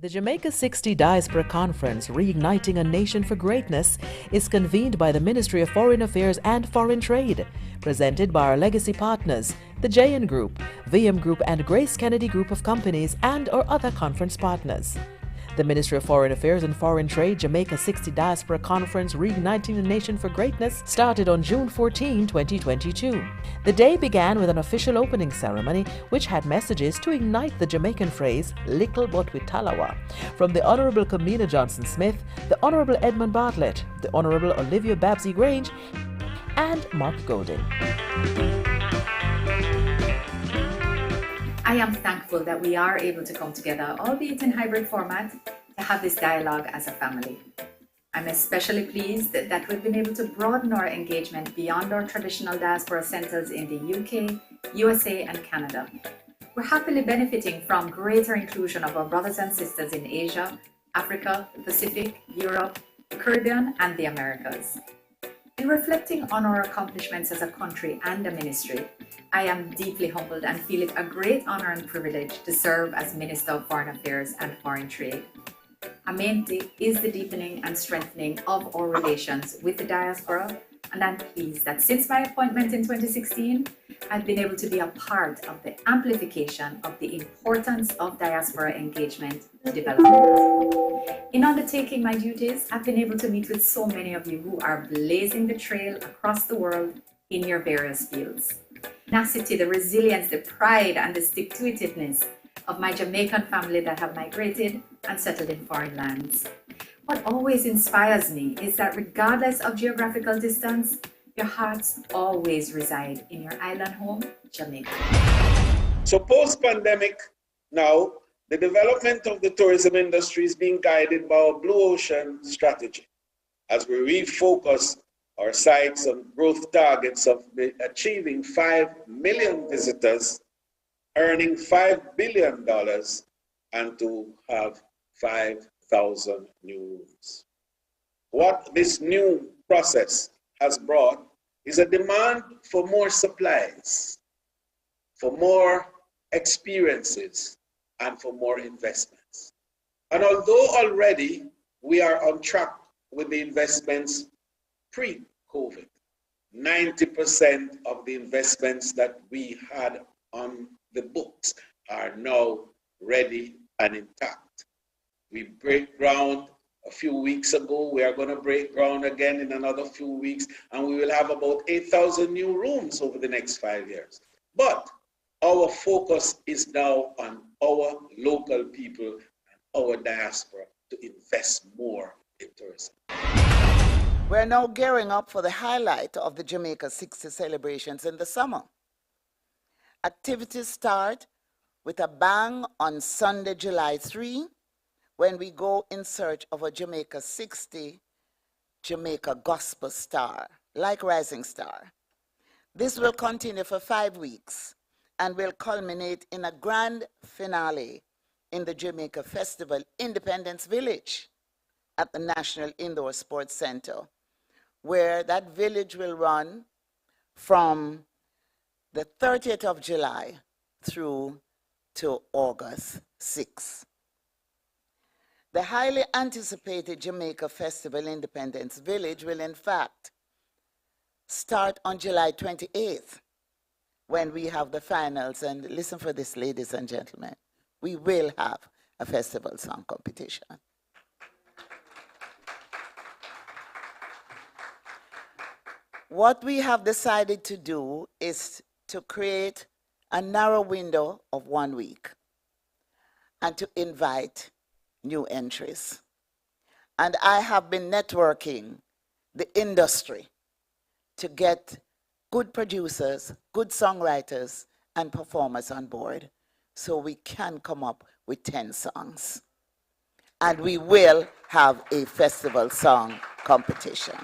The Jamaica 60 Diaspora Conference, Reigniting a Nation for Greatness, is convened by the Ministry of Foreign Affairs and Foreign Trade, presented by our legacy partners, the JN Group, VM Group and Grace Kennedy Group of Companies and/or other conference partners. The Ministry of Foreign Affairs and Foreign Trade Jamaica 60 Diaspora Conference Reigniting the Nation for Greatness started on June 14, 2022. The day began with an official opening ceremony which had messages to ignite the Jamaican phrase, "Little but with Talawa," from the Honourable Kamina Johnson-Smith, the Honourable Edmund Bartlett, the Honourable Olivia Babsy-Grange, and Mark Golding. I am thankful that we are able to come together, albeit in hybrid format, to have this dialogue as a family. I'm especially pleased that we've been able to broaden our engagement beyond our traditional diaspora centres in the UK, USA and Canada. We're happily benefiting from greater inclusion of our brothers and sisters in Asia, Africa, the Pacific, Europe, the Caribbean and the Americas. In reflecting on our accomplishments as a country and a ministry, I am deeply humbled and feel it a great honour and privilege to serve as Minister of Foreign Affairs and Foreign Trade. Our main is the deepening and strengthening of our relations with the diaspora, and I'm pleased that since my appointment in 2016, I've been able to be a part of the amplification of the importance of diaspora engagement to development. In undertaking my duties, I've been able to meet with so many of you who are blazing the trail across the world in your various fields. Tenacity, the resilience, the pride, and the stick-to-itiveness of my Jamaican family that have migrated and settled in foreign lands. What always inspires me is that regardless of geographical distance, your hearts always reside in your island home, Jamaica. So post-pandemic now, the development of the tourism industry is being guided by our Blue Ocean strategy as we refocus our sights on growth targets of achieving 5 million visitors, earning $5 billion, and to have 5,000 new rooms. What this new process has brought is a demand for more supplies, for more experiences, and for more investments. And although already we are on track with the investments pre-COVID, 90% of the investments that we had on the books are now ready and intact. We break ground a few weeks ago. We are going to break ground again in another few weeks, and we will have about 8,000 new rooms over the next 5 years. But our focus is now on our local people and our diaspora to invest more in tourism. We're now gearing up for the highlight of the Jamaica 60 celebrations in the summer. Activities start with a bang on Sunday, July 3, when we go in search of a Jamaica 60 Jamaica gospel star, like Rising Star. This will continue for 5 weeks and will culminate in a grand finale in the Jamaica Festival Independence Village at the National Indoor Sports Center, where that village will run from the 30th of July through to August 6. The highly anticipated Jamaica Festival Independence Village will in fact start on July 28th when we have the finals. And listen for this, ladies and gentlemen, we will have a festival song competition. What we have decided to do is to create a narrow window of 1 week and to invite new entries. And I have been networking the industry to get good producers, good songwriters, and performers on board so we can come up with 10 songs. And we will have a festival song competition.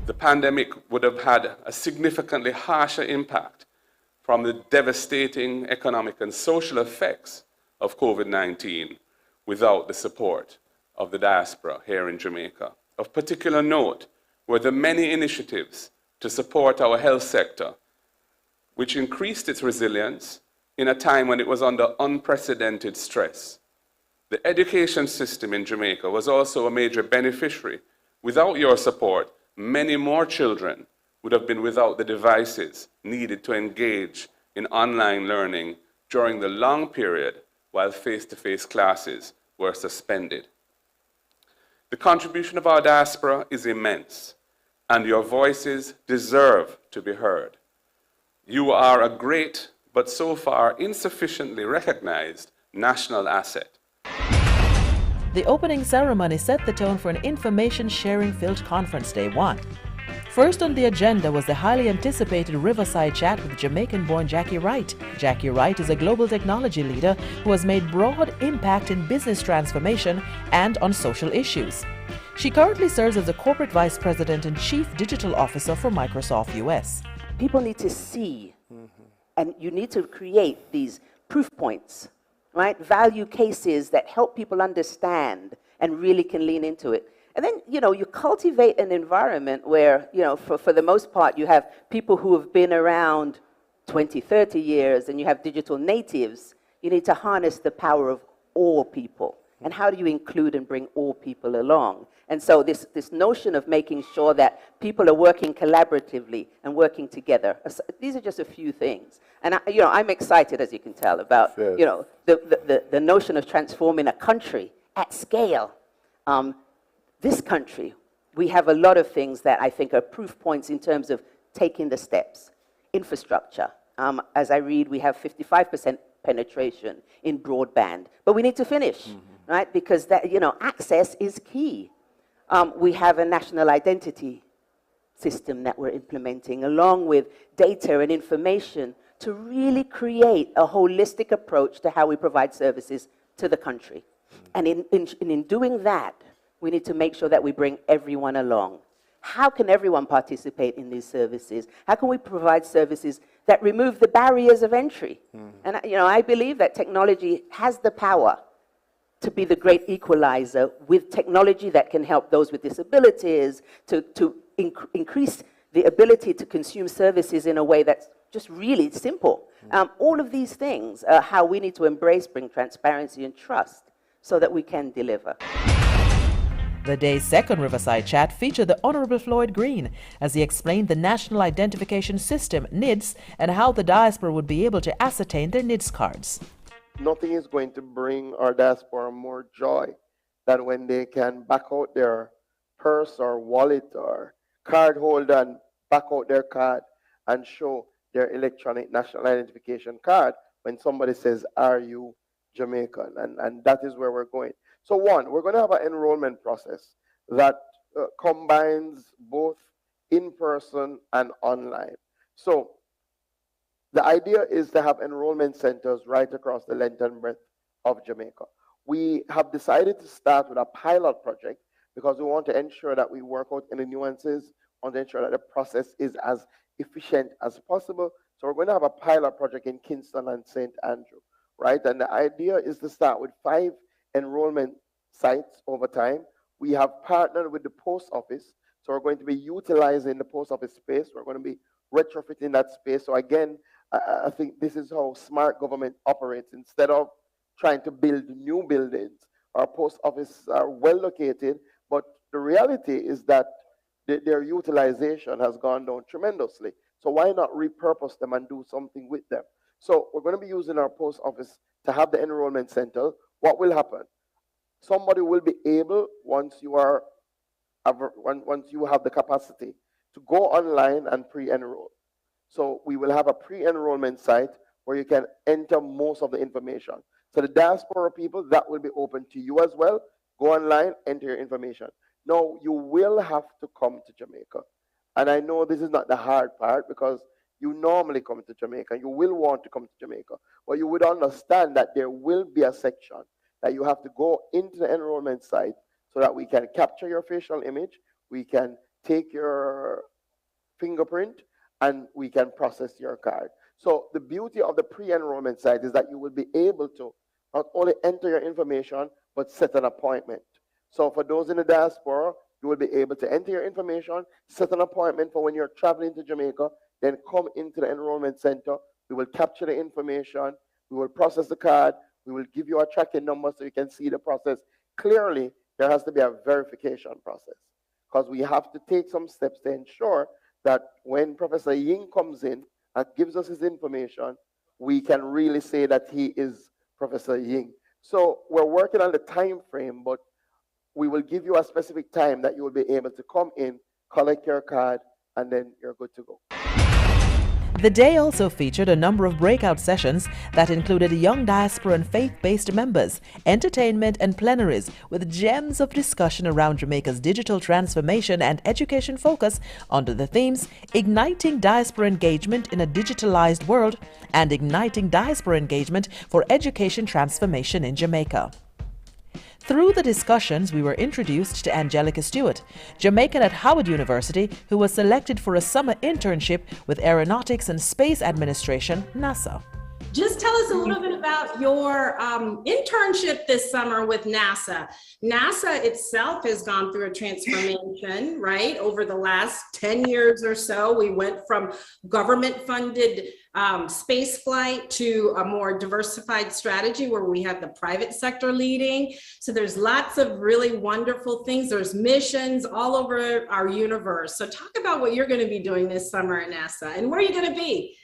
The pandemic would have had a significantly harsher impact from the devastating economic and social effects of COVID-19 without the support of the diaspora here in Jamaica. Of particular note were the many initiatives to support our health sector, which increased its resilience in a time when it was under unprecedented stress. The education system in Jamaica was also a major beneficiary. Without your support, many more children would have been without the devices needed to engage in online learning during the long period while face-to-face classes were suspended. The contribution of our diaspora is immense, and your voices deserve to be heard. You are a great, but so far insufficiently recognized, national asset. The opening ceremony set the tone for an information-sharing-filled conference day one. First on the agenda was the highly anticipated Riverside Chat with Jamaican-born Jackie Wright. Jackie Wright is a global technology leader who has made broad impact in business transformation and on social issues. She currently serves as the Corporate Vice President and Chief Digital Officer for Microsoft US. People need to see, and you need to create these proof points, right? Value cases that help people understand and really can lean into it. And then, you cultivate an environment where, for the most part, you have people who have been around 20, 30 years, and you have digital natives. You need to harness the power of all people. And how do you include and bring all people along? And so this notion of making sure that people are working collaboratively and working together, these are just a few things. And I'm excited, as you can tell, about the notion of transforming a country at scale. This country, we have a lot of things that I think are proof points in terms of taking the steps. Infrastructure. As I read, we have 55% penetration in broadband, but we need to finish, right? Because that, access is key. We have a national identity system that we're implementing, along with data and information, to really create a holistic approach to how we provide services to the country. And in doing that, we need to make sure that we bring everyone along. How can everyone participate in these services? How can we provide services that remove the barriers of entry? And I believe that technology has the power to be the great equalizer, with technology that can help those with disabilities to increase the ability to consume services in a way that's just really simple. All of these things are how we need to embrace, bring transparency and trust so that we can deliver. The day's second Riverside Chat featured the Honorable Floyd Green as he explained the National Identification System, NIDS, and how the diaspora would be able to ascertain their NIDS cards. Nothing is going to bring our diaspora more joy than when they can back out their purse or wallet or card holder and back out their card and show their electronic national identification card when somebody says, "Are you Jamaican?" And that is where we're going. So one, we're going to have an enrollment process that combines both in-person and online. So the idea is to have enrollment centers right across the length and breadth of Jamaica. We have decided to start with a pilot project because we want to ensure that we work out any nuances, want to ensure that the process is as efficient as possible. So we're going to have a pilot project in Kingston and St. Andrew, right? And the idea is to start with 5 enrollment sites over time. We have partnered with the post office, so we're going to be utilizing the post office space. We're going to be retrofitting that space. So again, I think this is how smart government operates. Instead of trying to build new buildings, our post offices are well located, but the reality is that their utilization has gone down tremendously. So why not repurpose them and do something with them? So we're going to be using our post office to have the enrollment center. What will happen? Somebody will be able, once you have the capacity, to go online and pre-enroll. So we will have a pre-enrollment site where you can enter most of the information. So the diaspora people, that will be open to you as well. Go online, enter your information. Now, you will have to come to Jamaica. And I know this is not the hard part because you normally come to Jamaica. You will want to come to Jamaica. But you would understand that there will be a section that you have to go into the enrollment site so that we can capture your facial image, we can take your fingerprint, and we can process your card. So the beauty of the pre-enrollment site is that you will be able to not only enter your information, but set an appointment. So for those in the diaspora, you will be able to enter your information, set an appointment for when you're traveling to Jamaica, then come into the enrollment center. We will capture the information, we will process the card, we will give you a tracking number so you can see the process. Clearly, there has to be a verification process because we have to take some steps to ensure that when Professor Ying comes in and gives us his information, we can really say that he is Professor Ying. So we're working on the time frame, but we will give you a specific time that you will be able to come in, collect your card, and then you're good to go. The day also featured a number of breakout sessions that included young diaspora and faith-based members, entertainment and plenaries with gems of discussion around Jamaica's digital transformation and education focus under the themes Igniting Diaspora Engagement in a Digitalized World and Igniting Diaspora Engagement for Education Transformation in Jamaica. Through the discussions, we were introduced to Angelica Stewart, Jamaican at Howard University, who was selected for a summer internship with Aeronautics and Space Administration, NASA. Just tell us a little bit about your internship this summer with NASA. NASA itself has gone through a transformation, right? Over the last 10 years or so, we went from government-funded space flight to a more diversified strategy where we have the private sector leading. So there's lots of really wonderful things. There's missions all over our universe. So talk about what you're going to be doing this summer at NASA and where are you going to be?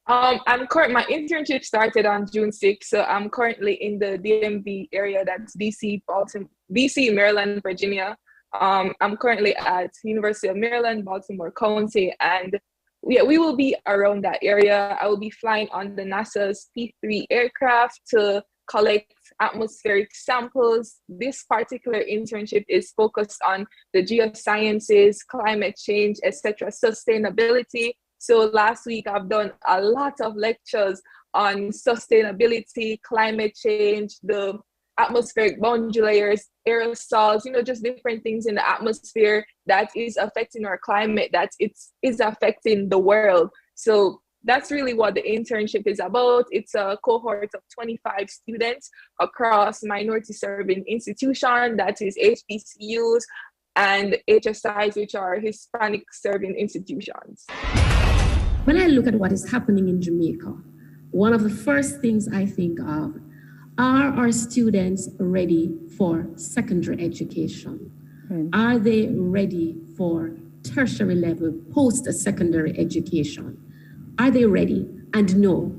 My internship started on June 6th, so I'm currently in the DMV area, that's DC, Maryland, Virginia. I'm currently at University of Maryland, Baltimore County, and we will be around that area. I will be flying on the NASA's P3 aircraft to collect atmospheric samples. This particular internship is focused on the geosciences, climate change, etc., sustainability. So last week, I've done a lot of lectures on sustainability, climate change, the atmospheric boundary layers, aerosols, just different things in the atmosphere that is affecting our climate, that is affecting the world. So that's really what the internship is about. It's a cohort of 25 students across minority serving institutions, that is HBCUs, and HSIs, which are Hispanic serving institutions. When I look at what is happening in Jamaica, one of the first things I think of, are our students ready for secondary education? Are they ready for tertiary level post-secondary education? Are they ready? And no,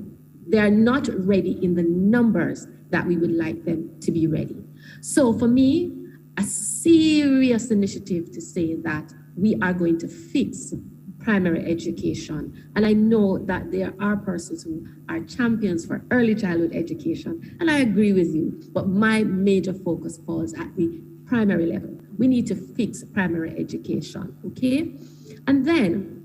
they are not ready in the numbers that we would like them to be ready. So for me, a serious initiative to say that we are going to fix primary education. And I know that there are persons who are champions for early childhood education, and I agree with you, but my major focus falls at the primary level. We need to fix primary education, okay? And then,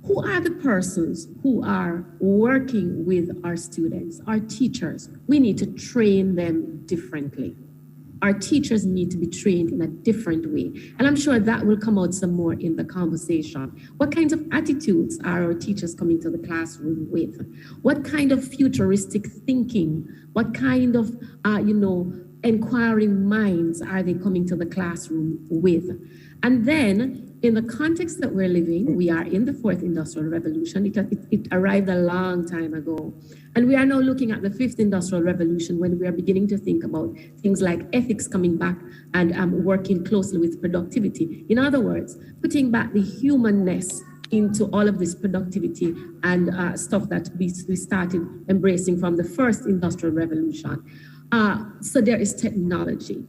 who are the persons who are working with our students, our teachers? We need to train them differently. Our teachers need to be trained in a different way. And I'm sure that will come out some more in the conversation. What kinds of attitudes are our teachers coming to the classroom with? What kind of futuristic thinking? What kind of, inquiring minds are they coming to the classroom with? And then, in the context that we're living, we are in the fourth industrial revolution. It arrived a long time ago. And we are now looking at the fifth industrial revolution when we are beginning to think about things like ethics coming back and working closely with productivity. In other words, putting back the humanness into all of this productivity and stuff that we started embracing from the first industrial revolution. So there is technology.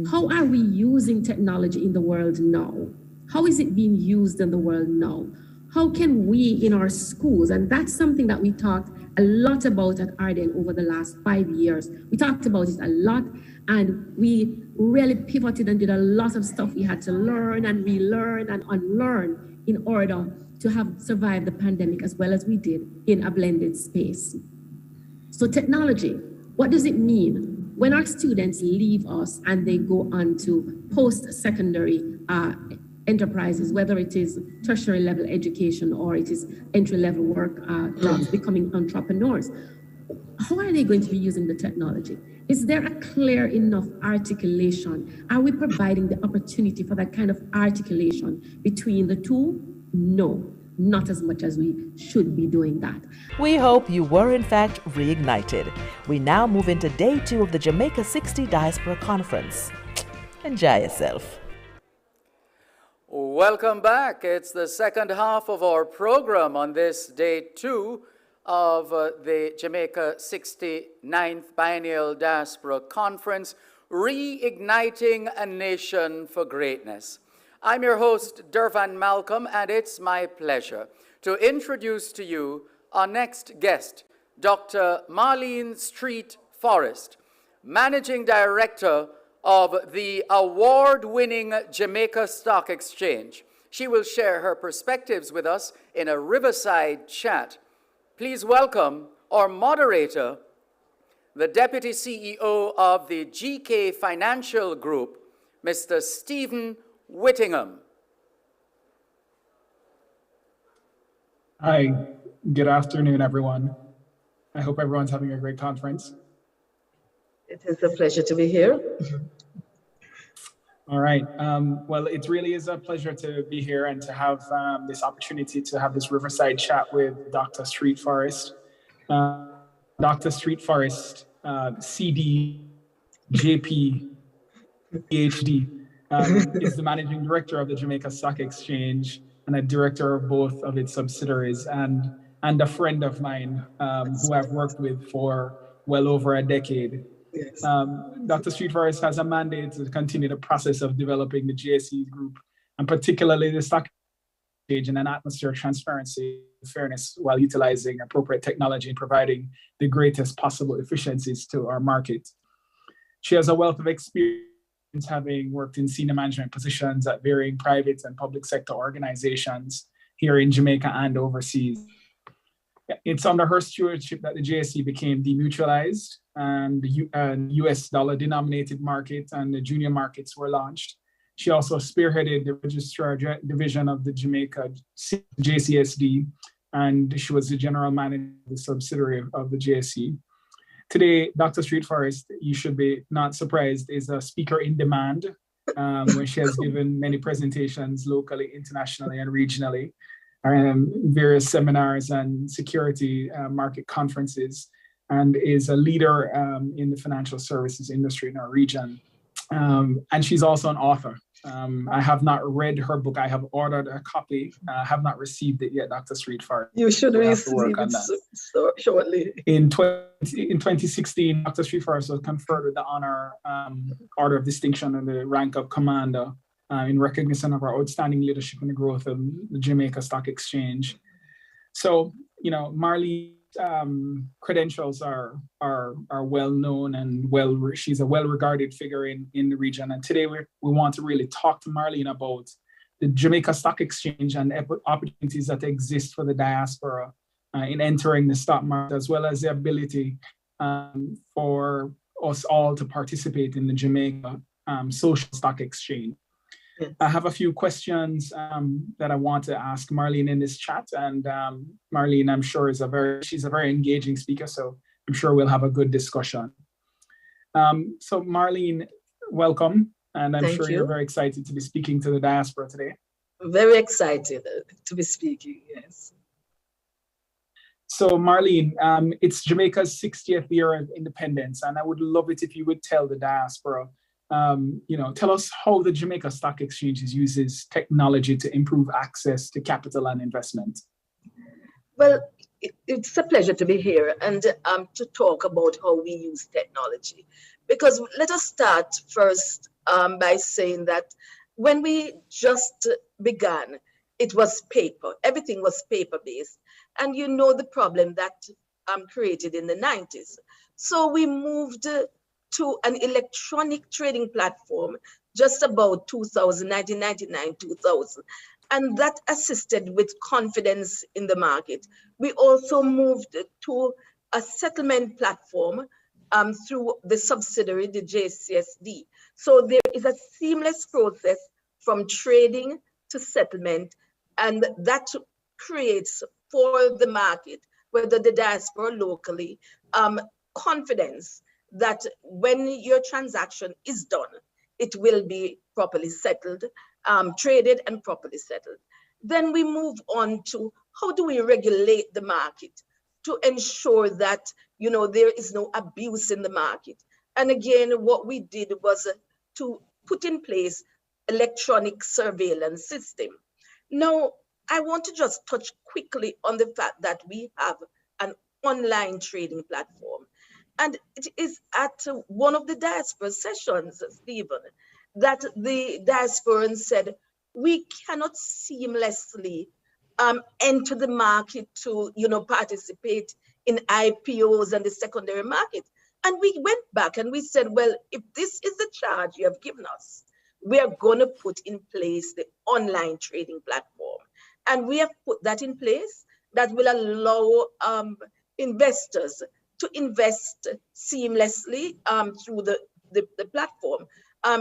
How are we using technology in the world now? How is it being used in the world now? How can we in our schools, and that's something that we talked a lot about at Arden over the last 5 years. We talked about it a lot, and we really pivoted and did a lot of stuff we had to learn and relearn and unlearn in order to have survived the pandemic as well as we did in a blended space. So technology, what does it mean? When our students leave us and they go on to post-secondary enterprises, whether it is tertiary level education or it is entry-level work jobs, becoming entrepreneurs, how are they going to be using the technology? Is there a clear enough articulation? Are we providing the opportunity for that kind of articulation between the two? No, not as much as we should be doing that. We hope you were in fact reignited. We now move into day 2 of the Jamaica 60 Diaspora Conference. Enjoy yourself. Welcome back. It's the second half of our program on this day 2 of the Jamaica 69th Biennial Diaspora Conference, Reigniting a Nation for Greatness. I'm your host, Dervan Malcolm, and it's my pleasure to introduce to you our next guest, Dr. Marlene Street Forrest, Managing Director of the award-winning Jamaica Stock Exchange. She will share her perspectives with us in a Riverside chat. Please welcome our moderator, the Deputy CEO of the GK Financial Group, Mr. Stephen Whittingham. Hi, good afternoon, everyone. I hope everyone's having a great conference. It is a pleasure to be here. All right. Well, it really is a pleasure to be here and to have this opportunity to have this Riverside chat with Dr. Street Forrest. Dr. Street Forrest, CD, JP, PhD, is the managing director of the Jamaica Stock Exchange and a director of both of its subsidiaries, and a friend of mine who I've worked with for well over a decade. Yes. Dr. Street Forrest has a mandate to continue the process of developing the JSE group, and particularly the stock exchange, in an atmosphere of transparency and fairness, while utilizing appropriate technology and providing the greatest possible efficiencies to our market. She has a wealth of experience, having worked in senior management positions at varying private and public sector organizations here in Jamaica and overseas. It's under her stewardship that the JSE became demutualized and the US dollar denominated market and the junior markets were launched. She also spearheaded the registrar division of the Jamaica JCSD, and she was the general manager of the subsidiary of the JSE. Today, Dr. Street Forrest, you should be not surprised, is a speaker in demand, where she has given many presentations locally, internationally, and regionally, various seminars and security market conferences, and is a leader in the financial services industry in our region. And she's also an author. I have not read her book. I have ordered a copy. I have not received it yet, Dr. Street Forrest. You should receive it so shortly. In 2016, Dr. Street Forrest was conferred with the honor Order of Distinction and the rank of Commander in recognition of our outstanding leadership in the growth of the Jamaica Stock Exchange. So, you know, Marlene's credentials are well known and she's a well-regarded figure in the region. And today we want to really talk to Marlene about the Jamaica Stock Exchange and opportunities that exist for the diaspora in entering the stock market, as well as the ability for us all to participate in the Jamaica social stock exchange. Yes. I have a few questions that I want to ask Marlene in this chat, and Marlene, I'm sure, she's a very engaging speaker, so I'm sure we'll have a good discussion. So Marlene, welcome, and I'm sure you're very excited to be speaking to the diaspora today. Very excited to be speaking, yes. So Marlene, it's Jamaica's 60th year of independence, and I would love it if you would tell the diaspora, tell us how the Jamaica Stock Exchange uses technology to improve access to capital and investment. Well, it's a pleasure to be here and to talk about how we use technology. Because let us start first by saying that when we just began, it was paper. Everything was paper-based. And you know the problem that created in the 90s. So we moved to an electronic trading platform just about 1999, 2000. And that assisted with confidence in the market. We also moved to a settlement platform through the subsidiary, the JCSD. So there is a seamless process from trading to settlement, and that creates for the market, whether the diaspora locally, confidence that when your transaction is done, it will be properly settled, traded and properly settled. Then we move on to how do we regulate the market to ensure that, you know, there is no abuse in the market. And again, what we did was to put in place electronic surveillance system. Now, I want to just touch quickly on the fact that we have an online trading platform. And it is at one of the diaspora sessions, Stephen, that the diasporans said, we cannot seamlessly enter the market to, you know, participate in IPOs and the secondary market. And we went back and we said, well, if this is the charge you have given us, we are going to put in place the online trading platform. And we have put that in place that will allow investors to invest seamlessly through the platform,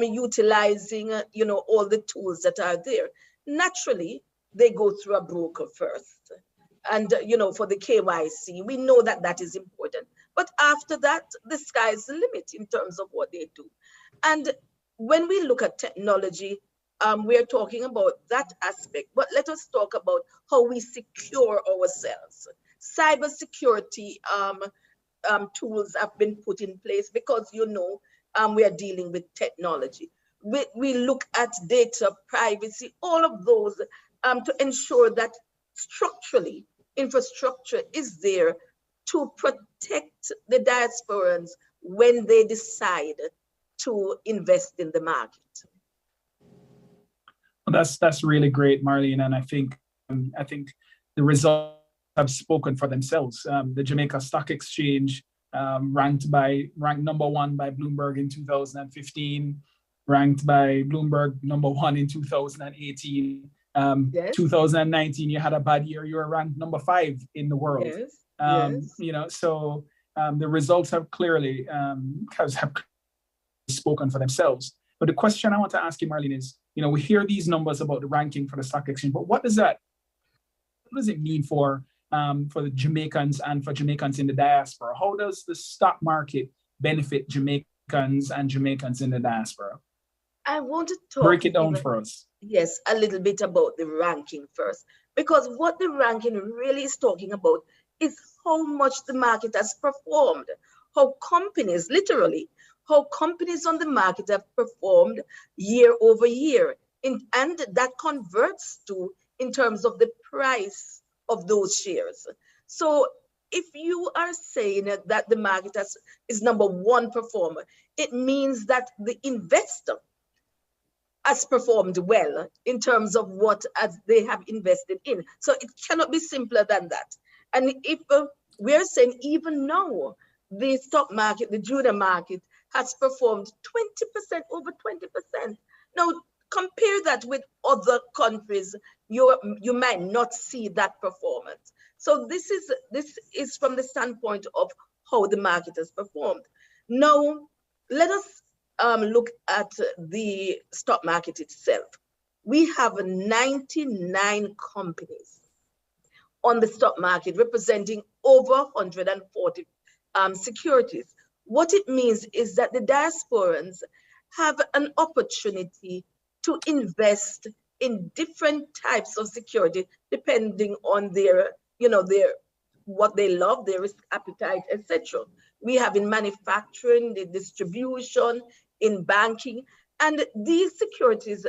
utilizing all the tools that are there. Naturally, they go through a broker first. And for the KYC, we know that that is important. But after that, the sky's the limit in terms of what they do. And when we look at technology, we're talking about that aspect, but let us talk about how we secure ourselves. Cybersecurity tools have been put in place because, we are dealing with technology. We look at data privacy, all of those to ensure that structurally, infrastructure is there to protect the diasporans when they decide to invest in the market. Well, that's really great, Marlene, and I think the results have spoken for themselves. The Jamaica Stock Exchange ranked number one by Bloomberg in 2015, ranked by Bloomberg number one in 2018. Yes. 2019, you had a bad year. You were ranked number 5 in the world. Yes. So the results have clearly have spoken for themselves. But the question I want to ask you, Marlene, is, we hear these numbers about the ranking for the stock exchange, but what does it mean for the Jamaicans and for Jamaicans in the diaspora? How does the stock market benefit Jamaicans and Jamaicans in the diaspora? I want to talk. Break it down for us. Yes, a little bit about the ranking first, because what the ranking really is talking about is how much the market has performed, how companies on the market have performed year over year, and that converts to in terms of the price of those shares. So if you are saying that the market is number 1 performer, it means that the investor has performed well in terms of what as they have invested in. So it cannot be simpler than that. And if we're saying even now, the stock market, the junior market has performed 20%, over 20%. Now, compare that with other countries, you might not see that performance. So this is from the standpoint of how the market has performed. Now, let us look at the stock market itself. We have 99 companies on the stock market representing over 140 securities. What it means is that the diasporans have an opportunity to invest in different types of security depending on their, what they love, their risk appetite, etc. We have in manufacturing, the distribution, in banking, and these securities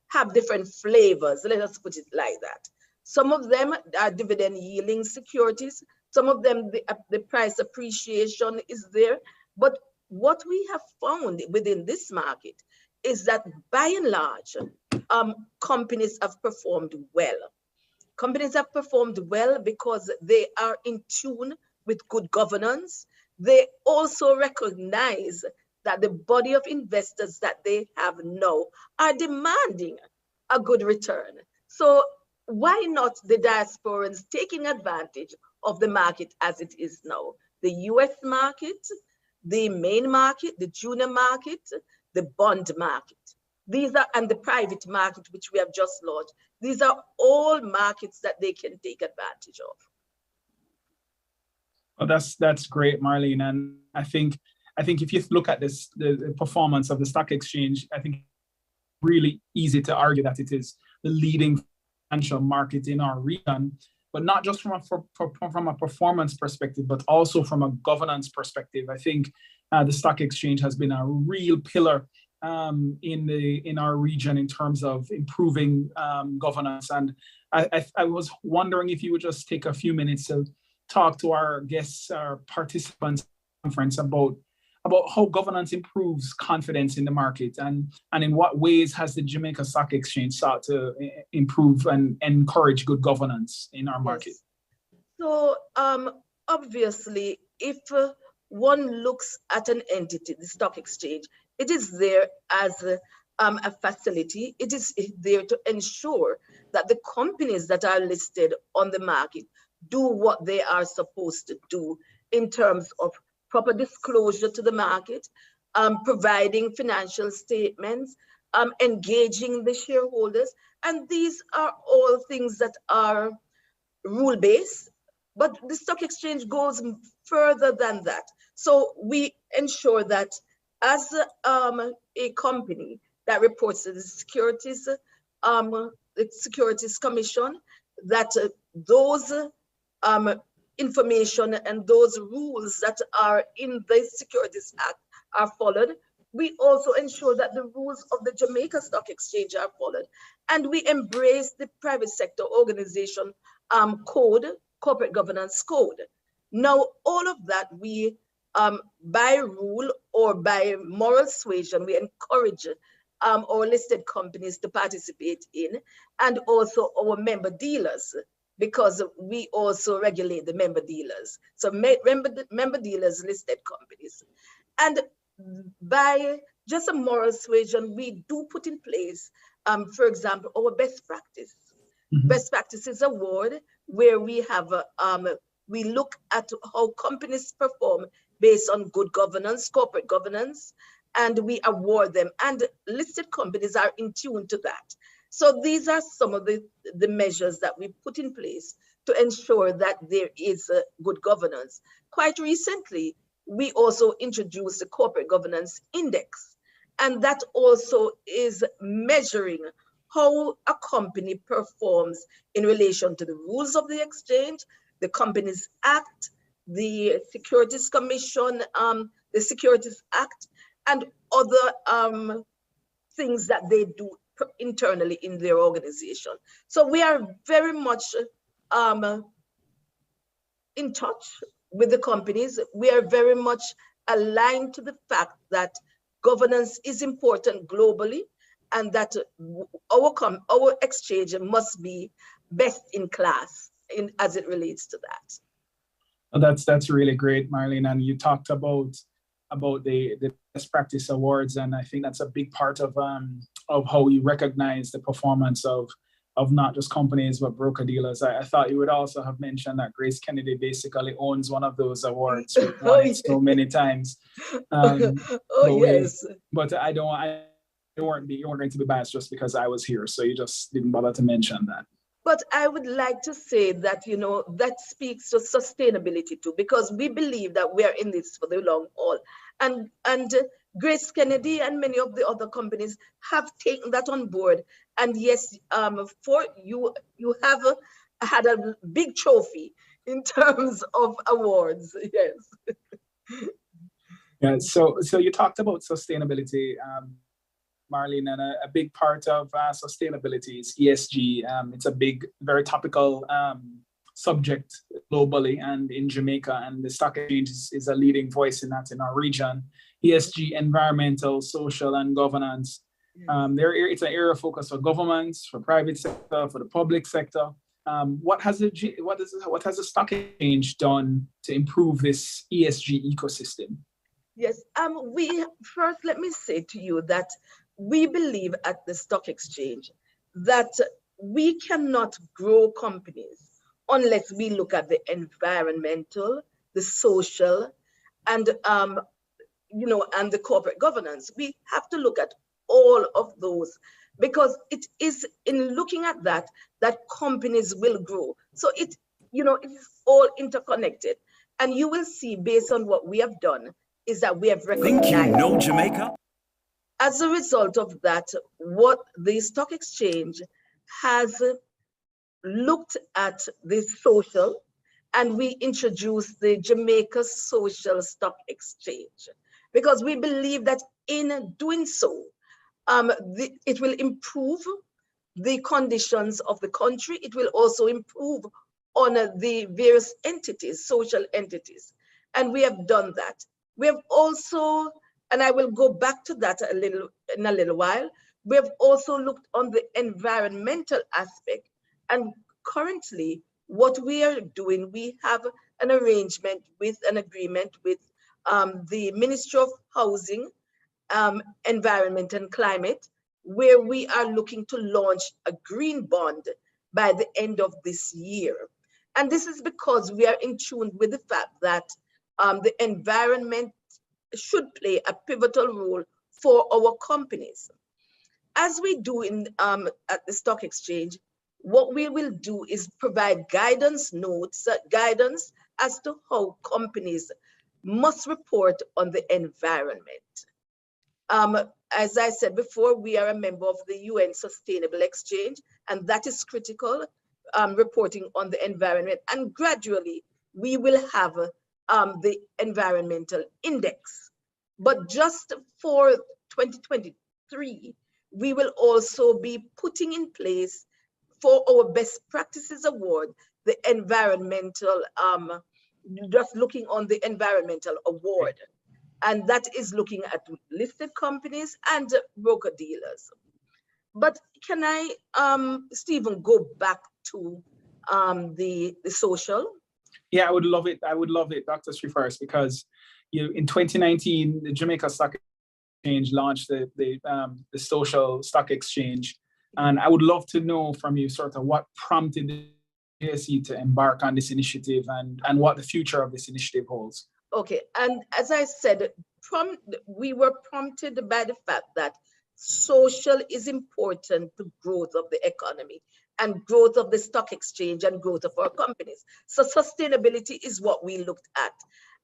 have different flavors. Let us put it like that. Some of them are dividend yielding securities. Some of them, the price appreciation is there. But what we have found within this market is that by and large, companies have performed well. Companies have performed well because they are in tune with good governance. They also recognize that the body of investors that they have now are demanding a good return. So why not the diasporans taking advantage of the market as it is now? The US market, the main market, the junior market, the bond market. These are, and the private market, which we have just launched. These are all markets that they can take advantage of. Well, that's great, Marlene. And I think if you look at this, the performance of the stock exchange, I think it's really easy to argue that it is the leading financial market in our region, but not just from a performance perspective, but also from a governance perspective. I think the stock exchange has been a real pillar in our region in terms of improving governance. And I was wondering if you would just take a few minutes to talk to our guests, our participants conference about how governance improves confidence in the market, and in what ways has the Jamaica Stock Exchange sought to improve and encourage good governance in our market? So obviously, if one looks at an entity, the stock exchange, it is there as a facility. It is there to ensure that the companies that are listed on the market do what they are supposed to do in terms of proper disclosure to the market, providing financial statements, engaging the shareholders. And these are all things that are rule-based, but the stock exchange goes further than that. So we ensure that as a company that reports to the Securities Commission, that those information and those rules that are in the Securities Act are followed. We also ensure that the rules of the Jamaica Stock Exchange are followed. And we embrace the private sector organization code, corporate governance code. Now, all of that we, by rule or by moral suasion, we encourage our listed companies to participate in, and also our member dealers, because we also regulate the member dealers. So member dealers, listed companies. And by just a moral suasion, we do put in place, for example, our best practice. Best practices award, where we have, we look at how companies perform based on good governance, corporate governance, and we award them. And listed companies are in tune to that. So these are some of the measures that we put in place to ensure that there is good governance. Quite recently, we also introduced the Corporate Governance Index, and that also is measuring how a company performs in relation to the rules of the exchange, the Companies Act, the Securities Commission, the Securities Act, and other things that they do internally in their organization. So we are very much in touch with the companies. We are very much aligned to the fact that governance is important globally, and that our exchange must be best in class as it relates to that. Well, that's really great, Marlene. And you talked about the best practice awards, and I think that's a big part of how you recognize the performance of not just companies but broker dealers. I thought you would also have mentioned that Grace Kennedy basically owns one of those awards. We've won it so many times. Yes. But you weren't going to be biased just because I was here, so you just didn't bother to mention that. But I would like to say that, you know, that speaks to sustainability too, because we believe that we are in this for the long haul. And Grace Kennedy and many of the other companies have taken that on board. And yes, for you have had a big trophy in terms of awards. Yes. Yeah. So you talked about sustainability, Marlene, and a big part of sustainability is ESG. It's a big, very topical subject globally and in Jamaica, and the stock exchange is a leading voice in that in our region. ESG, environmental, social, and governance. It's an area of focus for governments, for private sector, for the public sector. What has the stock exchange done to improve this ESG ecosystem? Yes, let me say to you that we believe at the stock exchange that we cannot grow companies unless we look at the environmental, the social, and and the corporate governance. We have to look at all of those, because it is in looking at that companies will grow. So it is all interconnected, and you will see based on what we have done is that we have recognized. Think you know Jamaica? As a result of that, what the stock exchange has looked at the social, and we introduced the Jamaica Social Stock Exchange, because we believe that in doing so, it will improve the conditions of the country. It will also improve on the various entities, social entities, and we have done that. We have also, and I will go back to that in a little while, we have also looked on the environmental aspect. And currently, what we are doing, we have an arrangement with an agreement with the Ministry of Housing, Environment and Climate, where we are looking to launch a green bond by the end of this year. And this is because we are in tune with the fact that the environment should play a pivotal role for our companies. As we do at the stock exchange, what we will do is provide guidance as to how companies must report on the environment. As I said before, we are a member of the UN Sustainable Exchange, and that is critical, reporting on the environment. And gradually, we will have the environmental index. But just for 2023, we will also be putting in place for our best practices award, the environmental, just looking on the environmental award. And that is looking at listed companies and broker dealers. But can I, Stephen, go back to the social? Yeah, I would love it. I would love it, Dr. Srifars, because in 2019, the Jamaica Stock Exchange launched the social stock exchange. And I would love to know from you sort of what prompted the JSE to embark on this initiative and what the future of this initiative holds. Okay, and as I said, we were prompted by the fact that social is important to growth of the economy and growth of the stock exchange and growth of our companies. So sustainability is what we looked at.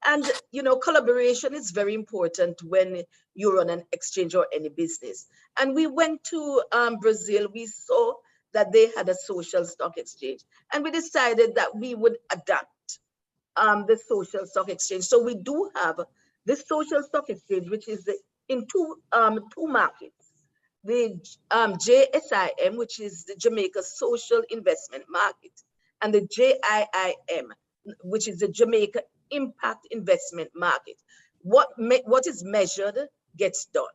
And, collaboration is very important when you run an exchange or any business. And we went to Brazil. We saw that they had a social stock exchange, and we decided that we would adapt the social stock exchange. So we do have the social stock exchange, which is in two markets. The JSIM, which is the Jamaica Social Investment Market, and the JIIM, which is the Jamaica Impact Investment Market. What is measured gets done.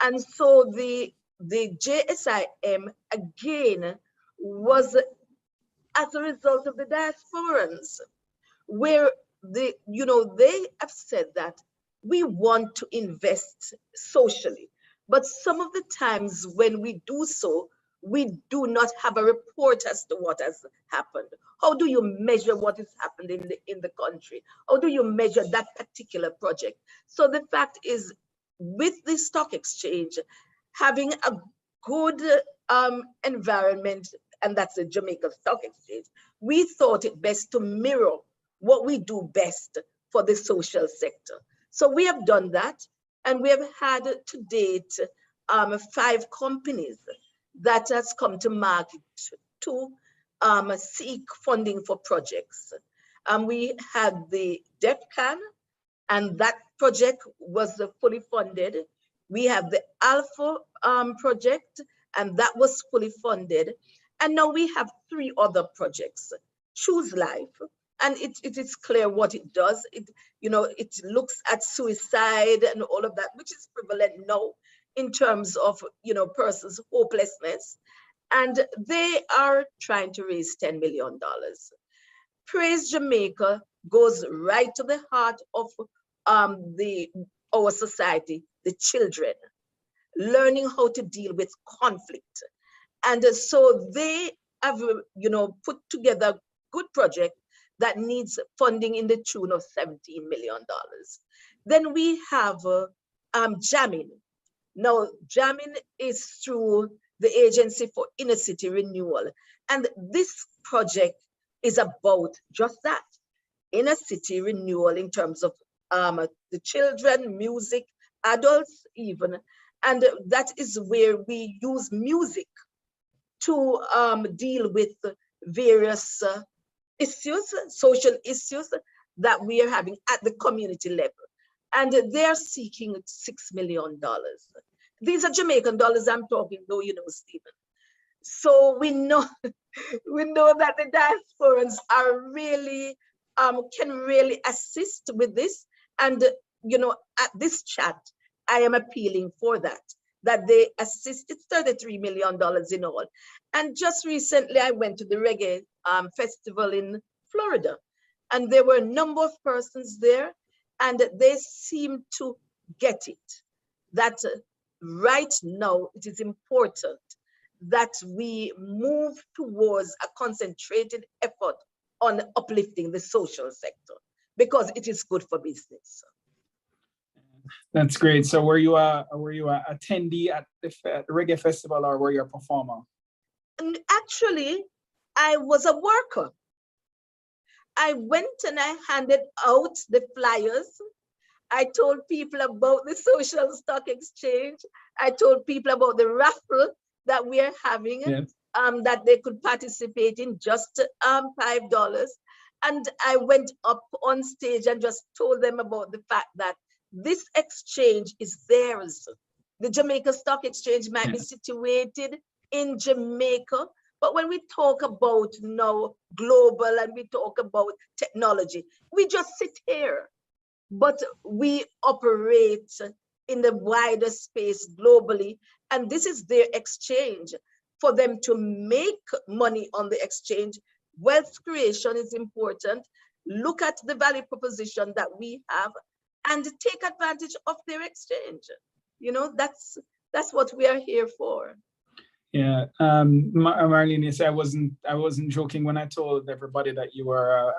And so the the JSIM again was as a result of the diasporans, where they have said that we want to invest socially, but some of the times when we do so, we do not have a report as to what has happened. How do you measure what has happened in the country? How do you measure that particular project? So the fact is, with the stock exchange, having a good environment, and that's the Jamaica Stock Exchange, we thought it best to mirror what we do best for the social sector. So we have done that, and we have had to date 5 companies that has come to market to seek funding for projects. We had the DEFCON, and that project was fully funded. We have the Alpha project, and that was fully funded. And now we have 3 other projects. Choose Life, and it is clear what it does. It looks at suicide and all of that, which is prevalent now in terms of persons' hopelessness. And they are trying to raise $10 million. Praise Jamaica goes right to the heart of our society, the children, learning how to deal with conflict. And so they have, put together a good project that needs funding in the tune of $17 million. Then we have jamming. Now, jamming is through the Agency for Inner City Renewal. And this project is about just that, inner city renewal in terms of the children, music, adults even. And that is where we use music to deal with various issues, social issues that we are having at the community level. And they're seeking $6 million. These are Jamaican dollars I'm talking, though, Stephen. So we know that the diasporans are really, can really assist with this. And, at this chat, I am appealing for that they assist. It's $33 million in all. And just recently, I went to the reggae festival in Florida, and there were a number of persons there, and they seem to get it, that right now it is important that we move towards a concentrated effort on uplifting the social sector, because it is good for business. That's great. So were you a attendee at the reggae festival, or were you a performer? And actually, I was a worker. I went and I handed out the flyers. I told people about the social stock exchange. I told people about the raffle that we are having, that they could participate in, just $5. And I went up on stage and just told them about the fact that this exchange is theirs. The Jamaica Stock Exchange might be situated in Jamaica, but when we talk about now global and we talk about technology, we just sit here, but we operate in the wider space globally, and this is their exchange. For them to make money on the exchange, wealth creation is important. Look at the value proposition that we have and take advantage of their exchange. That's what we are here for. Yeah, Marlene, yes, I wasn't joking when I told everybody that you were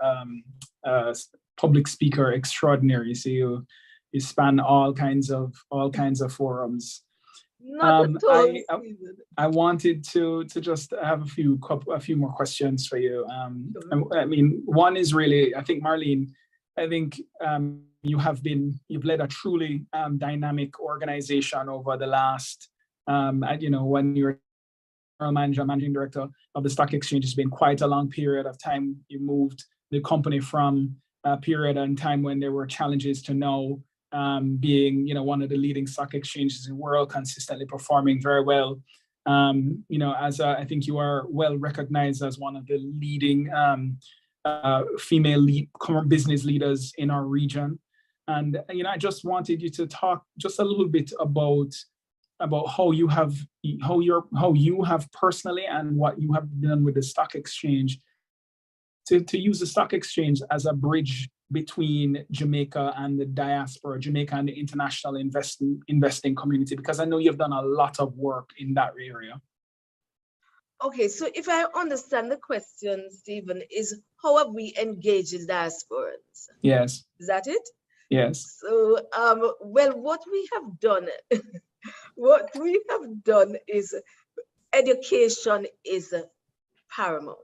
a public speaker extraordinary. So you span all kinds of forums. I wanted to just have a few more questions for you. I mean, one is really, I think, Marlene, you've led a truly dynamic organization over the last, when you're managing director of the stock exchange, it's been quite a long period of time. You moved the company from a period in time when there were challenges to now being, one of the leading stock exchanges in the world, consistently performing very well. I think you are well recognized as one of the leading female business leaders in our region. And, I just wanted you to talk just a little bit about about how you have personally and what you have done with the stock exchange to use the stock exchange as a bridge between Jamaica and the diaspora, Jamaica and the international investing community, because I know you've done a lot of work in that area. Okay, so if I understand the question, Stephen, is how have we engaged the diasporans? Yes. Is that it? Yes. So, well, what we have done, is education is paramount,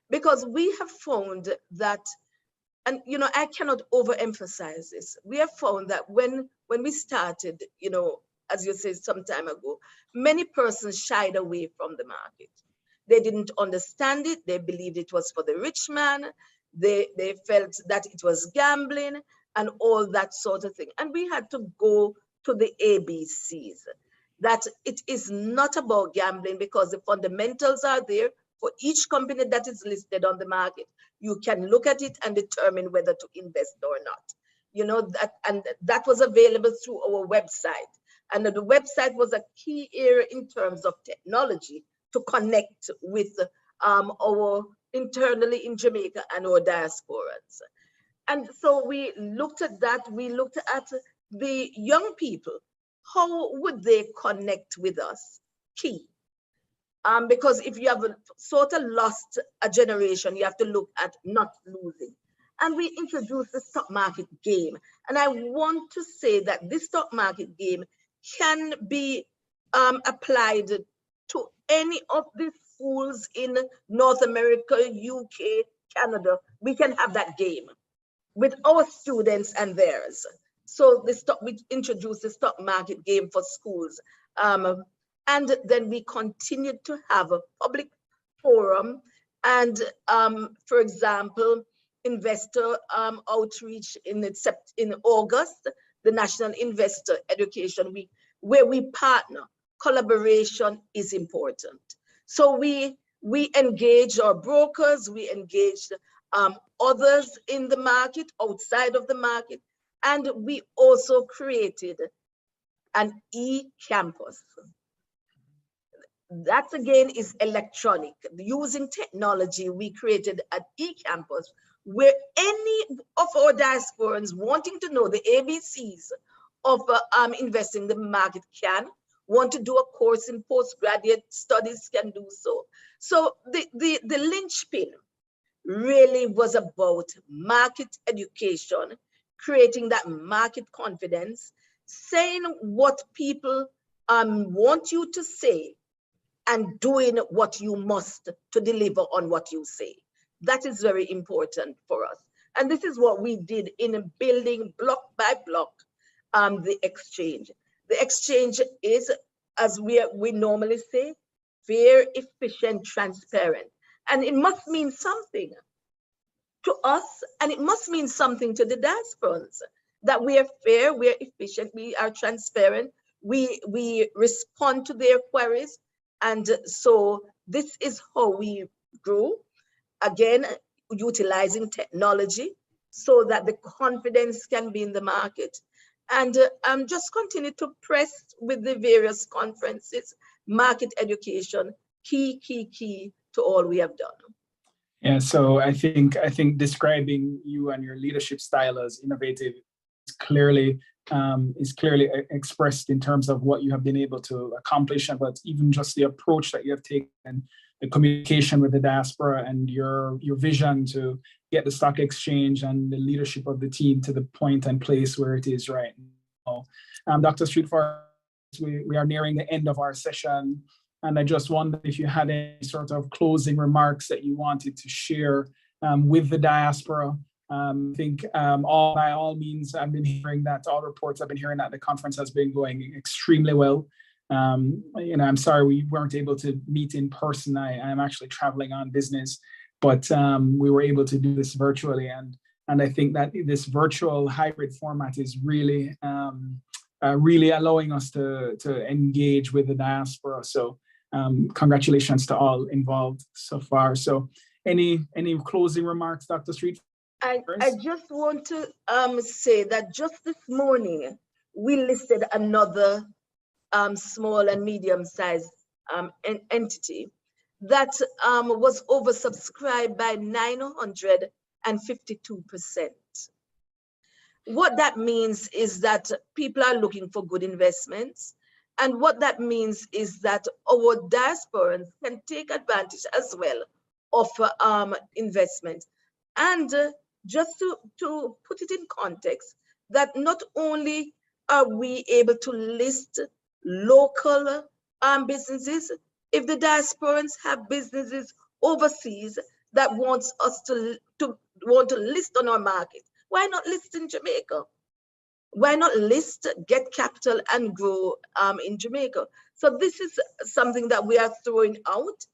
because we have found that, and you know, I cannot overemphasize this. We have found that when we started, you know, as you said some time ago, many persons shied away from the market. They didn't understand it. They believed it was for the rich man. They felt that it was gambling and all that sort of thing. And we had to go to the ABCs, that it is not about gambling, because the fundamentals are there for each company that is listed on the market. You can look at it and determine whether to invest or not. You know, that, and that was available through our website. And the website was a key area in terms of technology to connect with our internally in Jamaica and our diasporans. And so we looked at that. We looked at the young people. How would they connect with us? Key. Because if you have sort of lost a generation, you have to look at not losing. And we introduced the stock market game. And I want to say that this stock market game can be applied to any of the schools in North America, UK, Canada. We can have that game with our students and theirs. So we introduced the stock market game for schools. And then we continued to have a public forum and, for example, investor outreach in August, the National Investor Education Week, where we partner. Collaboration is important. So we engage our brokers, we engaged others in the market, outside of the market, and we also created an e-campus. That again is electronic. Using technology, we created an e-campus where any of our diasporans wanting to know the ABCs of investing in the market want to do a course in postgraduate studies can do so. So the linchpin really was about market education, creating that market confidence, saying what people want you to say, and doing what you must to deliver on what you say. That is very important for us. And this is what we did in building block by block the exchange. The exchange is, as we normally say, fair, efficient, transparent. And it must mean something to us, and it must mean something to the diasporans, that we are fair, we are efficient, we are transparent, we respond to their queries. And so this is how we grew, again, utilizing technology so that the confidence can be in the market. And just continue to press with the various conferences, market education, key to all we have done. Yeah, so I think describing you and your leadership style as innovative is clearly expressed in terms of what you have been able to accomplish, but even just the approach that you have taken, the communication with the diaspora, and your vision to get the stock exchange and the leadership of the team to the point and place where it is right now. Dr. Streetford, we are nearing the end of our session, and I just wondered if you had any sort of closing remarks that you wanted to share with the diaspora. I think by all means, I've been hearing that all reports I've been hearing that the conference has been going extremely well. I'm sorry we weren't able to meet in person. I'm actually traveling on business, but we were able to do this virtually, and I think that this virtual hybrid format is really allowing us to engage with the diaspora. So congratulations to all involved so far. So any closing remarks, Dr. Street? I just want to say that just this morning, we listed another small and medium-sized entity that was oversubscribed by 952%. What that means is that people are looking for good investments. And what that means is that our diasporans can take advantage as well of investment. And just to put it in context, that not only are we able to list local businesses, if the diasporans have businesses overseas that wants us to list on our market, why not list in Jamaica? Why not list, get capital, and grow in Jamaica? So this is something that we are throwing out.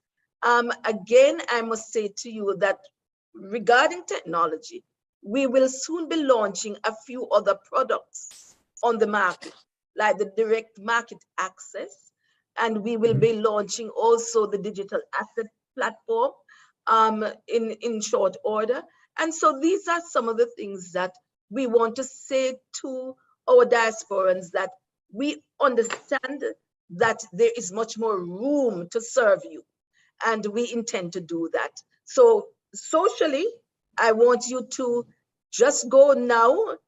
Again, I must say to you that regarding technology, we will soon be launching a few other products on the market, like the direct market access, and we will be launching also the digital asset platform in short order. And so these are some of the things that we want to say to our diasporans, that we understand that there is much more room to serve you, and we intend to do that. So socially, I want you to just go now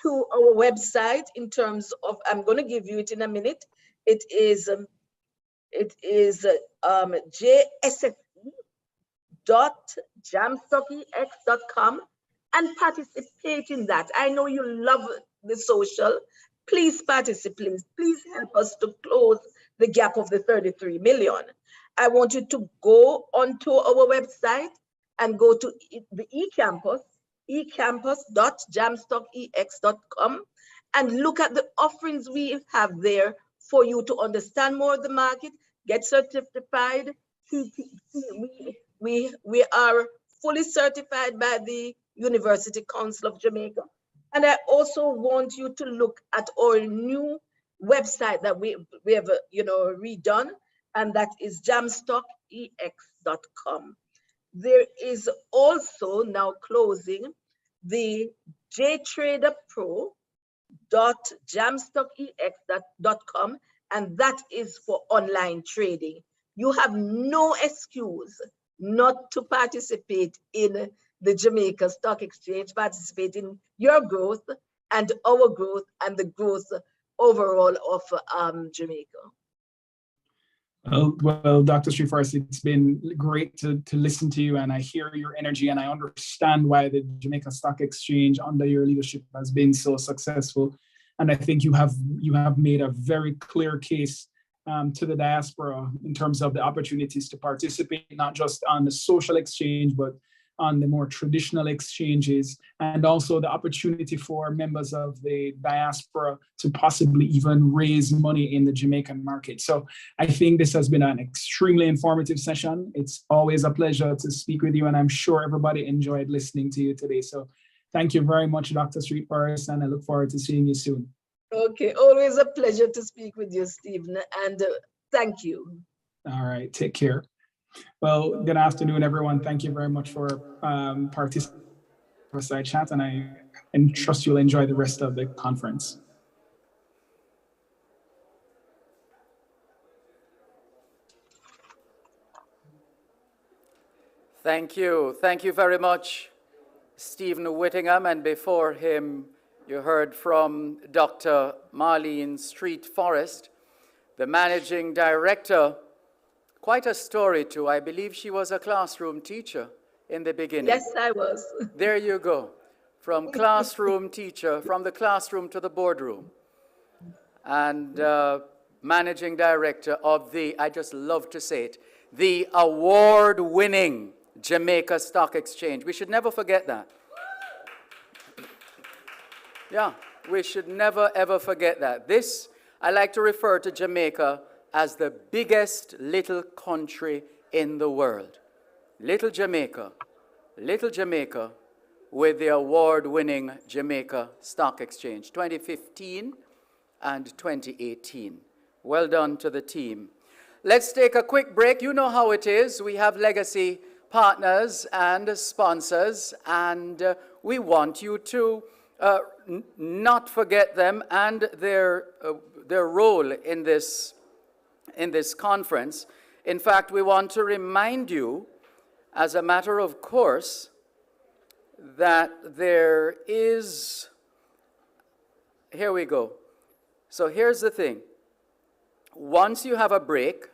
to our website in terms of, I'm going to give you it in a minute. It is jsfe.jamstockex.com, and participate in that. I know you love the social. Please participate. Please help us to close the gap of the 33 million. I want you to go onto our website and go to the eCampus, ecampus.jamstockex.com, and look at the offerings we have there for you to understand more of the market, get certified. We are fully certified by the University Council of Jamaica. And I also want you to look at our new website that we have redone, and that is jamstockex.com. There is also now closing the jtraderpro.jamstockex.com, and that is for online trading. You have no excuse not to participate in the Jamaica Stock Exchange, participate in your growth and our growth and the growth overall of Jamaica. Well, Dr. Sriforest, it's been great to listen to you, and I hear your energy, and I understand why the Jamaica Stock Exchange under your leadership has been so successful. And I think you have made a very clear case to the diaspora in terms of the opportunities to participate, not just on the social exchange, but on the more traditional exchanges, and also the opportunity for members of the diaspora to possibly even raise money in the Jamaican market. So I think this has been an extremely informative session. It's always a pleasure to speak with you, and I'm sure everybody enjoyed listening to you today. So thank you very much, Dr. Sriforest, and I look forward to seeing you soon. Okay, always a pleasure to speak with you, Stephen, and thank you. All right, take care. Well, good afternoon, everyone. Thank you very much for participating in the side chat, and I trust you'll enjoy the rest of the conference. Thank you. Thank you very much, Stephen Whittingham. And before him, you heard from Dr. Marlene Street Forrest, the managing director. Quite a story, too. I believe she was a classroom teacher in the beginning. Yes, I was. There you go. From classroom teacher, from the classroom to the boardroom. And managing director of the, I just love to say it, the award-winning Jamaica Stock Exchange. We should never forget that. Yeah, we should never, ever forget that. This, I like to refer to Jamaica as the biggest little country in the world. Little Jamaica with the award-winning Jamaica Stock Exchange, 2015 and 2018. Well done to the team. Let's take a quick break. You know how it is. We have legacy partners and sponsors, and we want you to not forget them and their their role in this conference. In fact, we want to remind you, as a matter of course, that there is, here we go. So here's the thing. Once you have a break,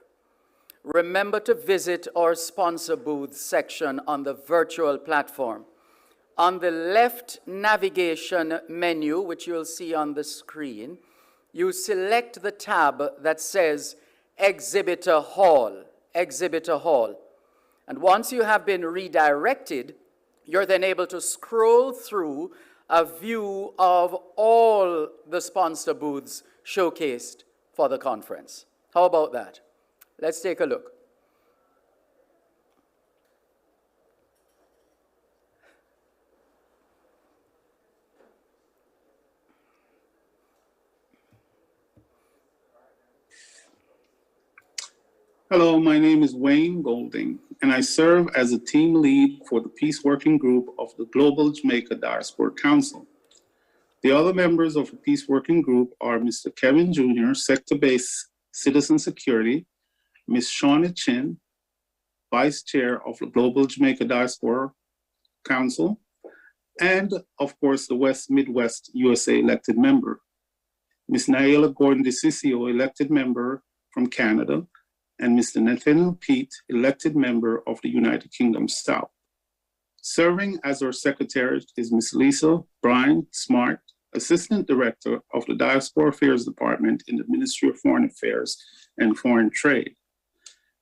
remember to visit our sponsor booth section on the virtual platform. On the left navigation menu, which you'll see on the screen, you select the tab that says Exhibitor Hall, Exhibitor Hall. And once you have been redirected, you're then able to scroll through a view of all the sponsor booths showcased for the conference. How about that? Let's take a look. Hello, my name is Wayne Golding, and I serve as a team lead for the Peace Working Group of the Global Jamaica Diaspora Council. The other members of the Peace Working Group are Mr. Kevin Jr., Sector-Based Citizen Security, Ms. Shauna Chin, Vice Chair of the Global Jamaica Diaspora Council, and of course, the West Midwest USA elected member, Ms. Naila Gordon DeCiccio, elected member from Canada, and Mr. Nathaniel Pete, elected member of the United Kingdom South. Serving as our secretary is Ms. Lisa Brian Smart, Assistant Director of the Diaspora Affairs Department in the Ministry of Foreign Affairs and Foreign Trade.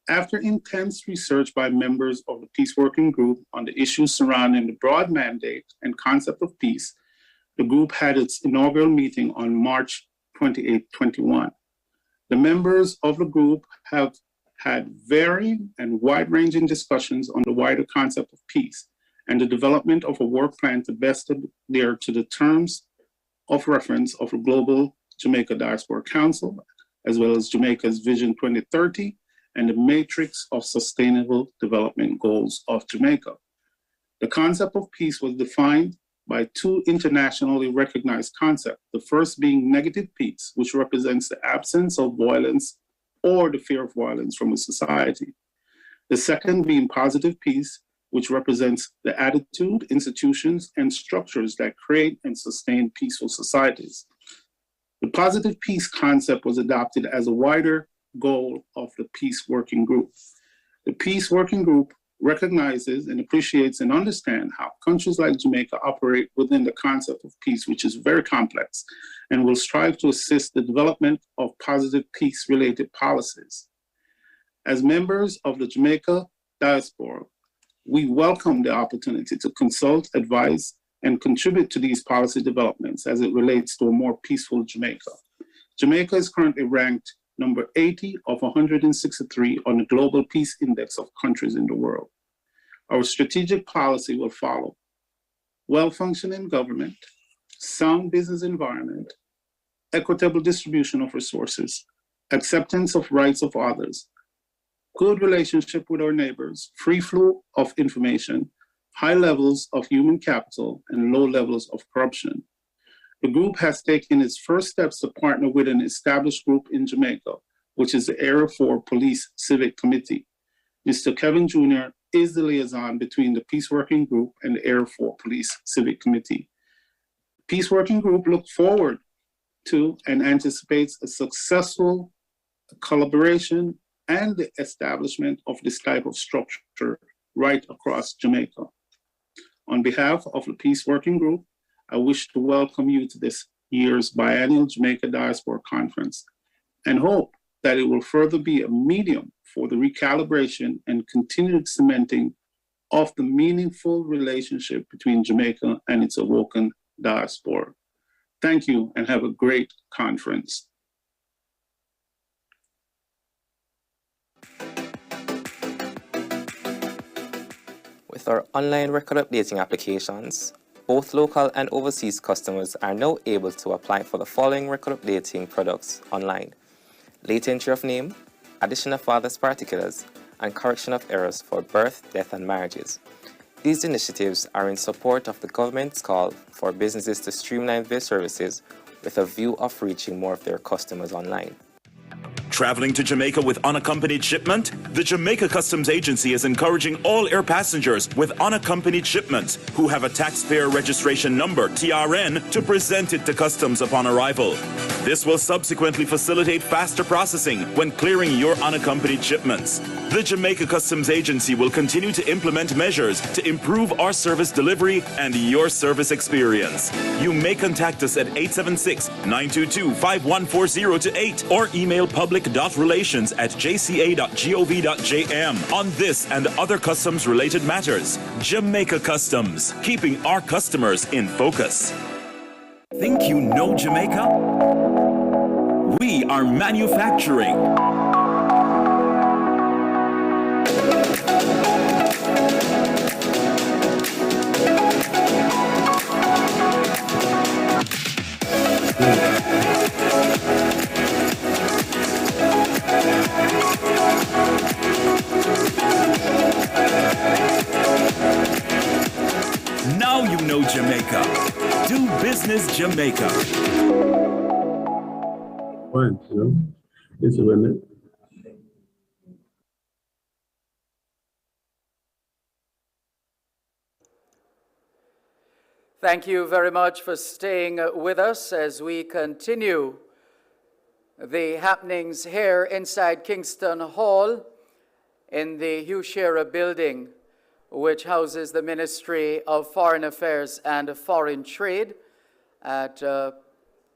After intense research by members of the Peace Working Group on the issues surrounding the broad mandate and concept of peace, the group had its inaugural meeting on March 28, 21. The members of the group have had varying and wide-ranging discussions on the wider concept of peace and the development of a work plan to best adhere to the terms of reference of the Global Jamaica Diaspora Council, as well as Jamaica's Vision 2030 and the Matrix of Sustainable Development Goals of Jamaica. The concept of peace was defined by two internationally recognized concepts, the first being negative peace, which represents the absence of violence or the fear of violence from a society. The second being positive peace, which represents the attitude, institutions, and structures that create and sustain peaceful societies. The positive peace concept was adopted as a wider goal of the Peace Working Group. The Peace Working Group recognizes and appreciates and understands how countries like Jamaica operate within the concept of peace, which is very complex, and will strive to assist the development of positive peace-related policies. As members of the Jamaica Diaspora, we welcome the opportunity to consult, advise, and contribute to these policy developments as it relates to a more peaceful Jamaica. Jamaica is currently ranked number 80 of 163 on the Global Peace Index of countries in the world. Our strategic policy will follow well-functioning government, sound business environment, equitable distribution of resources, acceptance of rights of others, good relationship with our neighbors, free flow of information, high levels of human capital, and low levels of corruption. The group has taken its first steps to partner with an established group in Jamaica, which is the Area 4 Police Civic Committee. Mr. Kevin Jr. is the liaison between the Peace Working Group and the Area 4 Police Civic Committee. Peace Working Group looks forward to and anticipates a successful collaboration and the establishment of this type of structure right across Jamaica. On behalf of the Peace Working Group, I wish to welcome you to this year's biennial Jamaica Diaspora Conference and hope that it will further be a medium for the recalibration and continued cementing of the meaningful relationship between Jamaica and its awoken diaspora. Thank you and have a great conference. With our online record updating applications, both local and overseas customers are now able to apply for the following record updating products online: late entry of name, addition of father's particulars, and correction of errors for birth, death, and marriages. These initiatives are in support of the government's call for businesses to streamline their services with a view of reaching more of their customers online. Traveling to Jamaica with unaccompanied shipment? The Jamaica Customs Agency is encouraging all air passengers with unaccompanied shipments who have a taxpayer registration number, TRN, to present it to customs upon arrival. This will subsequently facilitate faster processing when clearing your unaccompanied shipments. The Jamaica Customs Agency will continue to implement measures to improve our service delivery and your service experience. You may contact us at 876-922-5140 to 8 or email public.relations@jca.gov.jm on this and other customs-related matters. Jamaica Customs, keeping our customers in focus. Think you know Jamaica? We are manufacturing. Now you know Jamaica. Do business Jamaica. Fine, you know, it's a minute. Thank you very much for staying with us as we continue the happenings here inside Kingston Hall in the Hugh Shearer building, which houses the Ministry of Foreign Affairs and Foreign Trade at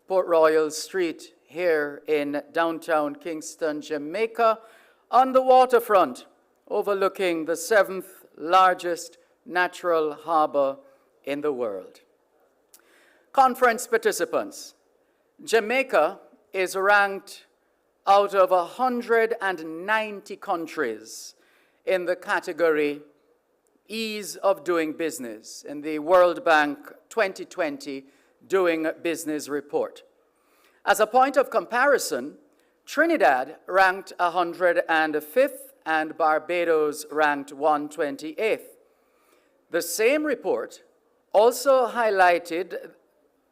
Port Royal Street here in downtown Kingston, Jamaica, on the waterfront, overlooking the 7th largest natural harbor in the world. Conference participants, Jamaica is ranked out of 190 countries in the category Ease of Doing Business in the World Bank 2020 Doing Business Report. As a point of comparison, Trinidad ranked 105th and Barbados ranked 128th. The same report also highlighted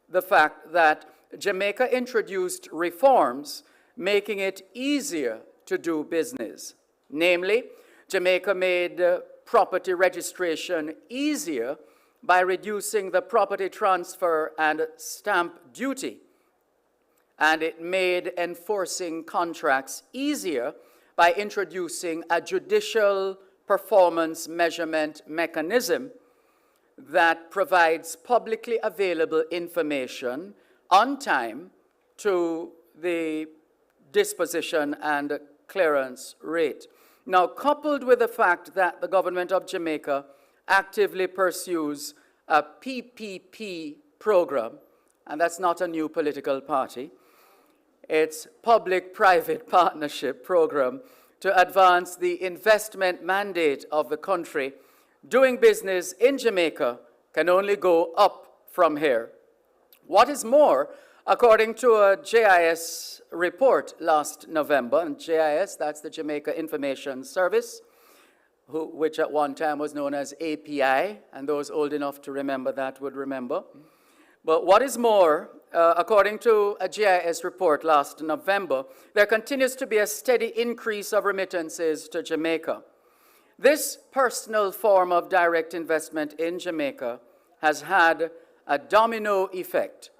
the fact that Jamaica introduced reforms making it easier to do business. Namely, Jamaica made property registration easier by reducing the property transfer and stamp duty. And it made enforcing contracts easier by introducing a judicial performance measurement mechanism that provides publicly available information on time to the disposition and clearance rate. Now, coupled with the fact that the government of Jamaica actively pursues a PPP program, and that's not a new political party, it's public-private partnership program to advance the investment mandate of the country, doing business in Jamaica can only go up from here. What is more, according to a JIS report last November, and JIS, that's the Jamaica Information Service, which at one time was known as API, and those old enough to remember that would remember. But what is more, according to a GIS report last November, there continues to be a steady increase of remittances to Jamaica. This personal form of direct investment in Jamaica has had a domino effect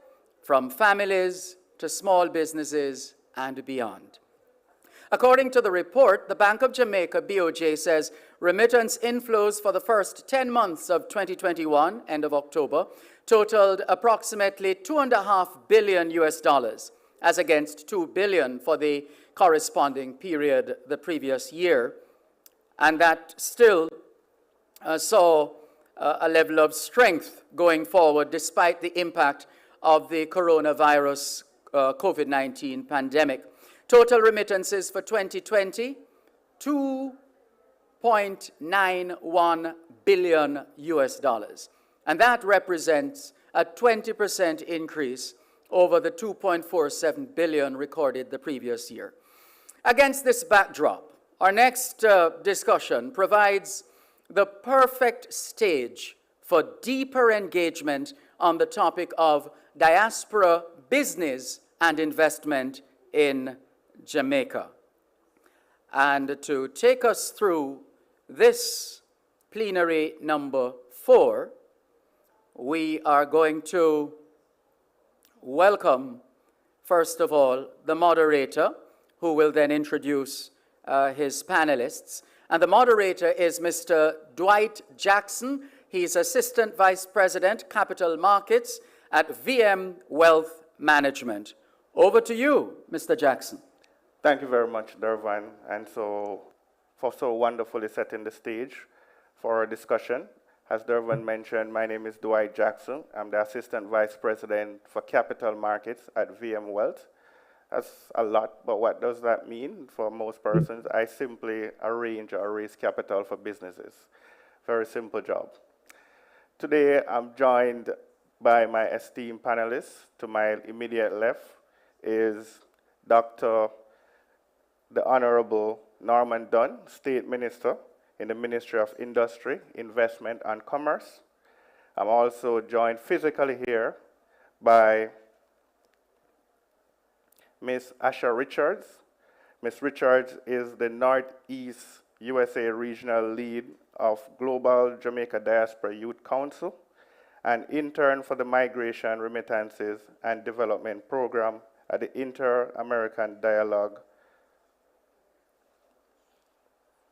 from families to small businesses and beyond. According to the report, the Bank of Jamaica, BOJ, says remittance inflows for the first 10 months of 2021, end of October, totaled approximately $2.5 billion as against $2 billion for the corresponding period the previous year. And that still saw a level of strength going forward despite the impact of the coronavirus COVID-19 pandemic. Total remittances for 2020, $2.91 billion. And that represents a 20% increase over the $2.47 billion recorded the previous year. Against this backdrop, our next discussion provides the perfect stage for deeper engagement on the topic of diaspora business and investment in Jamaica. And to take us through this plenary number 4, we are going to welcome, first of all, the moderator, who will then introduce his panelists. And the moderator is Mr. Dwight Jackson. He's Assistant Vice President, Capital Markets at VM Wealth Management. Over to you, Mr. Jackson. Thank you very much, Dervan, and for so wonderfully setting the stage for our discussion. As Dervan mentioned, my name is Dwight Jackson. I'm the Assistant Vice President for Capital Markets at VM Wealth. That's a lot, but what does that mean for most persons? I simply arrange or raise capital for businesses. Very simple job. Today, I'm joined by my esteemed panelists. To my immediate left is the Honorable Norman Dunn, State Minister in the Ministry of Industry, Investment and Commerce. I'm also joined physically here by Ms. Asha Richards. Ms. Richards is the Northeast USA Regional Lead of Global Jamaica Diaspora Youth Council and intern for the Migration, Remittances and Development Program at the Inter-American Dialogue.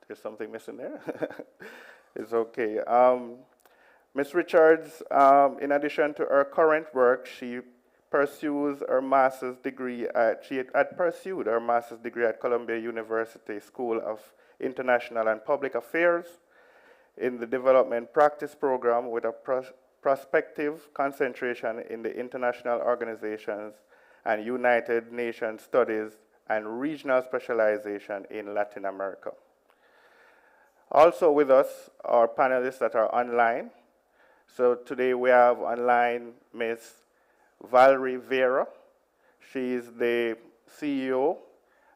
There's something missing there. It's okay. Ms. Richards, in addition to her current work, she pursues her master's degree she had pursued her master's degree at Columbia University School of International and Public Affairs in the Development Practice Program with a prospective concentration in the international organizations and United Nations studies and regional specialization in Latin America. Also with us are panelists that are online. So today we have online Ms. Valerie Vera. She is the CEO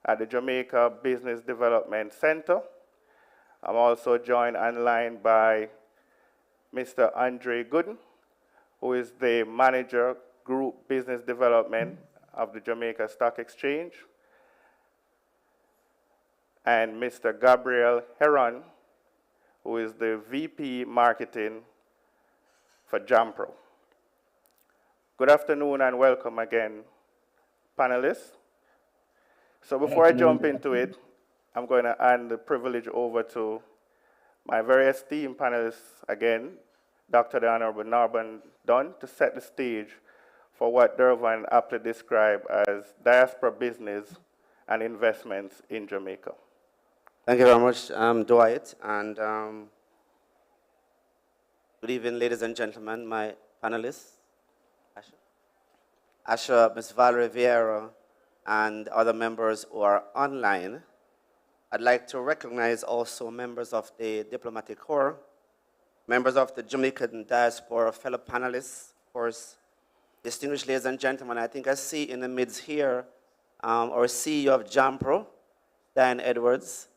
at the Jamaica Business Development Center. I'm also joined online by Mr. Andre Gooden, who is the Manager Group Business Development of the Jamaica Stock Exchange, and Mr. Gabriel Heron, who is the VP Marketing for Jampro. Good afternoon and welcome again, panelists. So before I jump into it, I'm going to hand the privilege over to my very esteemed panelists again, Dr. the Honorable Norman Dunn, to set the stage for what Dervan aptly described as diaspora business and investments in Jamaica. Thank you very much, Dwight, and good evening, ladies and gentlemen, my panelists, Asha, Ms. Valerie Vieira, and other members who are online. I'd like to recognize also members of the Diplomatic Corps, members of the Jamaican Diaspora, fellow panelists, of course, distinguished ladies and gentlemen. I think I see in the midst here our CEO of Jampro, Dan Edwards,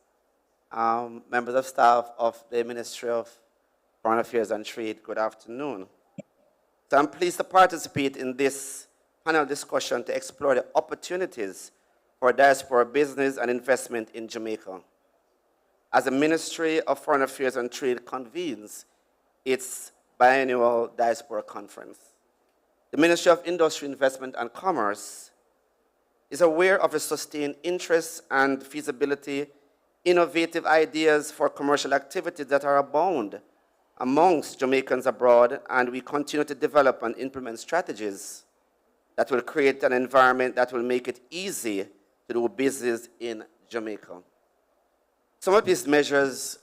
members of staff of the Ministry of Foreign Affairs and Trade. Good afternoon. So I'm pleased to participate in this panel discussion to explore the opportunities for diaspora business and investment in Jamaica. As the Ministry of Foreign Affairs and Trade convenes its biennial diaspora conference, the Ministry of Industry, Investment and Commerce is aware of a sustained interest and feasibility, innovative ideas for commercial activities that are abound amongst Jamaicans abroad, and we continue to develop and implement strategies that will create an environment that will make it easy to do business in Jamaica. Some of these measures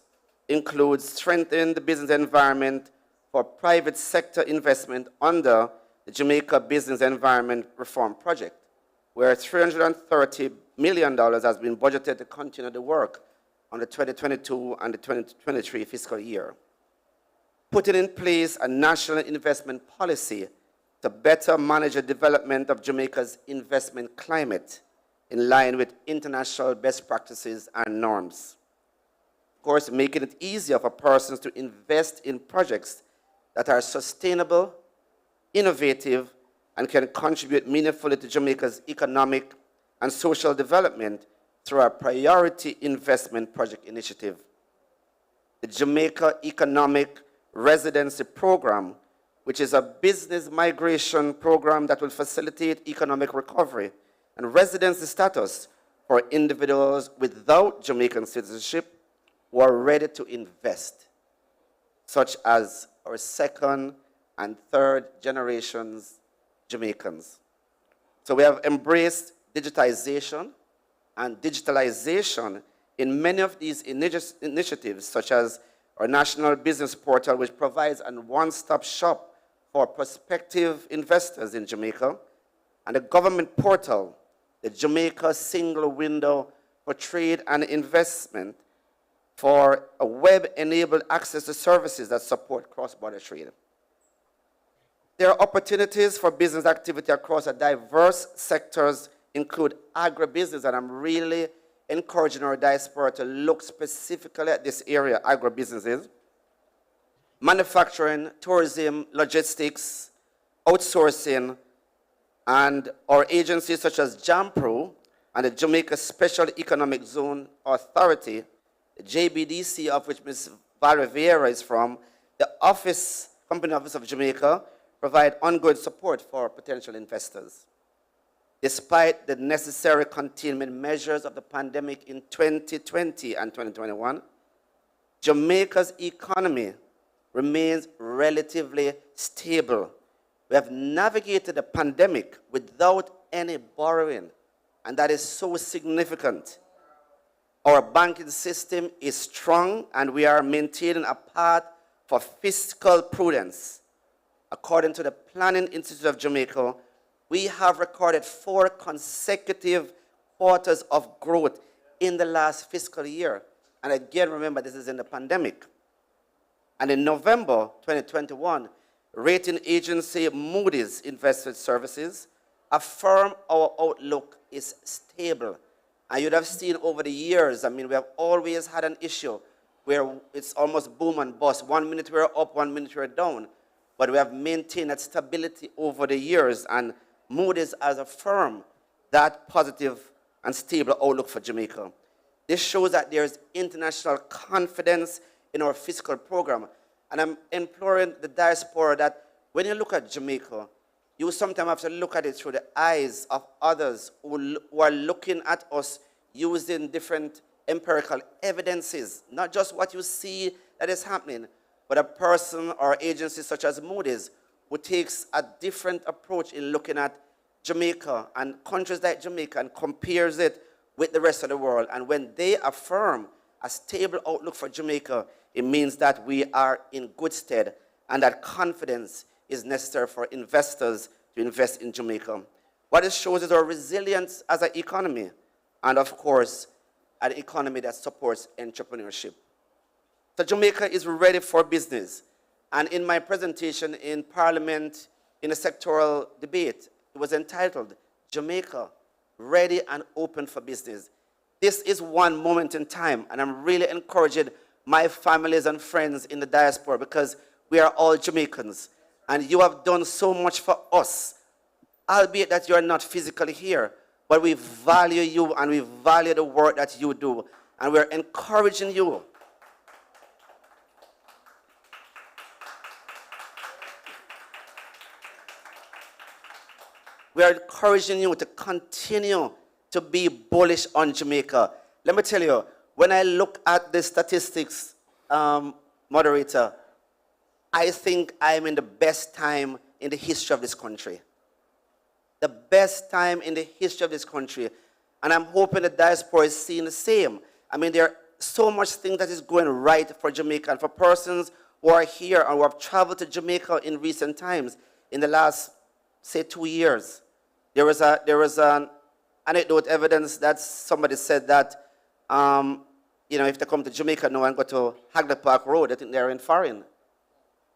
include strengthening the business environment for private sector investment under the Jamaica Business Environment Reform Project, where $330 million has been budgeted to continue the work on the 2022 and the 2023 fiscal year. Putting in place a national investment policy to better manage the development of Jamaica's investment climate in line with international best practices and norms. Of course, making it easier for persons to invest in projects that are sustainable, innovative, and can contribute meaningfully to Jamaica's economic and social development through our Priority Investment Project Initiative. The Jamaica Economic Residency Program, which is a business migration program that will facilitate economic recovery and residency status for individuals without Jamaican citizenship who are ready to invest, such as our second and third generations Jamaicans. So we have embraced digitization and digitalization in many of these initiatives, such as our National Business Portal, which provides a one-stop shop for prospective investors in Jamaica, and the government portal, the Jamaica Single Window for Trade and Investment, for a web-enabled access to services that support cross-border trade. There are opportunities for business activity across a diverse sectors, include agribusiness, and I'm really encouraging our diaspora to look specifically at this area, agribusinesses, manufacturing, tourism, logistics, outsourcing, and our agencies such as JAMPRO and the Jamaica Special Economic Zone Authority, the JBDC, of which Ms. Valerie Vieira is from, the Company Office of Jamaica, provide ongoing support for potential investors. Despite the necessary containment measures of the pandemic in 2020 and 2021, Jamaica's economy remains relatively stable. We have navigated the pandemic without any borrowing, and that is so significant. Our banking system is strong, and we are maintaining a path for fiscal prudence. According to the Planning Institute of Jamaica, we have recorded 4 consecutive quarters of growth in the last fiscal year. And again, remember, this is in the pandemic. And in November 2021, rating agency Moody's Investment Services affirmed our outlook is stable. And you'd have seen over the years, I mean, we have always had an issue where it's almost boom and bust. 1 minute we're up, 1 minute we're down. But we have maintained that stability over the years, and Moody's has affirmed that positive and stable outlook for Jamaica. This shows that there is international confidence in our fiscal program. And I'm imploring the diaspora that when you look at Jamaica, you sometimes have to look at it through the eyes of others who are looking at us using different empirical evidences, not just what you see that is happening, but a person or agency such as Moody's who takes a different approach in looking at Jamaica and countries like Jamaica and compares it with the rest of the world. And when they affirm a stable outlook for Jamaica, it means that we are in good stead and that confidence is necessary for investors to invest in Jamaica. What it shows is our resilience as an economy, and of course, an economy that supports entrepreneurship. So Jamaica is ready for business. And in my presentation in Parliament, in a sectoral debate, it was entitled, Jamaica, Ready and Open for Business. This is one moment in time, and I'm really encouraging my families and friends in the diaspora because we are all Jamaicans, and you have done so much for us, albeit that you are not physically here, but we value you and we value the work that you do, and we're encouraging you. We are encouraging you to continue to be bullish on Jamaica. Let me tell you, when I look at the statistics, moderator, I think I'm in the best time in the history of this country. The best time in the history of this country. And I'm hoping the diaspora is seeing the same. I mean, there are so much things that is going right for Jamaica. And for persons who are here and who have traveled to Jamaica in recent times, in the last, say, 2 years, there was an anecdote evidence that somebody said that, if they come to Jamaica now and go to Hagley Park Road, I think they're in foreign.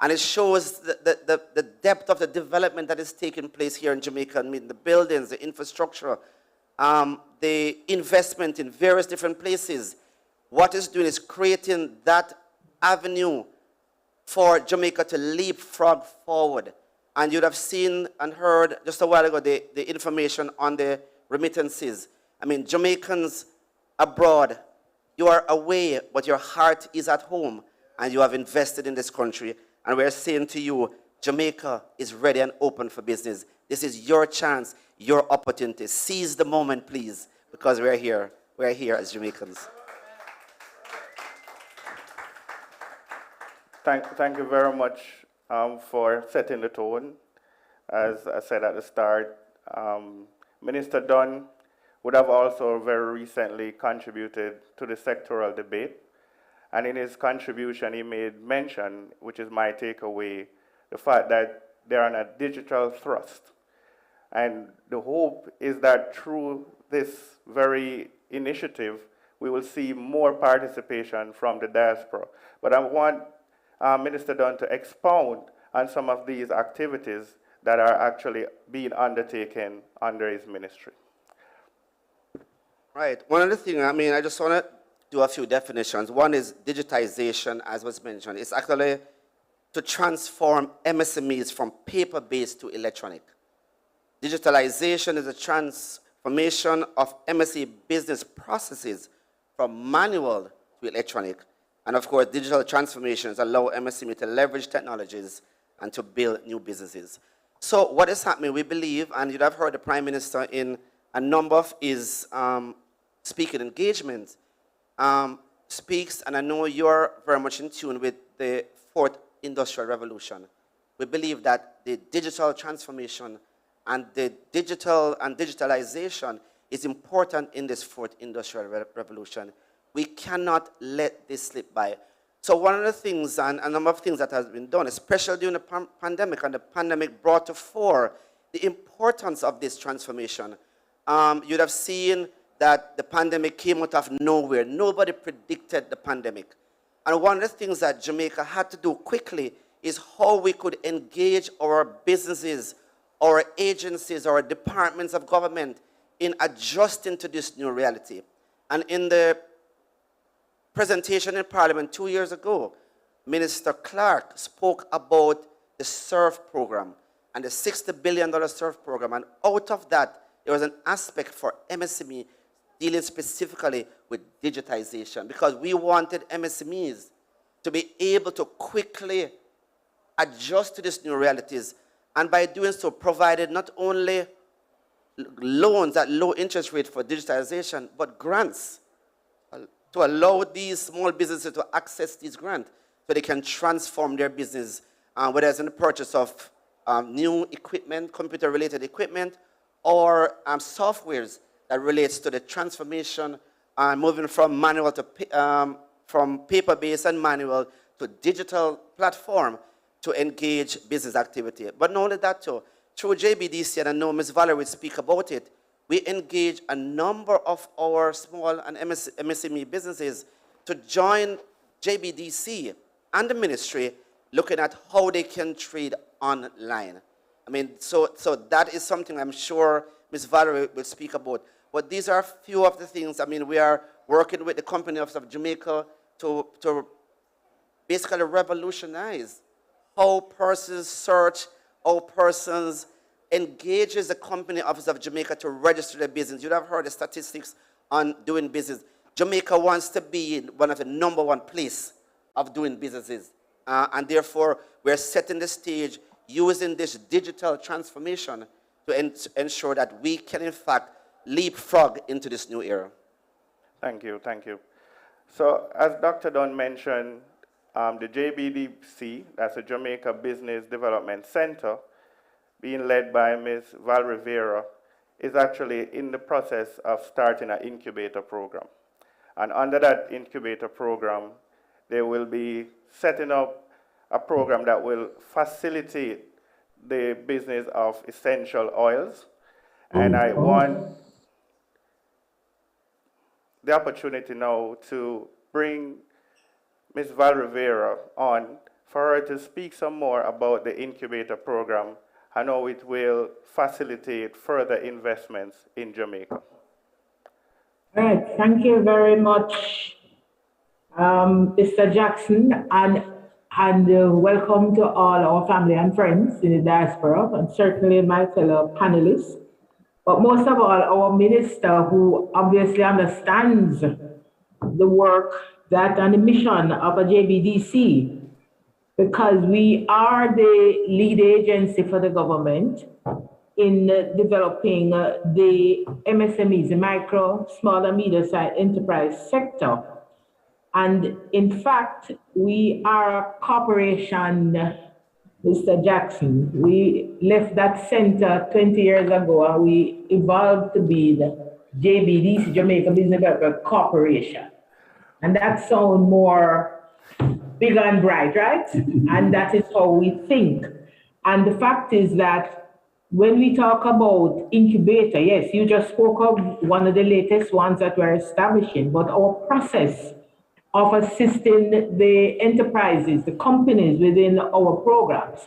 And it shows the depth of the development that is taking place here in Jamaica. I mean, the buildings, the infrastructure, the investment in various different places. What it's doing is creating that avenue for Jamaica to leapfrog forward. And you'd have seen and heard just a while ago the information on the remittances. I mean, Jamaicans abroad, you are away, but your heart is at home, and you have invested in this country. And we're saying to you, Jamaica is ready and open for business. This is your chance, your opportunity. Seize the moment, please, because we're here. We're here as Jamaicans. Thank you very much for setting the tone. As I said at the start, Minister Dunn would have also very recently contributed to the sectoral debate. And in his contribution, he made mention, which is my takeaway, the fact that they're on a digital thrust. And the hope is that through this very initiative, we will see more participation from the diaspora. But I want Minister Dunn to expound on some of these activities that are actually being undertaken under his ministry. Right. One of the things, I just want to do a few definitions. One is digitization, as was mentioned. It's actually to transform MSMEs from paper-based to electronic. Digitalization is a transformation of MSE business processes from manual to electronic. And of course, digital transformations allow MSME to leverage technologies and to build new businesses. So what is happening, we believe, and you'd have heard the Prime Minister in a number of his speaking engagements, speaks, and I know you're very much in tune with the fourth industrial revolution. We believe that the digital transformation and the digitalization is important in this fourth industrial revolution. We cannot let this slip by. So one of the things, and a number of things that has been done, especially during the pandemic, and the pandemic brought to fore the importance of this transformation. You'd have seen that the pandemic came out of nowhere. Nobody predicted the pandemic. And one of the things that Jamaica had to do quickly is how we could engage our businesses, our agencies, our departments of government in adjusting to this new reality. And in the presentation in Parliament 2 years ago, Minister Clark spoke about the SURF program and the $60 billion SURF program. And out of that, there was an aspect for MSME dealing specifically with digitization, because we wanted MSMEs to be able to quickly adjust to these new realities, and by doing so provided not only loans at low interest rate for digitization, but grants to allow these small businesses to access these grants so they can transform their business, whether it's in the purchase of new equipment, computer-related equipment, or softwares that relates to the transformation, moving from manual to from paper-based and manual to digital platform to engage business activity. But not only that too, through JBDC, and I know Ms. Valerie will speak about it, we engage a number of our small and MSME businesses to join JBDC and the ministry looking at how they can trade online. I mean, so that is something I'm sure Ms. Valerie will speak about. But these are a few of the things. I mean, we are working with the Company Office of Jamaica to basically revolutionize how persons search, how persons engages the Company Office of Jamaica to register their business. You'd have heard the statistics on doing business. Jamaica wants to be one of the #1 place of doing businesses. And therefore, we're setting the stage using this digital transformation to ensure that we can, in fact, leapfrog into this new era. Thank you, thank you. So as Dr. Dunn mentioned, the JBDC, that's the Jamaica Business Development Center, being led by Ms. Val Rivera, is actually in the process of starting an incubator program. And under that incubator program, they will be setting up a program that will facilitate the business of essential oils. And I want the opportunity now to bring Ms. Val Rivera on for her to speak some more about the incubator program and how it will facilitate further investments in Jamaica. All right, thank you very much, Mr. Jackson. And And welcome to all our family and friends in the diaspora, and certainly my fellow panelists. But most of all, our minister, who obviously understands the work that and the mission of a JBDC, because we are the lead agency for the government in developing the MSMEs, the micro, small and medium-sized enterprise sector. And in fact, we are a corporation, Mr. Jackson. We left that center 20 years ago and we evolved to be the JBDC, Jamaica Business Development Corporation. And that sounds more big and bright, right? And that is how we think. And the fact is that when we talk about incubator, yes, you just spoke of one of the latest ones that we're establishing, but our process of assisting the enterprises, the companies within our programs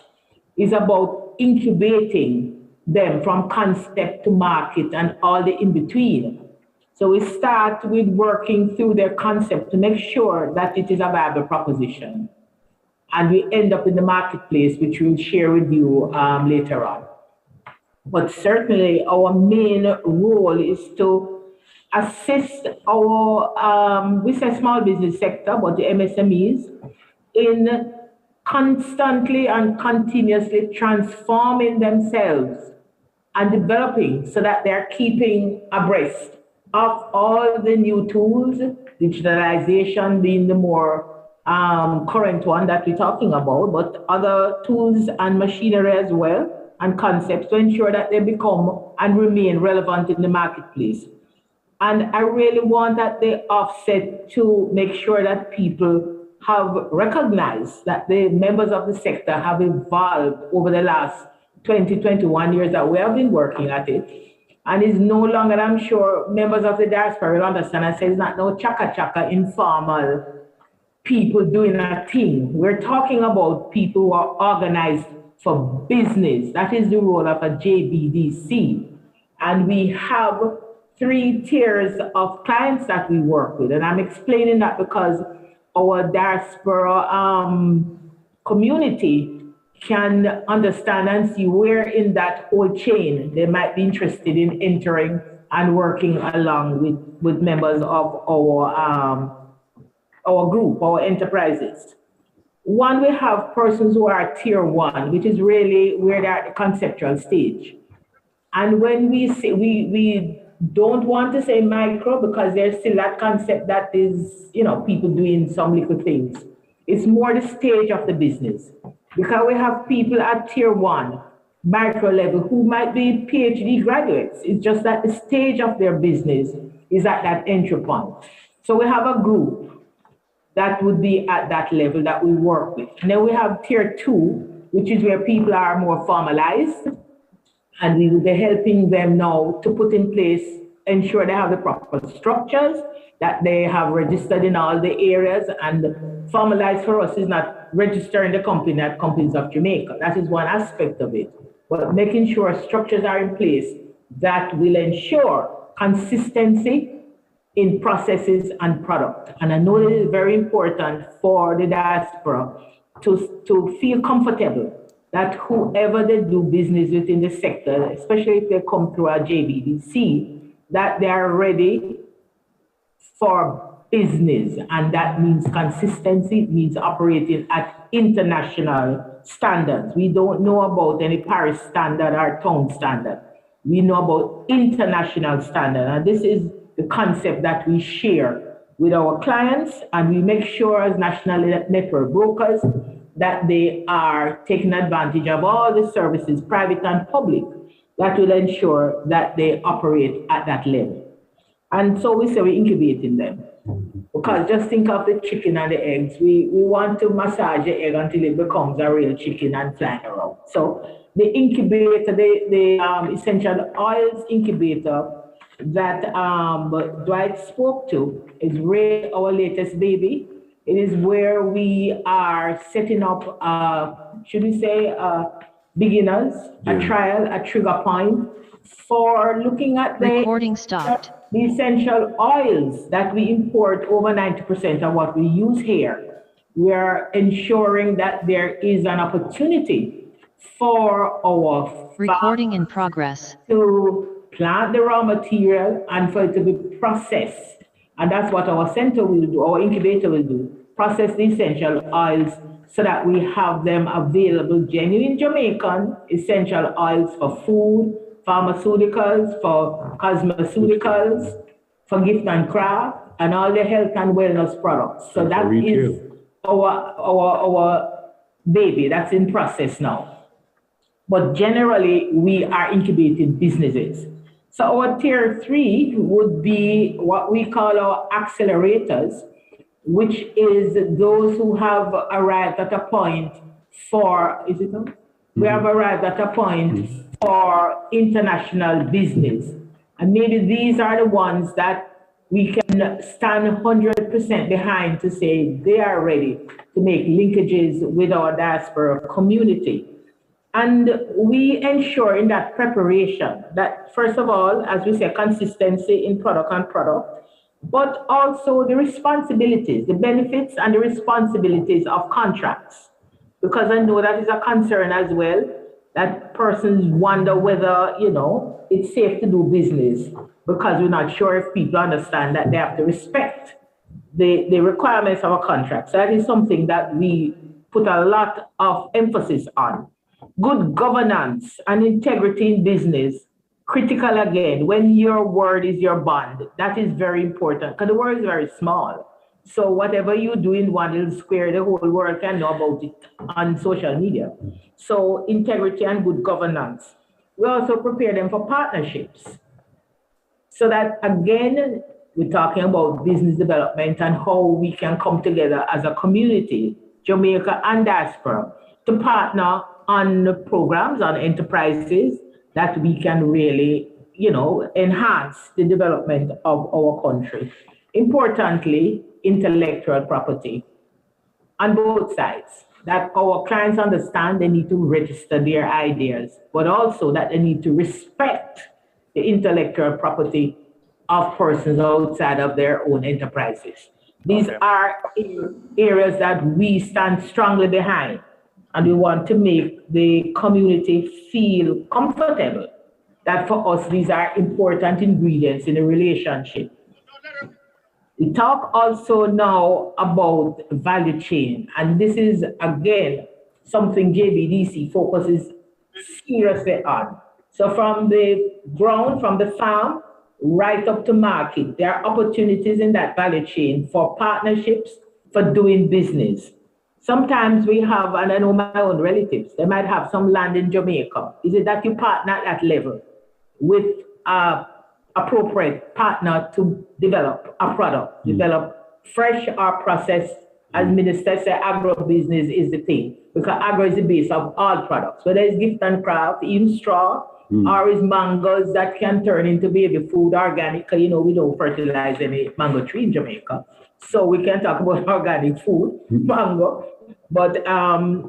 is about incubating them from concept to market and all the in between. So we start with working through their concept to make sure that it is a viable proposition. And we end up in the marketplace, which we'll share with you later on. But certainly our main role is to assist our, we say small business sector, but the MSMEs, in constantly and continuously transforming themselves and developing so that they're keeping abreast of all the new tools, digitalization being the more current one that we're talking about, but other tools and machinery as well, and concepts to ensure that they become and remain relevant in the marketplace. And I really want that they offset to make sure that people have recognized that the members of the sector have evolved over the last 20, 21 years that we have been working at it. And it's no longer, I'm sure members of the diaspora will understand, I say it's not no chaka-chaka informal people doing a thing. We're talking about people who are organized for business. That is the role of a JBDC. And we have 3 tiers of clients that we work with. And I'm explaining that because our diaspora community can understand and see where in that whole chain they might be interested in entering and working along with members of our group, our enterprises. One, we have persons who are tier 1, which is really where they're at the conceptual stage. And when we say, we don't want to say micro because there's still that concept that is, people doing some little things. It's more the stage of the business. Because we have people at tier 1, micro level, who might be PhD graduates. It's just that the stage of their business is at that entry point. So we have a group that would be at that level that we work with. And then we have tier 2, which is where people are more formalized. And we will be helping them now to put in place, ensure they have the proper structures, that they have registered in all the areas. And formalized for us is not registering the company at Companies of Jamaica. That is one aspect of it. But making sure structures are in place that will ensure consistency in processes and product. And I know that it is very important for the diaspora to feel comfortable that whoever they do business with in the sector, especially if they come through a JBDC, that they are ready for business. And that means consistency, it means operating at international standards. We don't know about any Paris standard or town standard. We know about international standard. And this is the concept that we share with our clients, and we make sure as national network brokers that they are taking advantage of all the services, private and public, that will ensure that they operate at that level. And so we say we're incubating them. Because just think of the chicken and the eggs. We want to massage the egg until it becomes a real chicken and flying around. So the incubator, the essential oils incubator that Dwight spoke to is really our latest baby. It is where we are setting up, should we say, beginners, a trial, a trigger point for looking at the essential oils that we import. Over 90% of what we use here, we are ensuring that there is an opportunity for our Recording in progress. to plant the raw material and for it to be processed. And that's what our center will do, our incubator will do, process the essential oils so that we have them available, genuine Jamaican essential oils for food, pharmaceuticals, for cosmeceuticals, for gift and craft, and all the health and wellness products. So that is our baby that's in process now. But generally, we are incubating businesses. So our tier 3 would be what we call our accelerators, which is those who have arrived at a point for, is it on? We have arrived at a point for international business. And maybe these are the ones that we can stand 100% behind to say they are ready to make linkages with our diaspora community. And we ensure in that preparation that, first of all, as we say, consistency in product and product, but also the responsibilities, the benefits and the responsibilities of contracts. Because I know that is a concern as well, that persons wonder whether, it's safe to do business because we're not sure if people understand that they have to respect the requirements of a contract. So that is something that we put a lot of emphasis on. Good governance and integrity in business, critical again, when your word is your bond, that is very important because the world is very small. So whatever you do in one little square, the whole world can know about it on social media. So integrity and good governance. We also prepare them for partnerships. So that again, we're talking about business development and how we can come together as a community, Jamaica and diaspora, to partner on programs, on enterprises that we can really, enhance the development of our country. Importantly, intellectual property on both sides, that our clients understand they need to register their ideas, but also that they need to respect the intellectual property of persons outside of their own enterprises. These are areas that we stand strongly behind. And we want to make the community feel comfortable that for us, these are important ingredients in a relationship. We talk also now about value chain. And this is, again, something JBDC focuses seriously on. So from the ground, from the farm, right up to market, there are opportunities in that value chain for partnerships, for doing business. Sometimes we have, and I know my own relatives, they might have some land in Jamaica. Is it that you partner at that level with an appropriate partner to develop a product, develop fresh or processed? As minister said, agro-business is the thing, because agro is the base of all products. Whether it's gift and craft, even straw, or is mangoes that can turn into baby food, organic. We don't fertilize any mango tree in Jamaica. So we can talk about organic food, mango. But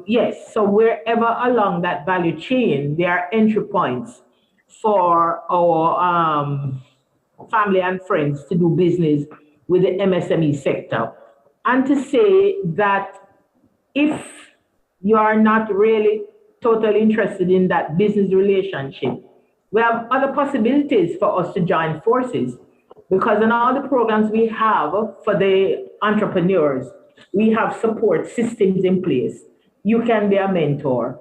yes, so wherever along that value chain, there are entry points for our family and friends to do business with the MSME sector. And to say that if you are not really totally interested in that business relationship, we have other possibilities for us to join forces, because in all the programs we have for the entrepreneurs, we have support systems in place. You can be a mentor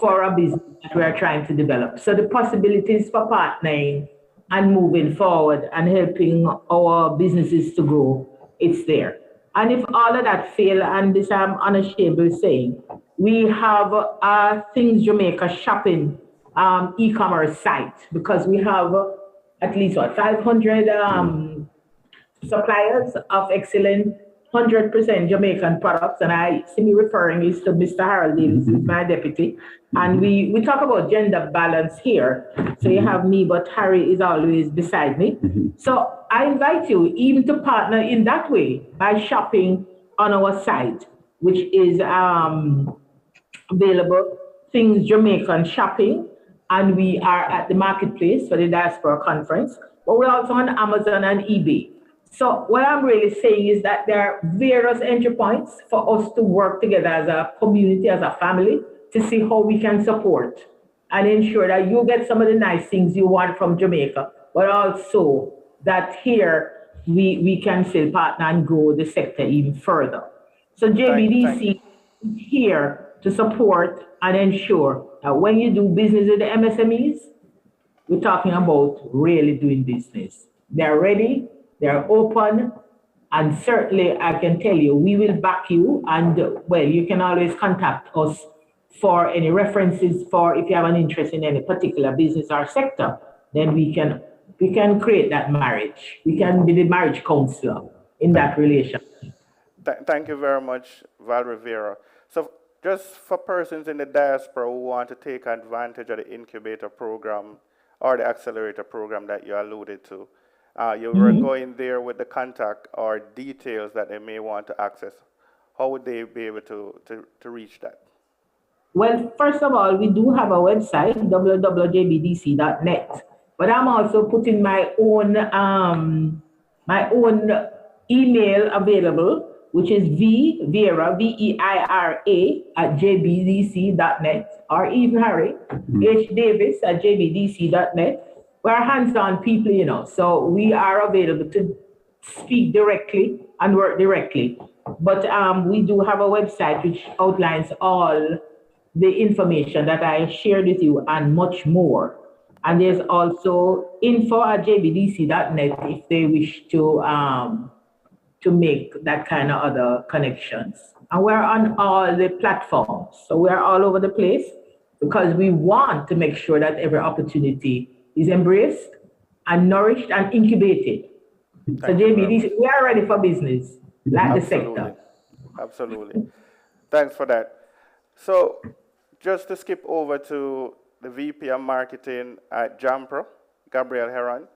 for a business that we are trying to develop. So the possibilities for partnering and moving forward and helping our businesses to grow, it's there. And if all of that fail, and this I'm unashamed of saying, we have Things Jamaica shopping e-commerce site, because we have at least 500 suppliers of excellent 100% Jamaican products, and I see me referring is to Mr. Harold Davis, my deputy, and we talk about gender balance here. So you have me, but Harry is always beside me. So I invite you even to partner in that way by shopping on our site, which is available, Things Jamaican Shopping, and we are at the marketplace for the Diaspora Conference, but we're also on Amazon and eBay. So what I'm really saying is that there are various entry points for us to work together as a community, as a family, to see how we can support and ensure that you get some of the nice things you want from Jamaica, but also that here we can still partner and grow the sector even further. So JBDC is here to support and ensure that when you do business with the MSMEs, we're talking about really doing business. They're ready, they're open, and certainly I can tell you, we will back you. And well, you can always contact us for any references for if you have an interest in any particular business or sector, then we can create that marriage. We can be the marriage counselor in that relation. Thank you very much, Val Rivera. So just for persons in the diaspora who want to take advantage of the incubator program or the accelerator program that you alluded to, you were going there with the contact or details that they may want to access. How would they be able to reach that? Well, first of all, we do have a website, www.jbdc.net. But I'm also putting my own email available, which is Veira, VEIRA @jbdc.net, or even Harry, hdavis@jbdc.net. We're hands-on people, you know, so we are available to speak directly and work directly. But we do have a website which outlines all the information that I shared with you and much more. And there's also info@jbdc.net if they wish to make that kind of other connections. And we're on all the platforms. So we're all over the place because we want to make sure that every opportunity is embraced and nourished and incubated. So JBDC, we are ready for business, like the sector. Absolutely. Thanks for that. So just to skip over to the VP of Marketing at Jampro, Gabriel Heron.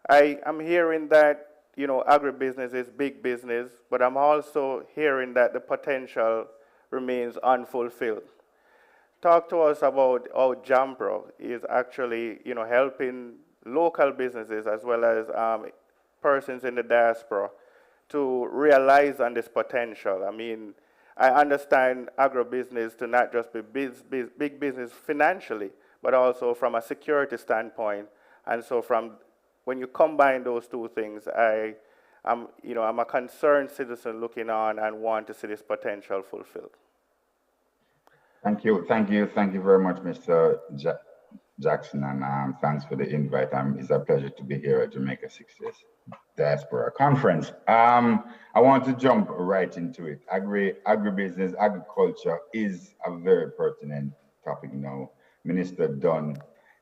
I am hearing that, you know, agribusiness is big business, but I'm also hearing that the potential remains unfulfilled. Talk to us about how Jampro is actually, you know, helping local businesses as well as persons in the diaspora to realize on this potential. I mean, I understand agribusiness to not just be big business financially, but also from a security standpoint. And so when you combine those two things, I'm a concerned citizen looking on and want to see this potential fulfilled. Thank you very much, Mr. Jackson, and thanks for the invite. It's a pleasure to be here at Jamaica 60th Diaspora Conference. I want to jump right into it. Agribusiness, agriculture is a very pertinent topic now. Minister Dunn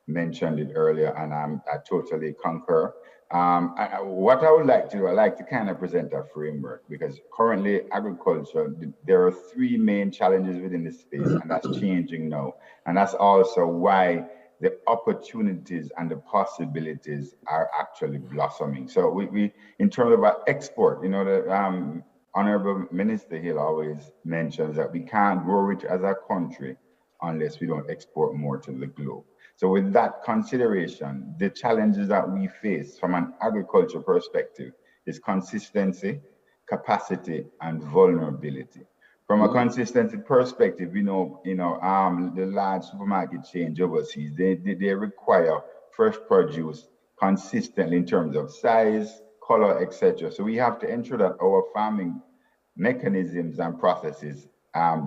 mentioned it earlier, and I totally concur. What I would like to do, I like to kind of present a framework, because currently agriculture, there are three main challenges within this space, and that's changing now. And that's also why the opportunities and the possibilities are actually blossoming. So we in terms of our export, you know, the Honorable Minister Hill always mentions that we can't grow rich as a country unless we don't export more to the globe. So with that consideration, the challenges that we face from an agriculture perspective is consistency, capacity, and vulnerability. From a consistency perspective, the large supermarket chains overseas, they require fresh produce consistently in terms of size, color, etc. So we have to ensure that our farming mechanisms and processes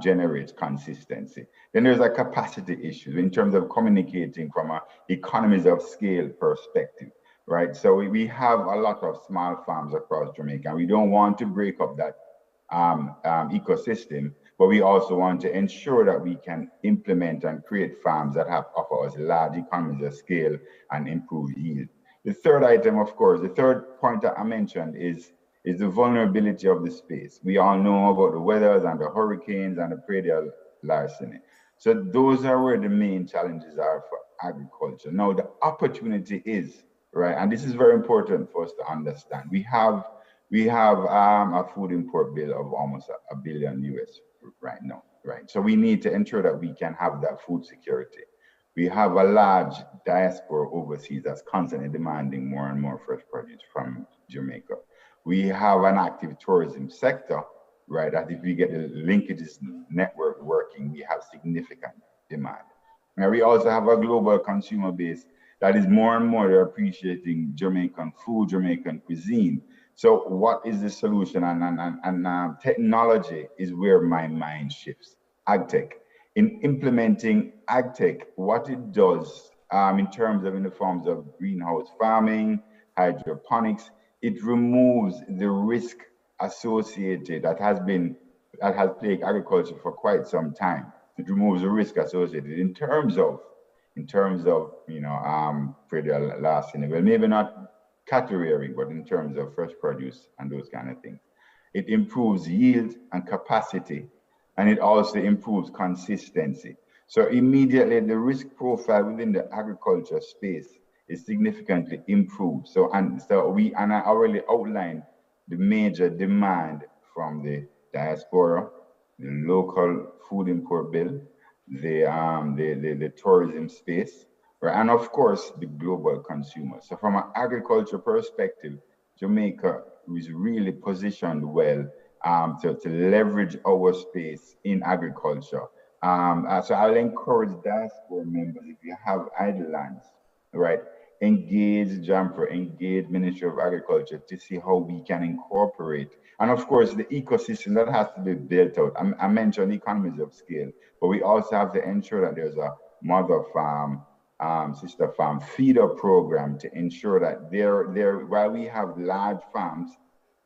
generate consistency. Then there's a capacity issue in terms of communicating from an economies of scale perspective, right? So we have a lot of small farms across Jamaica, and we don't want to break up that ecosystem, but we also want to ensure that we can implement and create farms that offer us large economies of scale and improve yield. The third item, of course, the third point that I mentioned is the vulnerability of the space. We all know about the weathers and the hurricanes and the predial larceny. So those are where the main challenges are for agriculture. Now the opportunity is, right, and this is very important for us to understand. We have a food import bill of almost $1 billion US right now, right? So we need to ensure that we can have that food security. We have a large diaspora overseas that's constantly demanding more and more fresh produce from Jamaica. We have an active tourism sector, right? That if we get the linkages network working, we have significant demand. And we also have a global consumer base that is more and more appreciating Jamaican food, Jamaican cuisine. So what is the solution? And technology is where my mind shifts. AgTech. In implementing AgTech, what it does in terms of in the forms of greenhouse farming, hydroponics, it removes the risk associated that has plagued agriculture for quite some time. It removes the risk associated in terms of for the last thing, well, maybe not cattle rearing, but in terms of fresh produce and those kind of things. It improves yield and capacity, and it also improves consistency. So immediately the risk profile within the agriculture space is significantly improved. So I already outlined the major demand from the diaspora, the local food import bill, the tourism space, right? And of course the global consumer. So from an agriculture perspective, Jamaica is really positioned well to leverage our space in agriculture. So I'll encourage diaspora members, if you have idle lands, right, engage Jamaica, engage Ministry of Agriculture to see how we can incorporate. And of course, the ecosystem that has to be built out. I mentioned economies of scale, but we also have to ensure that there's a mother farm, sister farm feeder program to ensure that while we have large farms,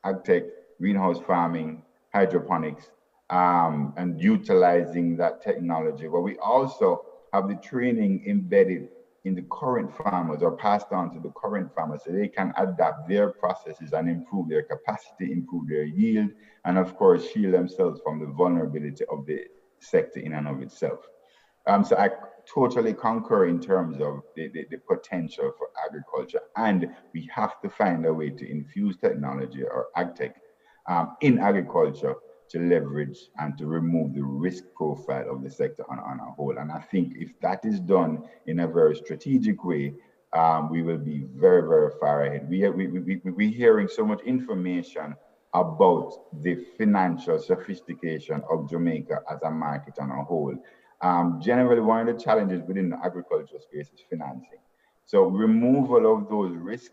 AgTech, greenhouse farming, hydroponics, and utilizing that technology, but we also have the training embedded in the current farmers or passed on to the current farmers so they can adapt their processes and improve their capacity, improve their yield, and of course, shield themselves from the vulnerability of the sector in and of itself. So I totally concur in terms of the potential for agriculture, and we have to find a way to infuse technology or AgTech in agriculture to leverage and to remove the risk profile of the sector on a whole. And I think if that is done in a very strategic way, we will be very, very far ahead. We're hearing so much information about the financial sophistication of Jamaica as a market on a whole. Generally, one of the challenges within the agricultural space is financing. So removal of those risk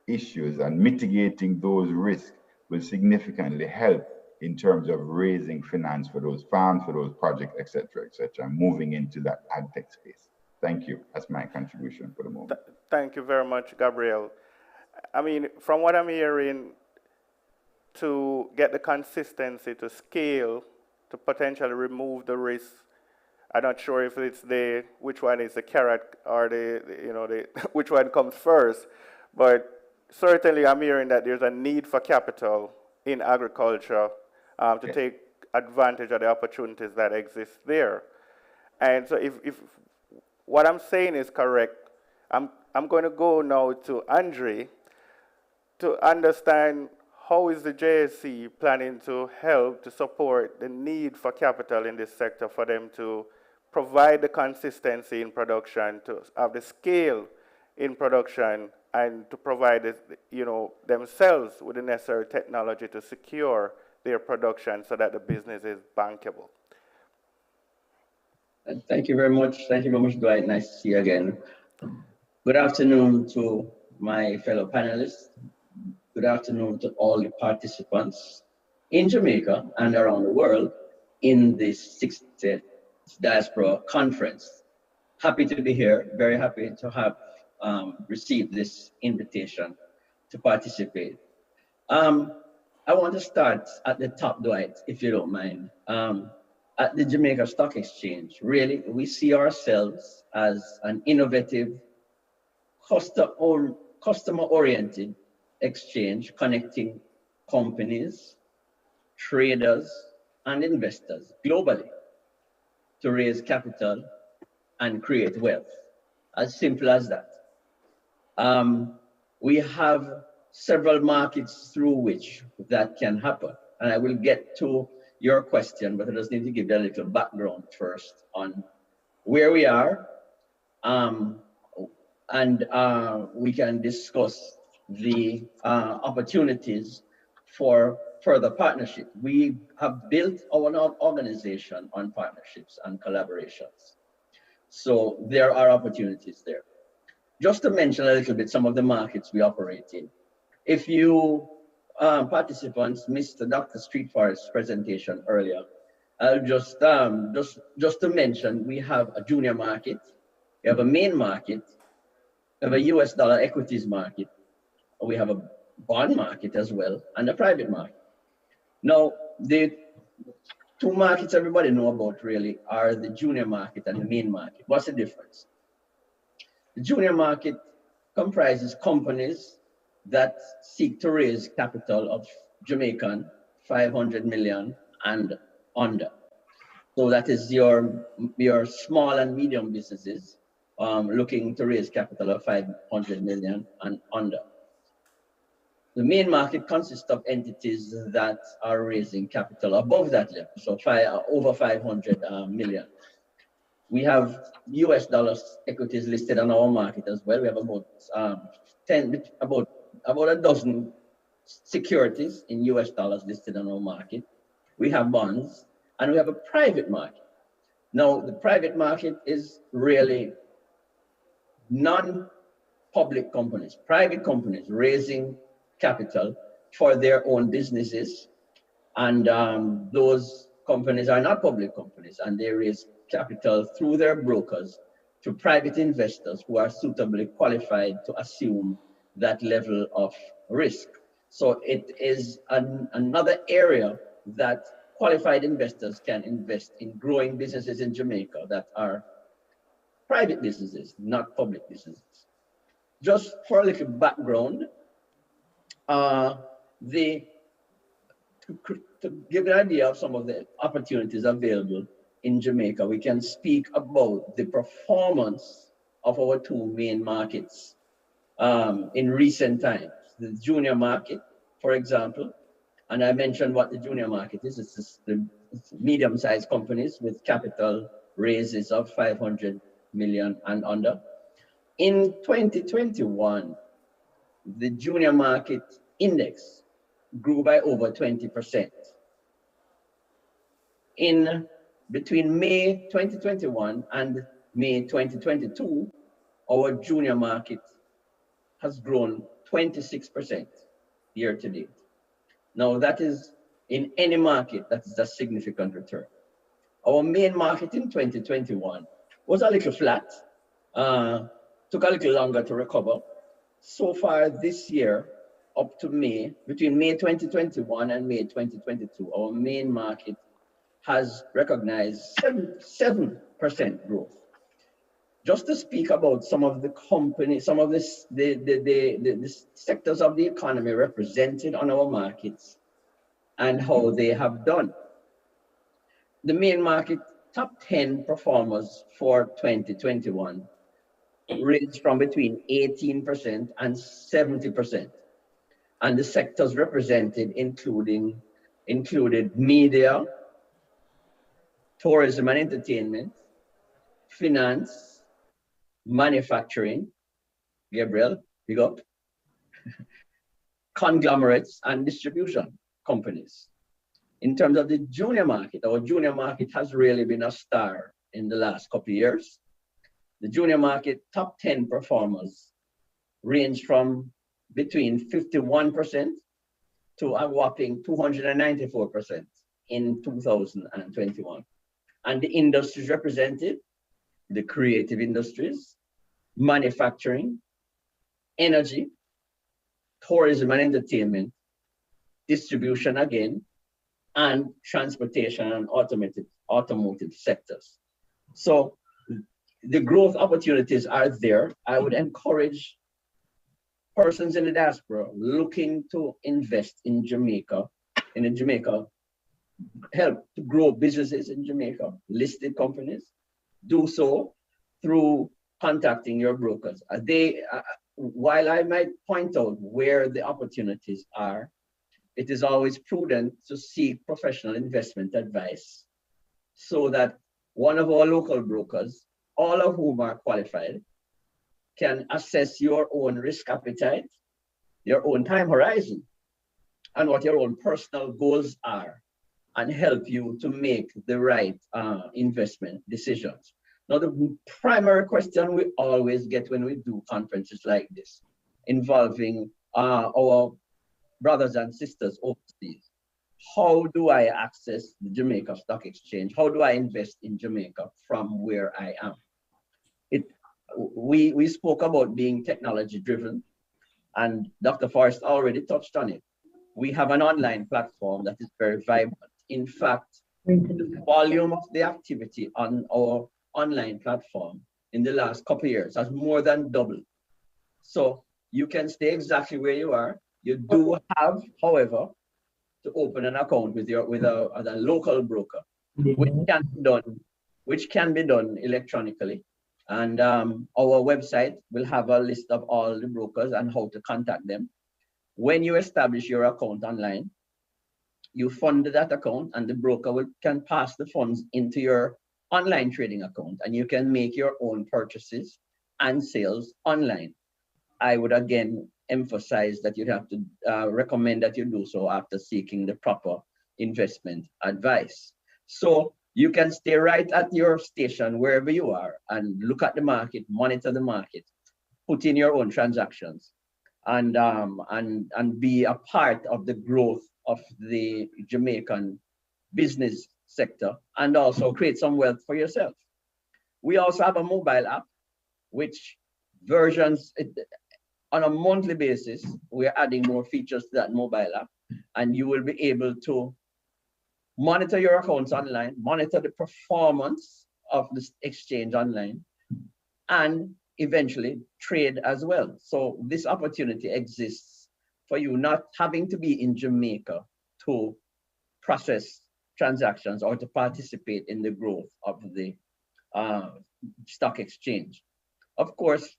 issues and mitigating those risks will significantly help in terms of raising finance for those farms, for those projects, et cetera, moving into that AgTech space. Thank you. That's my contribution for the moment. Thank you very much, Gabriel. I mean, from what I'm hearing, to get the consistency to scale, to potentially remove the risk, I'm not sure if it's which one is the carrot or which one comes first, but certainly I'm hearing that there's a need for capital in agriculture to take advantage of the opportunities that exist there. And so if what I'm saying is correct, I'm going to go now to Andre to understand how is the JSC planning to help to support the need for capital in this sector for them to provide the consistency in production, to have the scale in production, and to provide themselves with the necessary technology to secure their production so that the business is bankable. Thank you very much. Thank you very much, Dwight. Nice to see you again. Good afternoon to my fellow panelists. Good afternoon to all the participants in Jamaica and around the world in this 60th Diaspora Conference. Happy to be here. Very happy to have received this invitation to participate. I want to start at the top, Dwight, if you don't mind. At the Jamaica Stock Exchange, really, we see ourselves as an innovative, customer-oriented exchange connecting companies, traders, and investors globally to raise capital and create wealth. As simple as that. We have several markets through which that can happen. And I will get to your question, but I just need to give you a little background first on where we are. And we can discuss the opportunities for further partnership. We have built our organization on partnerships and collaborations. So there are opportunities there. Just to mention a little bit some of the markets we operate in. If you participants missed Dr. Streetforest's presentation earlier, I'll just to mention, we have a junior market, we have a main market, we have a US dollar equities market, we have a bond market as well, and a private market. Now, the two markets everybody know about really are the junior market and the main market. What's the difference? The junior market comprises companies that seek to raise capital of Jamaican 500 million and under. So that is your small and medium businesses looking to raise capital of 500 million and under. The main market consists of entities that are raising capital above that level, so over 500 million. We have US dollars equities listed on our market as well. We have about a dozen securities in US dollars listed on our market. We have bonds, and we have a private market. Now, the private market is really non-public companies, private companies raising capital for their own businesses. And those companies are not public companies, and they raise capital through their brokers to private investors who are suitably qualified to assume that level of risk. So it is another area that qualified investors can invest in growing businesses in Jamaica that are private businesses, not public businesses. Just for a little background, to give an idea of some of the opportunities available in Jamaica, we can speak about the performance of our two main markets in recent times. The junior market, for example, and I mentioned what the junior market is. It's the medium-sized companies with capital raises of 500 million and under. In 2021, the junior market index grew by over 20%. Between May 2021 and May 2022, our junior market has grown 26% year to date. Now, that is in any market, that is a significant return. Our main market in 2021 was a little flat, took a little longer to recover. So far this year, up to May, between May 2021 and May 2022, our main market has recognized 7% growth. Just to speak about some of the companies, some of the sectors of the economy represented on our markets and how they have done. The main market top 10 performers for 2021 ranged from between 18% and 70%. And the sectors represented included media, tourism and entertainment, finance, manufacturing, Gabriel, big up, conglomerates and distribution companies. In terms of the junior market, our junior market has really been a star in the last couple of years. The junior market top 10 performers range from between 51% to a whopping 294% in 2021. And the industries represented, the creative industries, manufacturing, energy, tourism and entertainment, distribution again, and transportation and automotive sectors. So the growth opportunities are there. I would encourage persons in the diaspora looking to invest in Jamaica, help to grow businesses in Jamaica, listed companies, do so through contacting your brokers. While I might point out where the opportunities are, it is always prudent to seek professional investment advice so that one of our local brokers, all of whom are qualified, can assess your own risk appetite, your own time horizon, and what your own personal goals are, and help you to make the right investment decisions. Now, the primary question we always get when we do conferences like this, involving our brothers and sisters overseas: how do I access the Jamaica Stock Exchange? How do I invest in Jamaica from where I am? We spoke about being technology driven, and Dr. Forrest already touched on it. We have an online platform that is very vibrant. In fact, the volume of the activity on our online platform in the last couple of years has more than doubled. So you can stay exactly where you are. You do have, however, to open an account with a local broker, which can be done electronically. And our website will have a list of all the brokers and how to contact them. When you establish your account online, you fund that account, and the broker can pass the funds into your online trading account, and you can make your own purchases and sales online. I would again emphasize that you'd have to recommend that you do so after seeking the proper investment advice. So you can stay right at your station wherever you are and look at the market, monitor the market, put in your own transactions, and be a part of the growth of the Jamaican business sector, and also create some wealth for yourself. We also have a mobile app, which versions on a monthly basis. We're adding more features to that mobile app, and you will be able to monitor your accounts online, monitor the performance of this exchange online, and eventually trade as well. So this opportunity exists for you not having to be in Jamaica to process transactions or to participate in the growth of the stock exchange. Of course,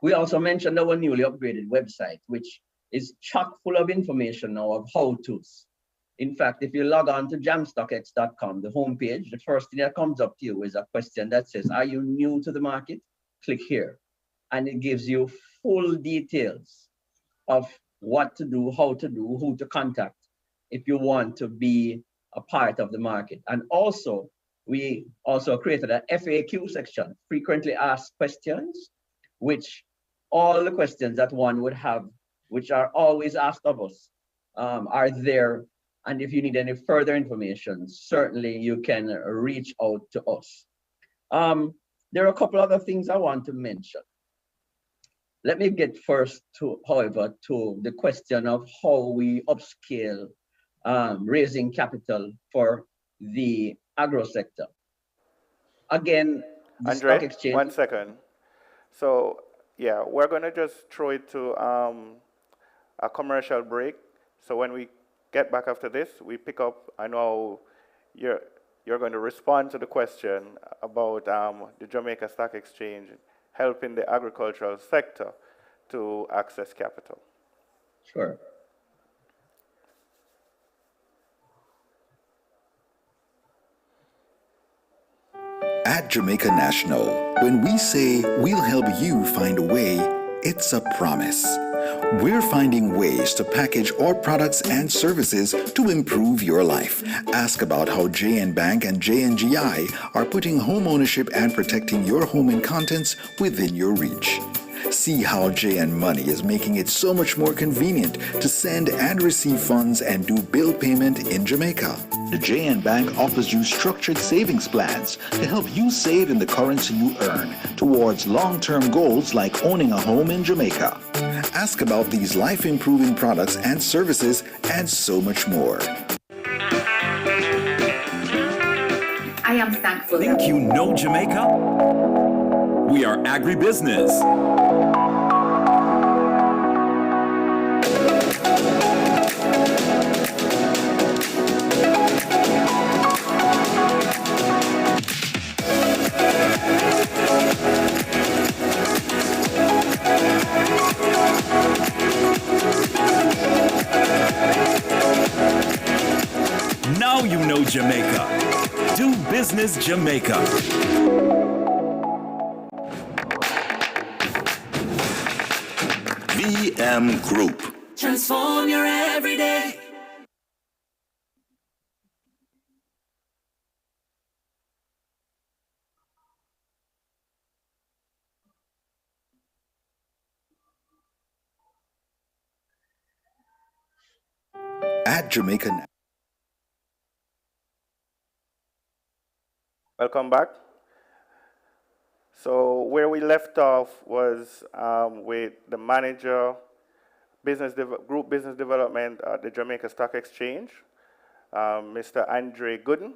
we also mentioned our newly upgraded website, which is chock full of information now of how-tos. In fact, if you log on to jamstockx.com, the homepage, the first thing that comes up to you is a question that says, are you new to the market? Click here. And it gives you full details of what to do, how to do, who to contact if you want to be a part of the market. And also, we also created an FAQ section, frequently asked questions, which all the questions that one would have, which are always asked of us, are there. And if you need any further information, certainly you can reach out to us. There are a couple other things I want to mention. Let me get first to, however, to the question of how we upscale raising capital for the agro sector. Again, the Andre, stock exchange. 1 second. So, yeah, we're going to just throw it to a commercial break. So when we get back after this, we pick up. I know you're going to respond to the question about the Jamaica Stock Exchange helping the agricultural sector to access capital. Sure. At Jamaica National, when we say we'll help you find a way, it's a promise. We're finding ways to package our products and services to improve your life. Ask about how JN Bank and JNGI are putting home ownership and protecting your home and contents within your reach. See how JN Money is making it so much more convenient to send and receive funds and do bill payment in Jamaica. The JN Bank offers you structured savings plans to help you save in the currency you earn towards long-term goals like owning a home in Jamaica. Ask about these life-improving products and services and so much more. I am thankful. Think you know Jamaica? We are agribusiness. Now you know Jamaica. Do business Jamaica. VM Group, Transform your everyday. At Jamaica. Welcome back. So where we left off was with the manager, group business development at the Jamaica Stock Exchange, Mr. Andre Gooden.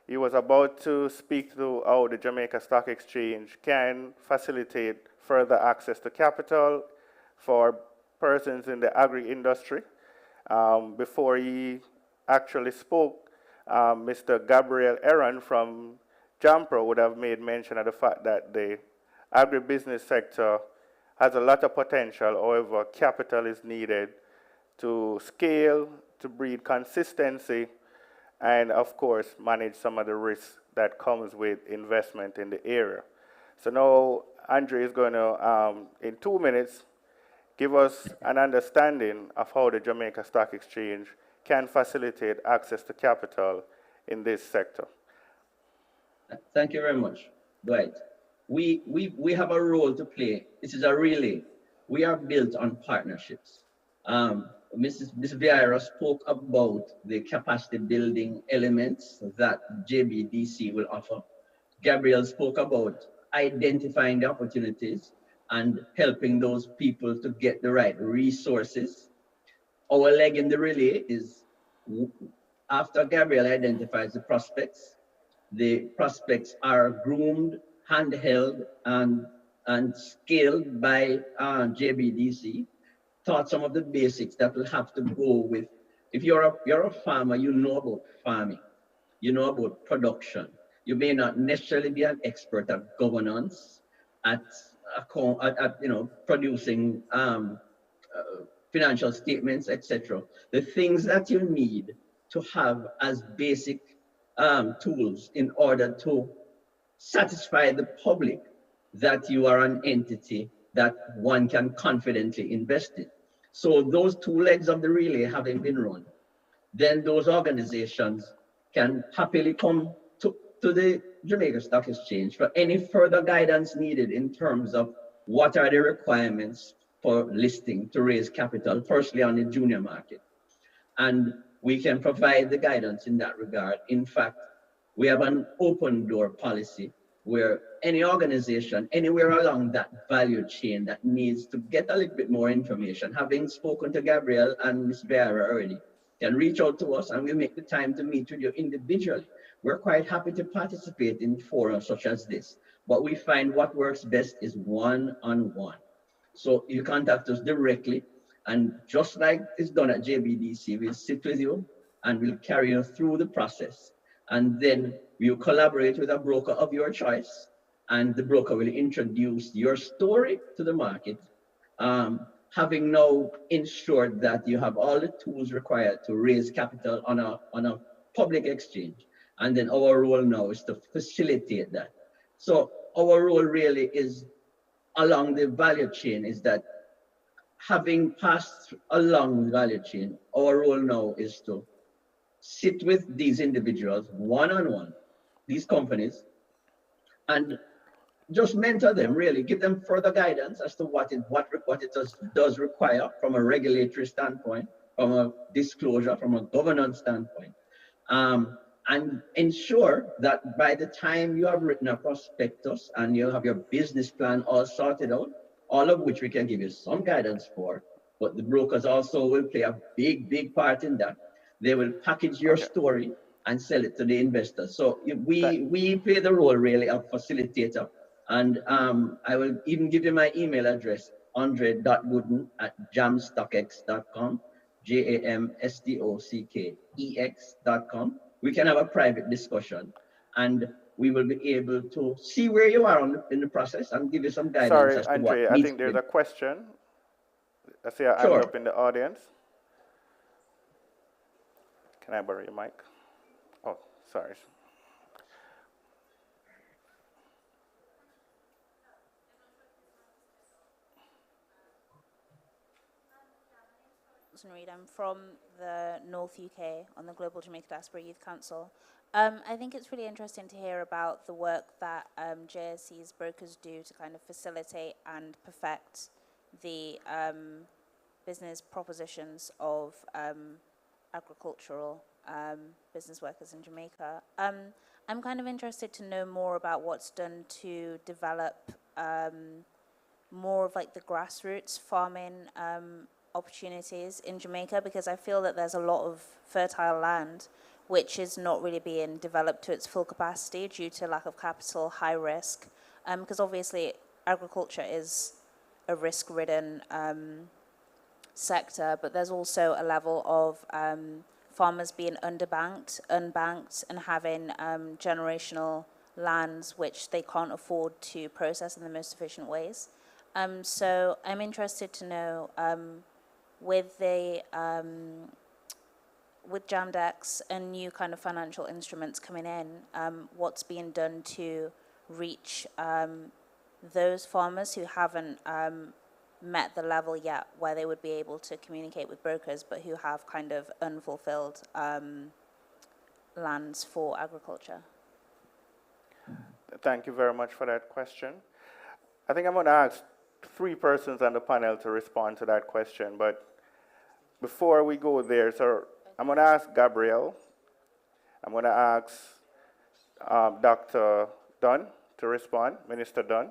He was about to speak to how the Jamaica Stock Exchange can facilitate further access to capital for persons in the agri-industry. Before he actually spoke, Mr. Gabriel Aaron from Jampro would have made mention of the fact that the agribusiness sector has a lot of potential. However, capital is needed to scale, to breed consistency, and of course, manage some of the risks that comes with investment in the area. So now, Andre is going to, in 2 minutes, give us an understanding of how the Jamaica Stock Exchange can facilitate access to capital in this sector. Thank you very much, Dwight. We have a role to play. This is a relay. We are built on partnerships. Ms. Vieira spoke about the capacity building elements that JBDC will offer. Gabriel spoke about identifying the opportunities and helping those people to get the right resources. Our leg in the relay is after Gabriel identifies the prospects are groomed, handheld, and scaled by JBDC, taught some of the basics that will have to go with. If you're a farmer, you know about farming, you know about production. You may not necessarily be an expert at governance, at producing financial statements, etc. The things that you need to have as basic tools in order to satisfy the public that you are an entity that one can confidently invest in. So those two legs of the relay having been run, then those organizations can happily come to the Jamaica Stock Exchange for any further guidance needed in terms of what are the requirements for listing to raise capital, firstly on the junior market. And we can provide the guidance in that regard. In fact, we have an open door policy where any organization, anywhere along that value chain that needs to get a little bit more information, having spoken to Gabriel and Ms. Vieira already, can reach out to us and we'll make the time to meet with you individually. We're quite happy to participate in forums such as this, but we find what works best is one-on-one. So you contact us directly, and just like it's done at JBDC, we'll sit with you and we'll carry you through the process. And then we'll collaborate with a broker of your choice, and the broker will introduce your story to the market, having now ensured that you have all the tools required to raise capital on a public exchange. And then our role now is to facilitate that. So our role really is along the value chain, is that having passed along the value chain, our role now is to sit with these individuals one-on-one, these companies, and just mentor them, really give them further guidance as to what it does require from a regulatory standpoint, from a disclosure, from a governance standpoint, and ensure that by the time you have written a prospectus and you have your business plan all sorted out, all of which we can give you some guidance for, but the brokers also will play a big part in that. They will package your story and sell it to the investors. So we play the role really of facilitator. And I will even give you my email address, andre.wooden@jamstockex.com, JAMSTOCKEX.com. We can have a private discussion and we will be able to see where you are in the process and give you some guidance. Sorry, as to Andre, what I needs think to be there's a question. I see a hand Sure. up in the audience. Can I borrow your mic? Oh, sorry. Alison Reid. I'm from the North UK on the Global Jamaica Diaspora Youth Council. I think it's really interesting to hear about the work that JSC's brokers do to kind of facilitate and perfect the business propositions of agricultural business workers in Jamaica. I'm kind of interested to know more about what's done to develop more of like the grassroots farming opportunities in Jamaica, because I feel that there's a lot of fertile land which is not really being developed to its full capacity due to lack of capital, high risk, because obviously agriculture is a risk-ridden sector, but there's also a level of farmers being unbanked, and having generational lands which they can't afford to process in the most efficient ways. So I'm interested to know, with the with Jamdex and new kind of financial instruments coming in, what's being done to reach those farmers who haven't met the level yet where they would be able to communicate with brokers, but who have kind of unfulfilled lands for agriculture. Thank you very much for that question. I think I'm going to ask 3 persons on the panel to respond to that question, but before we go there, so I'm going to ask Gabrielle, I'm going to ask Dr. Dunn to respond, Minister Dunn,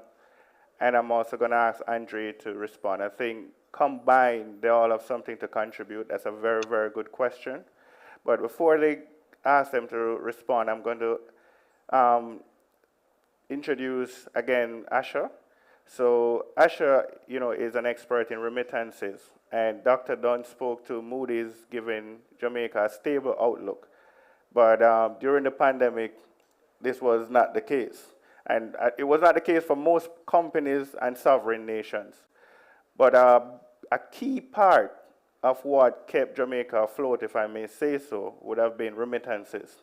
and I'm also going to ask Andre to respond. I think combined, they all have something to contribute. That's a very, very good question. But before they ask them to respond, I'm going to introduce again Asha. So Asha, is an expert in remittances, and Dr. Dunn spoke to Moody's giving Jamaica a stable outlook. But during the pandemic, this was not the case. And it was not the case for most companies and sovereign nations. But a key part of what kept Jamaica afloat, if I may say so, would have been remittances.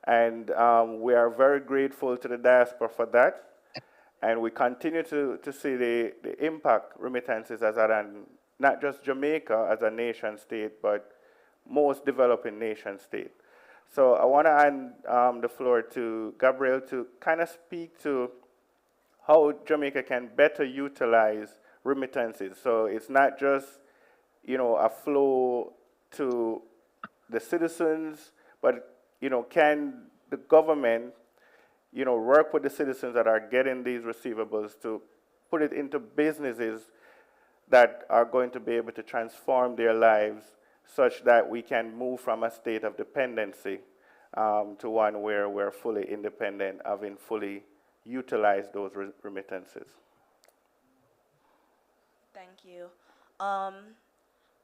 And we are very grateful to the diaspora for that. And we continue to see the impact remittances has had on not just Jamaica as a nation state, but most developing nation state. So I want to hand the floor to Gabrielle to kind of speak to how Jamaica can better utilize remittances. So it's not just, a flow to the citizens, but, can the government, work with the citizens that are getting these receivables to put it into businesses that are going to be able to transform their lives such that we can move from a state of dependency to one where we're fully independent, having fully utilized those remittances. Thank you.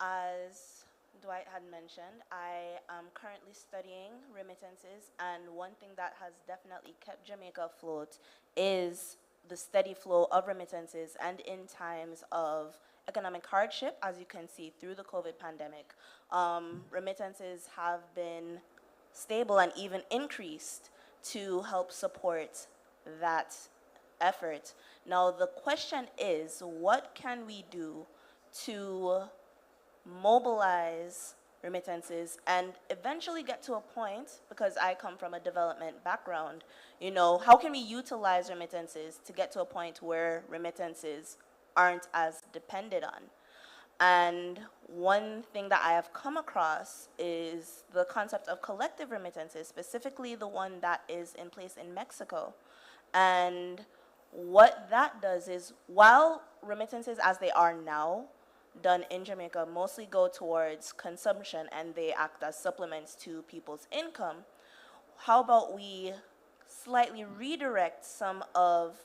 As Dwight had mentioned, I am currently studying remittances, and one thing that has definitely kept Jamaica afloat is the steady flow of remittances, and in times of economic hardship, as you can see through the COVID pandemic, remittances have been stable and even increased to help support that effort. Now, the question is, what can we do to mobilize remittances and eventually get to a point, because I come from a development background, how can we utilize remittances to get to a point where remittances aren't as depended on? And one thing that I have come across is the concept of collective remittances, specifically the one that is in place in Mexico. And what that does is, while remittances as they are now done in Jamaica mostly go towards consumption and they act as supplements to people's income, how about we slightly redirect some of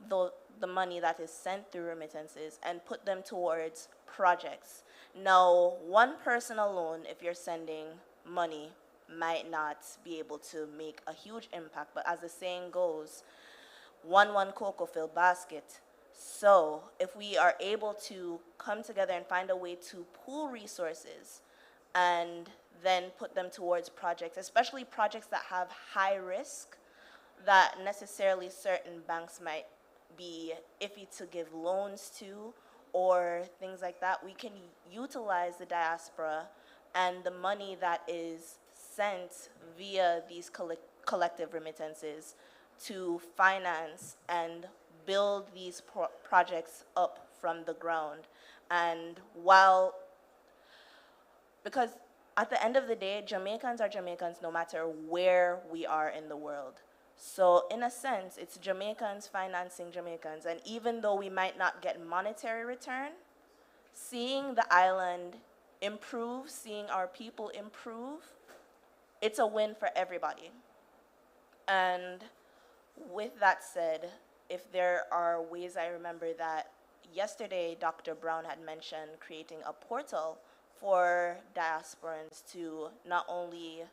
the money that is sent through remittances and put them towards projects? Now, one person alone, if you're sending money, might not be able to make a huge impact, but as the saying goes, one cocoa fill basket. So if we are able to come together and find a way to pool resources and then put them towards projects, especially projects that have high risk, that necessarily certain banks might be iffy to give loans to, or things like that, we can utilize the diaspora and the money that is sent via these collective remittances to finance and build these projects up from the ground. And because at the end of the day, Jamaicans are Jamaicans no matter where we are in the world. So in a sense, it's Jamaicans financing Jamaicans. And even though we might not get monetary return, seeing the island improve, seeing our people improve, it's a win for everybody. And with that said, if there are ways, I remember that yesterday Dr. Brown had mentioned creating a portal for diasporans to not only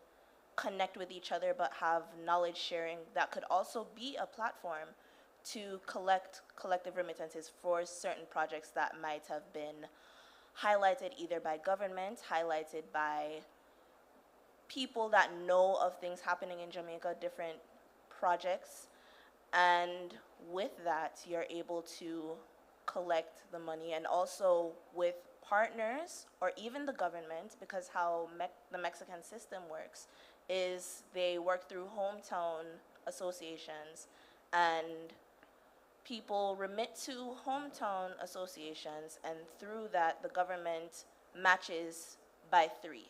connect with each other but have knowledge sharing that could also be a platform to collect collective remittances for certain projects that might have been highlighted either by government, highlighted by people that know of things happening in Jamaica, different projects. And with that, you're able to collect the money, and also with partners or even the government, because how the Mexican system works is they work through hometown associations, and people remit to hometown associations, and through that the government matches by 3,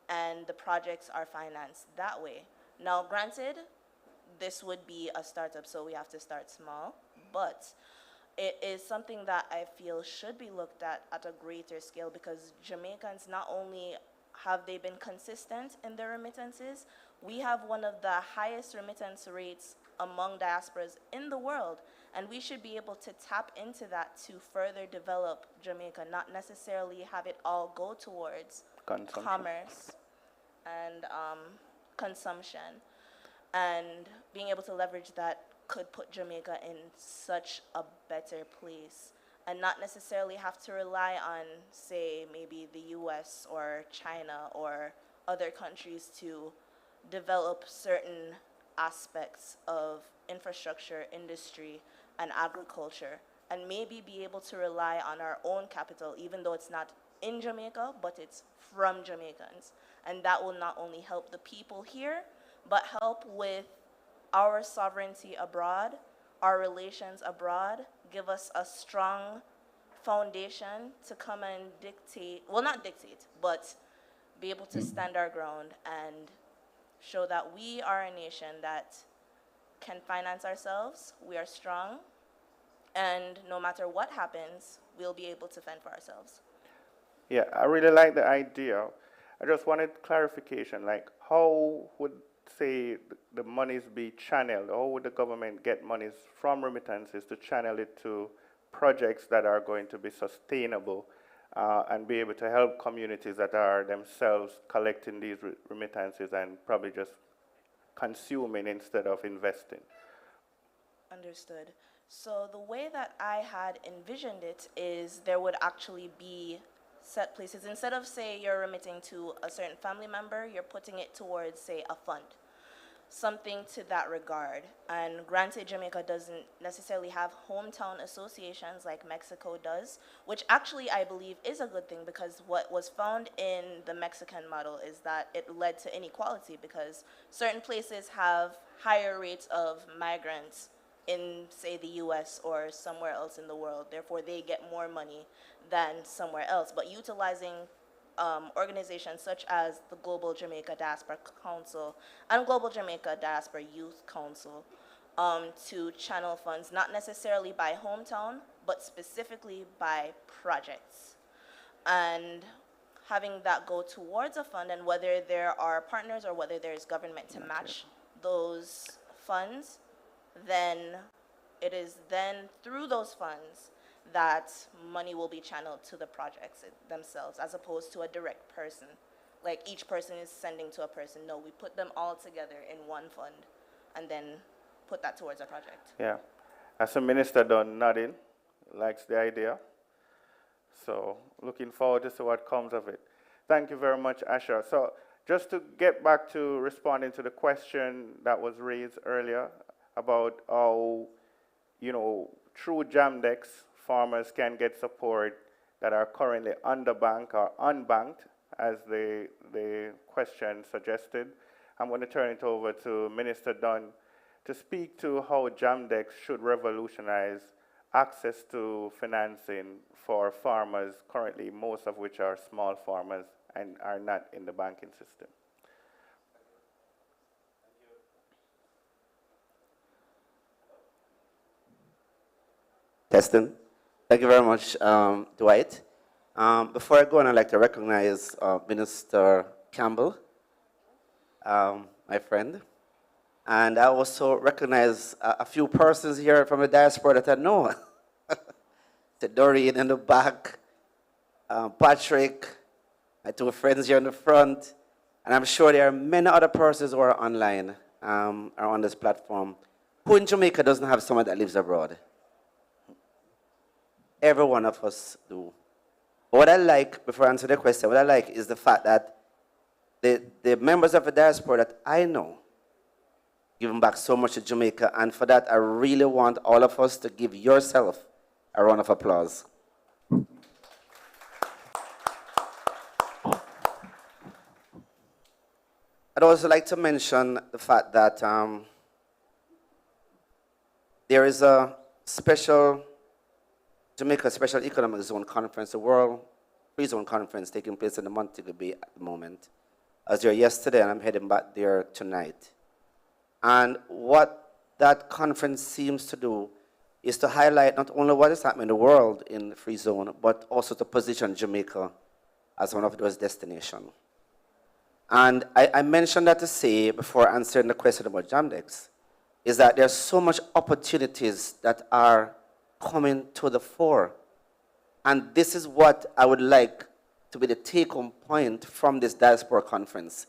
and the projects are financed that way. Now granted, this would be a startup, so we have to start small, but it is something that I feel should be looked at a greater scale, because Jamaicans, not only have they been consistent in their remittances, we have one of the highest remittance rates among diasporas in the world, and we should be able to tap into that to further develop Jamaica, not necessarily have it all go towards commerce and consumption. And being able to leverage that could put Jamaica in such a better place, and not necessarily have to rely on, say, maybe the US or China or other countries to develop certain aspects of infrastructure, industry, and agriculture, and maybe be able to rely on our own capital, even though it's not in Jamaica, but it's from Jamaicans. And that will not only help the people here, but help with our sovereignty abroad, our relations abroad, give us a strong foundation to come and dictate, well, not dictate, but be able to stand our ground and show that we are a nation that can finance ourselves, we are strong, and no matter what happens, we'll be able to fend for ourselves. Yeah, I really like the idea. I just wanted clarification, like how would, say, the monies be channeled? How would the government get monies from remittances to channel it to projects that are going to be sustainable and be able to help communities that are themselves collecting these remittances and probably just consuming instead of investing? Understood. So the way that I had envisioned it is there would actually be set places. Instead of, say, you're remitting to a certain family member, you're putting it towards, say, a fund. Something to that regard. And granted, Jamaica doesn't necessarily have hometown associations like Mexico does, which actually I believe is a good thing, because what was found in the Mexican model is that it led to inequality, because certain places have higher rates of migrants in, say, the US or somewhere else in the world. Therefore, they get more money than somewhere else. But utilizing organizations such as the Global Jamaica Diaspora Council and Global Jamaica Diaspora Youth Council to channel funds, not necessarily by hometown, but specifically by projects. And having that go towards a fund, and whether there are partners or whether there's government to match those funds, then it is then through those funds that money will be channeled to the projects themselves, as opposed to a direct person. Like each person is sending to a person. No, we put them all together in one fund and then put that towards a project. Yeah. As a minister done nodding, likes the idea. So looking forward to see what comes of it. Thank you very much, Asha. So just to get back to responding to the question that was raised earlier about how, through Jamdex, farmers can get support that are currently underbanked or unbanked, as the question suggested. I'm going to turn it over to Minister Dunn to speak to how Jamdex should revolutionize access to financing for farmers, currently most of which are small farmers and are not in the banking system. Teston. Thank you very much, Dwight. Before I go on, I'd like to recognize Minister Campbell, my friend. And I also recognize a few persons here from the diaspora that I know. Doreen in the back, Patrick, my two friends here in the front, and I'm sure there are many other persons who are online or on this platform. Who in Jamaica doesn't have someone that lives abroad? Every one of us do. But what I like, before I answer the question, what I like is the fact that the members of the diaspora that I know giving back so much to Jamaica, and for that I really want all of us to give yourself a round of applause. I'd also like to mention the fact that there is a special Jamaica Special Economic Zone Conference, the World Free Zone Conference, taking place in the Montego Bay at the moment. I was there yesterday and I'm heading back there tonight. And what that conference seems to do is to highlight not only what is happening in the world in the free zone, but also to position Jamaica as one of those destinations. And I mentioned that to say, before answering the question about Jamdex, is that there's so much opportunities that are coming to the fore. And this is what I would like to be the take-home point from this Diaspora conference.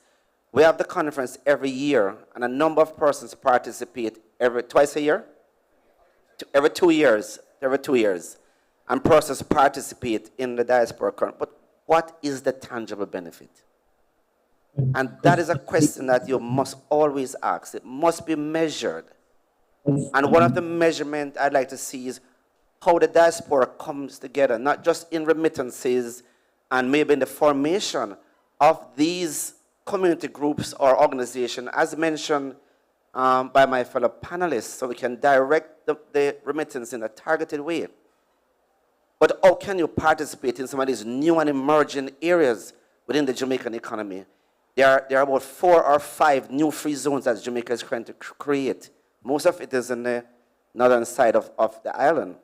We have the conference every year, and a number of persons participate twice a year? Every 2 years. Every 2 years. And persons participate in the Diaspora conference. But what is the tangible benefit? And that is a question that you must always ask. It must be measured. And one of the measurements I'd like to see is how the diaspora comes together, not just in remittances and maybe in the formation of these community groups or organizations, as mentioned by my fellow panelists, so we can direct the remittance in a targeted way. But how can you participate in some of these new and emerging areas within the Jamaican economy? There are about 4 or 5 new free zones that Jamaica is trying to create. Most of it is in the northern side of the island.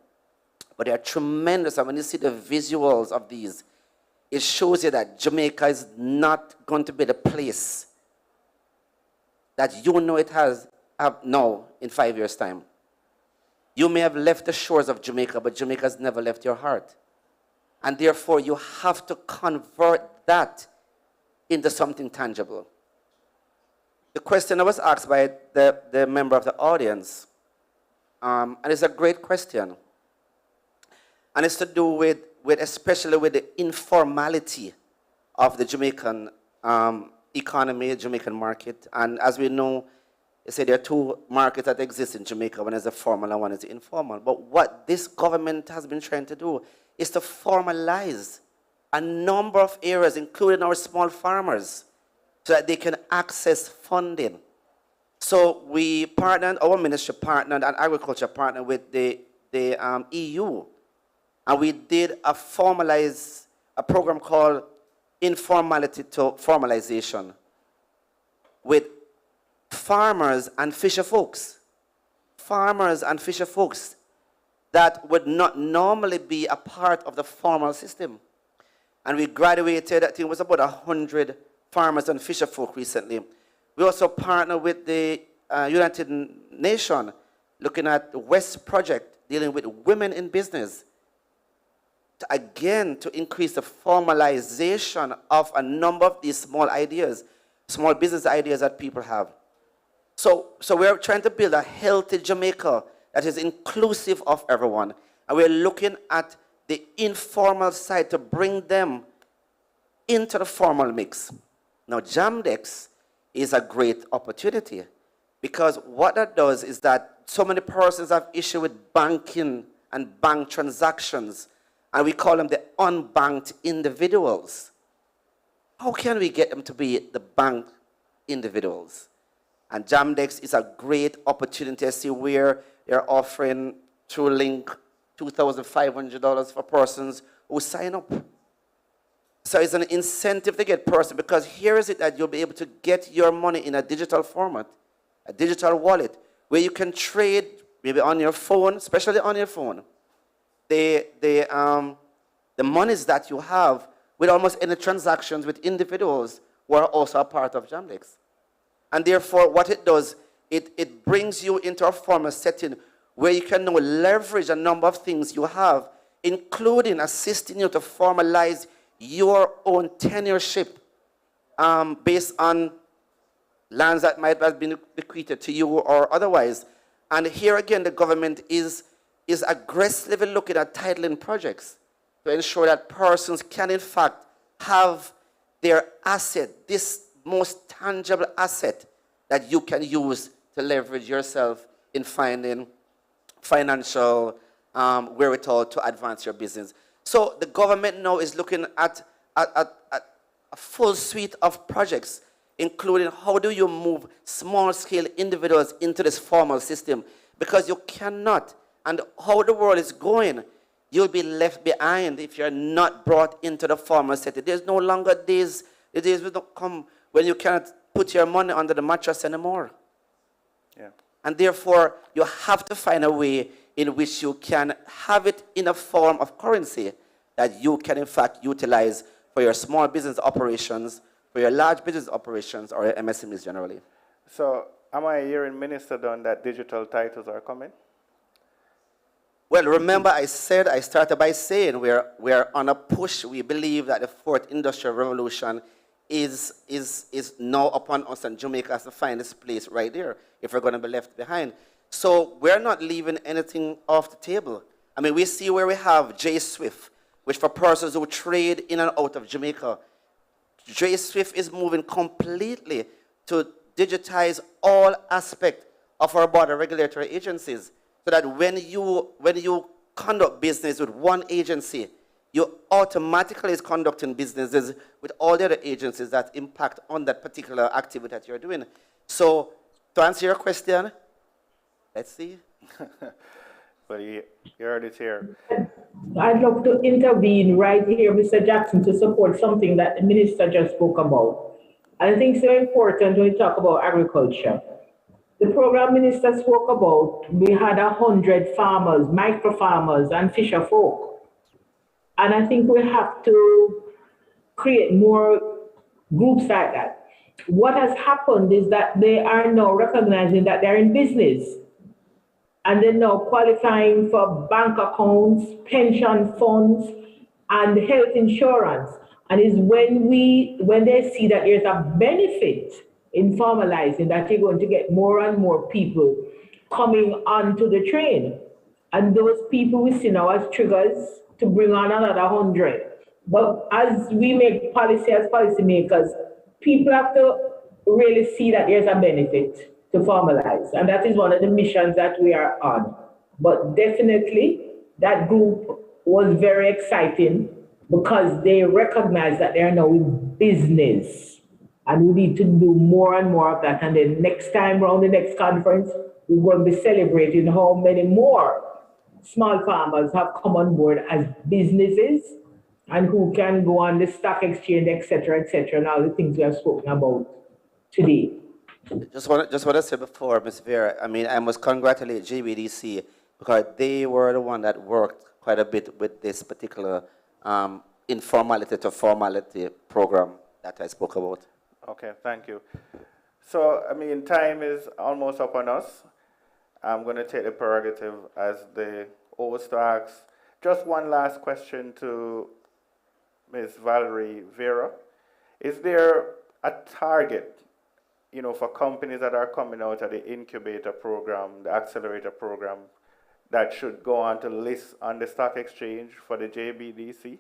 But they are tremendous, and when you see the visuals of these, it shows you that Jamaica is not going to be the place that you know it has now in 5 years' time. You may have left the shores of Jamaica, but Jamaica has never left your heart. And therefore, you have to convert that into something tangible. The question I was asked by the member of the audience, and it's a great question, and it's to do with especially with the informality of the Jamaican economy, Jamaican market. And as we know, they say there are 2 markets that exist in Jamaica. One is the formal and one is the informal. But what this government has been trying to do is to formalize a number of areas, including our small farmers, so that they can access funding. So we partnered, our ministry partnered, and agriculture partnered with the EU. And we did a program called Informality to Formalization with farmers and fisher folks. Farmers and fisher folks that would not normally be a part of the formal system. And we graduated, I think it was about 100 farmers and fisher folk recently. We also partnered with the United Nations, looking at the West Project, dealing with women in business, to increase the formalization of a number of these small ideas, small business ideas that people have. So we're trying to build a healthy Jamaica that is inclusive of everyone. And we're looking at the informal side to bring them into the formal mix. Now, Jamdex is a great opportunity because what that does is that so many persons have issue with banking and bank transactions, and we call them the unbanked individuals. How can we get them to be the banked individuals? And Jamdex is a great opportunity. I see where they're offering through Link $2,500 for persons who sign up. So it's an incentive to get person, because here is it that you'll be able to get your money in a digital format, a digital wallet, where you can trade maybe on your phone, especially on your phone, the monies that you have with almost any transactions with individuals who are also a part of Jamdex. And therefore, what it does, it brings you into a formal setting where you can now leverage a number of things you have, including assisting you to formalize your own tenureship based on lands that might have been bequeathed to you or otherwise. And here again, the government is aggressively looking at titling projects to ensure that persons can in fact have their asset, this most tangible asset that you can use to leverage yourself in finding financial wherewithal to advance your business. So the government now is looking at a full suite of projects, including how do you move small-scale individuals into this formal system, because you cannot, and how the world is going, you'll be left behind if you're not brought into the formal setting. There's no longer days, the days will not come when you cannot put your money under the mattress anymore. Yeah. And therefore, you have to find a way in which you can have it in a form of currency that you can in fact utilize for your small business operations, for your large business operations, or your MSMEs generally. So am I hearing, Minister Dunn, that digital titles are coming? Well, remember I started by saying we're on a push. We believe that the fourth industrial revolution is now upon us, and Jamaica has to find its place right there if we're going to be left behind. So we're not leaving anything off the table. I mean, we see where we have J-Swift, which for persons who trade in and out of Jamaica, J-Swift is moving completely to digitize all aspects of our border regulatory agencies, so that when you conduct business with one agency, you automatically is conducting businesses with all the other agencies that impact on that particular activity that you're doing. So to answer your question, let's see. But you heard it here. I'd love to intervene right here, Mr. Jackson, to support something that the minister just spoke about. I think it's very important when we talk about agriculture. The program minister spoke about, we had 100 farmers, micro farmers, and fisher folk. And I think we have to create more groups like that. What has happened is that they are now recognizing that they're in business. And they're now qualifying for bank accounts, pension funds, and health insurance. And it's when they see that there's a benefit in formalizing that you're going to get more and more people coming onto the train. And those people we see now as triggers to bring on another 100. But as we make policy as policymakers, people have to really see that there's a benefit to formalize. And that is one of the missions that we are on. But definitely, that group was very exciting because they recognize that they are now in business. And we need to do more and more of that. And then next time around the next conference, we're going to be celebrating how many more small farmers have come on board as businesses and who can go on the stock exchange, et cetera, and all the things we have spoken about today. Just want to say before, Ms. Vera, I mean, I must congratulate JBDC because they were the one that worked quite a bit with this particular informality to formality program that I spoke about. Okay, thank you. So, I mean, time is almost up on us. I'm going to take the prerogative as the host to ask just one last question to Ms. Valerie Vera. Is there a target, you know, for companies that are coming out of the incubator program, the accelerator program, that should go on to list on the stock exchange for the JBDC?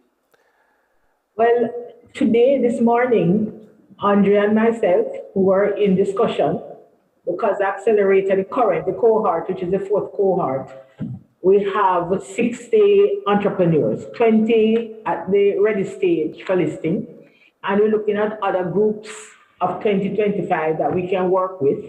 Well, this morning, Andrea and myself were in discussion because Accelerator, the cohort, which is the fourth cohort, we have 60 entrepreneurs, 20 at the ready stage for listing, and we're looking at other groups of 2025 that we can work with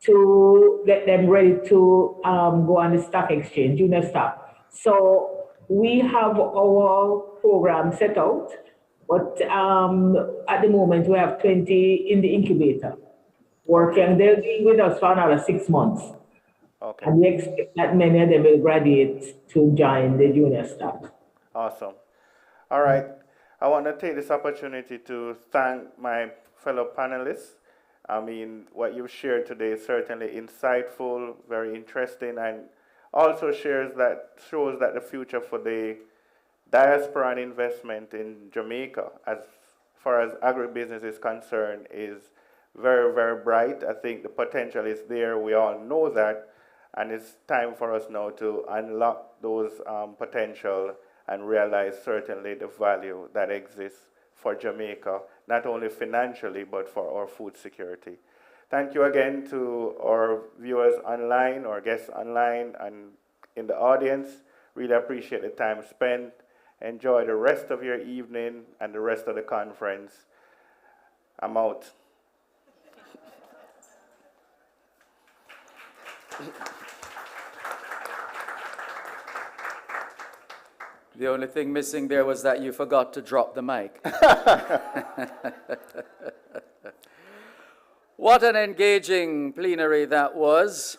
to get them ready to go on the stock exchange, junior stock. So we have our program set out, but at the moment we have 20 in the incubator working. They'll be with us for another 6 months. Okay. And we expect that many of them will graduate to join the junior stock. Awesome. All right. I want to take this opportunity to thank my fellow panelists. I mean, what you've shared today is certainly insightful, very interesting, and also shows that the future for the diaspora and investment in Jamaica, as far as agribusiness is concerned, is very, very bright. I think the potential is there. We all know that. And it's time for us now to unlock those potential and realize certainly the value that exists for Jamaica, not only financially, but for our food security. Thank you again to our viewers online, our guests online, and in the audience. Really appreciate the time spent. Enjoy the rest of your evening and the rest of the conference. I'm out. The only thing missing there was that you forgot to drop the mic. What an engaging plenary that was.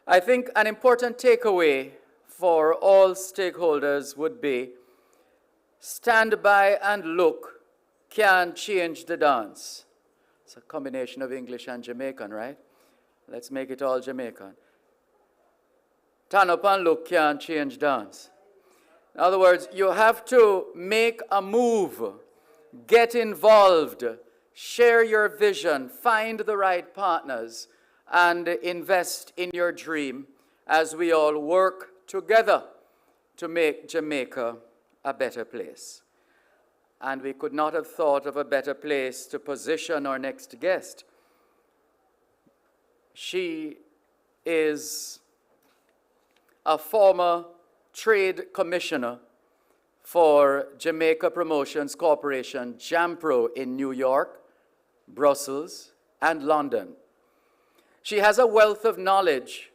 I think an important takeaway for all stakeholders would be stand by and look can change the dance. It's a combination of English and Jamaican, right? Let's make it all Jamaican. Stand up and look can change dance. In other words, you have to make a move, get involved, share your vision, find the right partners, and invest in your dream as we all work together to make Jamaica a better place. And we could not have thought of a better place to position our next guest. She is a former Trade Commissioner for Jamaica Promotions Corporation, JAMPRO, in New York, Brussels, and London. She has a wealth of knowledge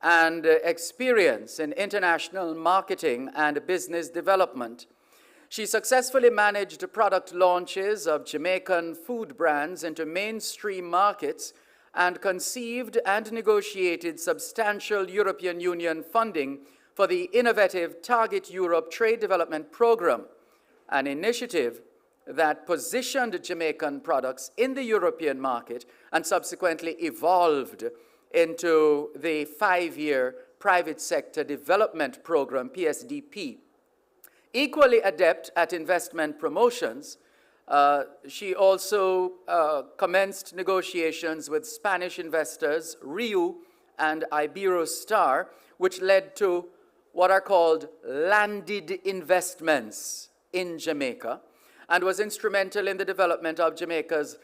and experience in international marketing and business development. She successfully managed product launches of Jamaican food brands into mainstream markets and conceived and negotiated substantial European Union funding for the innovative Target Europe Trade Development Program, an initiative that positioned Jamaican products in the European market and subsequently evolved into the 5-year Private Sector Development Program, PSDP. Equally adept at investment promotions, she also commenced negotiations with Spanish investors, Riu and Iberostar, which led to what are called landed investments in Jamaica, and was instrumental in the development of Jamaica's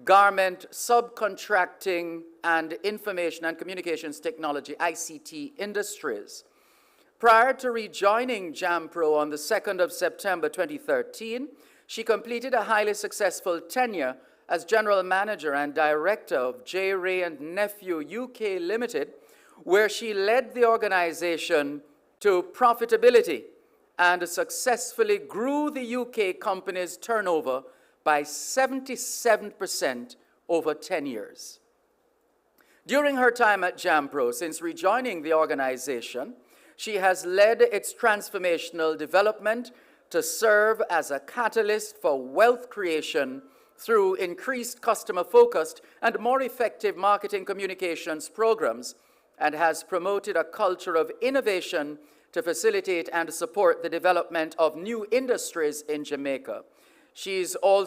garment subcontracting and information and communications technology, ICT industries. Prior to rejoining JAMPRO on the 2nd of September 2013, she completed a highly successful tenure as General Manager and Director of J. Ray & Nephew UK Limited, where she led the organization to profitability and successfully grew the UK company's turnover by 77% over 10 years. During her time at JAMPRO, since rejoining the organization, she has led its transformational development to serve as a catalyst for wealth creation through increased customer-focused and more effective marketing communications programs, and has promoted a culture of innovation to facilitate and support the development of new industries in Jamaica. She's also